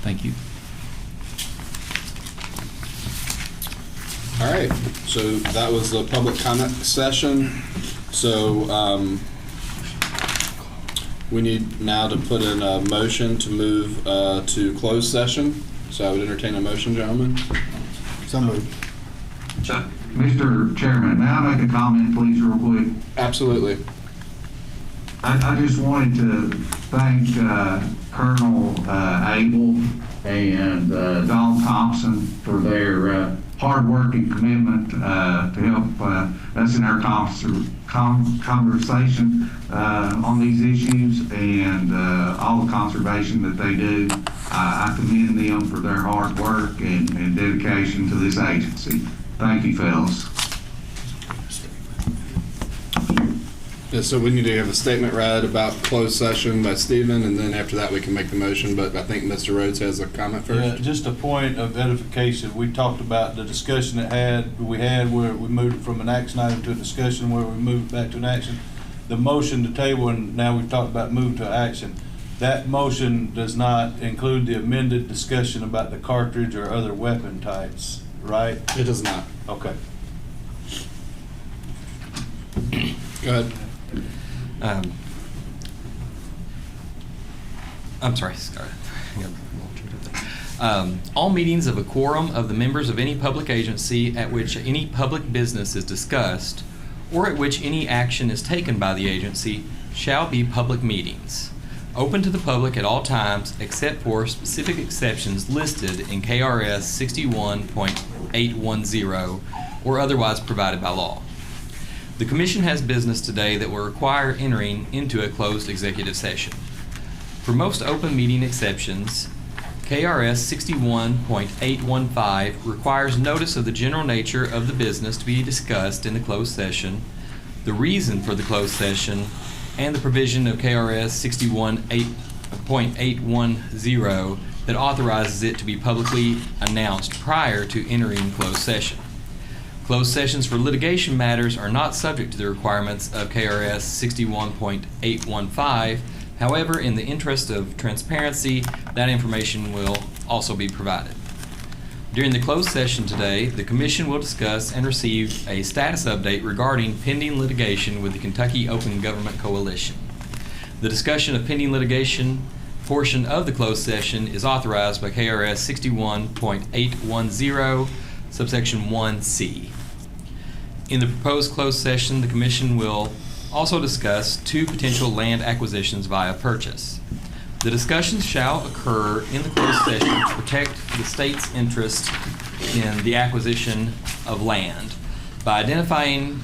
Thank you. All right, so that was the public comment session. So we need now to put in a motion to move to closed session. So I would entertain a motion, gentlemen. So moved. Mr. Chairman, may I make a comment, please, real quick? Absolutely. I just wanted to thank Colonel Abel and Don Thompson for their hard work and commitment to help us in our conversation on these issues, and all the conservation that they do. I commend them for their hard work and dedication to this agency. Thank you, fellas. Yeah, so we need to have a statement read about closed session by Stephen, and then after that we can make the motion, but I think Mr. Rhodes has a comment first. Yeah, just a point of edification. We talked about the discussion we had where we moved it from an action item to a discussion where we moved back to an action. The motion to table, and now we've talked about move to action. That motion does not include the amended discussion about the cartridge or other weapon types, right? It does not. Okay. Go ahead. I'm sorry. All meetings of a quorum of the members of any public agency at which any public business is discussed or at which any action is taken by the agency shall be public meetings, open to the public at all times except for specific exceptions listed in KRS 61.810 or otherwise provided by law. The Commission has business today that will require entering into a closed executive session. For most open meeting exceptions, KRS 61.815 requires notice of the general nature of the business to be discussed in the closed session, the reason for the closed session, and the provision of KRS 61.810 that authorizes it to be publicly announced prior to entering closed session. Closed sessions for litigation matters are not subject to the requirements of KRS 61.815. However, in the interest of transparency, that information will also be provided. During the closed session today, the Commission will discuss and receive a status update regarding pending litigation with the Kentucky Open Government Coalition. The discussion of pending litigation portion of the closed session is authorized by KRS 61.810, subsection 1C. In the proposed closed session, the Commission will also discuss 2 potential land acquisitions via purchase. The discussions shall occur in the closed session to protect the state's interest in the acquisition of land. By identifying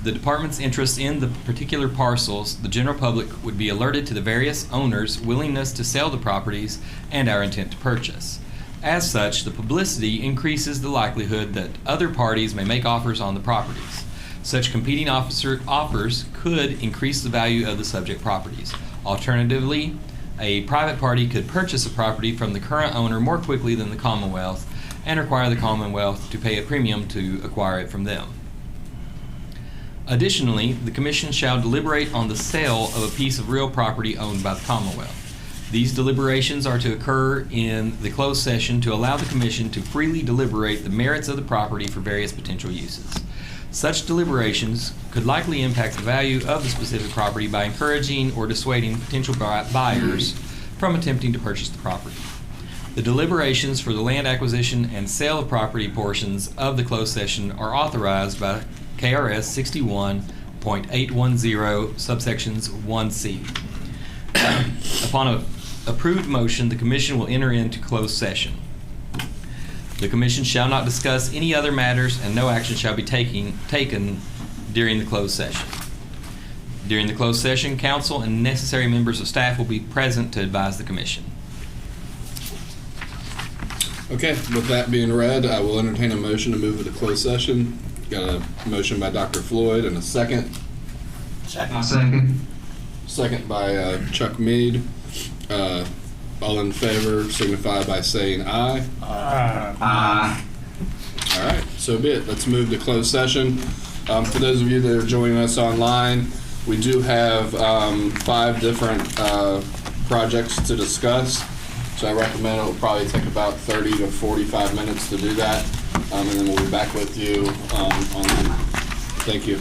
the department's interest in the particular parcels, the general public would be alerted to the various owners' willingness to sell the properties and our intent to purchase. As such, the publicity increases the likelihood that other parties may make offers on the properties. Such competing offers could increase the value of the subject properties. Alternatively, a private party could purchase a property from the current owner more quickly than the Commonwealth and require the Commonwealth to pay a premium to acquire it from them. Additionally, the Commission shall deliberate on the sale of a piece of real property owned by the Commonwealth. These deliberations are to occur in the closed session to allow the Commission to freely deliberate the merits of the property for various potential uses. Such deliberations could likely impact the value of the specific property by encouraging or dissuading potential buyers from attempting to purchase the property. The deliberations for the land acquisition and sale of property portions of the closed session are authorized by KRS 61.810, subsections 1C. Upon an approved motion, the Commission will enter into closed session. The Commission shall not discuss any other matters, and no action shall be taken during the closed session. During the closed session, council and necessary members of staff will be present to advise the Commission. Okay, with that being read, I will entertain a motion to move into closed session. Got a motion by Dr. Floyd and a second. Second. Second by Chuck Mead. All in favor signify by saying aye. Aye. All right, so be it. Let's move to closed session. For those of you that are joining us online, we do have 5 different projects to discuss. So I recommend it will probably take about 30 to 45 minutes to do that. And then we'll be back with you on them. Thank you.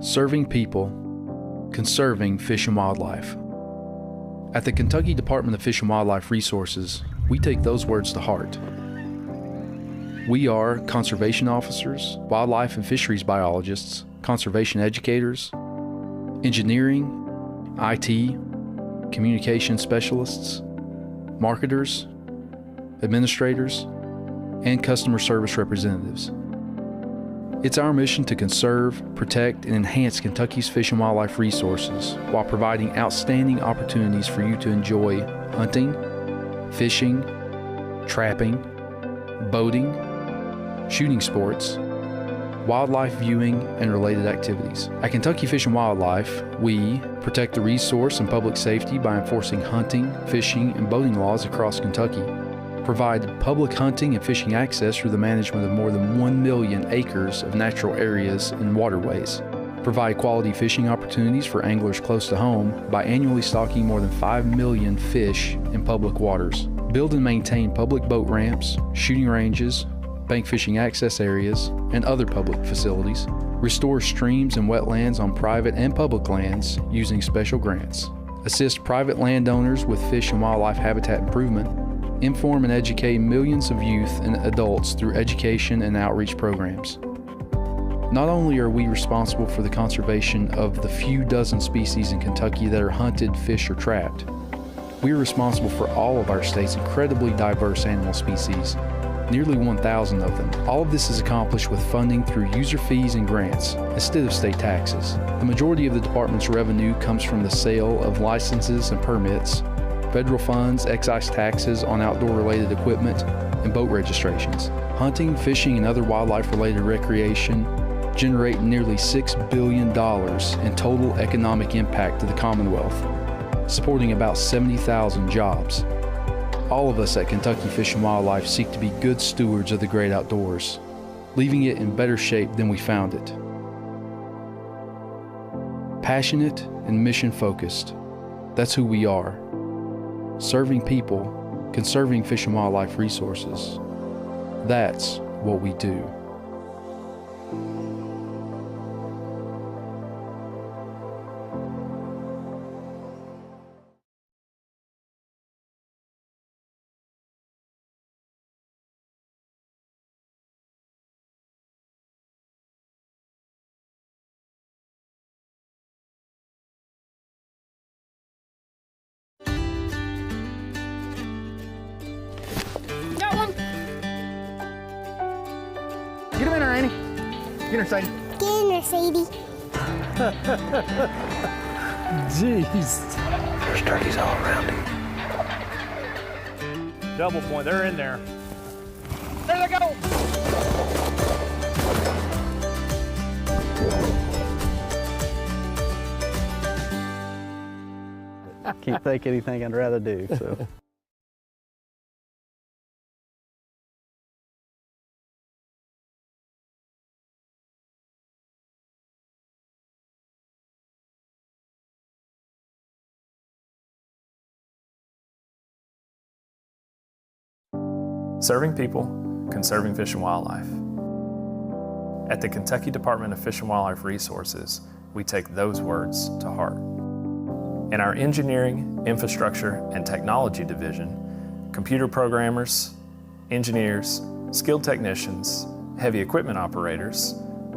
Serving people, conserving fish and wildlife. At the Kentucky Department of Fish and Wildlife Resources, we take those words to heart. We are conservation officers, wildlife and fisheries biologists, conservation educators, engineering, IT, communication specialists, marketers, administrators, and customer service representatives. It's our mission to conserve, protect, and enhance Kentucky's fish and wildlife resources while providing outstanding opportunities for you to enjoy hunting, fishing, trapping, boating, shooting sports, wildlife viewing, and related activities. At Kentucky Fish and Wildlife, we protect the resource and public safety by enforcing hunting, fishing, and boating laws across Kentucky, provide public hunting and fishing access through the management of more than 1 million acres of natural areas and waterways, provide quality fishing opportunities for anglers close to home by annually stocking more than 5 million fish in public waters, build and maintain public boat ramps, shooting ranges, bank fishing access areas, and other public facilities, restore streams and wetlands on private and public lands using special grants, assist private landowners with fish and wildlife habitat improvement, inform and educate millions of youth and adults through education and outreach programs. Not only are we responsible for the conservation of the few dozen species in Kentucky that are hunted, fished, or trapped, we are responsible for all of our state's incredibly diverse animal species, nearly 1,000 of them. All of this is accomplished with funding through user fees and grants instead of state taxes. The majority of the department's revenue comes from the sale of licenses and permits, federal funds, excise taxes on outdoor-related equipment, and boat registrations. Hunting, fishing, and other wildlife-related recreation generate nearly $6 billion in total economic impact to the Commonwealth, supporting about 70,000 jobs. All of us at Kentucky Fish and Wildlife seek to be good stewards of the great outdoors, leaving it in better shape than we found it. Passionate and mission-focused, that's who we are. Serving people, conserving fish and wildlife resources. That's what we do. Get him in there, Annie. Get her, Sadie. Get in there, Sadie. Jeez. There's turkeys all around him. Double point, they're in there. There they go. Can't think anything I'd rather do, so. Serving people, conserving fish and wildlife. At the Kentucky Department of Fish and Wildlife Resources, we take those words to heart. In our Engineering, Infrastructure, and Technology division, computer programmers, engineers, skilled technicians, heavy equipment operators,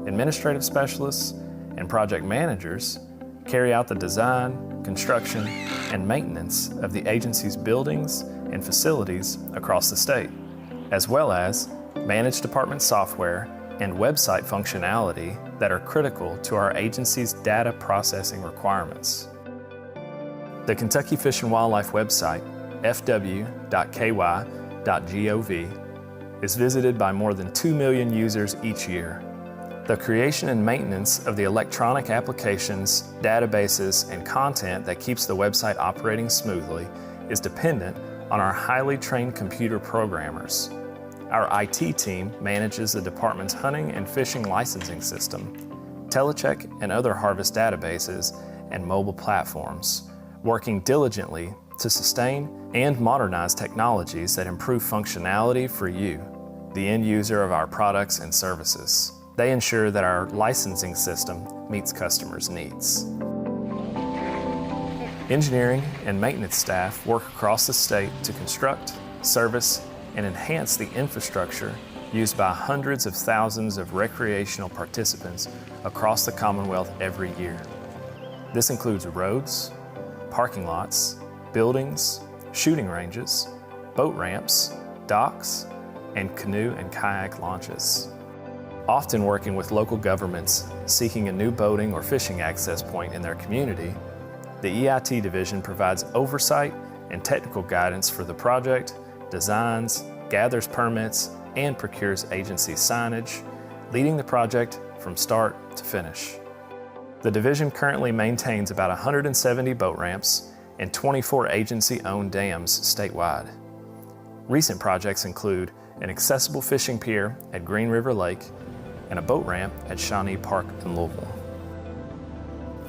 administrative specialists, and project managers carry out the design, construction, and maintenance of the agency's buildings and facilities across the state, as well as manage department software and website functionality that are critical to our agency's data processing requirements. The Kentucky Fish and Wildlife website, fw.ky.gov, is visited by more than 2 million users each year. The creation and maintenance of the electronic applications, databases, and content that keeps the website operating smoothly is dependent on our highly trained computer programmers. Our IT team manages the department's hunting and fishing licensing system, telecheck and other harvest databases, and mobile platforms, working diligently to sustain and modernize technologies that improve functionality for you, the end user of our products and services. They ensure that our licensing system meets customers' needs. Engineering and maintenance staff work across the state to construct, service, and enhance the infrastructure used by hundreds of thousands of recreational participants across the Commonwealth every year. This includes roads, parking lots, buildings, shooting ranges, boat ramps, docks, and canoe and kayak launches. Often working with local governments seeking a new boating or fishing access point in their community, the EIT division provides oversight and technical guidance for the project, designs, gathers permits, and procures agency signage, leading the project from start to finish. The division currently maintains about 170 boat ramps and 24 agency-owned dams statewide. Recent projects include an accessible fishing pier at Green River Lake and a boat ramp at Shawnee Park in Louisville.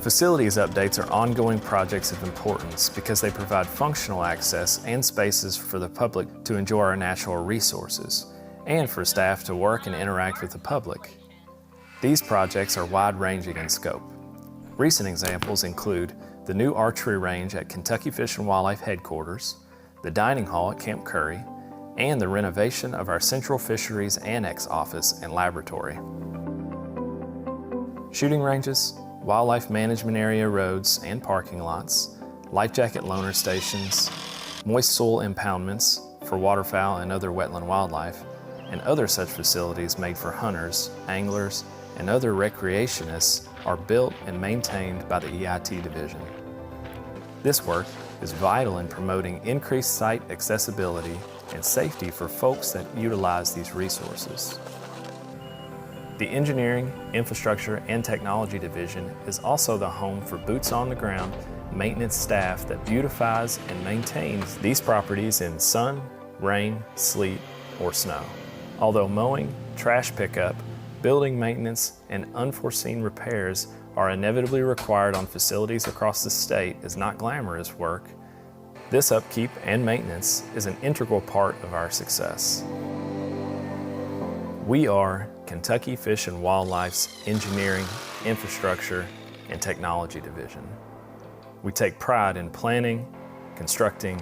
Facilities updates are ongoing projects of importance because they provide functional access and spaces for the public to enjoy our natural resources, and for staff to work and interact with the public. These projects are wide-ranging in scope. Recent examples include the new archery range at Kentucky Fish and Wildlife Headquarters, the dining hall at Camp Curry, and the renovation of our Central Fisheries Annex office and laboratory. Shooting ranges, wildlife management area roads and parking lots, life jacket loaner stations, moist soil impoundments for waterfowl and other wetland wildlife, and other such facilities made for hunters, anglers, and other recreationists are built and maintained by the EIT division. This work is vital in promoting increased site accessibility and safety for folks that utilize these resources. The Engineering, Infrastructure, and Technology Division is also the home for boots-on-the-ground maintenance staff that beautifies and maintains these properties in sun, rain, sleet, or snow. Although mowing, trash pickup, building maintenance, and unforeseen repairs are inevitably required on facilities across the state is not glamorous work, this upkeep and maintenance is an integral part of our success. We are Kentucky Fish and Wildlife's Engineering, Infrastructure, and Technology Division. We take pride in planning, constructing,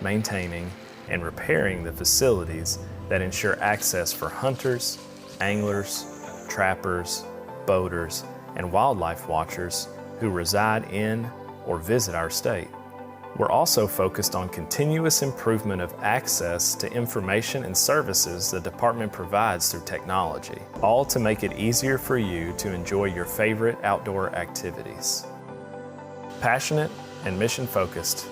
maintaining, and repairing the facilities that ensure access for hunters, anglers, trappers, boaters, and wildlife watchers who reside in or visit our state. We're also focused on continuous improvement of access to information and services the department provides through technology, all to make it easier for you to enjoy your favorite outdoor activities. Passionate and mission-focused,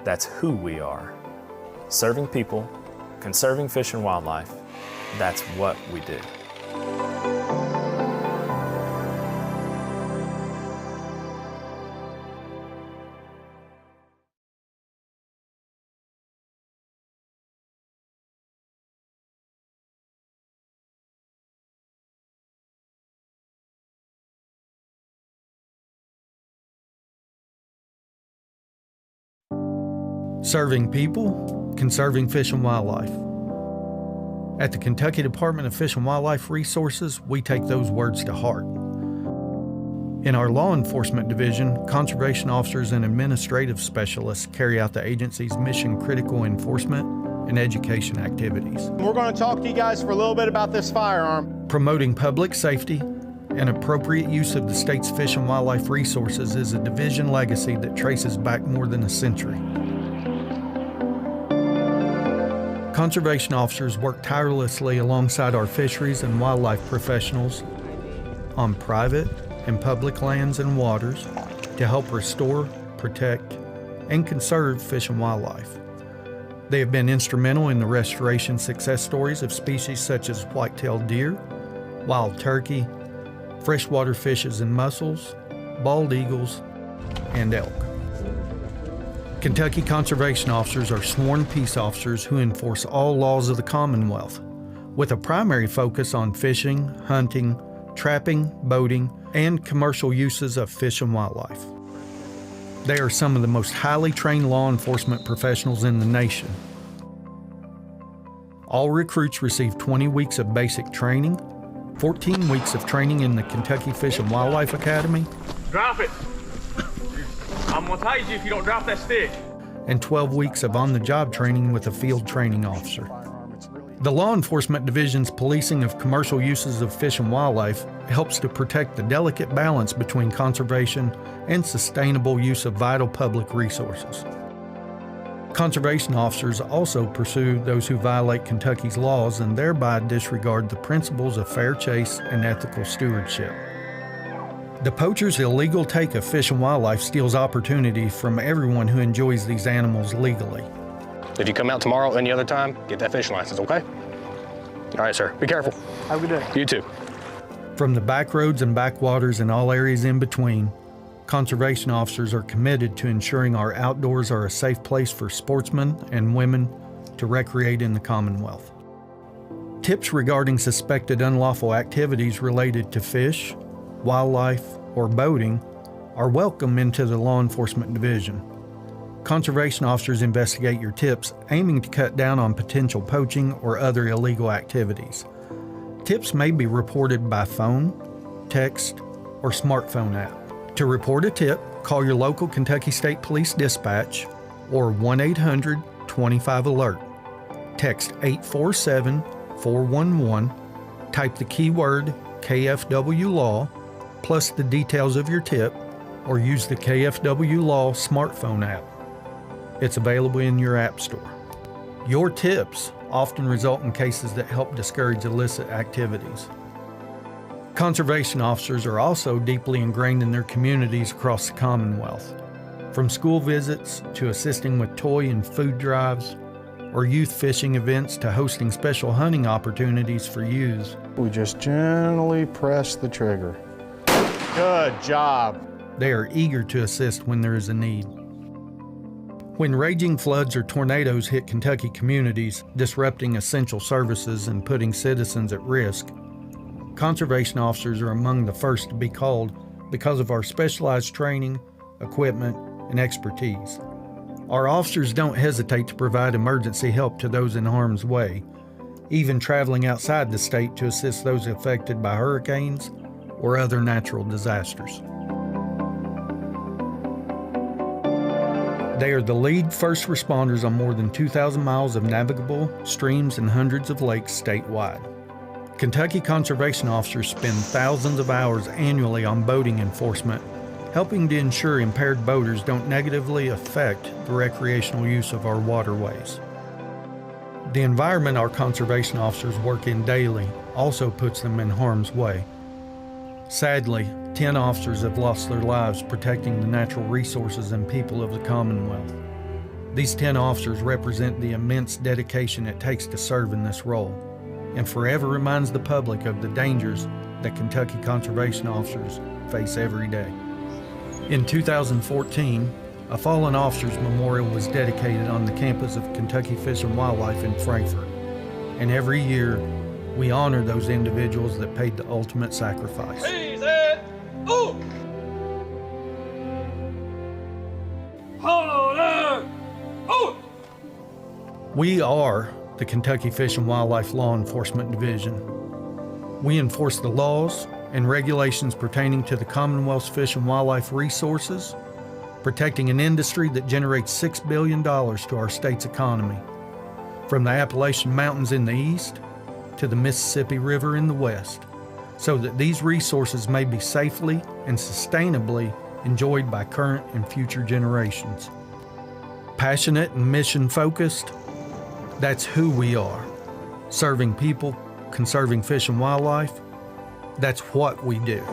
that's who we are. Serving people, conserving fish and wildlife, that's what we do. Serving people, conserving fish and wildlife. At the Kentucky Department of Fish and Wildlife Resources, we take those words to heart. In our law enforcement division, conservation officers and administrative specialists carry out the agency's mission-critical enforcement and education activities. We're going to talk to you guys for a little bit about this firearm. Promoting public safety and appropriate use of the state's fish and wildlife resources is a division legacy that traces back more than a century. Conservation officers work tirelessly alongside our fisheries and wildlife professionals on private and public lands and waters to help restore, protect, and conserve fish and wildlife. They have been instrumental in the restoration success stories of species such as white-tailed deer, wild turkey, freshwater fishes and mussels, bald eagles, and elk. Kentucky conservation officers are sworn peace officers who enforce all laws of the Commonwealth, with a primary focus on fishing, hunting, trapping, boating, and commercial uses of fish and wildlife. They are some of the most highly trained law enforcement professionals in the nation. All recruits receive 20 weeks of basic training, 14 weeks of training in the Kentucky Fish and Wildlife Academy. Drop it. I'm going to tase you if you don't drop that stick. and 12 weeks of on-the-job training with a field training officer. The Law Enforcement Division's policing of commercial uses of fish and wildlife helps to protect the delicate balance between conservation and sustainable use of vital public resources. Conservation officers also pursue those who violate Kentucky's laws and thereby disregard the principles of fair chase and ethical stewardship. The poacher's illegal take of fish and wildlife steals opportunity from everyone who enjoys these animals legally. If you come out tomorrow or any other time, get that fishing license, okay? All right, sir. Be careful. Have a good day. You too. From the back roads and backwaters and all areas in between, conservation officers are committed to ensuring our outdoors are a safe place for sportsmen and women to recreate in the Commonwealth. Tips regarding suspected unlawful activities related to fish, wildlife, or boating are welcome into the Law Enforcement Division. Conservation officers investigate your tips, aiming to cut down on potential poaching or other illegal activities. Tips may be reported by phone, text, or smartphone app. To report a tip, call your local Kentucky State Police Dispatch or 1-800-25-ALERT. Text 847-411, type the keyword KFW Law, plus the details of your tip, or use the KFW Law smartphone app. It's available in your app store. Your tips often result in cases that help discourage illicit activities. Conservation officers are also deeply ingrained in their communities across the Commonwealth. From school visits to assisting with toy and food drives, or youth fishing events to hosting special hunting opportunities for youths. We just gently press the trigger. Good job. They are eager to assist when there is a need. When raging floods or tornadoes hit Kentucky communities, disrupting essential services and putting citizens at risk, conservation officers are among the first to be called because of our specialized training, equipment, and expertise. Our officers don't hesitate to provide emergency help to those in harm's way, even traveling outside the state to assist those affected by hurricanes or other natural disasters. They are the lead first responders on more than 2,000 miles of navigable streams and hundreds of lakes statewide. Kentucky conservation officers spend thousands of hours annually on boating enforcement, helping to ensure impaired boaters don't negatively affect the recreational use of our waterways. The environment our conservation officers work in daily also puts them in harm's way. Sadly, 10 officers have lost their lives protecting the natural resources and people of the Commonwealth. These 10 officers represent the immense dedication it takes to serve in this role, and forever reminds the public of the dangers that Kentucky conservation officers face every day. In 2014, a fallen officers memorial was dedicated on the campus of Kentucky Fish and Wildlife in Frankfort, and every year we honor those individuals that paid the ultimate sacrifice. We are the Kentucky Fish and Wildlife Law Enforcement Division. We enforce the laws and regulations pertaining to the Commonwealth's fish and wildlife resources, protecting an industry that generates $6 billion to our state's economy, from the Appalachian Mountains in the east to the Mississippi River in the west, so that these resources may be safely and sustainably enjoyed by current and future generations. Passionate and mission-focused, that's who we are. Serving people, conserving fish and wildlife, that's what we do.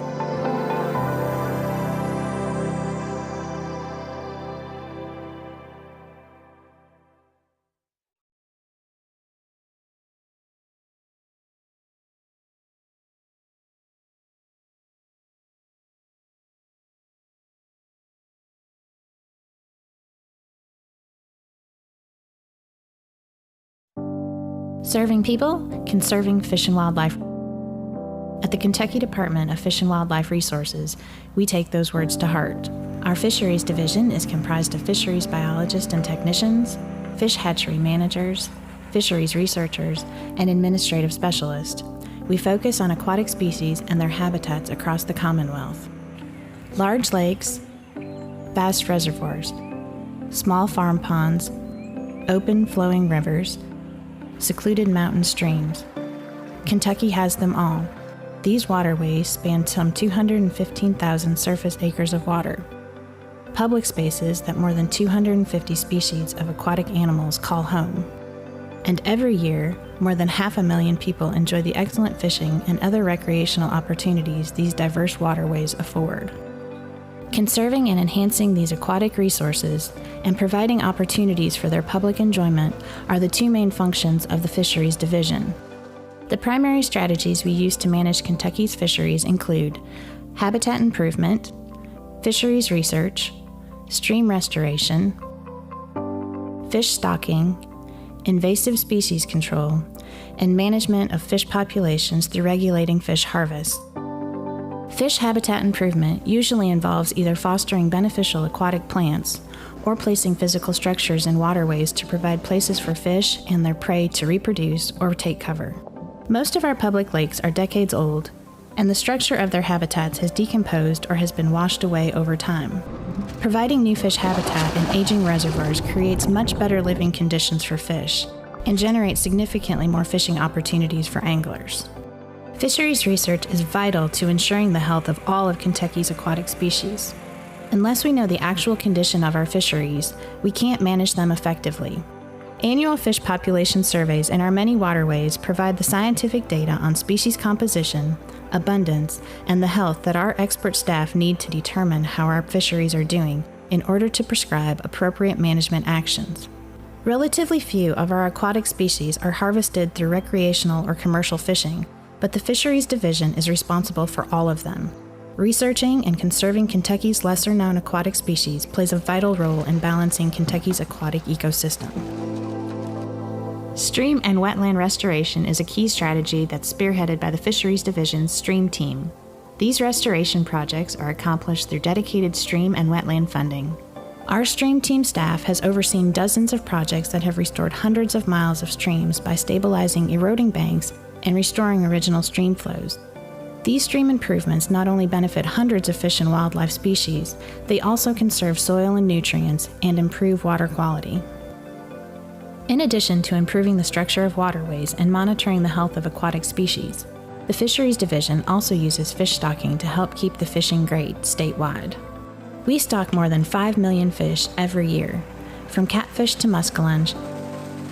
Serving people, conserving fish and wildlife. At the Kentucky Department of Fish and Wildlife Resources, we take those words to heart. Our Fisheries Division is comprised of fisheries biologists and technicians, fish hatchery managers, fisheries researchers, and administrative specialists. We focus on aquatic species and their habitats across the Commonwealth. Large lakes, vast reservoirs, small farm ponds, open flowing rivers, secluded mountain streams. Kentucky has them all. These waterways span some 215,000 surface acres of water. Public spaces that more than 250 species of aquatic animals call home. And every year, more than 500,000 people enjoy the excellent fishing and other recreational opportunities these diverse waterways afford. Conserving and enhancing these aquatic resources and providing opportunities for their public enjoyment are the two main functions of the Fisheries Division. The primary strategies we use to manage Kentucky's fisheries include habitat improvement, fisheries research, stream restoration, fish stocking, invasive species control, and management of fish populations through regulating fish harvest. Fish habitat improvement usually involves either fostering beneficial aquatic plants or placing physical structures in waterways to provide places for fish and their prey to reproduce or take cover. Most of our public lakes are decades old, and the structure of their habitats has decomposed or has been washed away over time. Providing new fish habitat in aging reservoirs creates much better living conditions for fish and generates significantly more fishing opportunities for anglers. Fisheries research is vital to ensuring the health of all of Kentucky's aquatic species. Unless we know the actual condition of our fisheries, we can't manage them effectively. Annual fish population surveys in our many waterways provide the scientific data on species composition, abundance, and the health that our expert staff need to determine how our fisheries are doing in order to prescribe appropriate management actions. Relatively few of our aquatic species are harvested through recreational or commercial fishing, but the Fisheries Division is responsible for all of them. Researching and conserving Kentucky's lesser-known aquatic species plays a vital role in balancing Kentucky's aquatic ecosystem. Stream and wetland restoration is a key strategy that's spearheaded by the Fisheries Division's Stream Team. These restoration projects are accomplished through dedicated stream and wetland funding. Our Stream Team staff has overseen dozens of projects that have restored hundreds of miles of streams by stabilizing eroding banks and restoring original stream flows. These stream improvements not only benefit hundreds of fish and wildlife species, they also conserve soil and nutrients and improve water quality. In addition to improving the structure of waterways and monitoring the health of aquatic species, the Fisheries Division also uses fish stocking to help keep the fishing great statewide. We stock more than 5 million fish every year, from catfish to muskellunge,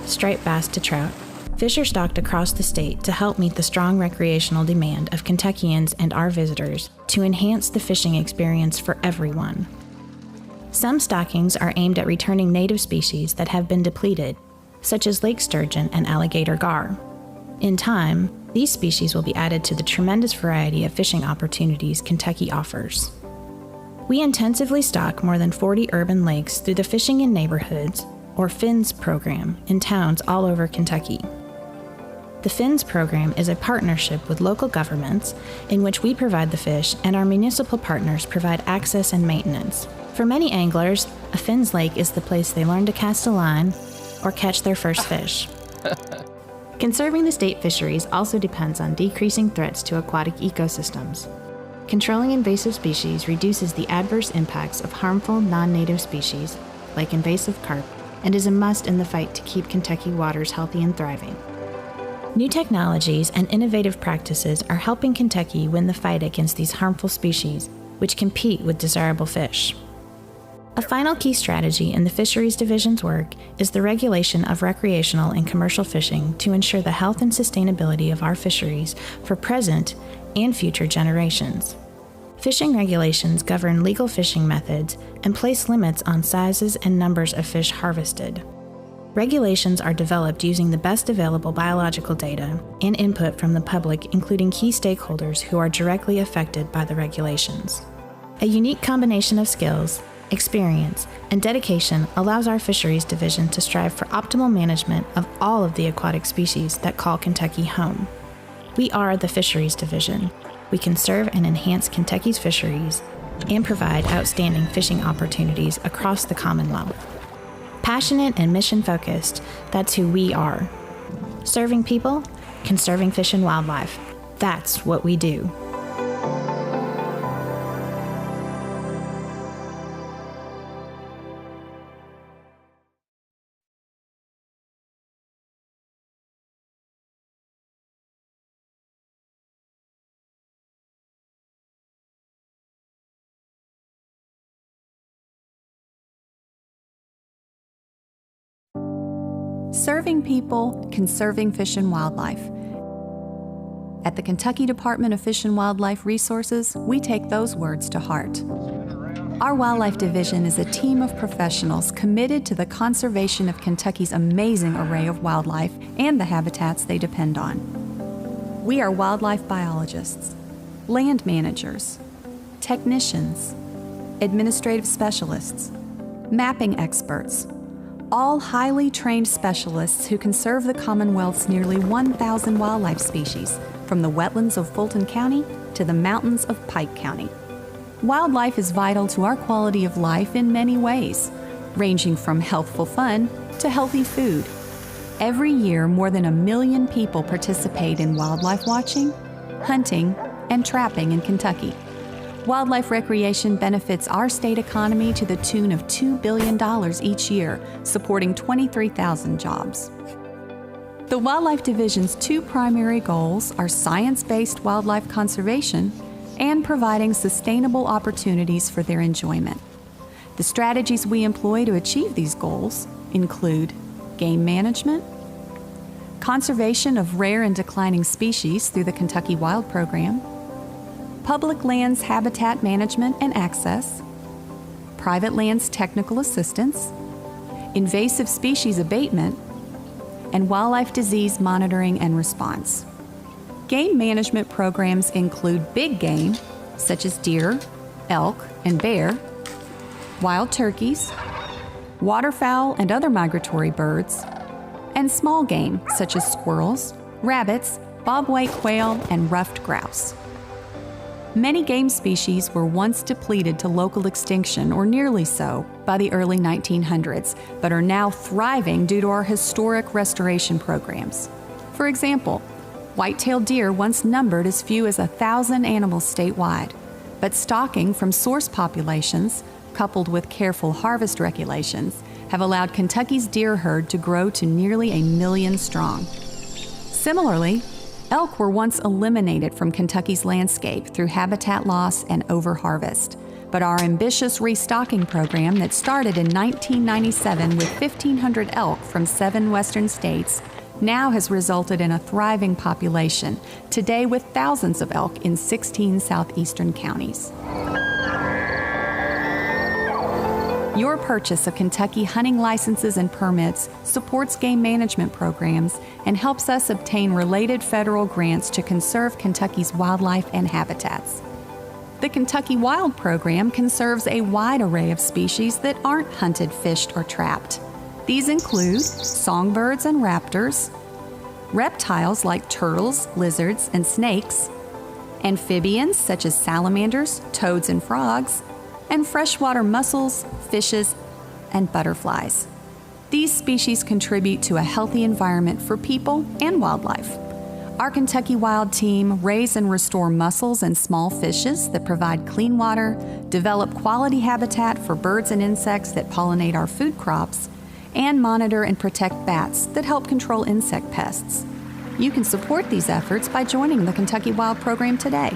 striped bass to trout. Fish are stocked across the state to help meet the strong recreational demand of Kentuckians and our visitors to enhance the fishing experience for everyone. Some stockings are aimed at returning native species that have been depleted, such as lake sturgeon and alligator gar. In time, these species will be added to the tremendous variety of fishing opportunities Kentucky offers. We intensively stock more than 40 urban lakes through the Fishing in Neighborhoods, or FINS program, in towns all over Kentucky. The FINS program is a partnership with local governments in which we provide the fish and our municipal partners provide access and maintenance. For many anglers, a FINS lake is the place they learn to cast a line or catch their first fish. Conserving the state fisheries also depends on decreasing threats to aquatic ecosystems. Controlling invasive species reduces the adverse impacts of harmful non-native species, like invasive carp, and is a must in the fight to keep Kentucky waters healthy and thriving. New technologies and innovative practices are helping Kentucky win the fight against these harmful species, which compete with desirable fish. A final key strategy in the Fisheries Division's work is the regulation of recreational and commercial fishing to ensure the health and sustainability of our fisheries for present and future generations. Fishing regulations govern legal fishing methods and place limits on sizes and numbers of fish harvested. Regulations are developed using the best available biological data and input from the public, including key stakeholders who are directly affected by the regulations. A unique combination of skills, experience, and dedication allows our Fisheries Division to strive for optimal management of all of the aquatic species that call Kentucky home. We are the Fisheries Division. We conserve and enhance Kentucky's fisheries and provide outstanding fishing opportunities across the Commonwealth. Passionate and mission-focused, that's who we are. Serving people, conserving fish and wildlife. That's what we do. Serving people, conserving fish and wildlife. At the Kentucky Department of Fish and Wildlife Resources, we take those words to heart. Our Wildlife Division is a team of professionals committed to the conservation of Kentucky's amazing array of wildlife and the habitats they depend on. We are wildlife biologists, land managers, technicians, administrative specialists, mapping experts, all highly trained specialists who can serve the Commonwealth's nearly 1,000 wildlife species, from the wetlands of Fulton County to the mountains of Pike County. Wildlife is vital to our quality of life in many ways, ranging from healthful fun to healthy food. Every year, more than 1 million people participate in wildlife watching, hunting, and trapping in Kentucky. Wildlife recreation benefits our state economy to the tune of $2 billion each year, supporting 23,000 jobs. The Wildlife Division's 2 primary goals are science-based wildlife conservation and providing sustainable opportunities for their enjoyment. The strategies we employ to achieve these goals include game management, conservation of rare and declining species through the Kentucky Wild Program, public lands habitat management and access, private lands technical assistance, invasive species abatement, and wildlife disease monitoring and response. Game management programs include big game, such as deer, elk, and bear, wild turkeys, waterfowl and other migratory birds, and small game, such as squirrels, rabbits, bobwhite quail, and ruffed grouse. Many game species were once depleted to local extinction, or nearly so, by the early 1900s, but are now thriving due to our historic restoration programs. For example, white-tailed deer once numbered as few as 1,000 animals statewide, but stocking from source populations, coupled with careful harvest regulations, have allowed Kentucky's deer herd to grow to nearly 1 million strong. Similarly, elk were once eliminated from Kentucky's landscape through habitat loss and overharvest, but our ambitious restocking program that started in 1997 with 1,500 elk from 7 western states now has resulted in a thriving population, today with thousands of elk in 16 southeastern counties. Your purchase of Kentucky hunting licenses and permits supports game management programs and helps us obtain related federal grants to conserve Kentucky's wildlife and habitats. The Kentucky Wild Program conserves a wide array of species that aren't hunted, fished, or trapped. These include songbirds and raptors, reptiles like turtles, lizards, and snakes, amphibians such as salamanders, toads, and frogs, and freshwater mussels, fishes, and butterflies. These species contribute to a healthy environment for people and wildlife. Our Kentucky Wild team raise and restore mussels and small fishes that provide clean water, develop quality habitat for birds and insects that pollinate our food crops, and monitor and protect bats that help control insect pests. You can support these efforts by joining the Kentucky Wild Program today.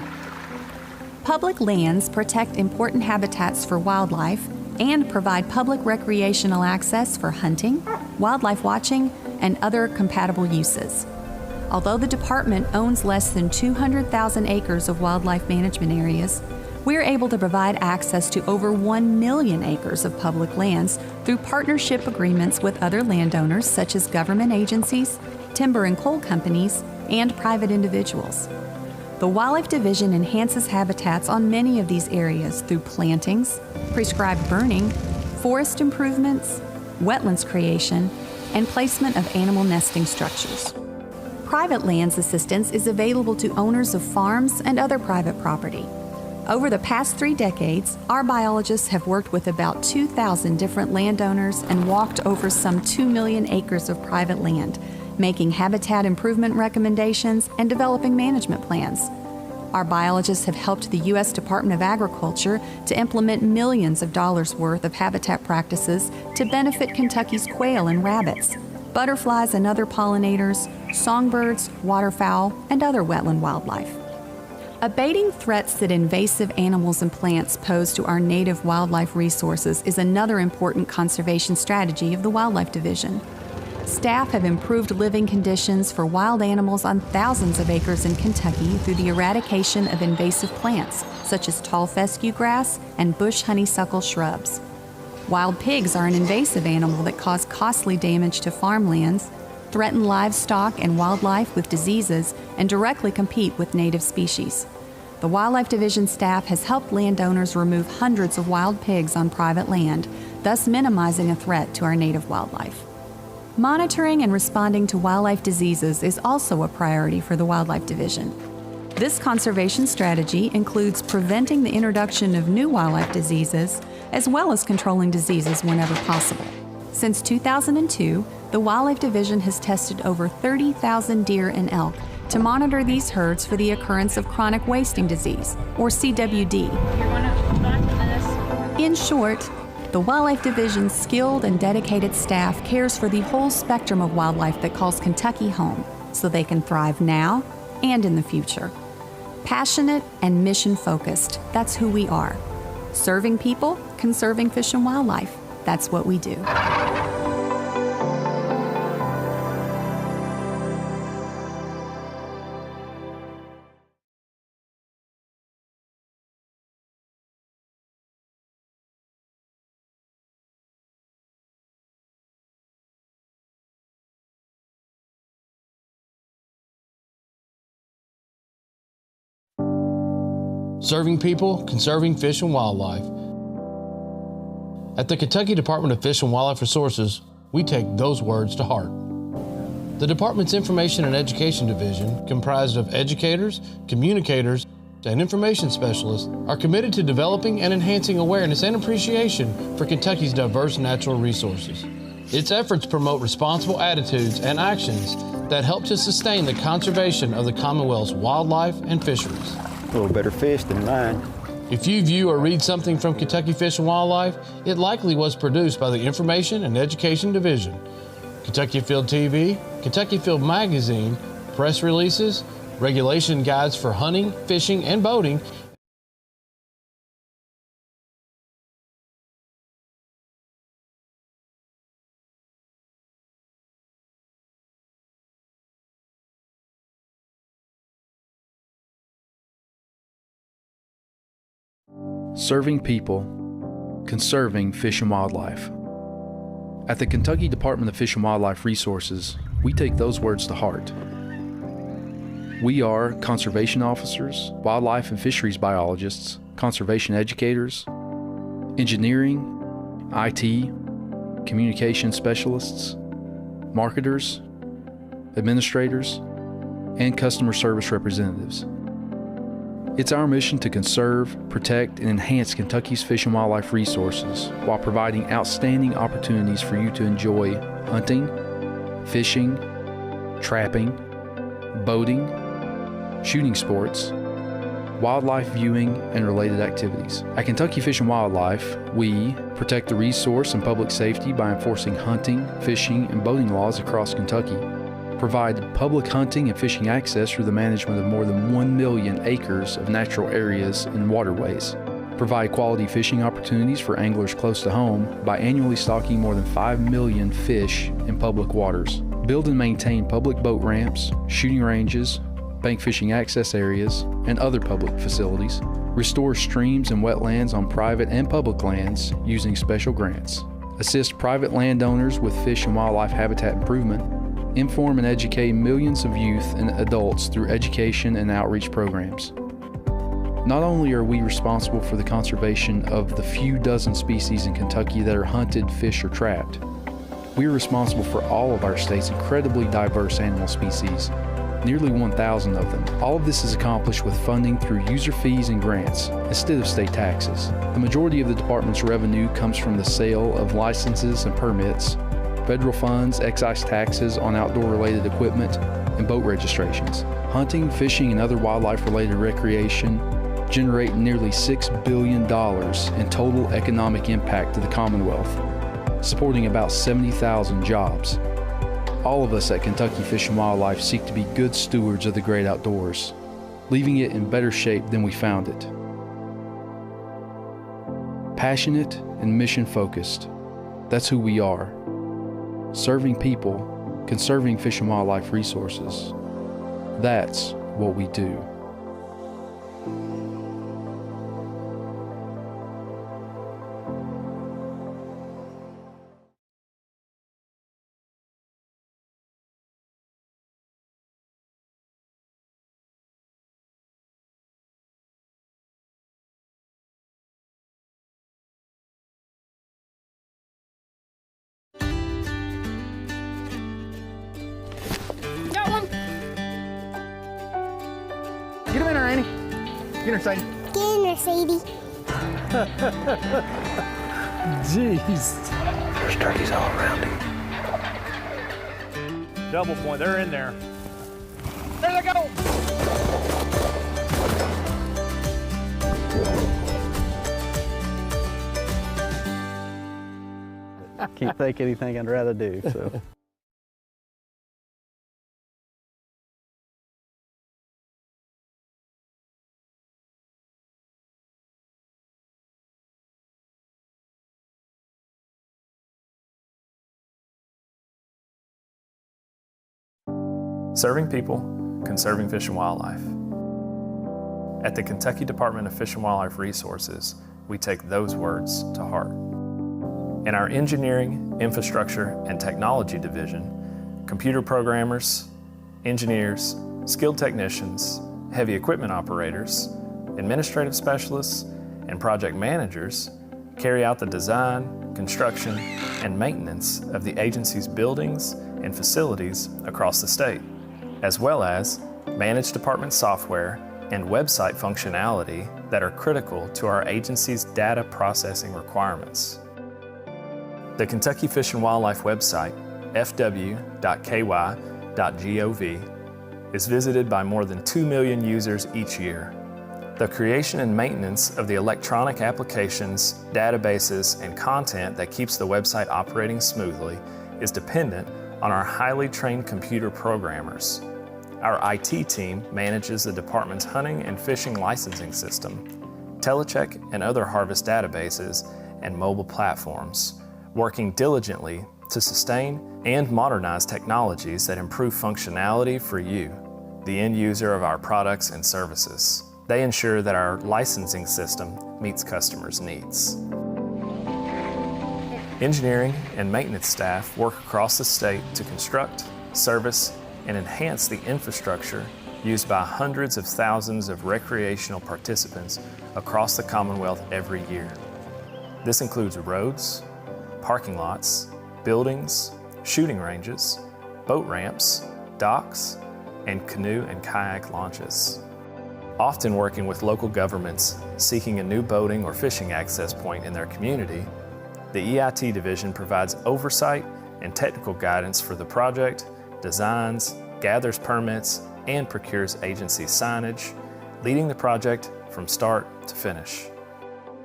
Public lands protect important habitats for wildlife and provide public recreational access for hunting, wildlife watching, and other compatible uses. Although the department owns less than 200,000 acres of wildlife management areas, we're able to provide access to over 1 million acres of public lands through partnership agreements with other landowners such as government agencies, timber and coal companies, and private individuals. The Wildlife Division enhances habitats on many of these areas through plantings, prescribed burning, forest improvements, wetlands creation, and placement of animal nesting structures. Private lands assistance is available to owners of farms and other private property. Over the past 3 decades, our biologists have worked with about 2,000 different landowners and walked over some 2 million acres of private land, making habitat improvement recommendations and developing management plans. Our biologists have helped the U.S. Department of Agriculture to implement millions of dollars worth of habitat practices to benefit Kentucky's quail and rabbits, butterflies and other pollinators, songbirds, waterfowl, and other wetland wildlife. Abating threats that invasive animals and plants pose to our native wildlife resources is another important conservation strategy of the Wildlife Division. Staff have improved living conditions for wild animals on thousands of acres in Kentucky through the eradication of invasive plants, such as tall fescue grass and bush honeysuckle shrubs. Wild pigs are an invasive animal that cause costly damage to farmlands, threaten livestock and wildlife with diseases, and directly compete with native species. The Wildlife Division staff has helped landowners remove hundreds of wild pigs on private land, thus minimizing a threat to our native wildlife. Monitoring and responding to wildlife diseases is also a priority for the Wildlife Division. This conservation strategy includes preventing the introduction of new wildlife diseases, as well as controlling diseases whenever possible. Since 2002, the Wildlife Division has tested over 30,000 deer and elk to monitor these herds for the occurrence of chronic wasting disease, or CWD. In short, the Wildlife Division's skilled and dedicated staff cares for the whole spectrum of wildlife that calls Kentucky home, so they can thrive now and in the future. Passionate and mission-focused, that's who we are. Serving people, conserving fish and wildlife, that's what we do. Serving people, conserving fish and wildlife. At the Kentucky Department of Fish and Wildlife Resources, we take those words to heart. The department's Information and Education Division, comprised of educators, communicators, and information specialists, are committed to developing and enhancing awareness and appreciation for Kentucky's diverse natural resources. Its efforts promote responsible attitudes and actions that help to sustain the conservation of the Commonwealth's wildlife and fisheries. A little better fish than mine. If you view or read something from Kentucky Fish and Wildlife, it likely was produced by the Information and Education Division. Kentucky Field TV, Kentucky Field Magazine, press releases, regulation guides for hunting, fishing, and boating, Serving people, conserving fish and wildlife. At the Kentucky Department of Fish and Wildlife Resources, we take those words to heart. We are conservation officers, wildlife and fisheries biologists, conservation educators, engineering, IT, communication specialists, marketers, administrators, and customer service representatives. It's our mission to conserve, protect, and enhance Kentucky's fish and wildlife resources while providing outstanding opportunities for you to enjoy hunting, fishing, trapping, boating, shooting sports, wildlife viewing, and related activities. At Kentucky Fish and Wildlife, we protect the resource and public safety by enforcing hunting, fishing, and boating laws across Kentucky, provide public hunting and fishing access through the management of more than 1 million acres of natural areas and waterways, provide quality fishing opportunities for anglers close to home by annually stocking more than 5 million fish in public waters, build and maintain public boat ramps, shooting ranges, bank fishing access areas, and other public facilities, restore streams and wetlands on private and public lands using special grants, assist private landowners with fish and wildlife habitat improvement, inform and educate millions of youth and adults through education and outreach programs. Not only are we responsible for the conservation of the few dozen species in Kentucky that are hunted, fished, or trapped, we are responsible for all of our state's incredibly diverse animal species, nearly 1,000 of them. All of this is accomplished with funding through user fees and grants instead of state taxes. The majority of the department's revenue comes from the sale of licenses and permits, federal funds, excise taxes on outdoor-related equipment, and boat registrations. Hunting, fishing, and other wildlife-related recreation generate nearly $6 billion in total economic impact to the Commonwealth, supporting about 70,000 jobs. All of us at Kentucky Fish and Wildlife seek to be good stewards of the great outdoors, leaving it in better shape than we found it. Passionate and mission-focused, that's who we are. Serving people, conserving fish and wildlife resources. That's what we do. Got one. Get him in there, Annie. Get her, Sadie. Get in there, Sadie. Jeez. There's turkeys all around him. Double point. They're in there. There they go. Can't think anything I'd rather do, so. Serving people, conserving fish and wildlife. At the Kentucky Department of Fish and Wildlife Resources, we take those words to heart. In our Engineering, Infrastructure, and Technology Division, computer programmers, engineers, skilled technicians, heavy equipment operators, administrative specialists, and project managers carry out the design, construction, and maintenance of the agency's buildings and facilities across the state, as well as manage department software and website functionality that are critical to our agency's data processing requirements. The Kentucky Fish and Wildlife website, fw.ky.gov, is visited by more than 2 million users each year. The creation and maintenance of the electronic applications, databases, and content that keeps the website operating smoothly is dependent on our highly trained computer programmers. Our IT team manages the department's hunting and fishing licensing system, telecheck and other harvest databases, and mobile platforms, working diligently to sustain and modernize technologies that improve functionality for you, the end user of our products and services. They ensure that our licensing system meets customers' needs. Engineering and maintenance staff work across the state to construct, service, and enhance the infrastructure used by hundreds of thousands of recreational participants across the Commonwealth every year. This includes roads, parking lots, buildings, shooting ranges, boat ramps, docks, and canoe and kayak launches. Often working with local governments seeking a new boating or fishing access point in their community, the EIT division provides oversight and technical guidance for the project, designs, gathers permits, and procures agency signage, leading the project from start to finish.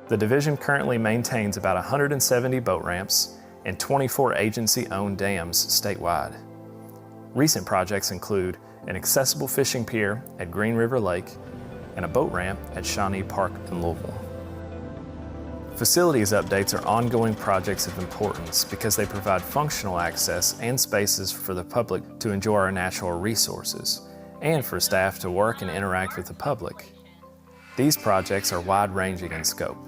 The division currently maintains about 170 boat ramps and 24 agency-owned dams statewide. Recent projects include an accessible fishing pier at Green River Lake and a boat ramp at Shawnee Park in Louisville. Facilities updates are ongoing projects of importance because they provide functional access and spaces for the public to enjoy our natural resources and for staff to work and interact with the public. These projects are wide-ranging in scope.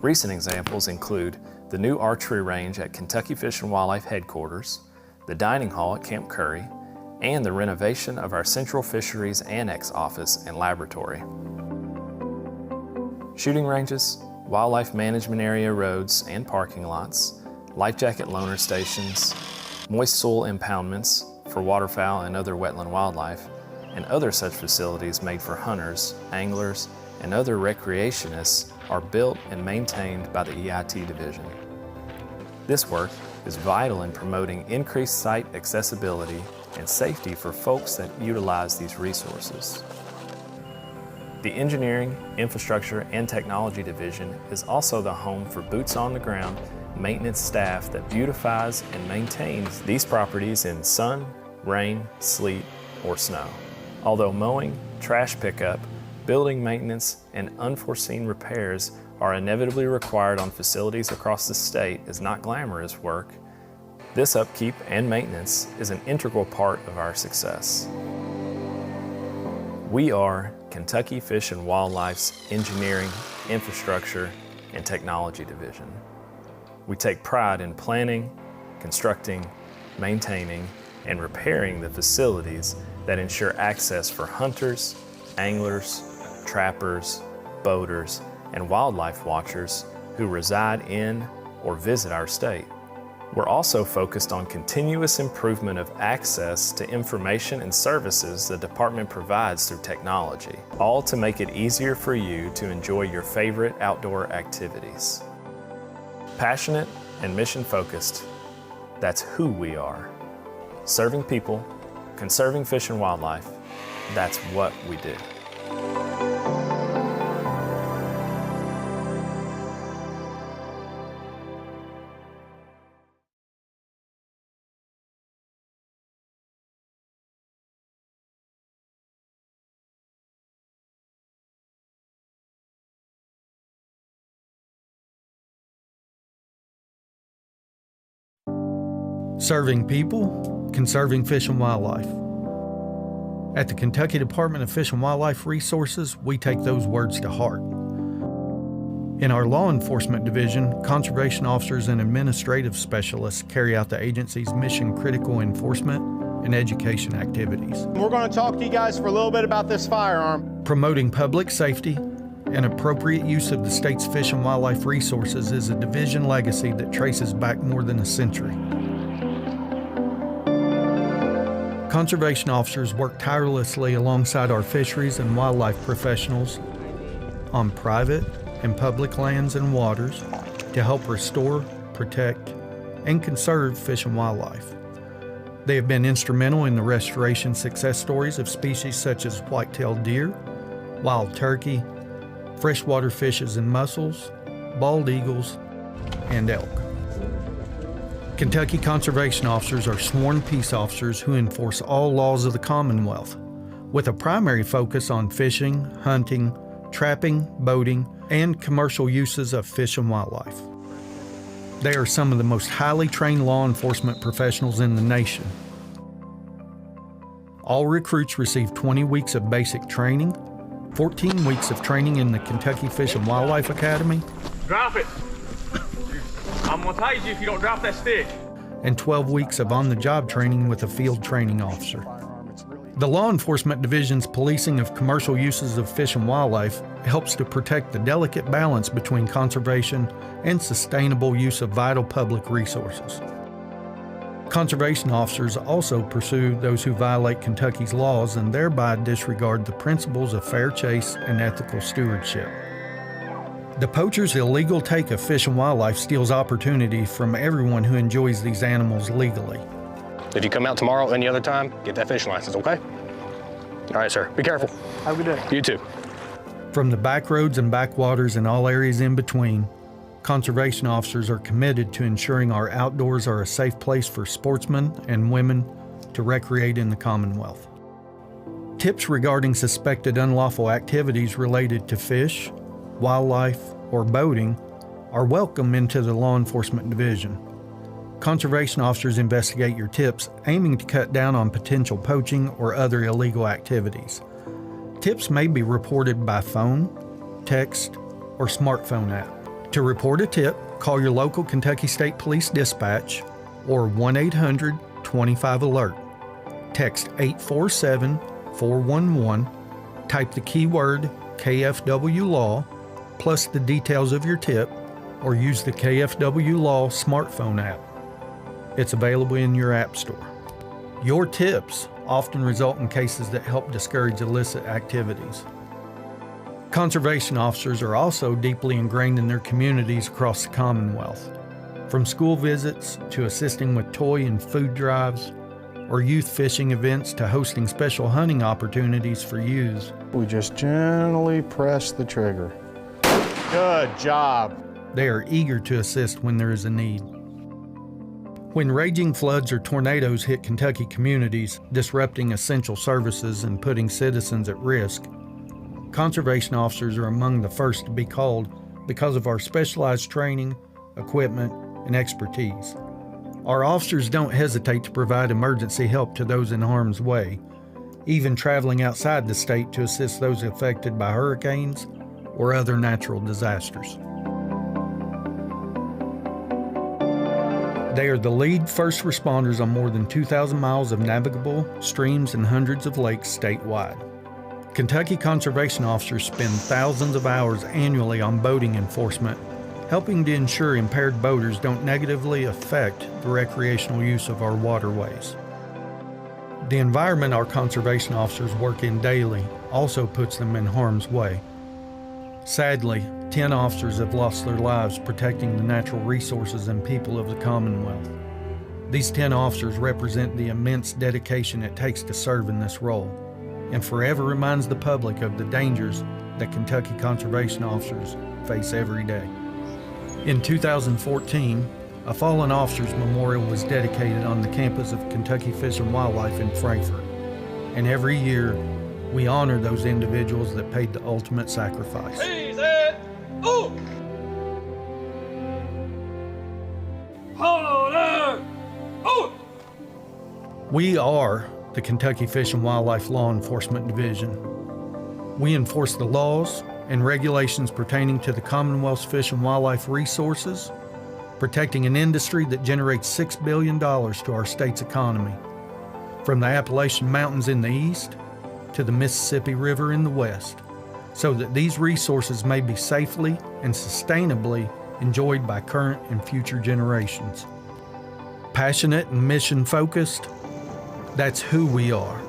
Recent examples include the new archery range at Kentucky Fish and Wildlife Headquarters, the dining hall at Camp Curry, and the renovation of our Central Fisheries Annex office and laboratory. Shooting ranges, wildlife management area roads and parking lots, life jacket loaner stations, moist soil impoundments for waterfowl and other wetland wildlife, and other such facilities made for hunters, anglers, and other recreationists are built and maintained by the EIT division. This work is vital in promoting increased site accessibility and safety for folks that utilize these resources. The Engineering, Infrastructure, and Technology Division is also the home for boots-on-the-ground maintenance staff that beautifies and maintains these properties in sun, rain, sleet, or snow. Although mowing, trash pickup, building maintenance, and unforeseen repairs are inevitably required on facilities across the state is not glamorous work, This upkeep and maintenance is an integral part of our success. We are Kentucky Fish and Wildlife's Engineering, Infrastructure, and Technology Division. We take pride in planning, constructing, maintaining, and repairing the facilities that ensure access for hunters, anglers, trappers, boaters, and wildlife watchers who reside in or visit our state. We're also focused on continuous improvement of access to information and services the department provides through technology, all to make it easier for you to enjoy your favorite outdoor activities. Passionate and mission-focused, that's who we are. Serving people, conserving fish and wildlife, that's what we do. Serving people, conserving fish and wildlife. At the Kentucky Department of Fish and Wildlife Resources, we take those words to heart. In our law enforcement division, conservation officers and administrative specialists carry out the agency's mission-critical enforcement and education activities. We're going to talk to you guys for a little bit about this firearm. Promoting public safety and appropriate use of the state's fish and wildlife resources is a division legacy that traces back more than a century. Conservation officers work tirelessly alongside our fisheries and wildlife professionals on private and public lands and waters to help restore, protect, and conserve fish and wildlife. They have been instrumental in the restoration success stories of species such as white-tailed deer, wild turkey, freshwater fishes and mussels, bald eagles, and elk. Kentucky conservation officers are sworn peace officers who enforce all laws of the Commonwealth, with a primary focus on fishing, hunting, trapping, boating, and commercial uses of fish and wildlife. They are some of the most highly trained law enforcement professionals in the nation. All recruits receive 20 weeks of basic training, 14 weeks of training in the Kentucky Fish and Wildlife Academy, Drop it. I'm gonna tase you if you don't drop that stick. and 12 weeks of on-the-job training with a field training officer. The Law Enforcement Division's policing of commercial uses of fish and wildlife helps to protect the delicate balance between conservation and sustainable use of vital public resources. Conservation officers also pursue those who violate Kentucky's laws and thereby disregard the principles of fair chase and ethical stewardship. The poacher's illegal take of fish and wildlife steals opportunity from everyone who enjoys these animals legally. If you come out tomorrow or any other time, get that fishing license, okay? All right, sir. Be careful. Have a good day. You too. From the back roads and backwaters and all areas in between, conservation officers are committed to ensuring our outdoors are a safe place for sportsmen and women to recreate in the Commonwealth. Tips regarding suspected unlawful activities related to fish, wildlife, or boating are welcome into the Law Enforcement Division. Conservation officers investigate your tips, aiming to cut down on potential poaching or other illegal activities. Tips may be reported by phone, text, or smartphone app. To report a tip, call your local Kentucky State Police Dispatch or 1-800-25-ALERT. Text 847-411, type the keyword KFW Law, plus the details of your tip, or use the KFW Law smartphone app. It's available in your app store. Your tips often result in cases that help discourage illicit activities. Conservation officers are also deeply ingrained in their communities across the Commonwealth. From school visits to assisting with toy and food drives, or youth fishing events to hosting special hunting opportunities for youths. We just gently press the trigger. Good job. They are eager to assist when there is a need. When raging floods or tornadoes hit Kentucky communities, disrupting essential services and putting citizens at risk, conservation officers are among the first to be called because of our specialized training, equipment, and expertise. Our officers don't hesitate to provide emergency help to those in harm's way, even traveling outside the state to assist those affected by hurricanes or other natural disasters. They are the lead first responders on more than 2,000 miles of navigable streams and hundreds of lakes statewide. Kentucky conservation officers spend thousands of hours annually on boating enforcement, helping to ensure impaired boaters don't negatively affect the recreational use of our waterways. The environment our conservation officers work in daily also puts them in harm's way. Sadly, 10 officers have lost their lives protecting the natural resources and people of the Commonwealth. These 10 officers represent the immense dedication it takes to serve in this role, and forever reminds the public of the dangers that Kentucky conservation officers face every day. In 2014, a fallen officers memorial was dedicated on the campus of Kentucky Fish and Wildlife in Frankfort, and every year we honor those individuals that paid the ultimate sacrifice. We are the Kentucky Fish and Wildlife Law Enforcement Division. We enforce the laws and regulations pertaining to the Commonwealth's fish and wildlife resources, protecting an industry that generates $6 billion to our state's economy, from the Appalachian Mountains in the east to the Mississippi River in the west, so that these resources may be safely and sustainably enjoyed by current and future generations. Passionate and mission-focused, that's who we are.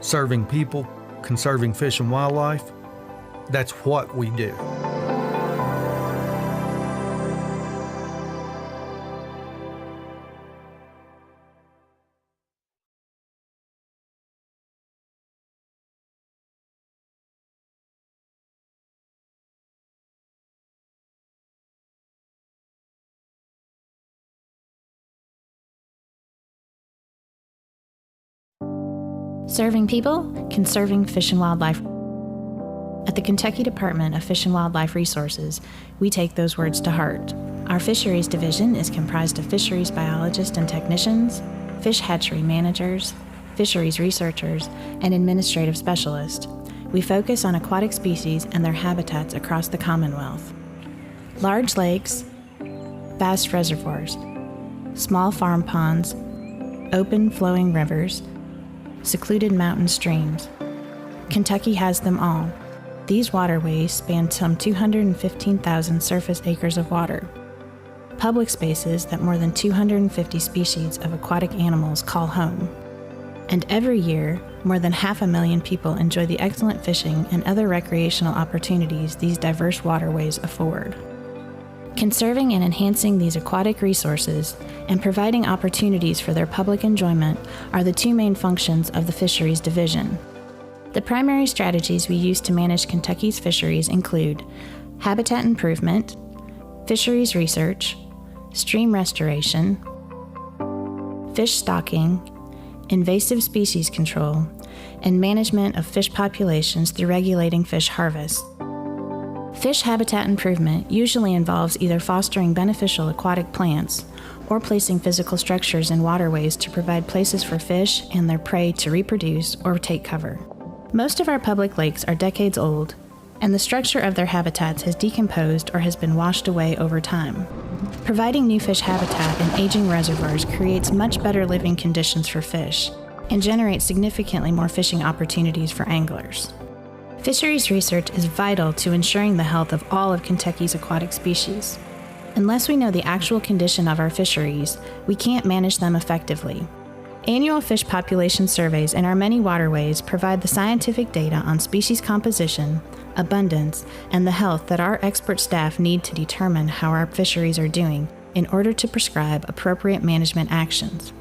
Serving people, conserving fish and wildlife, that's what we do. Serving people, conserving fish and wildlife. At the Kentucky Department of Fish and Wildlife Resources, we take those words to heart. Our Fisheries Division is comprised of fisheries biologists and technicians, fish hatchery managers, fisheries researchers, and administrative specialists. We focus on aquatic species and their habitats across the Commonwealth. Large lakes, vast reservoirs, small farm ponds, open flowing rivers, secluded mountain streams. Kentucky has them all. These waterways span some 215,000 surface acres of water. Public spaces that more than 250 species of aquatic animals call home. And every year, more than 500,000 people enjoy the excellent fishing and other recreational opportunities these diverse waterways afford. Conserving and enhancing these aquatic resources and providing opportunities for their public enjoyment are the two main functions of the Fisheries Division. The primary strategies we use to manage Kentucky's fisheries include habitat improvement, fisheries research, stream restoration, fish stocking, invasive species control, and management of fish populations through regulating fish harvest. Fish habitat improvement usually involves either fostering beneficial aquatic plants or placing physical structures in waterways to provide places for fish and their prey to reproduce or take cover. Most of our public lakes are decades old, and the structure of their habitats has decomposed or has been washed away over time. Providing new fish habitat in aging reservoirs creates much better living conditions for fish and generates significantly more fishing opportunities for anglers. Fisheries research is vital to ensuring the health of all of Kentucky's aquatic species. Unless we know the actual condition of our fisheries, we can't manage them effectively. Annual fish population surveys in our many waterways provide the scientific data on species composition, abundance, and the health that our expert staff need to determine how our fisheries are doing in order to prescribe appropriate management actions.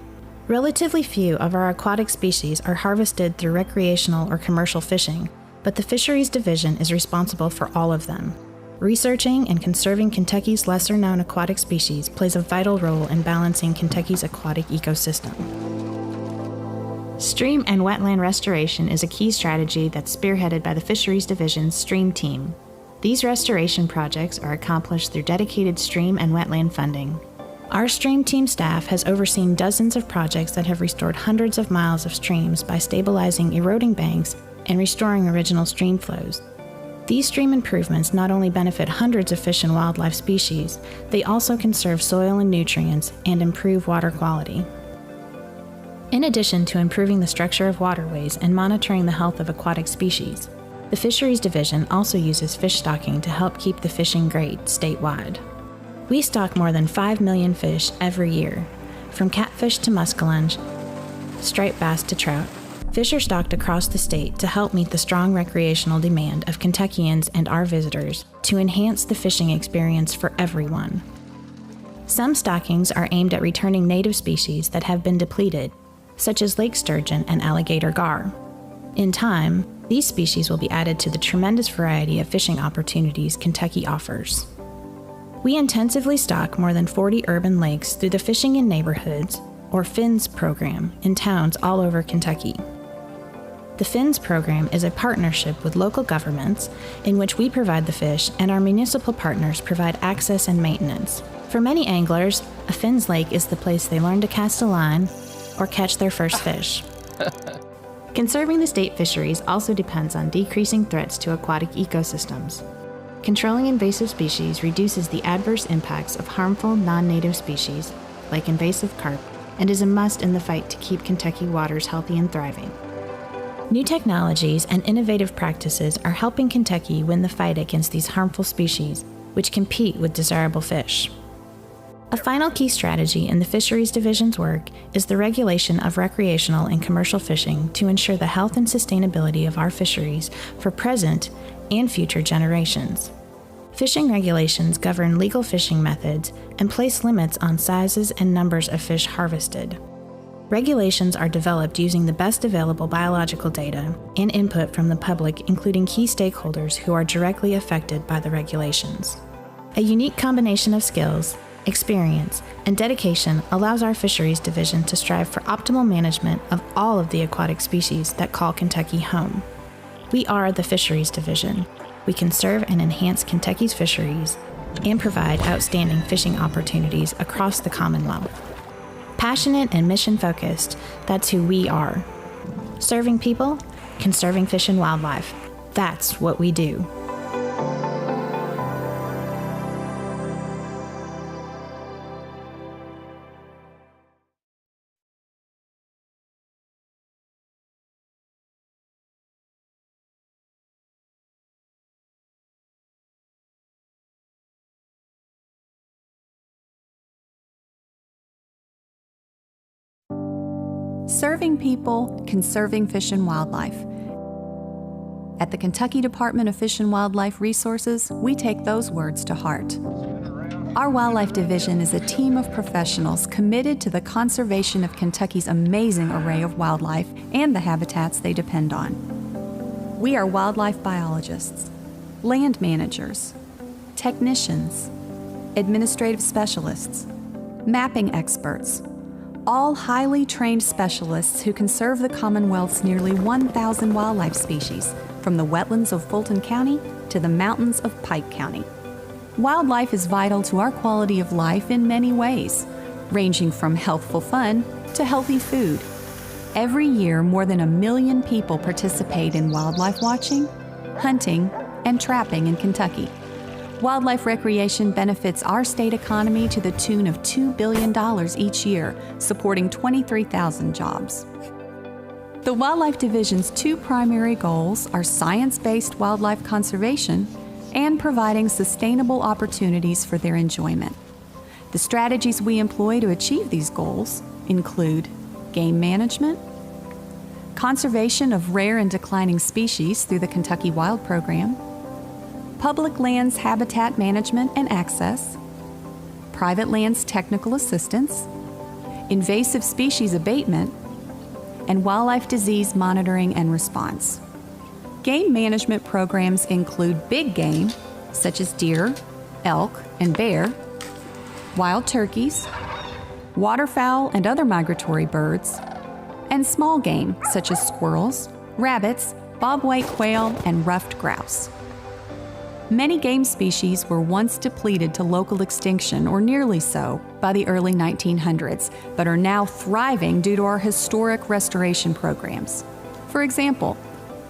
Relatively few of our aquatic species are harvested through recreational or commercial fishing, but the Fisheries Division is responsible for all of them. Researching and conserving Kentucky's lesser-known aquatic species plays a vital role in balancing Kentucky's aquatic ecosystem. Stream and wetland restoration is a key strategy that's spearheaded by the Fisheries Division's Stream Team. These restoration projects are accomplished through dedicated stream and wetland funding. Our stream team staff has overseen dozens of projects that have restored hundreds of miles of streams by stabilizing eroding banks and restoring original stream flows. These stream improvements not only benefit hundreds of fish and wildlife species, they also conserve soil and nutrients and improve water quality. In addition to improving the structure of waterways and monitoring the health of aquatic species, the Fisheries Division also uses fish stocking to help keep the fishing great statewide. We stock more than 5 million fish every year, from catfish to muskellunge, striped bass to trout. Fish are stocked across the state to help meet the strong recreational demand of Kentuckians and our visitors to enhance the fishing experience for everyone. Some stockings are aimed at returning native species that have been depleted, such as lake sturgeon and alligator gar. In time, these species will be added to the tremendous variety of fishing opportunities Kentucky offers. We intensively stock more than 40 urban lakes through the Fishing in Neighborhoods, or FINS program, in towns all over Kentucky. The FINS program is a partnership with local governments in which we provide the fish and our municipal partners provide access and maintenance. For many anglers, a FINS lake is the place they learn to cast a line or catch their first fish. Conserving the state fisheries also depends on decreasing threats to aquatic ecosystems. Controlling invasive species reduces the adverse impacts of harmful non-native species, like invasive carp, and is a must in the fight to keep Kentucky waters healthy and thriving. New technologies and innovative practices are helping Kentucky win the fight against these harmful species, which compete with desirable fish. A final key strategy in the Fisheries Division's work is the regulation of recreational and commercial fishing to ensure the health and sustainability of our fisheries for present and future generations. Fishing regulations govern legal fishing methods and place limits on sizes and numbers of fish harvested. Regulations are developed using the best available biological data and input from the public, including key stakeholders who are directly affected by the regulations. A unique combination of skills, experience, and dedication allows our Fisheries Division to strive for optimal management of all of the aquatic species that call Kentucky home. We are the Fisheries Division. We conserve and enhance Kentucky's fisheries and provide outstanding fishing opportunities across the Commonwealth. Passionate and mission-focused, that's who we are. Serving people, conserving fish and wildlife. That's what we do. Serving people, conserving fish and wildlife. At the Kentucky Department of Fish and Wildlife Resources, we take those words to heart. Our Wildlife Division is a team of professionals committed to the conservation of Kentucky's amazing array of wildlife and the habitats they depend on. We are wildlife biologists, land managers, technicians, administrative specialists, mapping experts, all highly trained specialists who conserve the Commonwealth's nearly 1,000 wildlife species, from the wetlands of Fulton County to the mountains of Pike County. Wildlife is vital to our quality of life in many ways, ranging from healthful fun to healthy food. Every year, more than 1 million people participate in wildlife watching, hunting, and trapping in Kentucky. Wildlife recreation benefits our state economy to the tune of $2 billion each year, supporting 23,000 jobs. The Wildlife Division's two primary goals are science-based wildlife conservation and providing sustainable opportunities for their enjoyment. The strategies we employ to achieve these goals include game management, conservation of rare and declining species through the Kentucky Wild Program, public lands habitat management and access, private lands technical assistance, invasive species abatement, and wildlife disease monitoring and response. Game management programs include big game, such as deer, elk, and bear, wild turkeys, waterfowl and other migratory birds, and small game, such as squirrels, rabbits, bobwhite quail, and ruffed grouse. Many game species were once depleted to local extinction or nearly so by the early 1900s, but are now thriving due to our historic restoration programs. For example,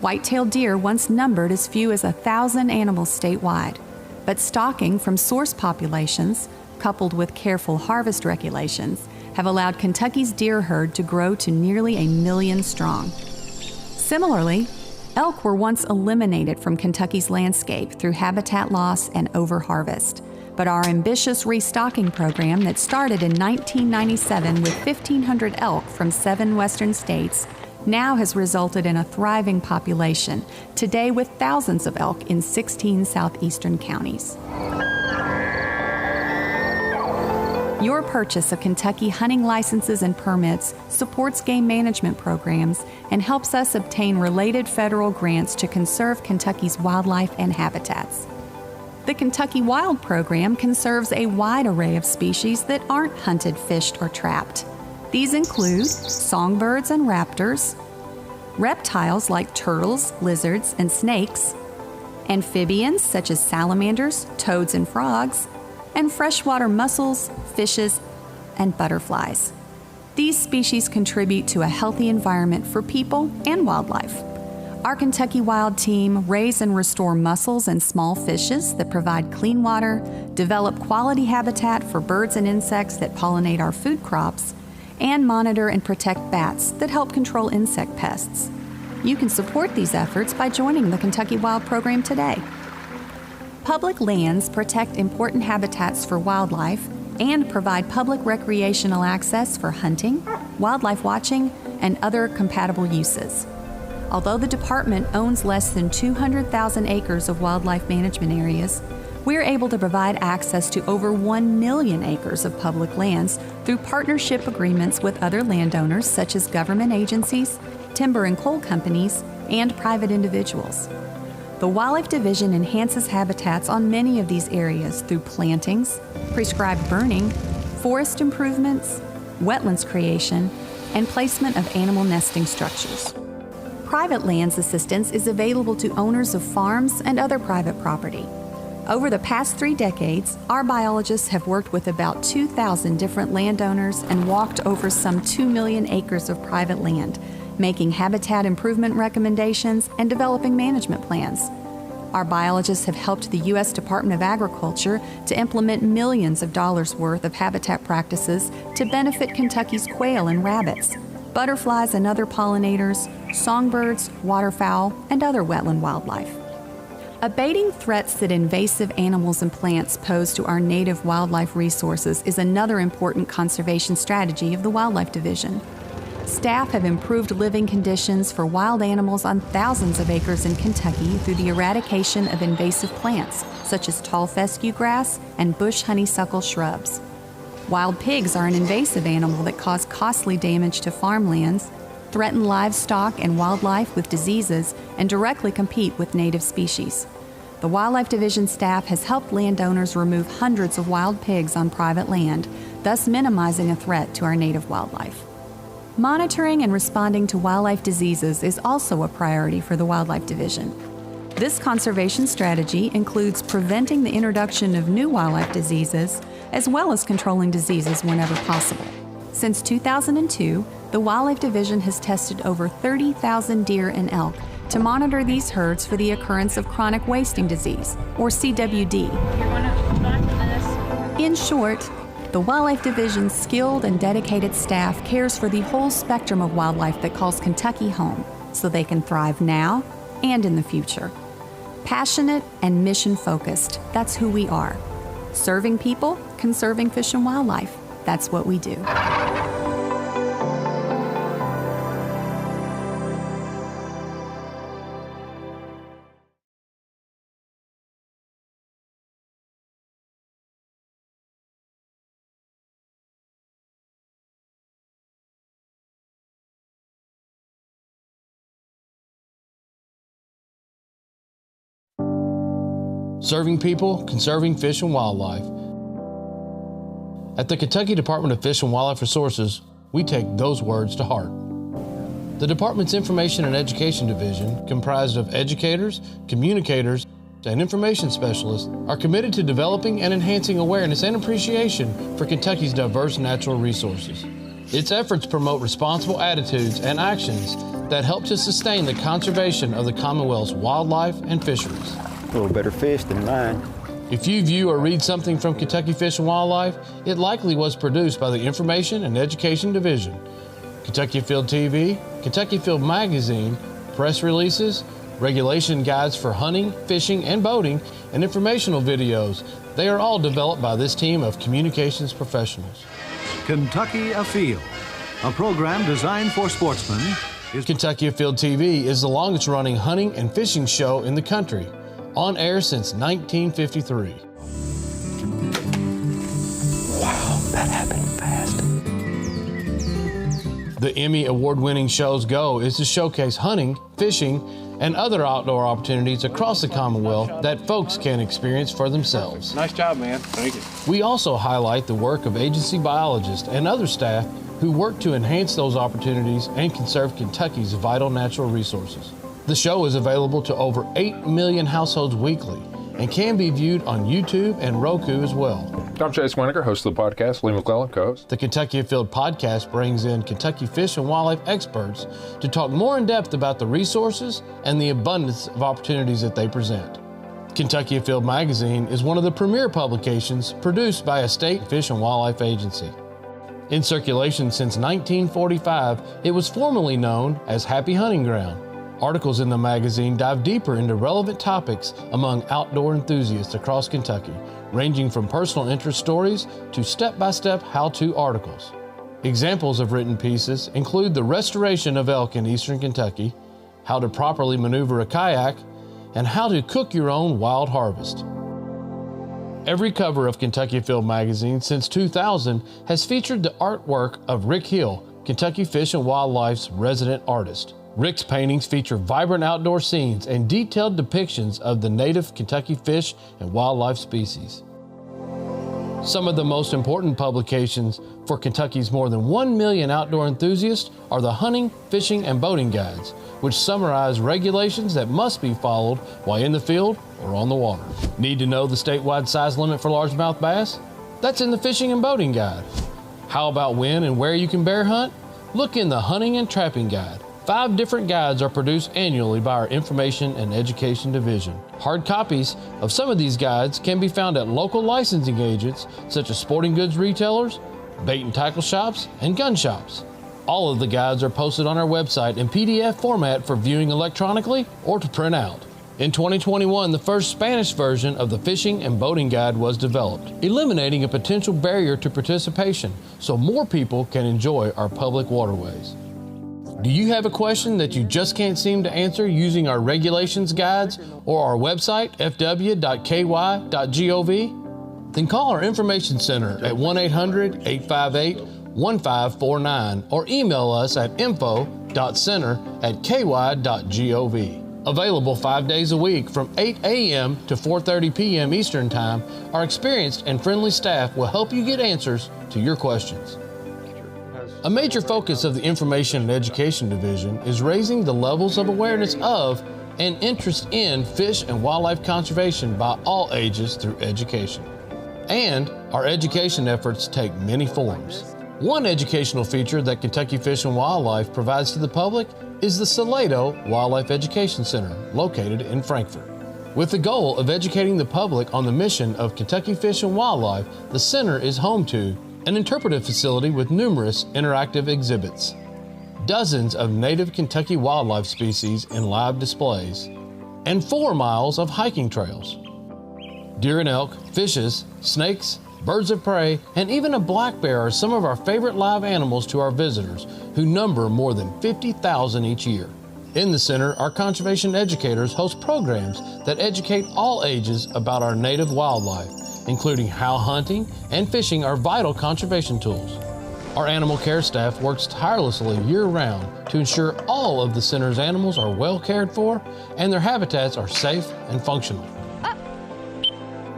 white-tailed deer once numbered as few as 1,000 animals statewide, but stocking from source populations, coupled with careful harvest regulations, have allowed Kentucky's deer herd to grow to nearly 1 million strong. Similarly, elk were once eliminated from Kentucky's landscape through habitat loss and overharvest, but our ambitious restocking program that started in 1997 with 1,500 elk from 7 western states now has resulted in a thriving population, today with thousands of elk in 16 southeastern counties. Your purchase of Kentucky hunting licenses and permits supports game management programs and helps us obtain related federal grants to conserve Kentucky's wildlife and habitats. The Kentucky Wild program conserves a wide array of species that aren't hunted, fished, or trapped. These include songbirds and raptors, reptiles like turtles, lizards, and snakes, amphibians such as salamanders, toads, and frogs, and freshwater mussels, fishes, and butterflies. These species contribute to a healthy environment for people and wildlife. Our Kentucky Wild team raise and restore mussels and small fishes that provide clean water, develop quality habitat for birds and insects that pollinate our food crops, and monitor and protect bats that help control insect pests. You can support these efforts by joining the Kentucky Wild program today. Public lands protect important habitats for wildlife and provide public recreational access for hunting, wildlife watching, and other compatible uses. Although the department owns less than 200,000 acres of wildlife management areas, we're able to provide access to over 1 million acres of public lands through partnership agreements with other landowners such as government agencies, timber and coal companies, and private individuals. The Wildlife Division enhances habitats on many of these areas through plantings, prescribed burning, forest improvements, wetlands creation, and placement of animal nesting structures. Private lands assistance is available to owners of farms and other private property. Over the past 3 decades, our biologists have worked with about 2,000 different landowners and walked over some 2 million acres of private land, making habitat improvement recommendations and developing management plans. Our biologists have helped the U.S. Department of Agriculture to implement millions of dollars worth of habitat practices to benefit Kentucky's quail and rabbits, butterflies and other pollinators, songbirds, waterfowl, and other wetland wildlife. Abating threats that invasive animals and plants pose to our native wildlife resources is another important conservation strategy of the Wildlife Division. Staff have improved living conditions for wild animals on thousands of acres in Kentucky through the eradication of invasive plants, such as tall fescue grass and bush honeysuckle shrubs. Wild pigs are an invasive animal that cause costly damage to farmlands, threaten livestock and wildlife with diseases, and directly compete with native species. The Wildlife Division staff has helped landowners remove hundreds of wild pigs on private land, thus minimizing a threat to our native wildlife. Monitoring and responding to wildlife diseases is also a priority for the Wildlife Division. This conservation strategy includes preventing the introduction of new wildlife diseases, as well as controlling diseases whenever possible. Since 2002, the Wildlife Division has tested over 30,000 deer and elk to monitor these herds for the occurrence of chronic wasting disease, or CWD. In short, the Wildlife Division's skilled and dedicated staff cares for the whole spectrum of wildlife that calls Kentucky home, so they can thrive now and in the future. Passionate and mission-focused, that's who we are. Serving people, conserving fish and wildlife, that's what we do. Serving people, conserving fish and wildlife. At the Kentucky Department of Fish and Wildlife Resources, we take those words to heart. The department's Information and Education Division, comprised of educators, communicators, and information specialists are committed to developing and enhancing awareness and appreciation for Kentucky's diverse natural resources. Its efforts promote responsible attitudes and actions that help to sustain the conservation of the Commonwealth's wildlife and fisheries. A little better fish than mine. If you view or read something from Kentucky Fish and Wildlife, it likely was produced by the Information and Education Division. Kentucky Field TV, Kentucky Field Magazine, press releases, regulation guides for hunting, fishing, and boating, and informational videos. They are all developed by this team of communications professionals. Kentucky Afield, a program designed for sportsmen. Kentucky Afield TV is the longest running hunting and fishing show in the country, on air since 1953. Wow, that happened fast. The Emmy award-winning show's goal is to showcase hunting, fishing, and other outdoor opportunities across the Commonwealth that folks can experience for themselves. Nice job, man. Thank you. We also highlight the work of agency biologists and other staff who work to enhance those opportunities and conserve Kentucky's vital natural resources. The show is available to over 8 million households weekly and can be viewed on YouTube and Roku as well. I'm Chase Winiker, host of the podcast. Lee McClellan, co-host. The Kentucky Afield podcast brings in Kentucky Fish and Wildlife experts to talk more in depth about the resources and the abundance of opportunities that they present. Kentucky Afield Magazine is one of the premier publications produced by a state fish and wildlife agency. In circulation since 1945, it was formerly known as Happy Hunting Ground. Articles in the magazine dive deeper into relevant topics among outdoor enthusiasts across Kentucky, ranging from personal interest stories to step-by-step how-to articles. Examples of written pieces include the restoration of elk in eastern Kentucky, how to properly maneuver a kayak, and how to cook your own wild harvest. Every cover of Kentucky Afield magazine since 2000 has featured the artwork of Rick Hill, Kentucky Fish and Wildlife's resident artist. Rick's paintings feature vibrant outdoor scenes and detailed depictions of the native Kentucky fish and wildlife species. Some of the most important publications for Kentucky's more than 1 million outdoor enthusiasts are the hunting, fishing, and boating guides, which summarize regulations that must be followed while in the field or on the water. Need to know the statewide size limit for largemouth bass? That's in the Fishing and Boating Guide. How about when and where you can bear hunt? Look in the Hunting and Trapping Guide. 5 different guides are produced annually by our Information and Education Division. Hard copies of some of these guides can be found at local licensing agents such as sporting goods retailers, bait and tackle shops, and gun shops. All of the guides are posted on our website in PDF format for viewing electronically or to print out. In 2021, the first Spanish version of the Fishing and Boating Guide was developed, eliminating a potential barrier to participation so more people can enjoy our public waterways. Do you have a question that you just can't seem to answer using our regulations guides or our website, fw.ky.gov? Then call our Information Center at 1-800-858-1549 or email us at info.center@ky.gov. Available 5 days a week from 8 a.m. to 4:30 p.m. Eastern Time, our experienced and friendly staff will help you get answers to your questions. A major focus of the Information and Education Division is raising the levels of awareness of and interest in fish and wildlife conservation by all ages through education. And our education efforts take many forms. One educational feature that Kentucky Fish and Wildlife provides to the public is the Salado Wildlife Education Center, located in Frankfort. With the goal of educating the public on the mission of Kentucky Fish and Wildlife, the center is home to an interpretive facility with numerous interactive exhibits, dozens of native Kentucky wildlife species in live displays, and 4 miles of hiking trails. Deer and elk, fishes, snakes, birds of prey, and even a black bear are some of our favorite live animals to our visitors, who number more than 50,000 each year. In the center, our conservation educators host programs that educate all ages about our native wildlife, including how hunting and fishing are vital conservation tools. Our animal care staff works tirelessly year-round to ensure all of the center's animals are well cared for and their habitats are safe and functional.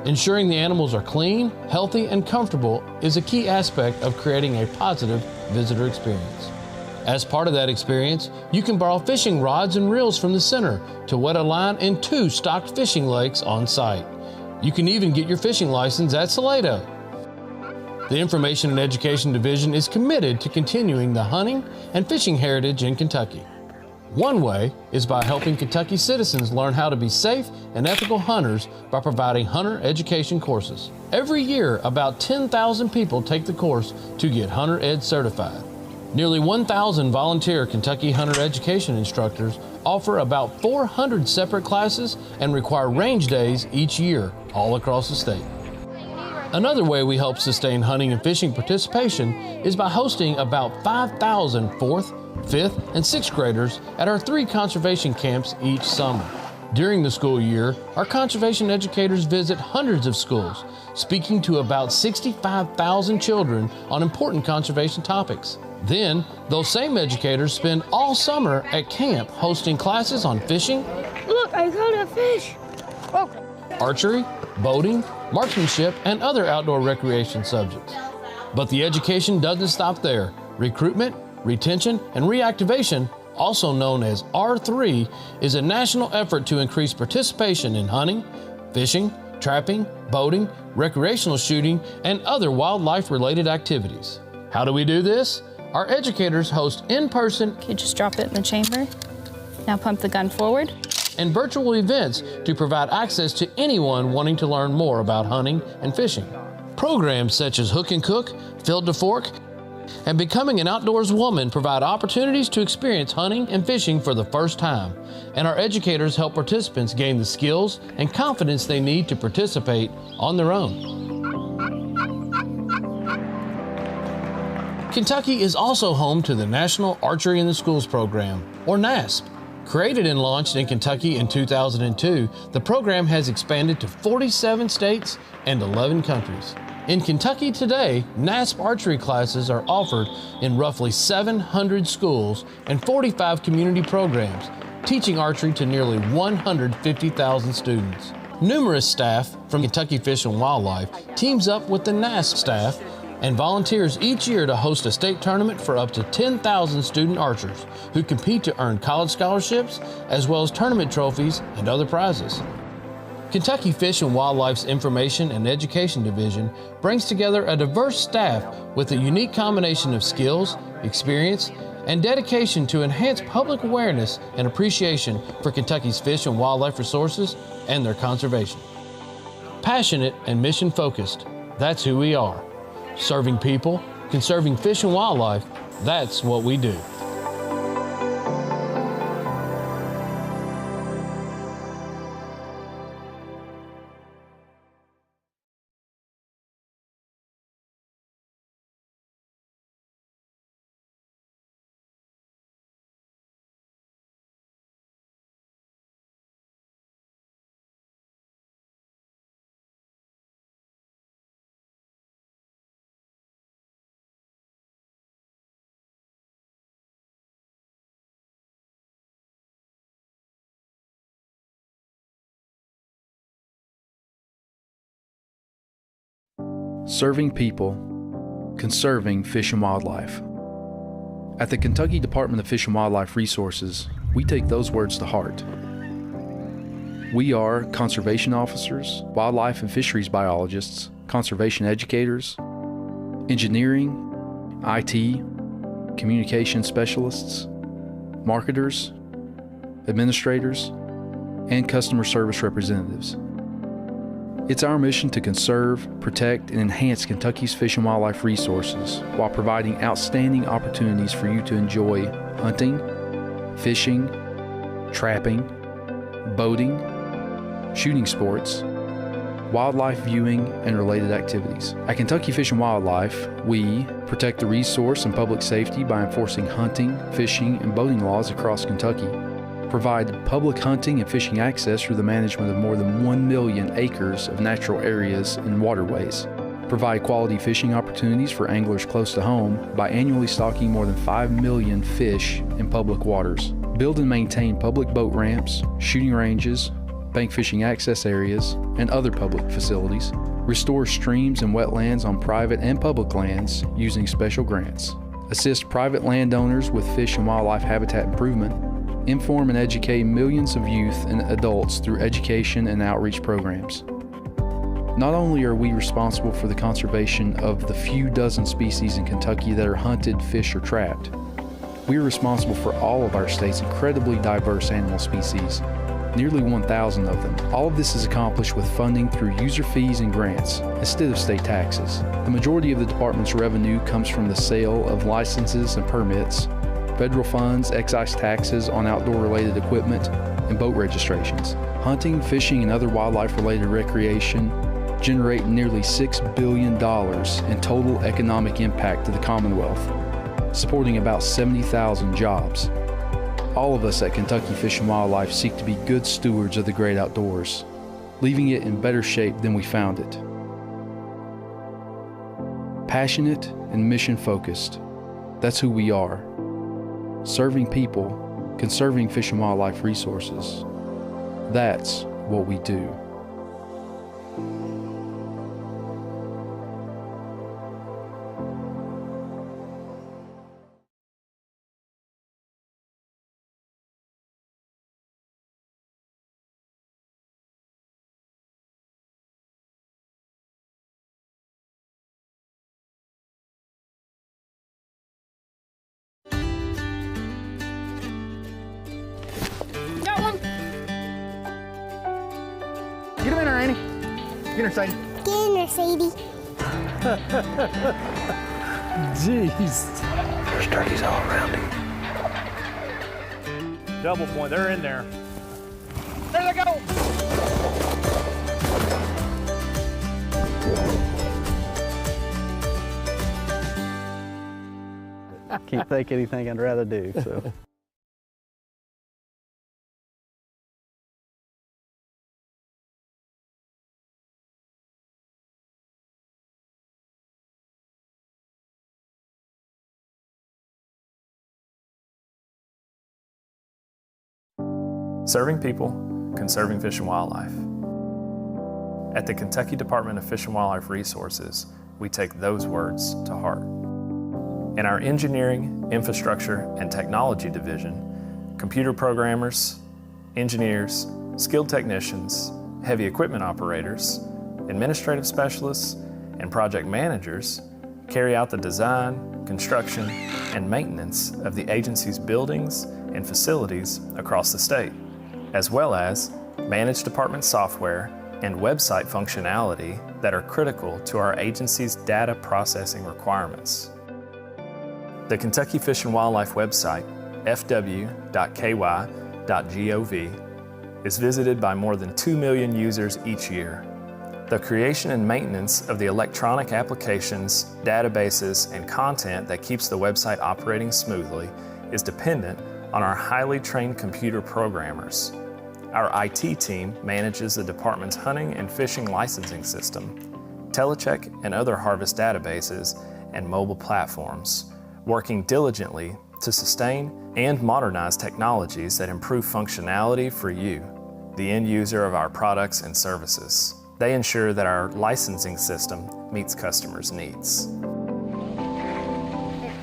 Ensuring the animals are clean, healthy, and comfortable is a key aspect of creating a positive visitor experience. As part of that experience, you can borrow fishing rods and reels from the center to wet a line in 2 stocked fishing lakes on site. You can even get your fishing license at Salado. The Information and Education Division is committed to continuing the hunting and fishing heritage in Kentucky. One way is by helping Kentucky citizens learn how to be safe and ethical hunters by providing hunter education courses. Every year, about 10,000 people take the course to get Hunter Ed certified. Nearly 1,000 volunteer Kentucky hunter education instructors offer about 400 separate classes and require range days each year, all across the state. Another way we help sustain hunting and fishing participation is by hosting about 5,000 4th, 5th, and 6th graders at our 3 conservation camps each summer. During the school year, our conservation educators visit hundreds of schools, speaking to about 65,000 children on important conservation topics. Then, those same educators spend all summer at camp hosting classes on fishing, Look, I caught a fish. Oh. archery, boating, marksmanship, and other outdoor recreation subjects. But the education doesn't stop there. Recruitment, retention, and reactivation, also known as R3, is a national effort to increase participation in hunting, fishing, trapping, boating, recreational shooting, and other wildlife-related activities. How do we do this? Our educators host in-person, You just drop it in the chamber. Now pump the gun forward. and virtual events to provide access to anyone wanting to learn more about hunting and fishing. Programs such as Hook and Cook, Field to Fork, and Becoming an Outdoors Woman provide opportunities to experience hunting and fishing for the first time, and our educators help participants gain the skills and confidence they need to participate on their own. Kentucky is also home to the National Archery in the Schools program, or NASP. Created and launched in Kentucky in 2002, the program has expanded to 47 states and 11 countries. In Kentucky today, NASP archery classes are offered in roughly 700 schools and 45 community programs, teaching archery to nearly 150,000 students. Numerous staff from Kentucky Fish and Wildlife teams up with the NASP staff and volunteers each year to host a state tournament for up to 10,000 student archers who compete to earn college scholarships as well as tournament trophies and other prizes. Kentucky Fish and Wildlife's Information and Education Division brings together a diverse staff with a unique combination of skills, experience, and dedication to enhance public awareness and appreciation for Kentucky's fish and wildlife resources and their conservation. Passionate and mission-focused, that's who we are. Serving people, conserving fish and wildlife, that's what we do. Serving people, conserving fish and wildlife. At the Kentucky Department of Fish and Wildlife Resources, we take those words to heart. We are conservation officers, wildlife and fisheries biologists, conservation educators, engineering, IT, communication specialists, marketers, administrators, and customer service representatives. It's our mission to conserve, protect, and enhance Kentucky's fish and wildlife resources while providing outstanding opportunities for you to enjoy hunting, fishing, trapping, boating, shooting sports, wildlife viewing, and related activities. At Kentucky Fish and Wildlife, we protect the resource and public safety by enforcing hunting, fishing, and boating laws across Kentucky, provide public hunting and fishing access through the management of more than 1 million acres of natural areas and waterways, provide quality fishing opportunities for anglers close to home by annually stocking more than 5 million fish in public waters, build and maintain public boat ramps, shooting ranges, bank fishing access areas, and other public facilities, restore streams and wetlands on private and public lands using special grants, assist private landowners with fish and wildlife habitat improvement, inform and educate millions of youth and adults through education and outreach programs. Not only are we responsible for the conservation of the few dozen species in Kentucky that are hunted, fished, or trapped, we are responsible for all of our state's incredibly diverse animal species, nearly 1,000 of them. All of this is accomplished with funding through user fees and grants instead of state taxes. The majority of the department's revenue comes from the sale of licenses and permits, federal funds, excise taxes on outdoor-related equipment, and boat registrations. Hunting, fishing, and other wildlife-related recreation generate nearly $6 billion in total economic impact to the Commonwealth, supporting about 70,000 jobs. All of us at Kentucky Fish and Wildlife seek to be good stewards of the great outdoors, leaving it in better shape than we found it. Passionate and mission-focused, that's who we are. Serving people, conserving fish and wildlife resources, that's what we do. Got one. Get him in there, Annie. Get her, Sadie. Get in there, Sadie. Jeez. There's turkeys all around him. Double point, they're in there. There they go. Can't think anything I'd rather do, so. Serving people, conserving fish and wildlife. At the Kentucky Department of Fish and Wildlife Resources, we take those words to heart. In our Engineering, Infrastructure, and Technology division, computer programmers, engineers, skilled technicians, heavy equipment operators, administrative specialists, and project managers carry out the design, construction, and maintenance of the agency's buildings and facilities across the state, as well as manage department software and website functionality that are critical to our agency's data processing requirements. The Kentucky Fish and Wildlife website, fw.ky.gov, is visited by more than 2 million users each year. The creation and maintenance of the electronic applications, databases, and content that keeps the website operating smoothly is dependent on our highly trained computer programmers. Our IT team manages the department's hunting and fishing licensing system, telecheck and other harvest databases, and mobile platforms, working diligently to sustain and modernize technologies that improve functionality for you, the end user of our products and services. They ensure that our licensing system meets customers' needs.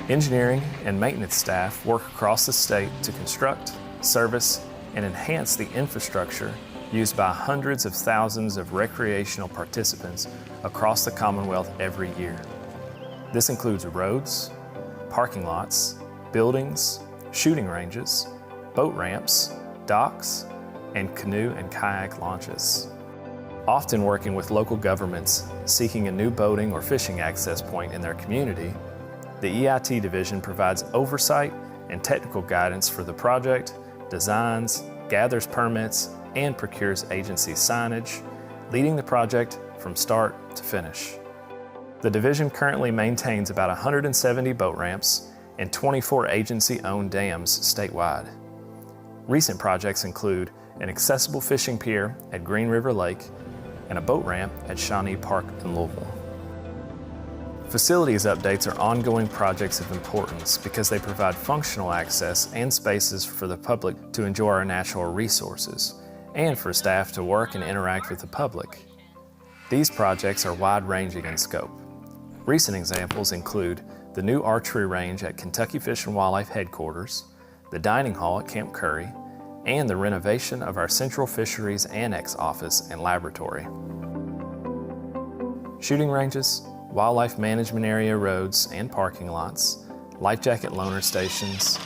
Engineering and maintenance staff work across the state to construct, service, and enhance the infrastructure used by hundreds of thousands of recreational participants across the Commonwealth every year. This includes roads, parking lots, buildings, shooting ranges, boat ramps, docks, and canoe and kayak launches. Often working with local governments seeking a new boating or fishing access point in their community, the EIT division provides oversight and technical guidance for the project, designs, gathers permits, and procures agency signage, leading the project from start to finish. The division currently maintains about 170 boat ramps and 24 agency-owned dams statewide. Recent projects include an accessible fishing pier at Green River Lake and a boat ramp at Shawnee Park in Louisville. Facilities updates are ongoing projects of importance because they provide functional access and spaces for the public to enjoy our natural resources and for staff to work and interact with the public. These projects are wide-ranging in scope. Recent examples include the new archery range at Kentucky Fish and Wildlife headquarters, the dining hall at Camp Curry, and the renovation of our Central Fisheries Annex office and laboratory. Shooting ranges, wildlife management area roads and parking lots, life jacket loaner stations,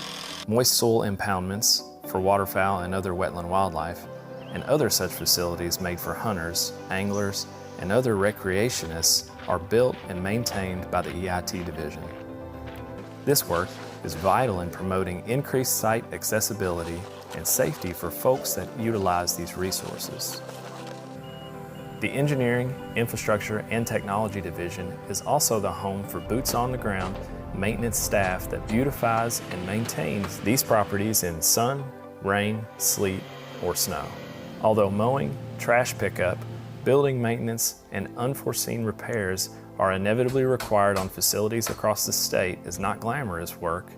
moist soil impoundments for waterfowl and other wetland wildlife, and other such facilities made for hunters, anglers, and other recreationists are built and maintained by the EIT division. This work is vital in promoting increased site accessibility and safety for folks that utilize these resources. The Engineering, Infrastructure, and Technology Division is also the home for boots-on-the-ground maintenance staff that beautifies and maintains these properties in sun, rain, sleet, or snow. Although mowing, trash pickup, building maintenance, and unforeseen repairs are inevitably required on facilities across the state is not glamorous work,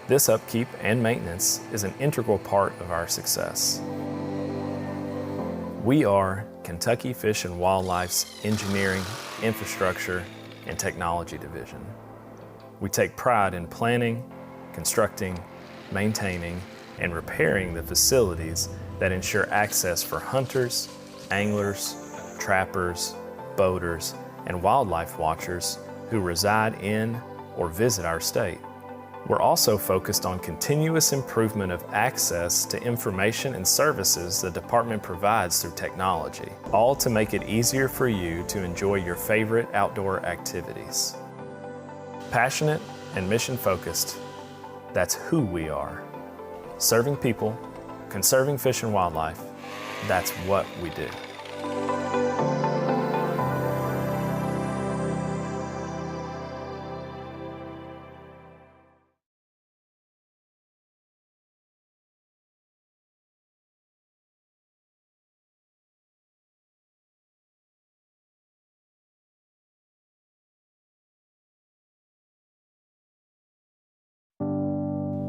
this upkeep and maintenance is an integral part of our success. We are Kentucky Fish and Wildlife's Engineering, Infrastructure, and Technology Division. We take pride in planning, constructing, maintaining, and repairing the facilities that ensure access for hunters, anglers, trappers, boaters, and wildlife watchers who reside in or visit our state. We're also focused on continuous improvement of access to information and services the department provides through technology, all to make it easier for you to enjoy your favorite outdoor activities. Passionate and mission-focused, that's who we are. Serving people, conserving fish and wildlife, that's what we do.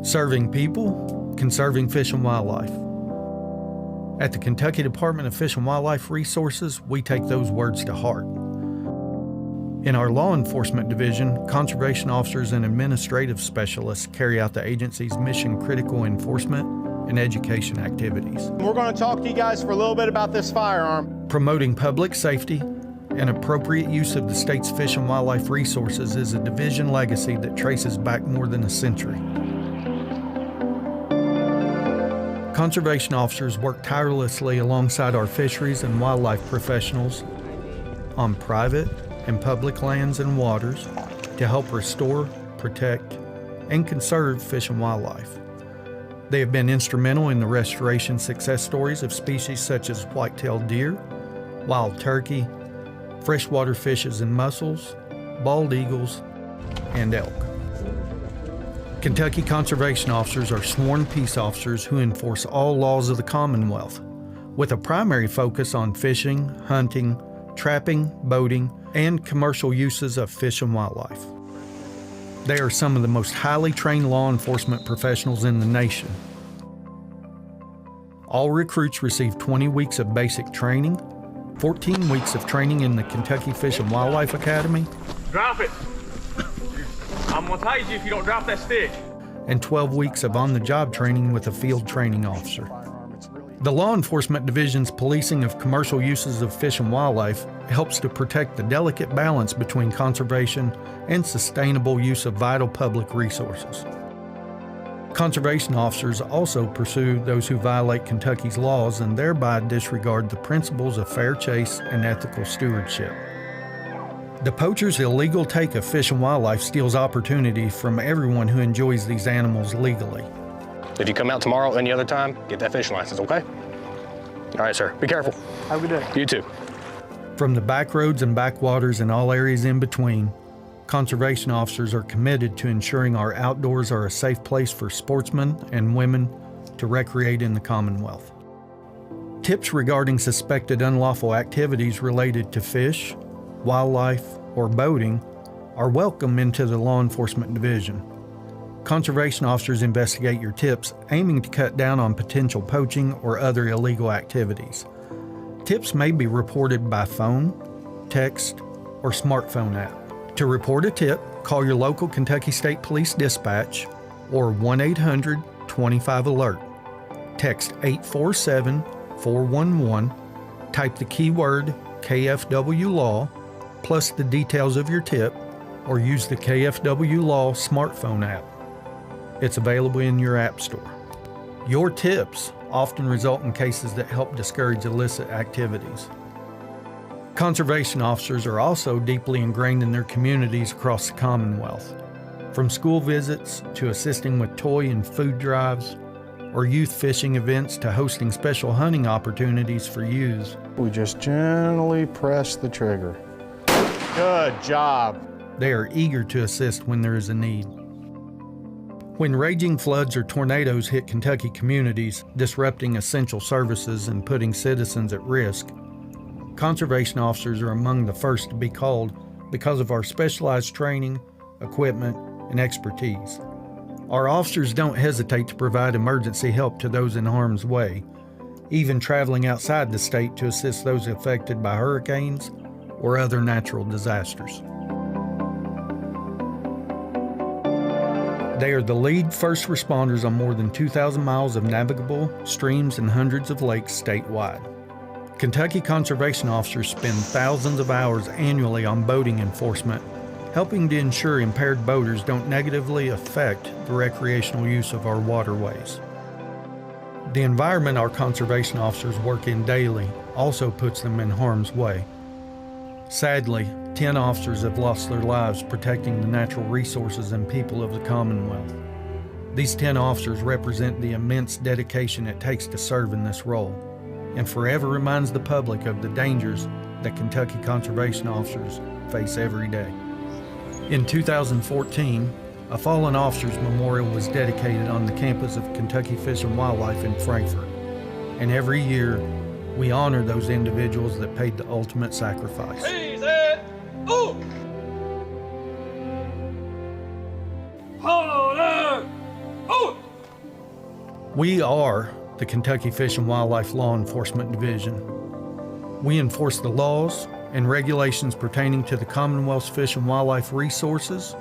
Serving people, conserving fish and wildlife. At the Kentucky Department of Fish and Wildlife Resources, we take those words to heart. In our law enforcement division, conservation officers and administrative specialists carry out the agency's mission-critical enforcement and education activities. We're going to talk to you guys for a little bit about this firearm. Promoting public safety and appropriate use of the state's fish and wildlife resources is a division legacy that traces back more than a century. Conservation officers work tirelessly alongside our fisheries and wildlife professionals on private and public lands and waters to help restore, protect, and conserve fish and wildlife. They have been instrumental in the restoration success stories of species such as white-tailed deer, wild turkey, freshwater fishes and mussels, bald eagles, and elk. Kentucky conservation officers are sworn peace officers who enforce all laws of the Commonwealth, with a primary focus on fishing, hunting, trapping, boating, and commercial uses of fish and wildlife. They are some of the most highly trained law enforcement professionals in the nation. All recruits receive 20 weeks of basic training, 14 weeks of training in the Kentucky Fish and Wildlife Academy. Drop it! I'm gonna tase you if you don't drop that stick. And 12 weeks of on-the-job training with a field training officer. The Law Enforcement Division's policing of commercial uses of fish and wildlife helps to protect the delicate balance between conservation and sustainable use of vital public resources. Conservation officers also pursue those who violate Kentucky's laws and thereby disregard the principles of fair chase and ethical stewardship. The poacher's illegal take of fish and wildlife steals opportunity from everyone who enjoys these animals legally. If you come out tomorrow or any other time, get that fishing license, okay? All right, sir. Be careful. Have a good day. You too. From the back roads and backwaters and all areas in between, conservation officers are committed to ensuring our outdoors are a safe place for sportsmen and women to recreate in the Commonwealth. Tips regarding suspected unlawful activities related to fish, wildlife, or boating are welcome into the Law Enforcement Division. Conservation officers investigate your tips, aiming to cut down on potential poaching or other illegal activities. Tips may be reported by phone, text, or smartphone app. To report a tip, Call your local Kentucky State Police Dispatch or 1-800-25-ALERT. Text 847-411, type the keyword KFW Law plus the details of your tip, or use the KFW Law smartphone app. It's available in your app store. Your tips often result in cases that help discourage illicit activities. Conservation officers are also deeply ingrained in their communities across the Commonwealth, from school visits to assisting with toy and food drives, or youth fishing events to hosting special hunting opportunities for youths. We just gently press the trigger. Good job. They are eager to assist when there is a need. When raging floods or tornadoes hit Kentucky communities, disrupting essential services and putting citizens at risk, conservation officers are among the first to be called because of our specialized training, equipment, and expertise. Our officers don't hesitate to provide emergency help to those in harm's way, even traveling outside the state to assist those affected by hurricanes or other natural disasters. They are the lead first responders on more than 2,000 miles of navigable streams and hundreds of lakes statewide. Kentucky conservation officers spend thousands of hours annually on boating enforcement, helping to ensure impaired boaters don't negatively affect the recreational use of our waterways. The environment our conservation officers work in daily also puts them in harm's way. Sadly, 10 officers have lost their lives protecting the natural resources and people of the Commonwealth. These 10 officers represent the immense dedication it takes to serve in this role, and forever reminds the public of the dangers that Kentucky conservation officers face every day. In 2014, a fallen officers memorial was dedicated on the campus of Kentucky Fish and Wildlife in Frankfort, and every year we honor those individuals that paid the ultimate sacrifice. We are the Kentucky Fish and Wildlife Law Enforcement Division. We enforce the laws and regulations pertaining to the Commonwealth's fish and wildlife resources,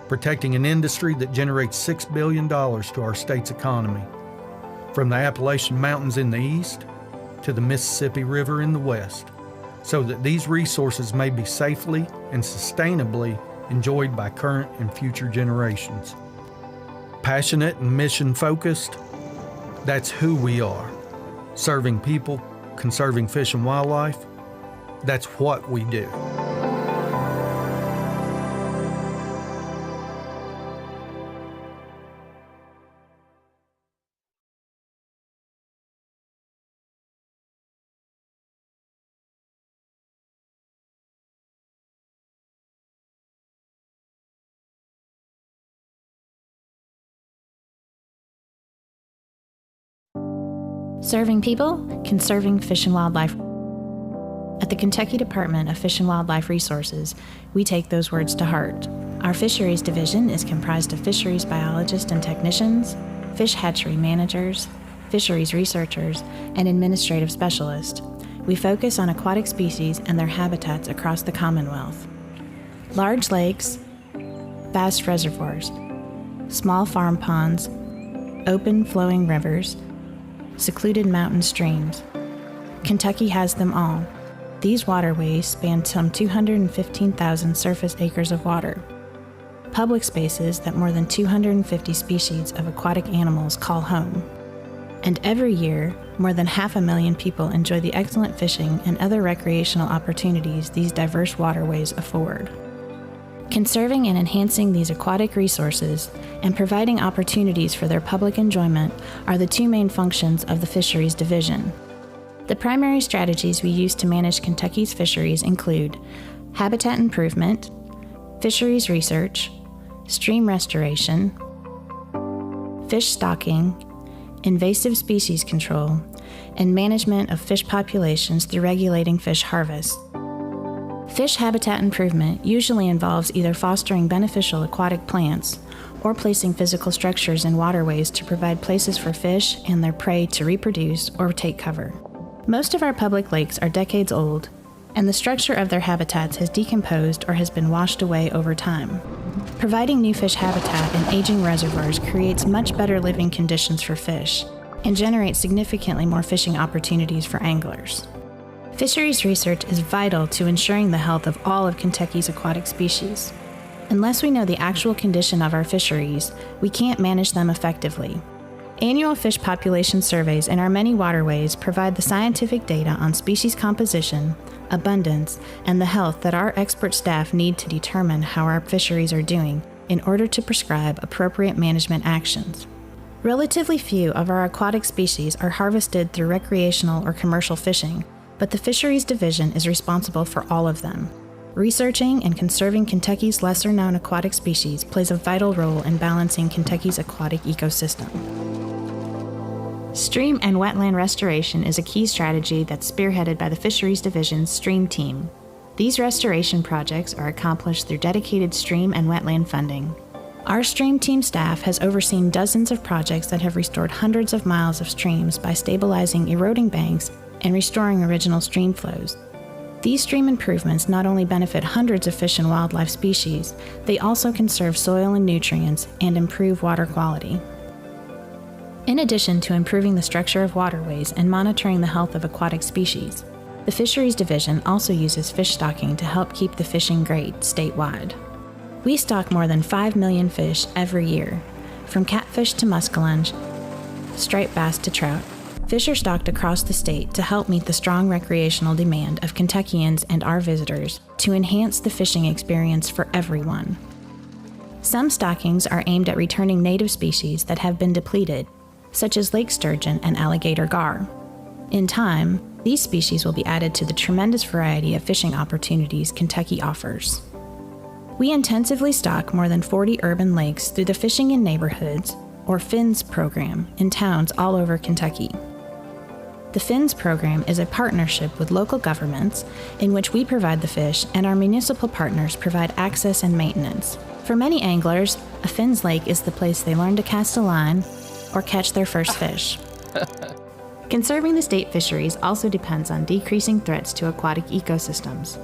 protecting an industry that generates $6 billion to our state's economy, from the Appalachian Mountains in the east to the Mississippi River in the west, so that these resources may be safely and sustainably enjoyed by current and future generations. Passionate and mission-focused, that's who we are. Serving people, conserving fish and wildlife, that's what we do. Serving people, conserving fish and wildlife. At the Kentucky Department of Fish and Wildlife Resources, we take those words to heart. Our Fisheries Division is comprised of fisheries biologists and technicians, fish hatchery managers, fisheries researchers, and administrative specialists. We focus on aquatic species and their habitats across the Commonwealth. Large lakes, vast reservoirs, small farm ponds, open flowing rivers, secluded mountain streams. Kentucky has them all. These waterways span some 215,000 surface acres of water. Public spaces that more than 250 species of aquatic animals call home. And every year, more than 500,000 people enjoy the excellent fishing and other recreational opportunities these diverse waterways afford. Conserving and enhancing these aquatic resources and providing opportunities for their public enjoyment are the two main functions of the Fisheries Division. The primary strategies we use to manage Kentucky's fisheries include habitat improvement, fisheries research, stream restoration, fish stocking, invasive species control, and management of fish populations through regulating fish harvest. Fish habitat improvement usually involves either fostering beneficial aquatic plants or placing physical structures in waterways to provide places for fish and their prey to reproduce or take cover. Most of our public lakes are decades old, and the structure of their habitats has decomposed or has been washed away over time. Providing new fish habitat in aging reservoirs creates much better living conditions for fish and generates significantly more fishing opportunities for anglers. Fisheries research is vital to ensuring the health of all of Kentucky's aquatic species. Unless we know the actual condition of our fisheries, we can't manage them effectively. Annual fish population surveys in our many waterways provide the scientific data on species composition, abundance, and the health that our expert staff need to determine how our fisheries are doing in order to prescribe appropriate management actions. Relatively few of our aquatic species are harvested through recreational or commercial fishing, but the Fisheries Division is responsible for all of them. Researching and conserving Kentucky's lesser-known aquatic species plays a vital role in balancing Kentucky's aquatic ecosystem. Stream and wetland restoration is a key strategy that's spearheaded by the Fisheries Division's Stream Team. These restoration projects are accomplished through dedicated stream and wetland funding. Our Stream Team staff has overseen dozens of projects that have restored hundreds of miles of streams by stabilizing eroding banks and restoring original stream flows. These stream improvements not only benefit hundreds of fish and wildlife species, they also conserve soil and nutrients and improve water quality. In addition to improving the structure of waterways and monitoring the health of aquatic species, the Fisheries Division also uses fish stocking to help keep the fishing great statewide. We stock more than 5 million fish every year, from catfish to muskellunge, striped bass to trout. Fish are stocked across the state to help meet the strong recreational demand of Kentuckians and our visitors to enhance the fishing experience for everyone. Some stockings are aimed at returning native species that have been depleted, such as lake sturgeon and alligator gar. In time, these species will be added to the tremendous variety of fishing opportunities Kentucky offers. We intensively stock more than 40 urban lakes through the Fishing in Neighborhoods, or FINS program, in towns all over Kentucky. The FINS program is a partnership with local governments in which we provide the fish and our municipal partners provide access and maintenance. For many anglers, a FINS lake is the place they learn to cast a line or catch their first fish. Conserving the state fisheries also depends on decreasing threats to aquatic ecosystems.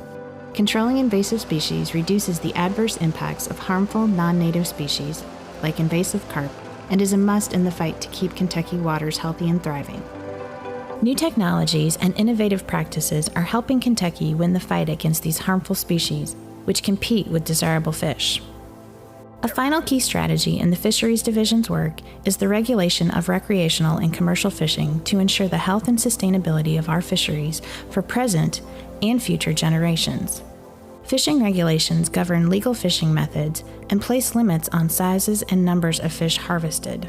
Controlling invasive species reduces the adverse impacts of harmful non-native species, like invasive carp, and is a must in the fight to keep Kentucky waters healthy and thriving. New technologies and innovative practices are helping Kentucky win the fight against these harmful species, which compete with desirable fish. A final key strategy in the Fisheries Division's work is the regulation of recreational and commercial fishing to ensure the health and sustainability of our fisheries for present and future generations. Fishing regulations govern legal fishing methods and place limits on sizes and numbers of fish harvested.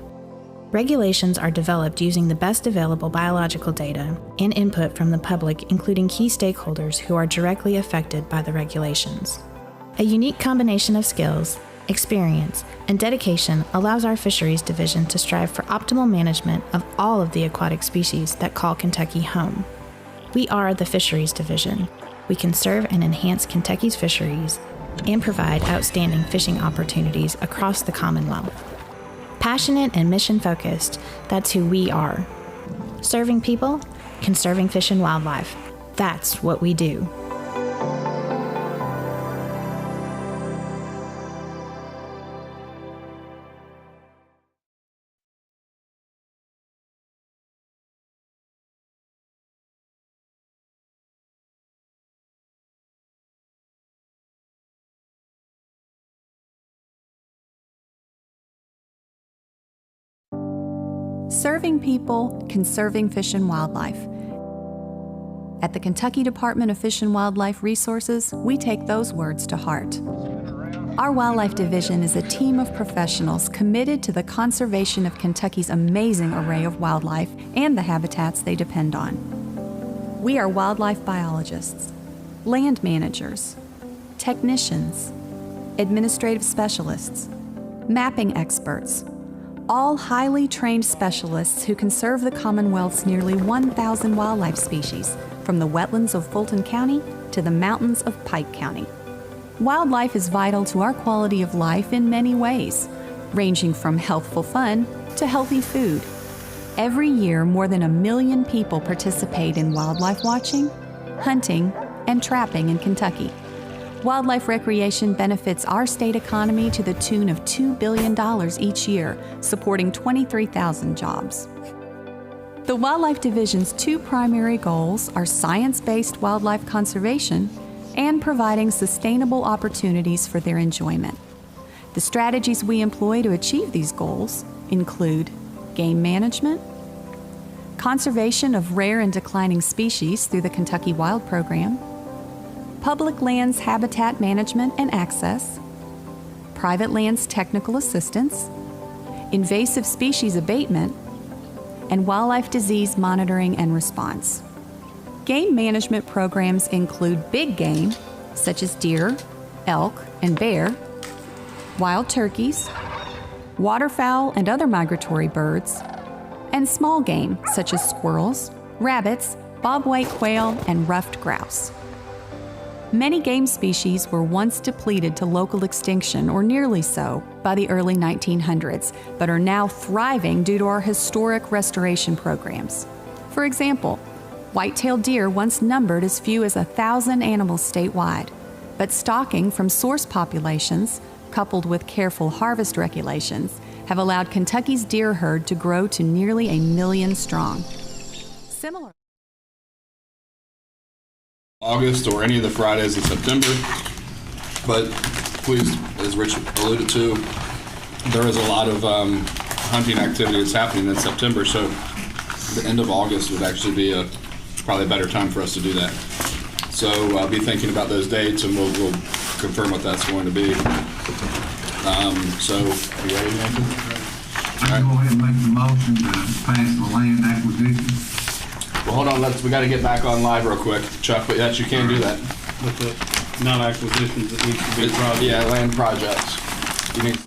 Regulations are developed using the best available biological data and input from the public, including key stakeholders who are directly affected by the regulations. A unique combination of skills, experience, and dedication allows our Fisheries Division to strive for optimal management of all of the aquatic species that call Kentucky home. We are the Fisheries Division. We conserve and enhance Kentucky's fisheries and provide outstanding fishing opportunities across the Commonwealth. Passionate and mission-focused, that's who we are. Serving people, conserving fish and wildlife. That's what we do. Serving people, conserving fish and wildlife. At the Kentucky Department of Fish and Wildlife Resources, we take those words to heart. Our Wildlife Division is a team of professionals committed to the conservation of Kentucky's amazing array of wildlife and the habitats they depend on. We are wildlife biologists, land managers, technicians, administrative specialists, mapping experts, all highly trained specialists who conserve the Commonwealth's nearly 1,000 wildlife species, from the wetlands of Fulton County to the mountains of Pike County. Wildlife is vital to our quality of life in many ways, ranging from healthful fun to healthy food. Every year, more than 1 million people participate in wildlife watching, hunting, and trapping in Kentucky. Wildlife recreation benefits our state economy to the tune of $2 billion each year, supporting 23,000 jobs. The Wildlife Division's two primary goals are science-based wildlife conservation and providing sustainable opportunities for their enjoyment. The strategies we employ to achieve these goals include game management, conservation of rare and declining species through the Kentucky Wild Program, public lands habitat management and access, private lands technical assistance, invasive species abatement, and wildlife disease monitoring and response. Game management programs include big game, such as deer, elk, and bear, wild turkeys, waterfowl and other migratory birds, and small game, such as squirrels, rabbits, bobwhite quail, and ruffed grouse. Many game species were once depleted to local extinction, or nearly so, by the early 1900s, but are now thriving due to our historic restoration programs. For example, white-tailed deer once numbered as few as 1,000 animals statewide, but stocking from source populations, coupled with careful harvest regulations, have allowed Kentucky's deer herd to grow to nearly 1 million strong. Similar. August or any of the Fridays in September, but please, as Rich alluded to, there is a lot of hunting activity that's happening in September, so the end of August would actually be probably a better time for us to do that. So I'll be thinking about those dates, and we'll confirm what that's going to be. So, are you ready, Nathan? I'll go ahead and make the motion to pass the land acquisition. Well, hold on. We got to get back on live real quick, Chuck. But yes, you can do that. With the not acquisitions, it needs to be projects. Yeah, land projects. You need.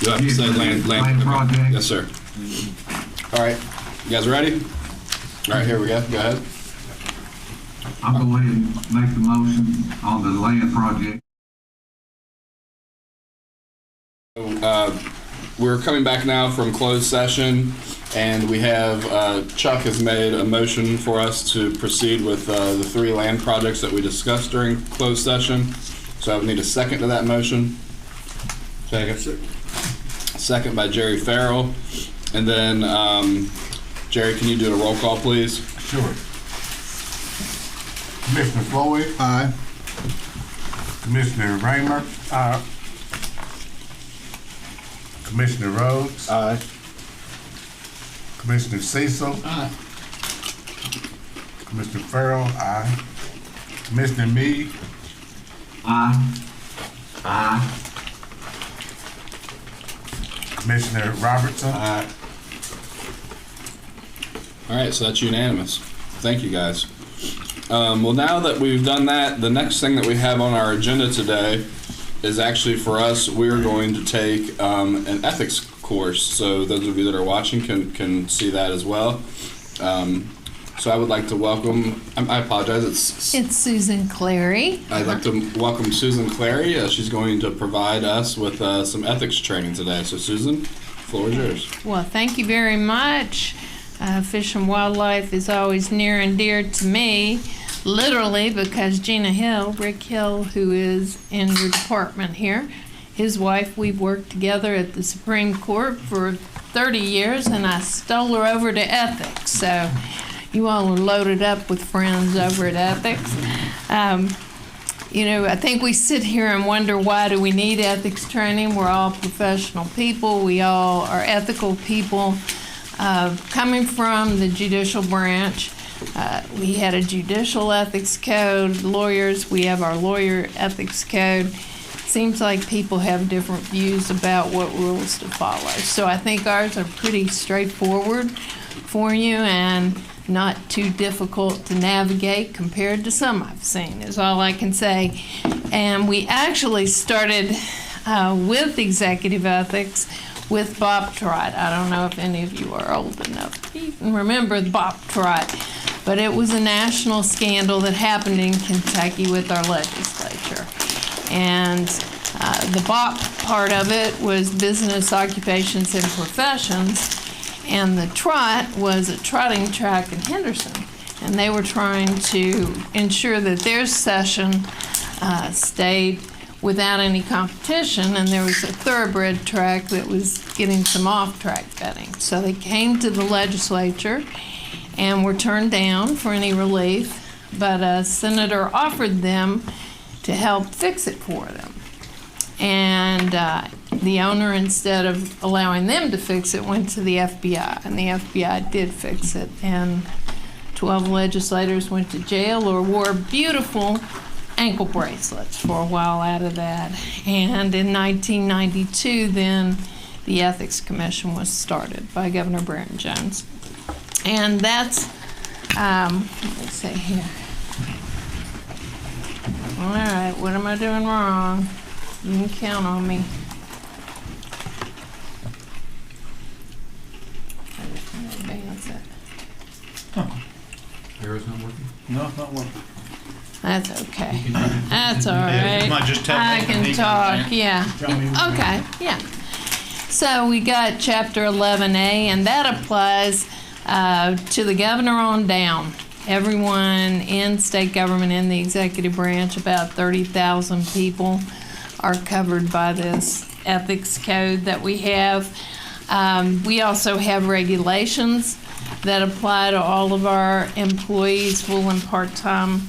You have to say land project. Yes, sir. All right. You guys ready? All right, here we go. Go ahead. I'll go ahead and make the motion on the land project. We're coming back now from closed session, and we have Chuck has made a motion for us to proceed with the 3 land projects that we discussed during closed session. So I would need a second to that motion. Second. Second by Jerry Farrell. And then, Jerry, can you do a roll call, please? Sure. Commissioner Floyd? Aye. Commissioner Raymer? Aye. Commissioner Rhodes? Aye. Commissioner Cecil? Aye. Commissioner Farrell? Aye. Commissioner Meade? Aye. Aye. Commissioner Robertson? Aye. All right, so that's unanimous. Thank you, guys. Well, now that we've done that, the next thing that we have on our agenda today is actually for us, we're going to take an ethics course. So those of you that are watching can see that as well. So I would like to welcome, I apologize, it's Susan Clary. I'd like to welcome Susan Clary. She's going to provide us with some ethics training today. So Susan, the floor is yours. Well, thank you very much. Fish and wildlife is always near and dear to me, literally, because Rick Hill, who is in your department here, his wife, we've worked together at the Supreme Court for 30 years, and I stole her over to ethics. So you all are loaded up with friends over at ethics. I think we sit here and wonder, why do we need ethics training? We're all professional people. We all are ethical people. Coming from the judicial branch, we had a judicial ethics code. Lawyers, we have our lawyer ethics code. Seems like people have different views about what rules to follow. So I think ours are pretty straightforward for you and not too difficult to navigate compared to some I've seen, is all I can say. And we actually started with executive ethics with Bob Trot. I don't know if any of you are old enough to even remember Bob Trot, but it was a national scandal that happened in Kentucky with our legislature. And the BOP part of it was business, occupations, and professions, and the trot was a trotting track in Henderson. and they were trying to ensure that their session stayed without any competition, and there was a thoroughbred track that was getting some off-track betting. So they came to the legislature and were turned down for any relief, but a senator offered them to help fix it for them. And the owner, instead of allowing them to fix it, went to the FBI, and the FBI did fix it. And 12 legislators went to jail or wore beautiful ankle bracelets for a while out of that. And in 1992, then the Ethics Commission was started by Governor Brandon Jones. And that's, let's see here. All right, what am I doing wrong? You can count on me. I just want to advance it. Arrow's not working? No, it's not working. That's okay. That's all right. Might just tell me I when can he talk, can yeah. Okay, yeah. So we got Chapter 11A, and that applies to the governor on down. Everyone in state government, in the executive branch, about 30,000 people are covered by this ethics code that we have. We also have regulations that apply to all of our employees, full and part-time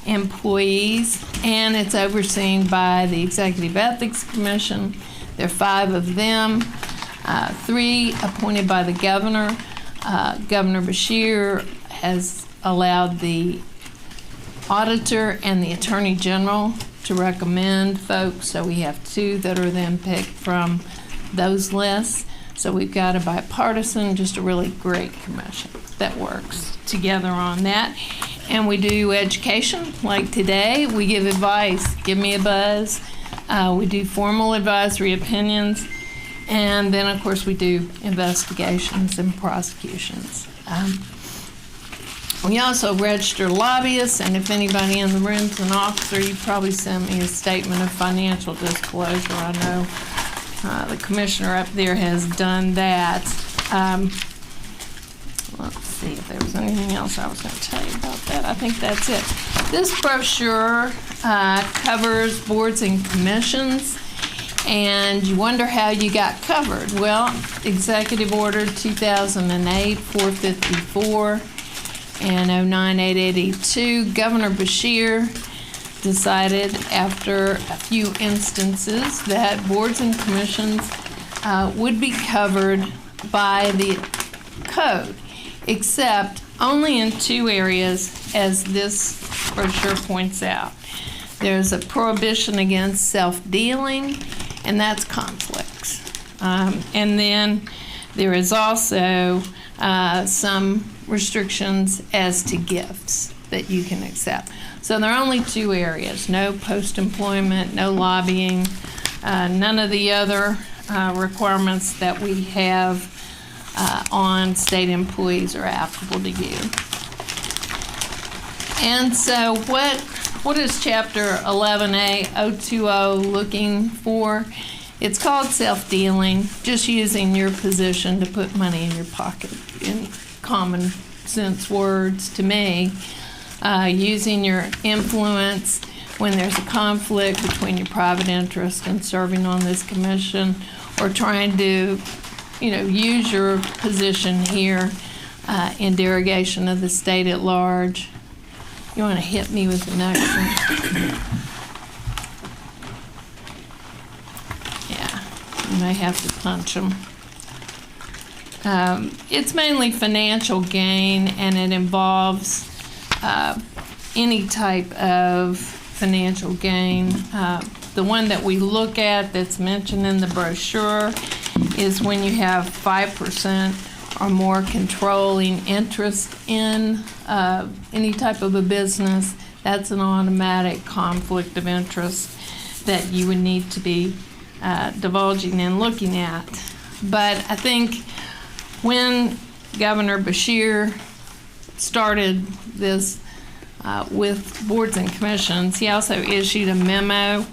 employees, and it's overseen by the Executive Ethics Commission. There are 5 of them, 3 appointed by the governor. Governor Beshear has allowed the auditor and the attorney general to recommend folks, so we have 2 that are then picked from those lists. So we've got a bipartisan, just a really great commission that works together on that. And we do education, like today. We give advice. Give me a buzz. We do formal advisory opinions. And then, of course, we do investigations and prosecutions. We also register lobbyists, and if anybody in the room's an officer, you probably send me a statement of financial disclosure. I know the commissioner up there has done that. Let's see if there was anything else I was going to tell you about that. I think that's it. This brochure covers boards and commissions, and you wonder how you got covered. Well, Executive Order 2008-454 and 09-882, Governor Beshear decided after a few instances that boards and commissions would be covered by the code, except only in 2 areas, as this brochure points out. There's a prohibition against self-dealing, and that's conflicts. And then there is also some restrictions as to gifts that you can accept. So there are only 2 areas: no post-employment, no lobbying, none of the other requirements that we have on state employees are applicable to you. And so what is Chapter 11A 020 looking for? It's called self-dealing, just using your position to put money in your pocket, in common sense words to me. Using your influence when there's a conflict between your private interest and serving on this commission, or trying to, use your position here in derogation of the state at large. You want to hit me with the next one? Yeah, you may have to punch them. It's mainly financial gain, and it involves any type of financial gain. The one that we look at that's mentioned in the brochure is when you have 5% or more controlling interest in any type of a business. That's an automatic conflict of interest that you would need to be divulging and looking at. But I think when Governor Beshear started this with boards and commissions, he also issued a memo,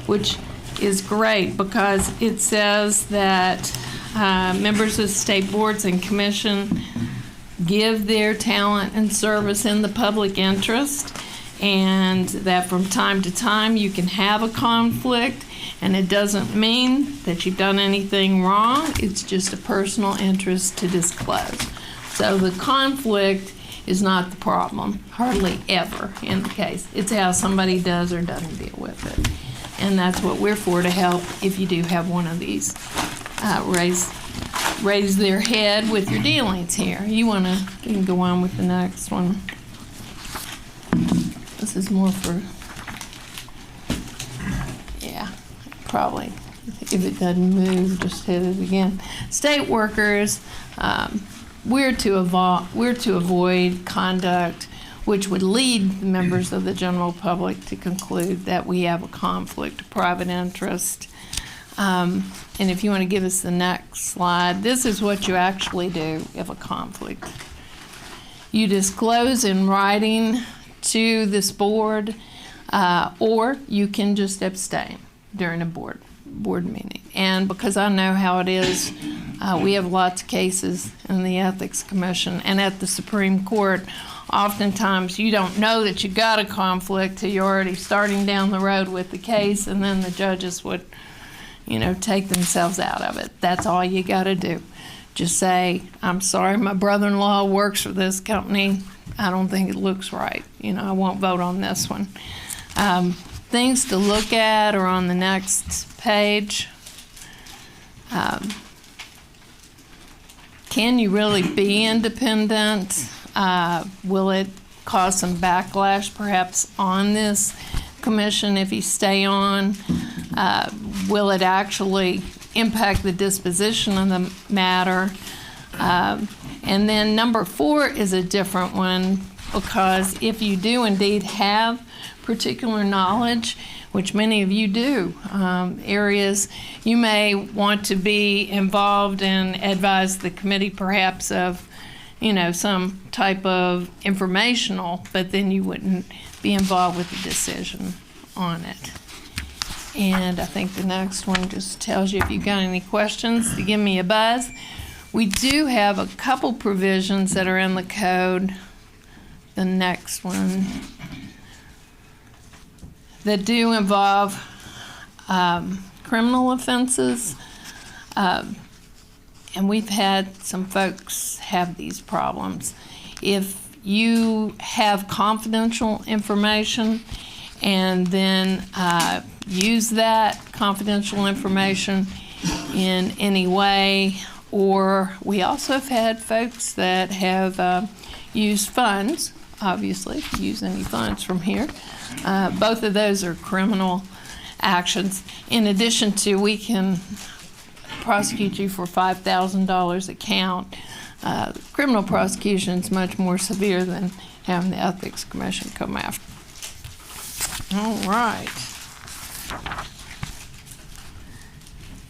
which is great because it says that members of state boards and commission give their talent and service in the public interest, and that from time to time you can have a conflict, and it doesn't mean that you've done anything wrong. It's just a personal interest to disclose. So the conflict is not the problem, hardly ever in the case. It's how somebody does or doesn't deal with it. And that's what we're for, to help if you do have one of these raise their head with your dealings here. You can go on with the next one. This is more for, yeah, probably. If it doesn't move, just hit it again. State workers, we're to avoid conduct which would lead members of the general public to conclude that we have a conflict of private interest. And if you want to give us the next slide, this is what you actually do if a conflict. You disclose in writing to this board, or you can just abstain during a board meeting. And because I know how it is, we have lots of cases in the Ethics Commission and at the Supreme Court. Oftentimes you don't know that you got a conflict till you're already starting down the road with the case, and then the judges would, take themselves out of it. That's all you got to do. Just say, I'm sorry, my brother-in-law works for this company. I don't think it looks right. I won't vote on this one. Things to look at are on the next page. Can you really be independent? Will it cause some backlash perhaps on this commission if you stay on? Will it actually impact the disposition of the matter? And then number 4 is a different one, because if you do indeed have particular knowledge, which many of you do, areas you may want to be involved and advise the committee perhaps of, some type of informational, but then you wouldn't be involved with the decision on it. And I think the next one just tells you if you've got any questions to give me a buzz. We do have a couple provisions that are in the code, the next one, that do involve criminal offenses. And we've had some folks have these problems. If you have confidential information and then use that confidential information in any way, or we also have had folks that have used funds, obviously, if you use any funds from here. Both of those are criminal actions. In addition to, we can prosecute you for $5,000 a count. Criminal prosecution is much more severe than having the Ethics Commission come after. All right.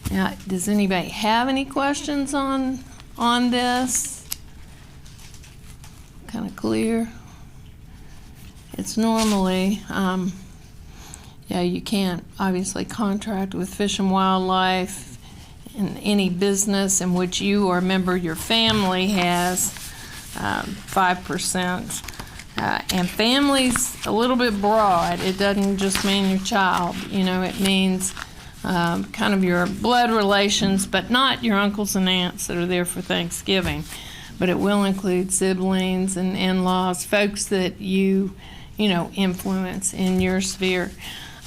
Now, does anybody have any questions on this? Kind of clear. It's normally, you can't obviously contract with Fish and Wildlife in any business in which you or a member of your family has 5%. And family's a little bit broad. It doesn't just mean your child. It means kind of your blood relations, but not your uncles and aunts that are there for Thanksgiving. But it will include siblings and in-laws, folks that you influence in your sphere.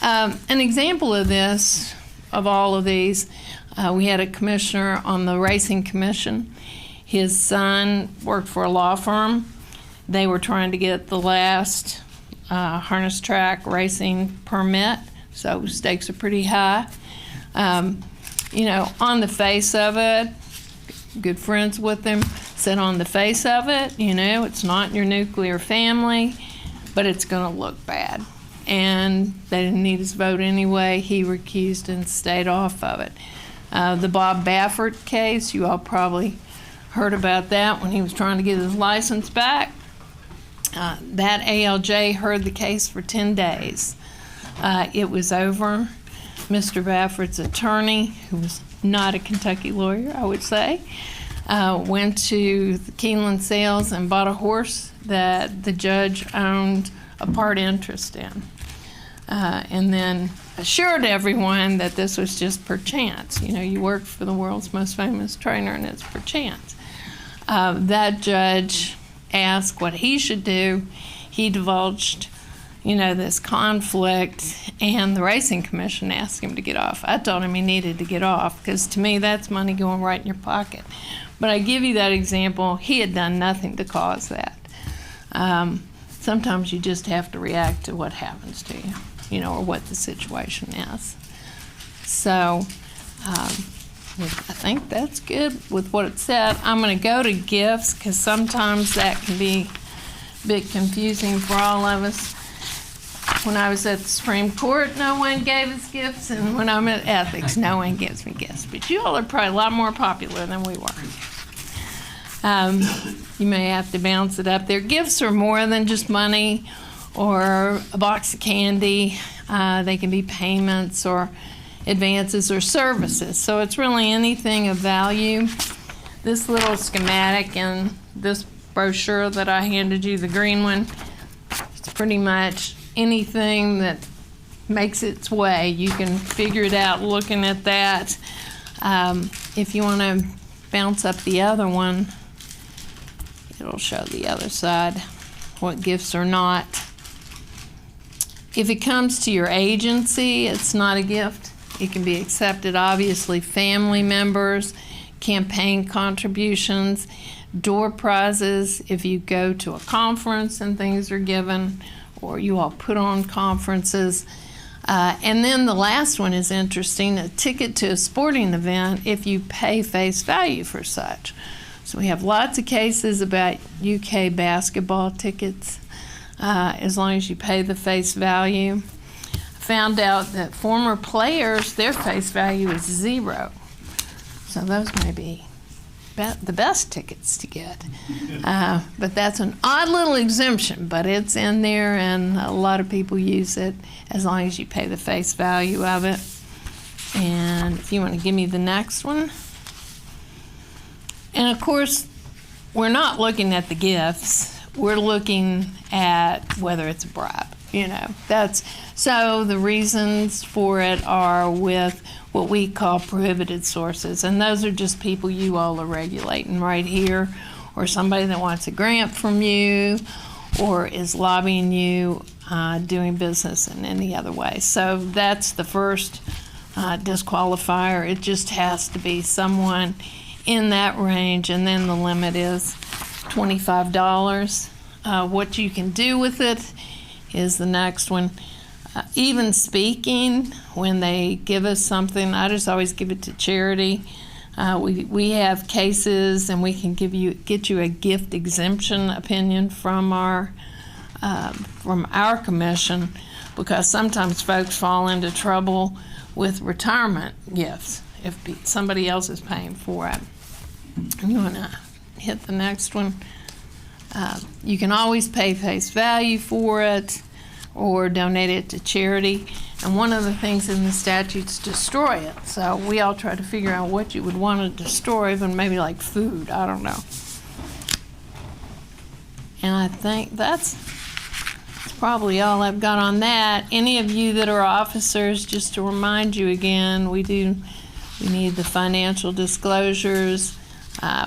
An example of this, of all of these, we had a commissioner on the Racing Commission. His son worked for a law firm. They were trying to get the last harness track racing permit, so stakes are pretty high. On the face of it, good friends with him, said on the face of it, it's not your nuclear family, but it's going to look bad. And they didn't need his vote anyway. He recused and stayed off of it. The Bob Baffert case, you all probably heard about that when he was trying to get his license back. That ALJ heard the case for 10 days. It was over. Mr. Baffert's attorney, who was not a Kentucky lawyer, I would say, went to the Keeneland sales and bought a horse that the judge owned a part interest in. And then assured everyone that this was just per chance. You know, you work for the world's most famous trainer and it's per chance. That judge asked what he should do. He divulged, you know, this conflict, and the Racing Commission asked him to get off. I told him he needed to get off because to me that's money going right in your pocket. But I give you that example. He had done nothing to cause that. Sometimes you just have to react to what happens to you, you know, or what the situation is. So I think that's good with what it said. I'm going to go to gifts because sometimes that can be a bit confusing for all of us. When I was at the Supreme Court, no one gave us gifts, and when I'm at ethics, no one gives me gifts. But you all are probably a lot more popular than we were. You may have to bounce it up there. Gifts are more than just money or a box of candy. They can be payments or advances or services. So it's really anything of value. This little schematic in this brochure that I handed you, the green one, it's pretty much anything that makes its way. You can figure it out looking at that. If you want to bounce up the other one, it'll show the other side, what gifts are not. If it comes to your agency, it's not a gift. It can be accepted, obviously, family members, campaign contributions, door prizes, if you go to a conference and things are given, or you all put on conferences. And then the last one is interesting, a ticket to a sporting event if you pay face value for such. So we have lots of cases about UK basketball tickets, as long as you pay the face value. Found out that former players, their face value is 0. So those may be the best tickets to get. But that's an odd little exemption, but it's in there, and a lot of people use it as long as you pay the face value of it. And if you want to give me the next one. And of course, we're not looking at the gifts. We're looking at whether it's a bribe. You know, so the reasons for it are with what we call prohibited sources, and those are just people you all are regulating right here, or somebody that wants a grant from you, or is lobbying you, doing business in any other way. So that's the first disqualifier. It just has to be someone in that range, and then the limit is $25. What you can do with it is the next one. Even speaking, when they give us something, I just always give it to charity. We have cases, and we can get you a gift exemption opinion from our commission, because sometimes folks fall into trouble with retirement gifts if somebody else is paying for it. You want to hit the next one. You can always pay face value for it or donate it to charity. And one of the things in the statutes, destroy it. So we all try to figure out what you would want to destroy, even maybe like food, I don't know. And I think that's probably all I've got on that. Any of you that are officers, just to remind you again, we need the financial disclosures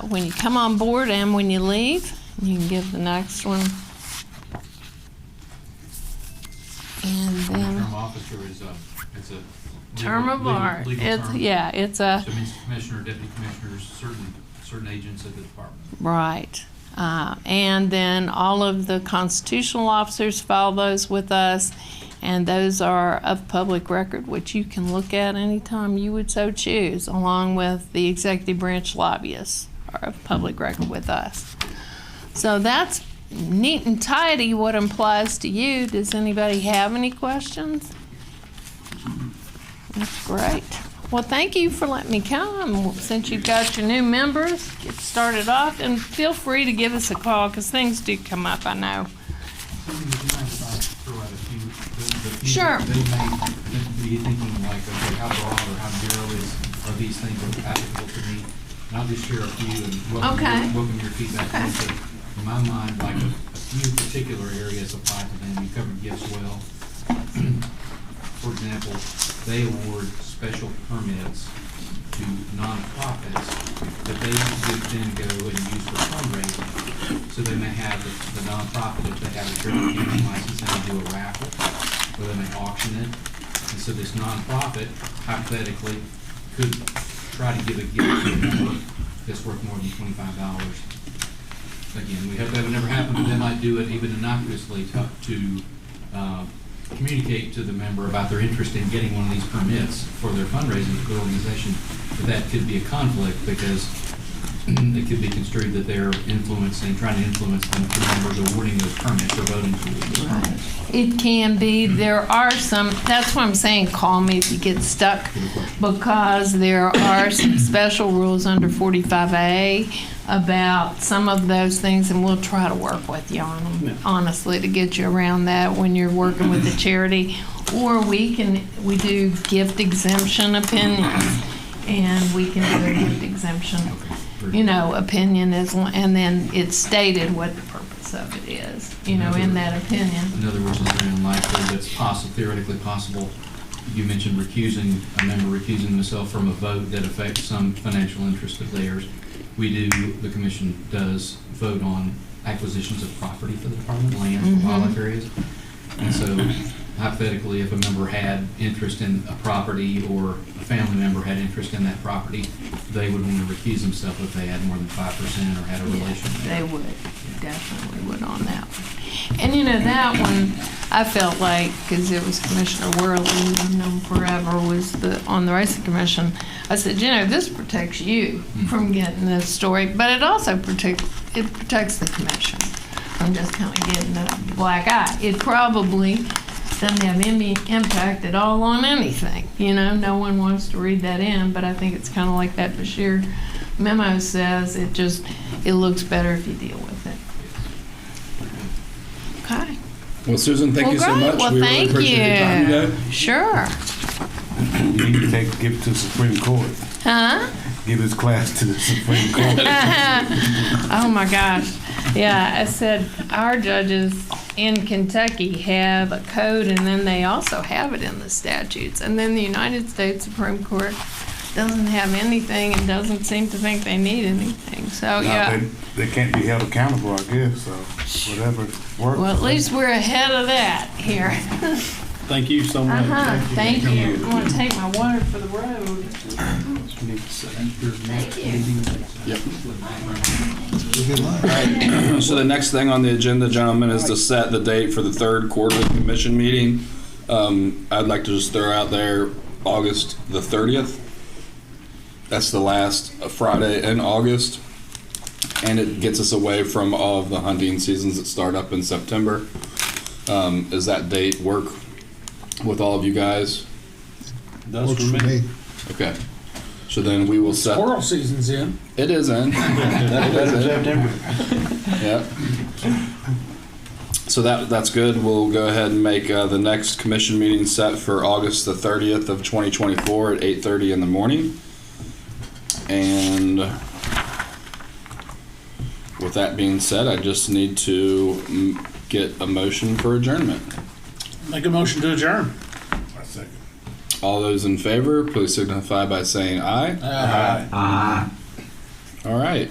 when you come on board and when you leave. You can give the next one. And then term officer is it's a term of art. It's term. Yeah, it's a. So it means commissioner, deputy commissioners, certain agents of the department. Right. And then all of the constitutional officers file those with us, and those are of public record, which you can look at anytime you would so choose, along with the executive branch lobbyists are of public record with us. So that's neat and tidy what applies to you. Does anybody have any questions? That's great. Well, thank you for letting me come. Since you've got your new members, get started off, and feel free to give us a call because things do come up, I know. Sure. They may be thinking like, okay, how broad or how narrow are these things applicable to me? I'll just share a few and welcome your feedback. Also, in my mind, like a few particular areas apply to them. You covered gifts well. For example, they award special permits to nonprofits that they would then go and use for fundraising. So they may have the nonprofit, if they have a Cherokee County license, and they do a raffle, or they may auction it. And so this nonprofit, hypothetically, could try to give a gift to a member that's worth more than $25. Again, we hope that would never happen, but they might do it even innocuously to communicate to the member about their interest in getting one of these permits for their fundraising for their organization. But that could be a conflict because it could be construed that they're trying to influence the members awarding those permits or voting for those permits. It can be. There are some, that's why I'm saying call me if you get stuck, because there are some special rules under 45A about some of those things, and we'll try to work with you on them, honestly, to get you around that when you're working with the charity. Or we do gift exemption opinions, and we can do a gift exemption, opinion and then it's stated what the purpose of it is, in that opinion. In other words, it's very unlikely, but it's theoretically possible. You mentioned a member recusing themselves from a vote that affects some financial interest of theirs. The commission does vote on acquisitions of property for the department, land, for wildlife areas. And so hypothetically, if a member had interest in a property or a family member had interest in that property, they would want to recuse themselves if they had more than 5% or had a relation. They would, definitely would on that one. And that one, I felt like, because it was Commissioner Worley, who I've known forever, was on the Racing Commission. I said, this protects you from getting this story, but it also protects the commission from just kind of getting a black eye. It probably doesn't have any impact at all on anything. No one wants to read that in, but I think it's kind of like that Bashir memo says, it looks better if you deal with it. Okay. Well, Susan, thank you so much. Well, we thank really appreciate your time today. Sure. You need to give it to the Supreme Court. Huh? Give his class to the Supreme Court. Oh my gosh. Yeah, I said our judges in Kentucky have a code, and then they also have it in the statutes. And then the United States Supreme Court doesn't have anything and doesn't seem to think they need anything. So, They can't be held accountable, I guess, so whatever works. Well, at least we're ahead of that here. Thank you so much. Thank you. I'm going to take my water for the road. Thank you. Yep. All right. So the next thing on the agenda, gentlemen, is to set the date for the third quarterly commission meeting. I'd like to just throw out there August the 30th. That's the last Friday in August, and it gets us away from all of the hunting seasons that start up in September. Does that date work with all of you guys? Does for me. Okay. So then we will set. Squirrel season's in. It is in. That's September. Yep. So that's good. We'll go ahead and make the next commission meeting set for August the 30th of 2024 at 8:30 in the morning. And with that being said, I just need to get a motion for adjournment. Make a motion to adjourn. I second. All those in favor, please signify by saying aye. Aye. Aye. All right.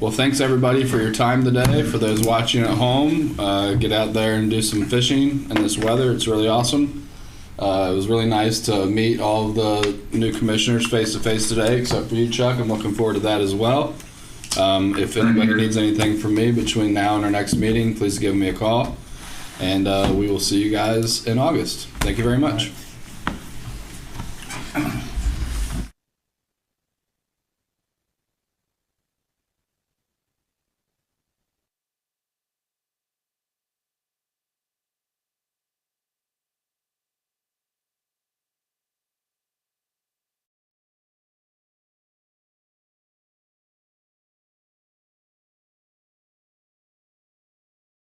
Well, thanks everybody for your time today. For those watching at home, get out there and do some fishing in this weather. It's really awesome. It was really nice to meet all of the new commissioners face to face today, except for you, Chuck. I'm looking forward to that as well. If anybody needs anything from me between now and our next meeting, please give me a call. And we will see you guys in August. Thank you very much.